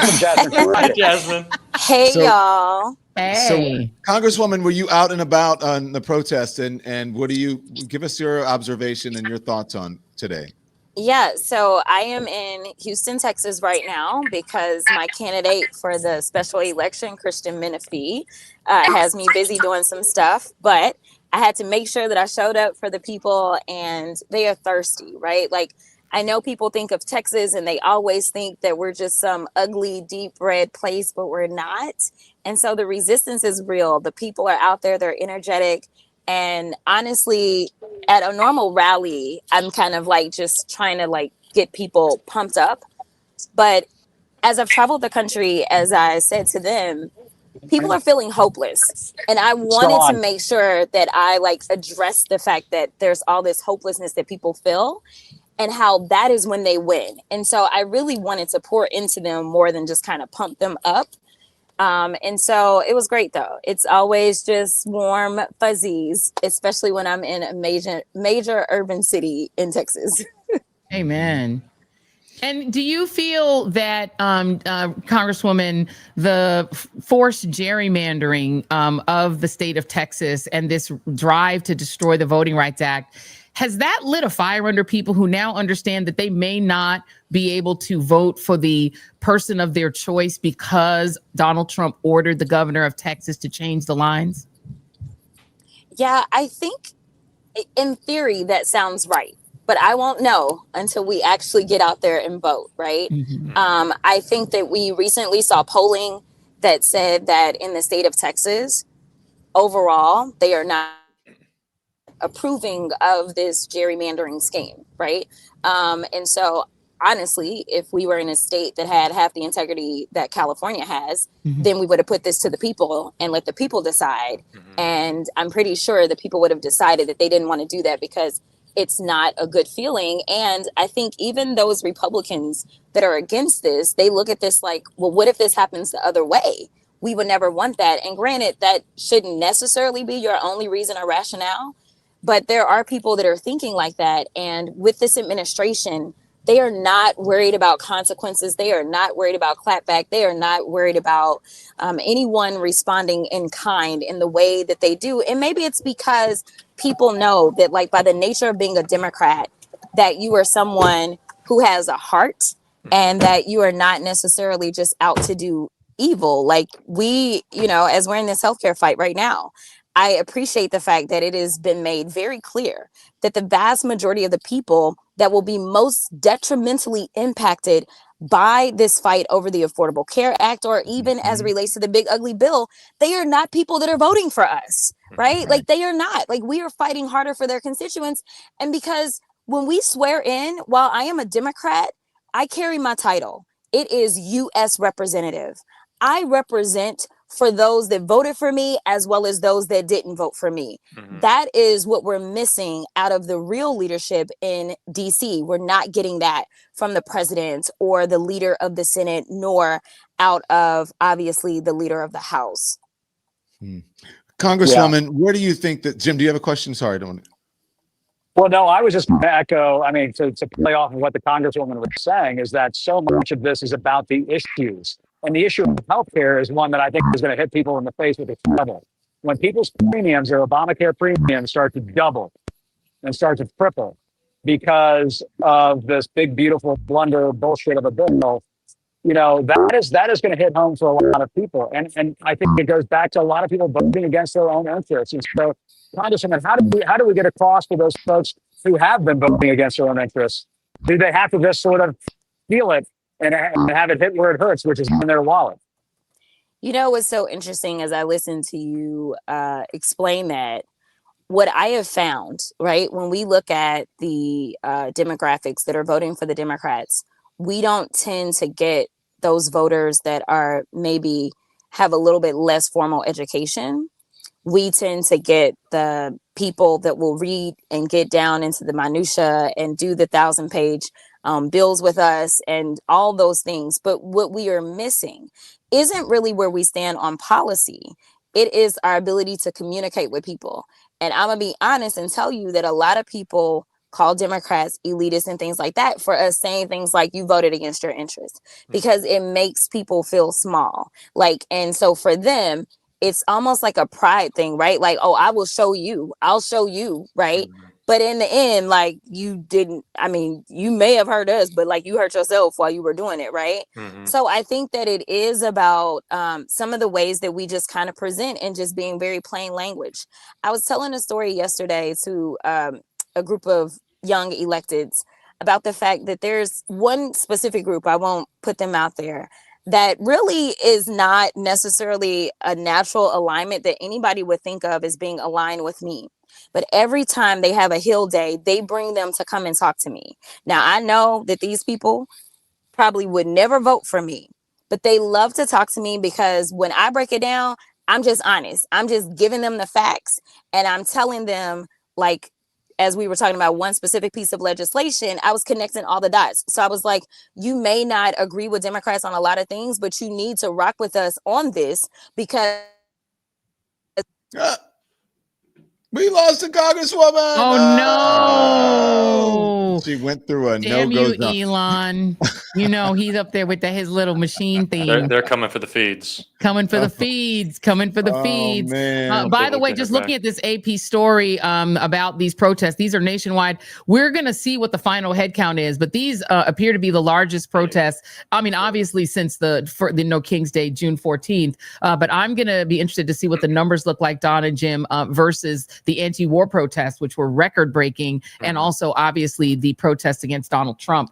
us, Jasmine. Hi, Jasmine. Hey, y'all. Hey. So, Congresswoman, were you out and about on the protest, and what do you give us your observation and your thoughts on today? Yeah, so I am in Houston, Texas right now because my candidate for the special election, Christian Menifee, has me busy doing some stuff. But I had to make sure that I showed up for the people, and they are thirsty, right? Like, I know people think of Texas and they always think that we're just some ugly, deep red place, but we're not. And so the resistance is real. The people are out there, they're energetic. And honestly, at a normal rally, I'm kind of like just trying to like get people pumped up. But as I've traveled the country, as I said to them, people are feeling hopeless. And I wanted to make sure that I like address the fact that there's all this hopelessness that people feel and how that is when they win. And so I really wanted to pour into them more than just kind of pump them up. And so it was great though. It's always just warm fuzzies, especially when I'm in a major urban city in Texas. Amen. And do you feel that, Congresswoman, the forced gerrymandering of the state of Texas and this drive to destroy the Voting Rights Act, has that lit a fire under people who now understand that they may not be able to vote for the person of their choice because Donald Trump ordered the governor of Texas to change the lines? Yeah, I think in theory that sounds right, but I won't know until we actually get out there and vote, right? I think that we recently saw polling that said that in the state of Texas, overall, they are not approving of this gerrymandering scheme, right? And so honestly, if we were in a state that had half the integrity that California has, then we would have put this to the people and let the people decide. And I'm pretty sure the people would have decided that they didn't want to do that because it's not a good feeling. And I think even those Republicans that are against this, they look at this like, well, what if this happens the other way? We would never want that. And granted, that shouldn't necessarily be your only reason or rationale. But there are people that are thinking like that. And with this administration, they are not worried about consequences. They are not worried about clapback. They are not worried about anyone responding in kind in the way that they do. And maybe it's because people know that, like, by the nature of being a Democrat, that you are someone who has a heart and that you are not necessarily just out to do evil. Like we, as we're in this healthcare fight right now, I appreciate the fact that it has been made very clear that the vast majority of the people that will be most detrimentally impacted by this fight over the Affordable Care Act, or even as it relates to the big ugly bill, they are not people that are voting for us, right? Like they are not. Like we are fighting harder for their constituents. And because when we swear in, while I am a Democrat, I carry my title. It is U.S. Representative. I represent for those that voted for me as well as those that didn't vote for me. That is what we're missing out of the real leadership in DC. We're not getting that from the president or the leader of the Senate, nor out of, obviously, the leader of the House. Congresswoman, where do you think that, Jim, do you have a question? Sorry, I don't. Well, no, I was just going to echo, I mean, to play off of what the Congresswoman was saying, is that so much of this is about the issues. And the issue of healthcare is one that I think is going to hit people in the face with a trouble. When people's premiums, their Obamacare premiums, start to double and start to triple because of this big, beautiful blunder bullshit of a bill, that is going to hit home for a lot of people. And I think it goes back to a lot of people voting against their own interests. And so, Congressman, how do we get across to those folks who have been voting against their own interests? Do they have to just sort of feel it and have it hit where it hurts, which is in their wallet? What's so interesting as I listen to you explain that, what I have found, right, when we look at the demographics that are voting for the Democrats, we don't tend to get those voters that are maybe have a little bit less formal education. We tend to get the people that will read and get down into the minutia and do the 1,000-page bills with us and all those things. But what we are missing isn't really where we stand on policy. It is our ability to communicate with people. And I'm going to be honest and tell you that a lot of people call Democrats elitists and things like that for us saying things like you voted against your interests, because it makes people feel small. And so for them, it's almost like a pride thing, right? Like, oh, I'll show you, right? But in the end, you didn't, you may have hurt us, but you hurt yourself while you were doing it, right? So I think that it is about some of the ways that we just kind of present and just being very plain language. I was telling a story yesterday to a group of young electeds about the fact that there's one specific group, I won't put them out there, that really is not necessarily a natural alignment that anybody would think of as being aligned with me. But every time they have a Hill Day, they bring them to come and talk to me. Now, I know that these people probably would never vote for me, but they love to talk to me because when I break it down, I'm just honest. I'm just giving them the facts and I'm telling them, as we were talking about one specific piece of legislation, I was connecting all the dots. So I was like, you may not agree with Democrats on a lot of things, but you need to rock with us on this because we lost a Congresswoman. Oh no! She went through a Damn no-go you, zone. Elon. He's up there with his little machine thing. They're coming for the feeds. Coming for the feeds. Man. By the way, just looking at this AP story about these protests, these are nationwide. We're going to see what the final head count is, but these appear to be the largest protests. Obviously, since the No King's Day, June 14th. But I'm going to be interested to see what the numbers look like, Don and Jim, versus the anti-war protests, which were record-breaking, and also, obviously, the protests against Donald Trump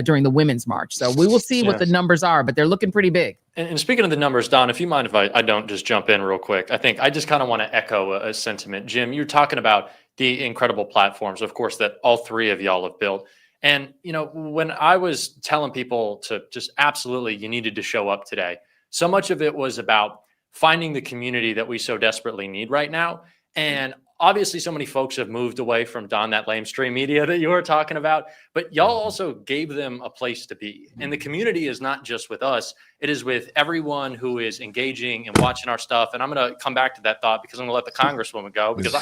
during the Women's March. So we will see what the numbers are, but they're looking pretty big. And speaking of the numbers, Don, if you mind if I don't just jump in real quick, I just kind of want to echo a sentiment. Jim, you're talking about the incredible platforms, of course, that all three of y'all have built. And, when I was telling people to just absolutely, you needed to show up today, so much of it was about finding the community that we so desperately need right now. And obviously so many folks have moved away from Don, that lamestream media that you were talking about, but y'all also gave them a place to be. And the community is not just with us, it is with everyone who is engaging and watching our stuff. And I'm going to come back to that thought because I'm going to let the Congresswoman go, because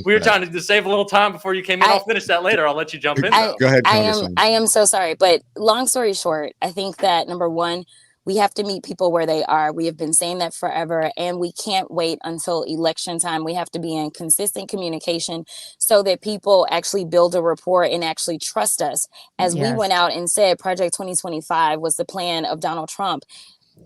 we were trying to save a little time before you came in. I'll finish that later. I'll let you jump in. Go ahead, Congresswoman. I am so sorry, but long story short, I think that number one, we have to meet people where they are. We have been saying that forever, and we can't wait until election time. We have to be in consistent communication so that people actually build a rapport and actually trust us. As we went out and said Project 2025 was the plan of Donald Trump,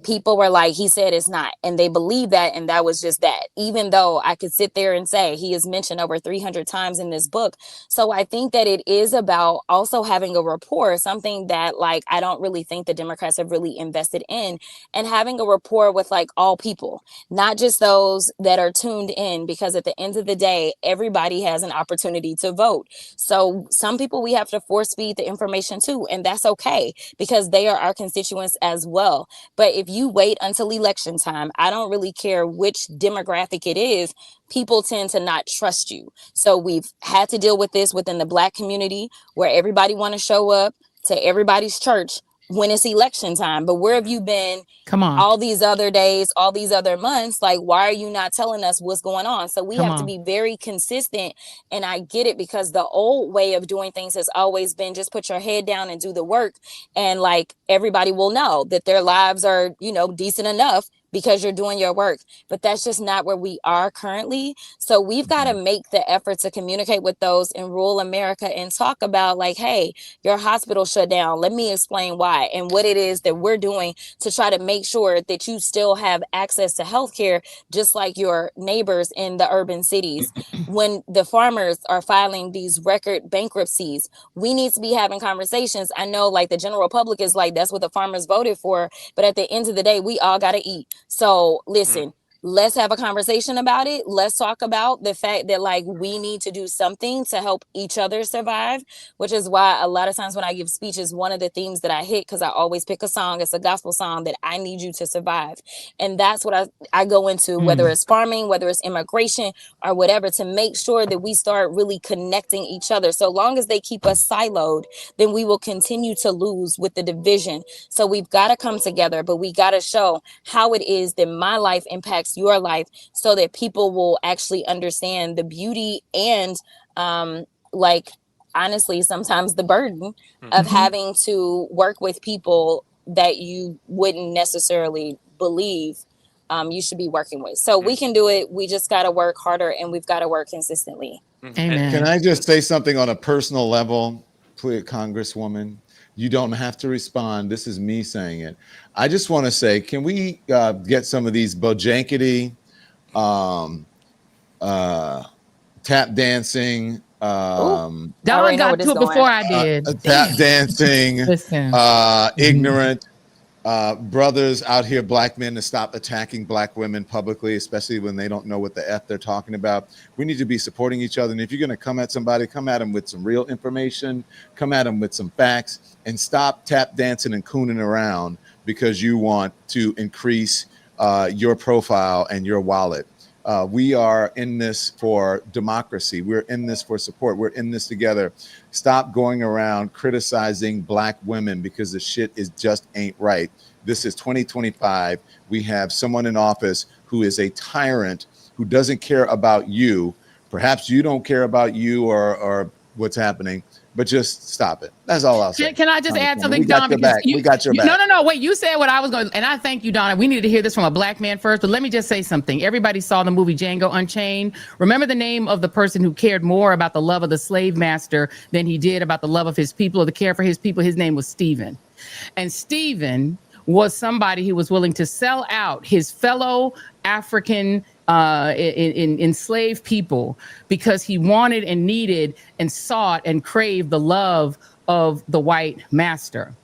people were like, he said it's not. And they believe that. And that was just that, even though I could sit there and say he is mentioned over 300 times in this book. So I think that it is about also having a rapport, something that like, I don't really think the Democrats have really invested in, and having a rapport with like all people, not just those that are tuned in, because at the end of the day, everybody has an opportunity to vote. So some people we have to force feed the information to, and that's okay because they are our constituents as well. But if you wait until election time, I don't really care which demographic it is, people tend to not trust you. So we've had to deal with this within the Black community, where everybody want to show up to everybody's church when it's election time. But where have you been all these other days, all these other months? Like, why are you not telling us what's going on? So we have to be very consistent. And I get it, because the old way of doing things has always been just put your head down and do the work. And like, everybody will know that their lives are, you know, decent enough because you're doing your work. But that's just not where we are currently. So we've got to make the effort to communicate with those in rural America and talk about like, hey, your hospital shut down. Let me explain why and what it is that we're doing to try to make sure that you still have access to healthcare, just like your neighbors in the urban cities. When the farmers are filing these record bankruptcies, we need to be having conversations. I know like the general public is like, that's what the farmers voted for. But at the end of the day, we all got to eat. So listen, let's have a conversation about it. Let's talk about the fact that like we need to do something to help each other survive, which is why a lot of times when I give speeches, one of the themes that I hit, because I always pick a song, it's a gospel song, that I need you to survive. And that's what I go into, whether it's farming, whether it's immigration or whatever, to make sure that we start really connecting each other. So long as they keep us siloed, then we will continue to lose with the division. So we've got to come together, but we got to show how it is that my life impacts your life, so that people will actually understand the beauty and like honestly sometimes the burden of having to work with people that you wouldn't necessarily believe you should be working with. So we can do it. We just got to work harder, and we've got to work consistently. Amen. Can I just say something on a personal level, please, Congresswoman? You don't have to respond. This is me saying it. I just want to say, can we get some of these bojankety, tap dancing? Don got to it before I did. Tap dancing, ignorant brothers out here, Black men, to stop attacking Black women publicly, especially when they don't know what the F they're talking about. We need to be supporting each other. And if you're going to come at somebody, come at them with some real information, come at them with some facts, and stop tap dancing and cooning around because you want to increase your profile and your wallet. We are in this for democracy. We're in this for support. We're in this together. Stop going around criticizing Black women because the shit is just ain't right. This is 2025. We have someone in office who is a tyrant, who doesn't care about you. Perhaps you don't care about you or what's happening, but just stop it. That's all I'll say. Can I just add something, Don? We got your back. No. Wait, you said what I was going to, and I thank you, Donna. We needed to hear this from a Black man first, but let me just say something. Everybody saw the movie Django Unchained. Remember the name of the person who cared more about the love of the slave master than he did about the love of his people or the care for his people? His name was Stephen. And Stephen was somebody who was willing to sell out his fellow African enslaved people because he wanted and needed and sought and craved the love of the white master.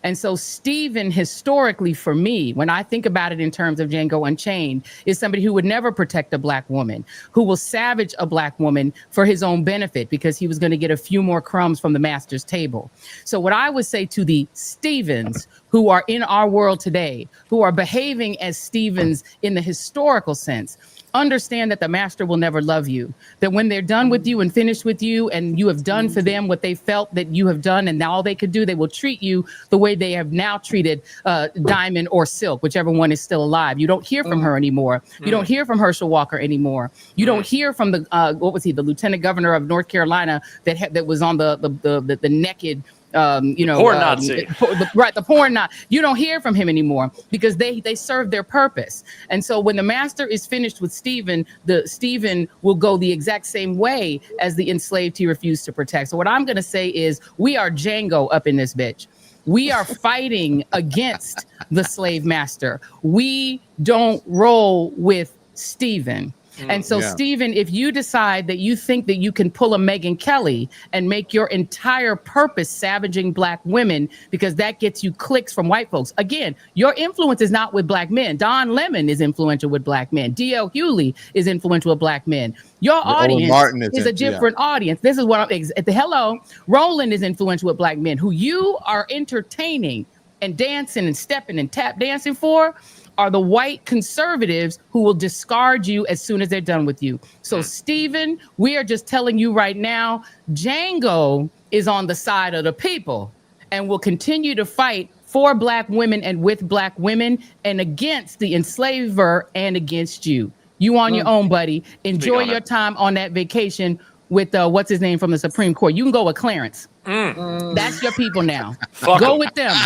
And so Stephen, historically, for me, when I think about it in terms of Django Unchained, is somebody who would never protect a Black woman, who will savage a Black woman for his own benefit because he was going to get a few more crumbs from the master's table. So what I would say to the Stevens who are in our world today, who are behaving as Stevens in the historical sense, understand that the master will never love you. That when they're done with you and finished with you, and you have done for them what they felt that you have done, and now all they could do, they will treat you the way they have now treated Diamond or Silk, whichever one is still alive. You don't hear from her anymore. You don't hear from Herschel Walker anymore. You don't hear from the what was he, the lieutenant governor of North Carolina that was on the naked. Porn Nazi. The porn Nazi. You don't hear from him anymore because they serve their purpose. And so when the master is finished with Stephen, Stephen will go the exact same way as the enslaved he refused to protect. So what I'm going to say is we are Django up in this bitch. We are fighting against the slave master. We don't roll with Stephen. And so, Stephen, if you decide that you think that you can pull a Megyn Kelly and make your entire purpose savaging Black women because that gets you clicks from white folks, again, your influence is not with Black men. Don Lemon is influential with Black men. D.L. Hewley is influential with Black men. Your audience is a different audience. This is what I'm, hello, Roland is influential with Black men who you are entertaining and dancing and stepping and tap dancing for are the white conservatives who will discard you as soon as they're done with you. So, Stephen, we are just telling you right now, Django is on the side of the people and will continue to fight for Black women and with Black women and against the enslaver and against you. You on your own, buddy. Enjoy your time on that vacation with what's his name from the Supreme Court. You can go with Clarence. That's your people now. Go with them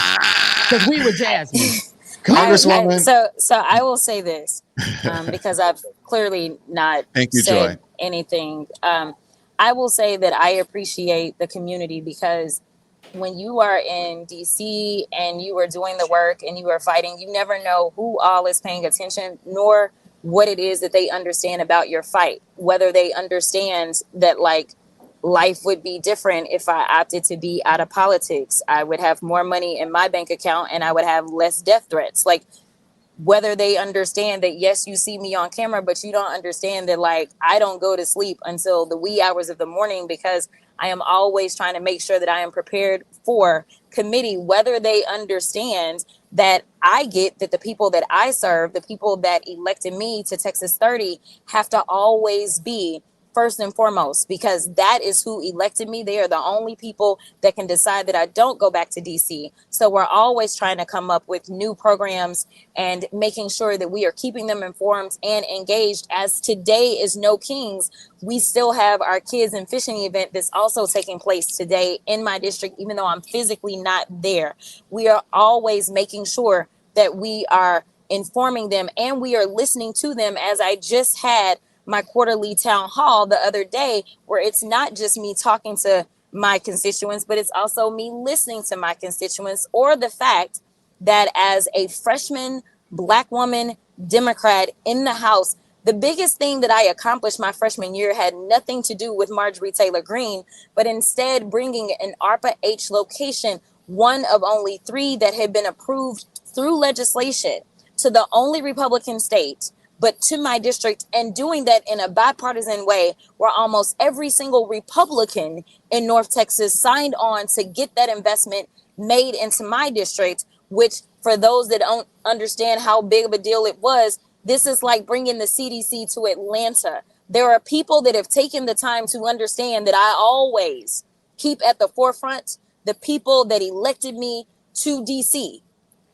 because we were Jasmine. Congresswoman. So I will say this because I've clearly not said anything. I will say that I appreciate the community because when you are in DC and you are doing the work and you are fighting, you never know who all is paying attention, nor what it is that they understand about your fight, whether they understand that like life would be different if I opted to be out of politics. I would have more money in my bank account and I would have less death threats. Like whether they understand that, yes, you see me on camera, but you don't understand that like I don't go to sleep until the wee hours of the morning because I am always trying to make sure that I am prepared for committee, whether they understand that I get that the people that I serve, the people that elected me to Texas 30 have to always be first and foremost, because that is who elected me. They are the only people that can decide that I don't go back to DC. So we're always trying to come up with new programs and making sure that we are keeping them informed and engaged. As today is No Kings, we still have our kids and fishing event that's also taking place today in my district, even though I'm physically not there. We are always making sure that we are informing them and we are listening to them. As I just had my quarterly town hall the other day, where it's not just me talking to my constituents, but it's also me listening to my constituents, or the fact that as a freshman Black woman Democrat in the House, the biggest thing that I accomplished my freshman year had nothing to do with Marjorie Taylor Greene, but instead bringing an ARPA H location, one of only 3 that had been approved through legislation, to the only Republican state, but to my district, and doing that in a bipartisan way where almost every single Republican in North Texas signed on to get that investment made into my district, which for those that don't understand how big of a deal it was, this is like bringing the CDC to Atlanta. There are people that have taken the time to understand that I always keep at the forefront the people that elected me to DC.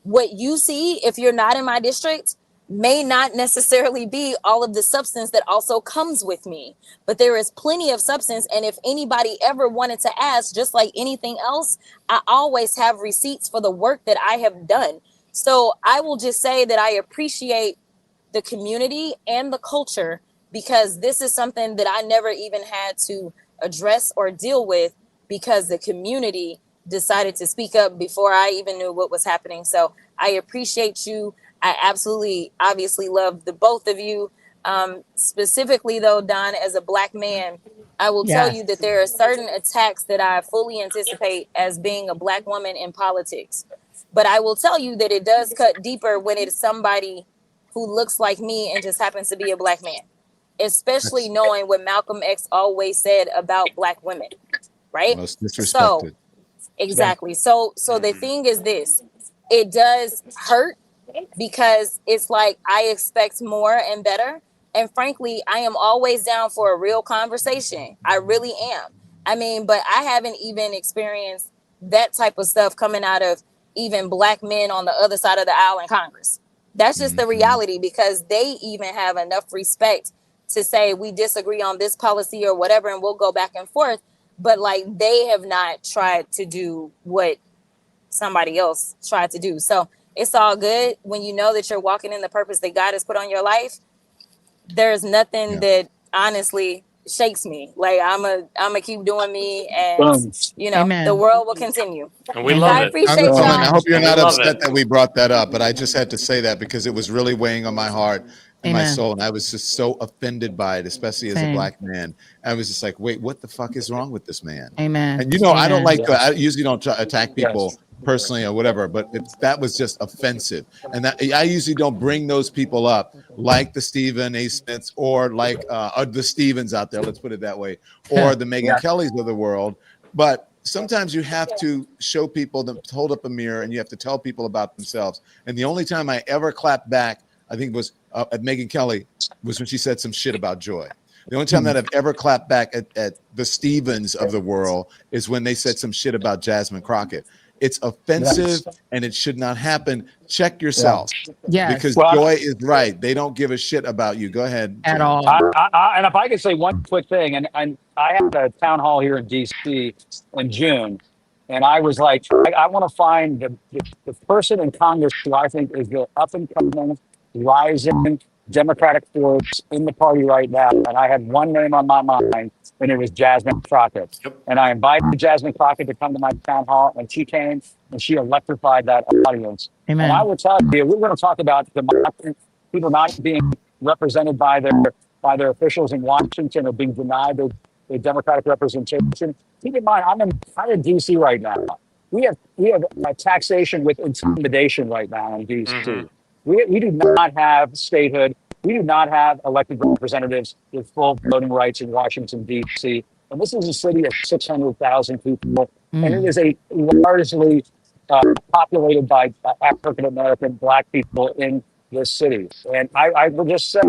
What you see, if you're not in my district, may not necessarily be all of the substance that also comes with me, but there is plenty of substance. And if anybody ever wanted to ask, just like anything else, I always have receipts for the work that I have done. So I will just say that I appreciate the community and the culture, because this is something that I never even had to address or deal with, because the community decided to speak up before I even knew what was happening. So I appreciate you. I absolutely, obviously love the both of you. Specifically though, Don, as a Black man, I will tell you that there are certain attacks that I fully anticipate as being a Black woman in politics. But I will tell you that it does cut deeper when it's somebody who looks like me and just happens to be a Black man, especially knowing what Malcolm X always said about Black women, right? Most disrespected. So, exactly. So the thing is this, it does hurt, because it's like I expect more and better, And frankly, I am always down for a real conversation. I really am. I mean, but I haven't even experienced that type of stuff coming out of even black men on the other side of the aisle in Congress. That's just the reality, because they even have enough respect to say we disagree on this policy or whatever, and we'll go back and forth. But like, they have not tried to do what somebody else tried to do. So it's all good when you know that you're walking in the purpose that God has put on your life. There's nothing that honestly shakes me. Like, I'm a keep doing me, and you know, the world will continue. And we love I it. appreciate y'all. I hope you're We not love upset it. that we brought that up, but I just had to say that because it was really weighing on my heart and my Amen. soul, and I was just so offended by it, especially as a Same. black man. I was just like, wait, what the fuck is wrong with this man? Amen. And you know, I don't Amen. like I usually don't attack people personally or whatever, but that was just offensive. And that I usually don't bring those people up, like the Stephen A. Smiths or like the Stevens out there, let's put it that way, or the Megyn Kellys of the world. But sometimes you have to show people, to hold up a mirror, and you have to tell people about themselves. And the only time I ever clapped back, I think was at Megyn Kelly, was when she said some shit about Joy. The only time that I've ever clapped back at the Stevens of the world is when they said some shit about Jasmine Crockett. It's offensive and it should not happen. Check yourself. Yes. Because Well, Joy is right. They don't give a shit about you. Go ahead. At Jim. all. And if I could say one quick thing, and I had a town hall here in DC in June, and I was like, I want to find the person in Congress who I think is the up and coming, rising Democratic force in the party right now. And I had one name on my mind, and it was Jasmine Crockett. And I invited Jasmine Crockett to come to my town hall, and she came and she electrified that audience. Amen. And I will tell you, we're going to talk about democracy, people not being represented by their officials in Washington or being denied their democratic representation. Keep in mind, I'm in DC right now. We have taxation with intimidation right now in DC. We do not have statehood. We do not have elected representatives with full voting rights in Washington, D.C. And this is a city of 600,000 people. And it is a largely populated by African-American Black people in this city. And I will just say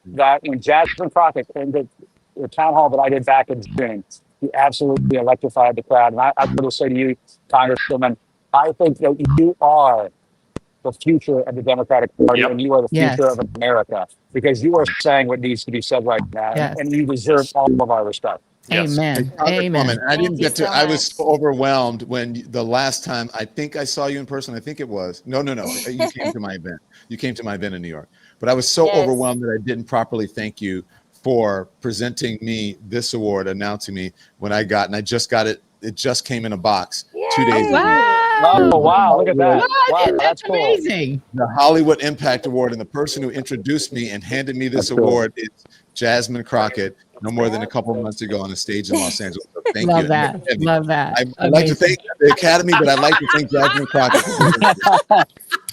that when Jasmine Crockett came to the town hall that I did back in June, he absolutely electrified the crowd. And I will say to you, Congresswoman, I think that you are the future of the Democratic Party, and you are the future of America, because you are saying what needs to be said right now, and you deserve all of our respect. Amen. Amen. I didn't get to. I was so overwhelmed when the last time I think I saw you in person. I think it was no. You came to my event. You came to my event in New York. But I was so overwhelmed that I didn't properly thank you for presenting me this award, announcing me when I got, and I just got it. It just came in a box 2 days ago. Oh, wow. Look at that. What? Wow, That's cool. amazing. The Hollywood Impact Award, and the person who introduced me and handed me this award is Jasmine Crockett, no more than a couple of months ago on the stage in Los Angeles. So thank Love you. that. Love that. I'd like to thank the Academy, but I'd like to thank Jasmine Crockett.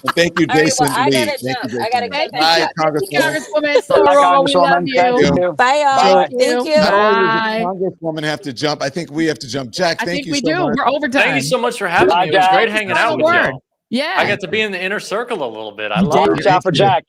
And thank you, All right, Jason well, I Lee. gotta Thank jump. you, I gotta Jason. go. Bye, Congresswoman. So Bye, raw. We love Congresswoman. Thank you. you. Bye, y'all. Thank you. Not only Bye. does the Congresswoman have to jump, I think we have to jump. Jack, I thank think you we so do. much. We're overtime. Thank you so much for having Bye, me. It was Jack. great hanging out with Word. you. Yeah. I got to be in the inner circle a little bit. I love Watch it. out for Jack.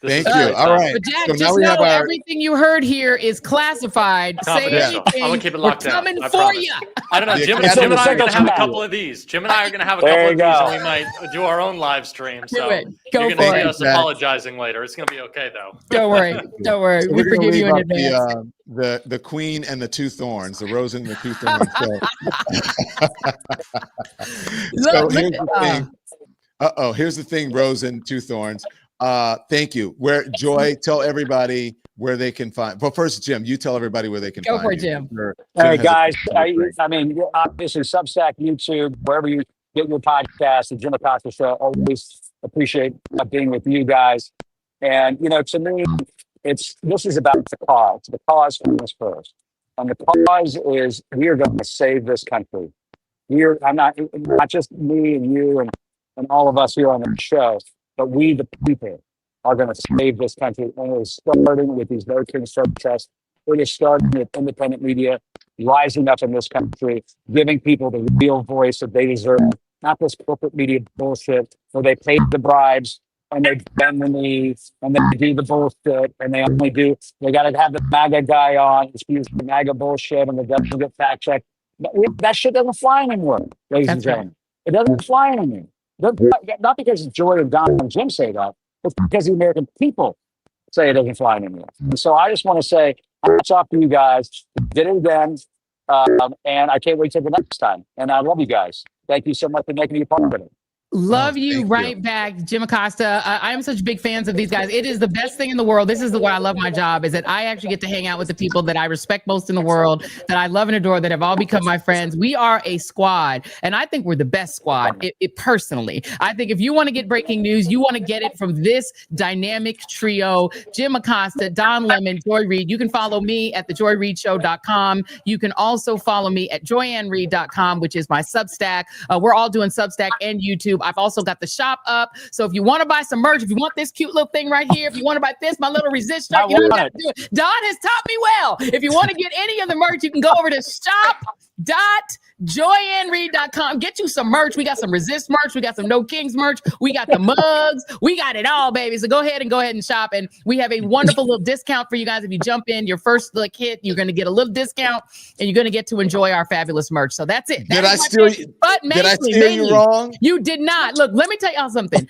Thank is you. great. All right. But Jack, So now just we know have our. everything you heard here is classified. Say Confidential. I'm anything. gonna keep it We're locked down. coming I for promise. you. I don't know. The Jim Academy and I are going to have a Secretary. couple of these. Jim and I are going to have a There couple you of these, go. and we might do our own live stream. Do So it. Go you're for going to it. see us Jack. apologizing later. It's going to be okay, though. Don't worry. Don't worry. So We we're going to forgive leave you in up advance. the Queen and the Two Thorns, the Rose and the Two Thorns. So Look, here's the thing. Here's the thing, Rose and Two Thorns. Thank you. Where Joy, tell everybody where they can find. Well, first, Jim, you tell everybody where they can Go find for you. it, Jim. Hey, has a- guys, I mean, obviously, Substack, YouTube, wherever you get your podcast, the Jim Acosta Show, always appreciate being with you guys. And, you know, to me, this is about the cause. The cause comes first. And the cause is we are going to save this country. I'm not just me and you and all of us here on the show, but we, the people, are going to save this country. And it is starting with these No Kings protests. It is starting with independent media rising up in this country, giving people the real voice that they deserve, not this corporate media bullshit where they pay the bribes and they bend the knee and they do the bullshit and they got to have the MAGA guy on, excuse the MAGA bullshit, and the doesn't get fact checked. That shit doesn't fly anymore, ladies and gentlemen. It doesn't fly anymore. Not because Joy and Don and Jim say that, but because the American people say it doesn't fly anymore. And so I just want to say, hats off to you guys. You did it again. And I can't wait till the next time. And I love you guys. Thank you so much for making me a part of it. Love you right back, Jim Acosta. I am such big fans of these guys. It is the best thing in the world. This is why I love my job, is that I actually get to hang out with the people that I respect most in the world, that I love and adore, that have all become my friends. We are a squad, and I think we're the best squad, personally. I think if you want to get breaking news, you want to get it from this dynamic trio, Jim Acosta, Don Lemon, Joy Reid. You can follow me at thejoyreidshow.com. You can also follow me at joyannreid.com, which is my Substack. We're all doing Substack and YouTube. I've also got the shop up. So if you want to buy some merch, if you want this cute little thing right here, if you want to buy this, my little resist shirt, you know what you got to do it. Don has taught me well. If you want to get any of the merch, you can go over to shop.joyandreid.com. Get you some merch. We got some resist merch. We got some No Kings merch. We got the mugs. We got it all, baby. So go ahead and shop. And we have a wonderful little discount for you guys. If you jump in your first hit, you're going to get a little discount and you're going to get to enjoy our fabulous merch. So that's it. Did I steal you wrong? You did not. Look, let me tell y'all something.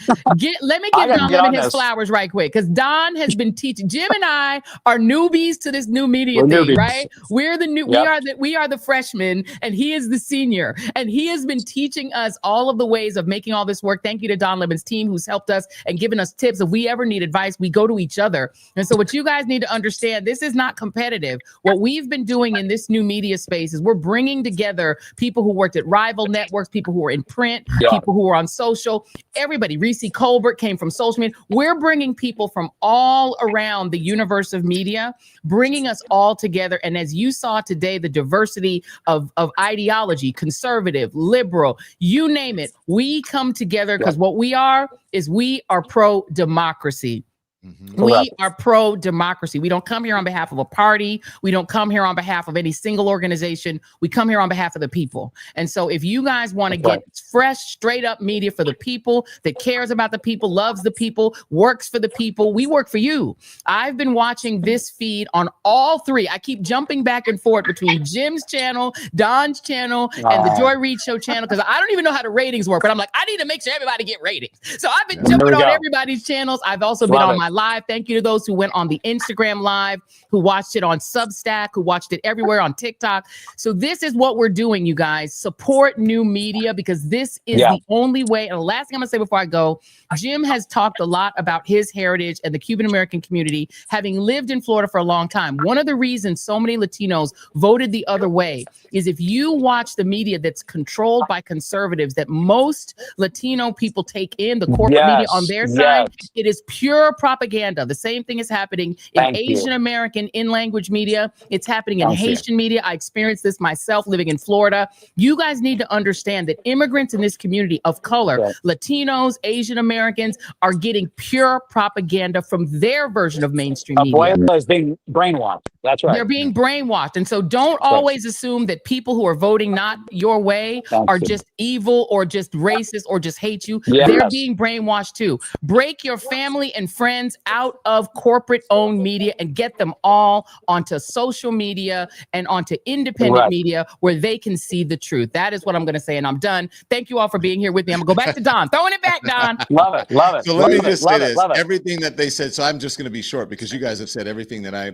Let me give Don Lemon his flowers right quick, because Don has been teaching. Jim and I are newbies to this new media thing, right? We're the new. Yep. We are the freshmen, and he is the senior, and he has been teaching us all of the ways of making all this work. Thank you to Don Lemon's team, who's helped us and given us tips. If we ever need advice, we go to each other. And so, what you guys need to understand: this is not competitive. What we've been doing in this new media space is we're bringing together people who worked at rival networks, people who are in print, people who are on social, everybody. Reese Colbert came from social media. We're bringing people from all around the universe of media, bringing us all together. And as you saw today, the diversity of ideology, conservative, liberal, you name it, we come together because what we are pro-democracy. We are pro-democracy. We don't come here on behalf of a party. We don't come here on behalf of any single organization. We come here on behalf of the people. And so if you guys want to get fresh, straight up media for the people, that cares about the people, loves the people, works for the people, we work for you. I've been watching this feed on all three. I keep jumping back and forth between Jim's channel, Don's channel, and the Joy Reid Show channel, because I don't even know how the ratings work, but I'm like, I need to make sure everybody get ratings. So I've been jumping on everybody's channels. I've also been on my live. Thank you to those who went on the Instagram live, who watched it on Substack, who watched it everywhere on TikTok. So this is what we're doing, you guys. Support new media, because this is the only way. And the last thing I'm gonna say before I go, Jim has talked a lot about his heritage and the Cuban American community, having lived in Florida for a long time. One of the reasons so many Latinos voted the other way is if you watch the media that's controlled by conservatives, that most Latino people take in, the corporate media on their side, it is pure propaganda. The same thing is happening in Asian American in-language media. It's happening in Haitian media. I experienced this myself living in Florida. You guys need to understand that immigrants in this community of color, Latinos, Asian Americans, are getting pure propaganda from their version of mainstream media. Abuela is being brainwashed. That's right. They're being brainwashed. And so don't always assume that people who are voting not your way are just evil or just racist or just hate you. They're being brainwashed too. Break your family and friends out of corporate owned media and get them all onto social media and onto independent media where they can see the truth. That is what I'm going to say. And I'm done. Thank you all for being here with me. I'm going to go back to Don. Throwing it back, Don. Love it. Love it. So let me just say this. Everything that they said, so I'm just going to be short because you guys have said everything that I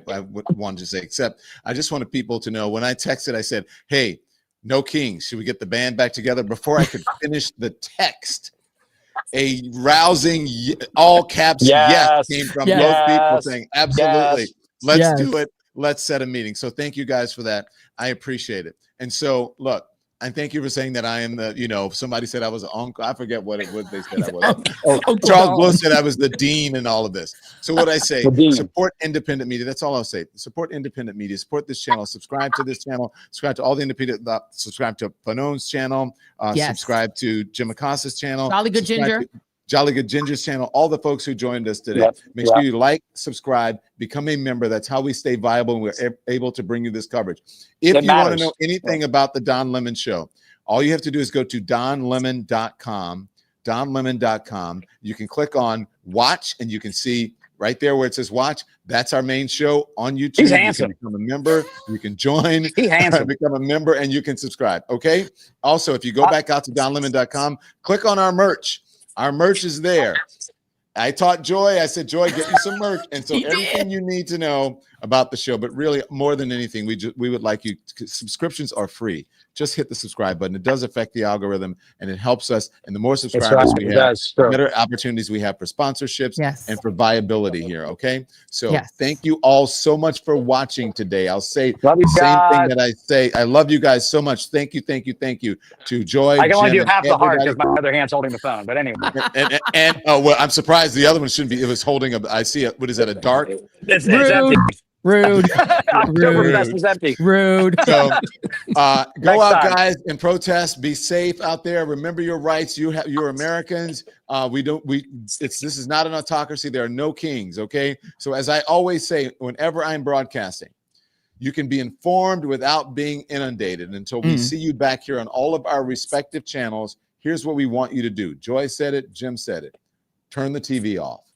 wanted to say, except I just wanted people to know when I texted, I said, hey, No Kings, should we get the band back together? Before I could finish the text, a rousing all caps yes came from both people saying absolutely let's do it, let's set a meeting. So thank you guys for that. I appreciate it. And so look, and thank you for saying that I am the, somebody said I was an uncle. I forget what they said I was. Charles Blow said I was the dean and all of this. So what I say, support independent media. That's all I'll say. Support independent media. Support this channel. Subscribe to this channel. Subscribe to all the independent. Subscribe to Panone's channel. Subscribe to Jim Acosta's channel. Jolly Good Ginger. Jolly Good Ginger's channel, all the folks who joined us today. Make sure you like, subscribe, become a member. That's how we stay viable and we're able to bring you this coverage. If you want to know anything about the Don Lemon Show, all you have to do is go to donlemon.com, donlemon.com. You can click on watch and you can see right there where it says watch. That's our main show on YouTube. He's You handsome. can become a member. You can join. He's handsome. Become a member and you can subscribe. Okay. Also, if you go back out to donlemon.com, click on our merch. Our merch is there. I taught Joy. I said, Joy, get you some merch. And so everything you need to know about the show, but really more than anything, we would like you. Subscriptions are free. Just hit the subscribe button. It does affect the algorithm and it helps us. And the more subscribers we have, the better opportunities we have for sponsorships and for viability here. Okay. So thank you all so much for watching today. I'll say the same thing that I say. I love you guys so much. Thank you. Thank you. Thank you to Joy. I can only Jim, do half the heart everybody. because my other hand's holding the phone. But anyway. And well, I'm surprised the other one shouldn't be. It was holding a. I see it. What is that? A dark. It's empty. Rude. Oktoberfest is empty. Rude. So go Next out, time. guys, and protest. Be safe out there. Remember your rights. You're Americans. This is not an autocracy. There are no kings. Okay. So as I always say, whenever I'm broadcasting, you can be informed without being inundated. Until we see you back here on all of our respective channels, here's what we want you to do. Joy said it. Jim said it. Turn the TV off.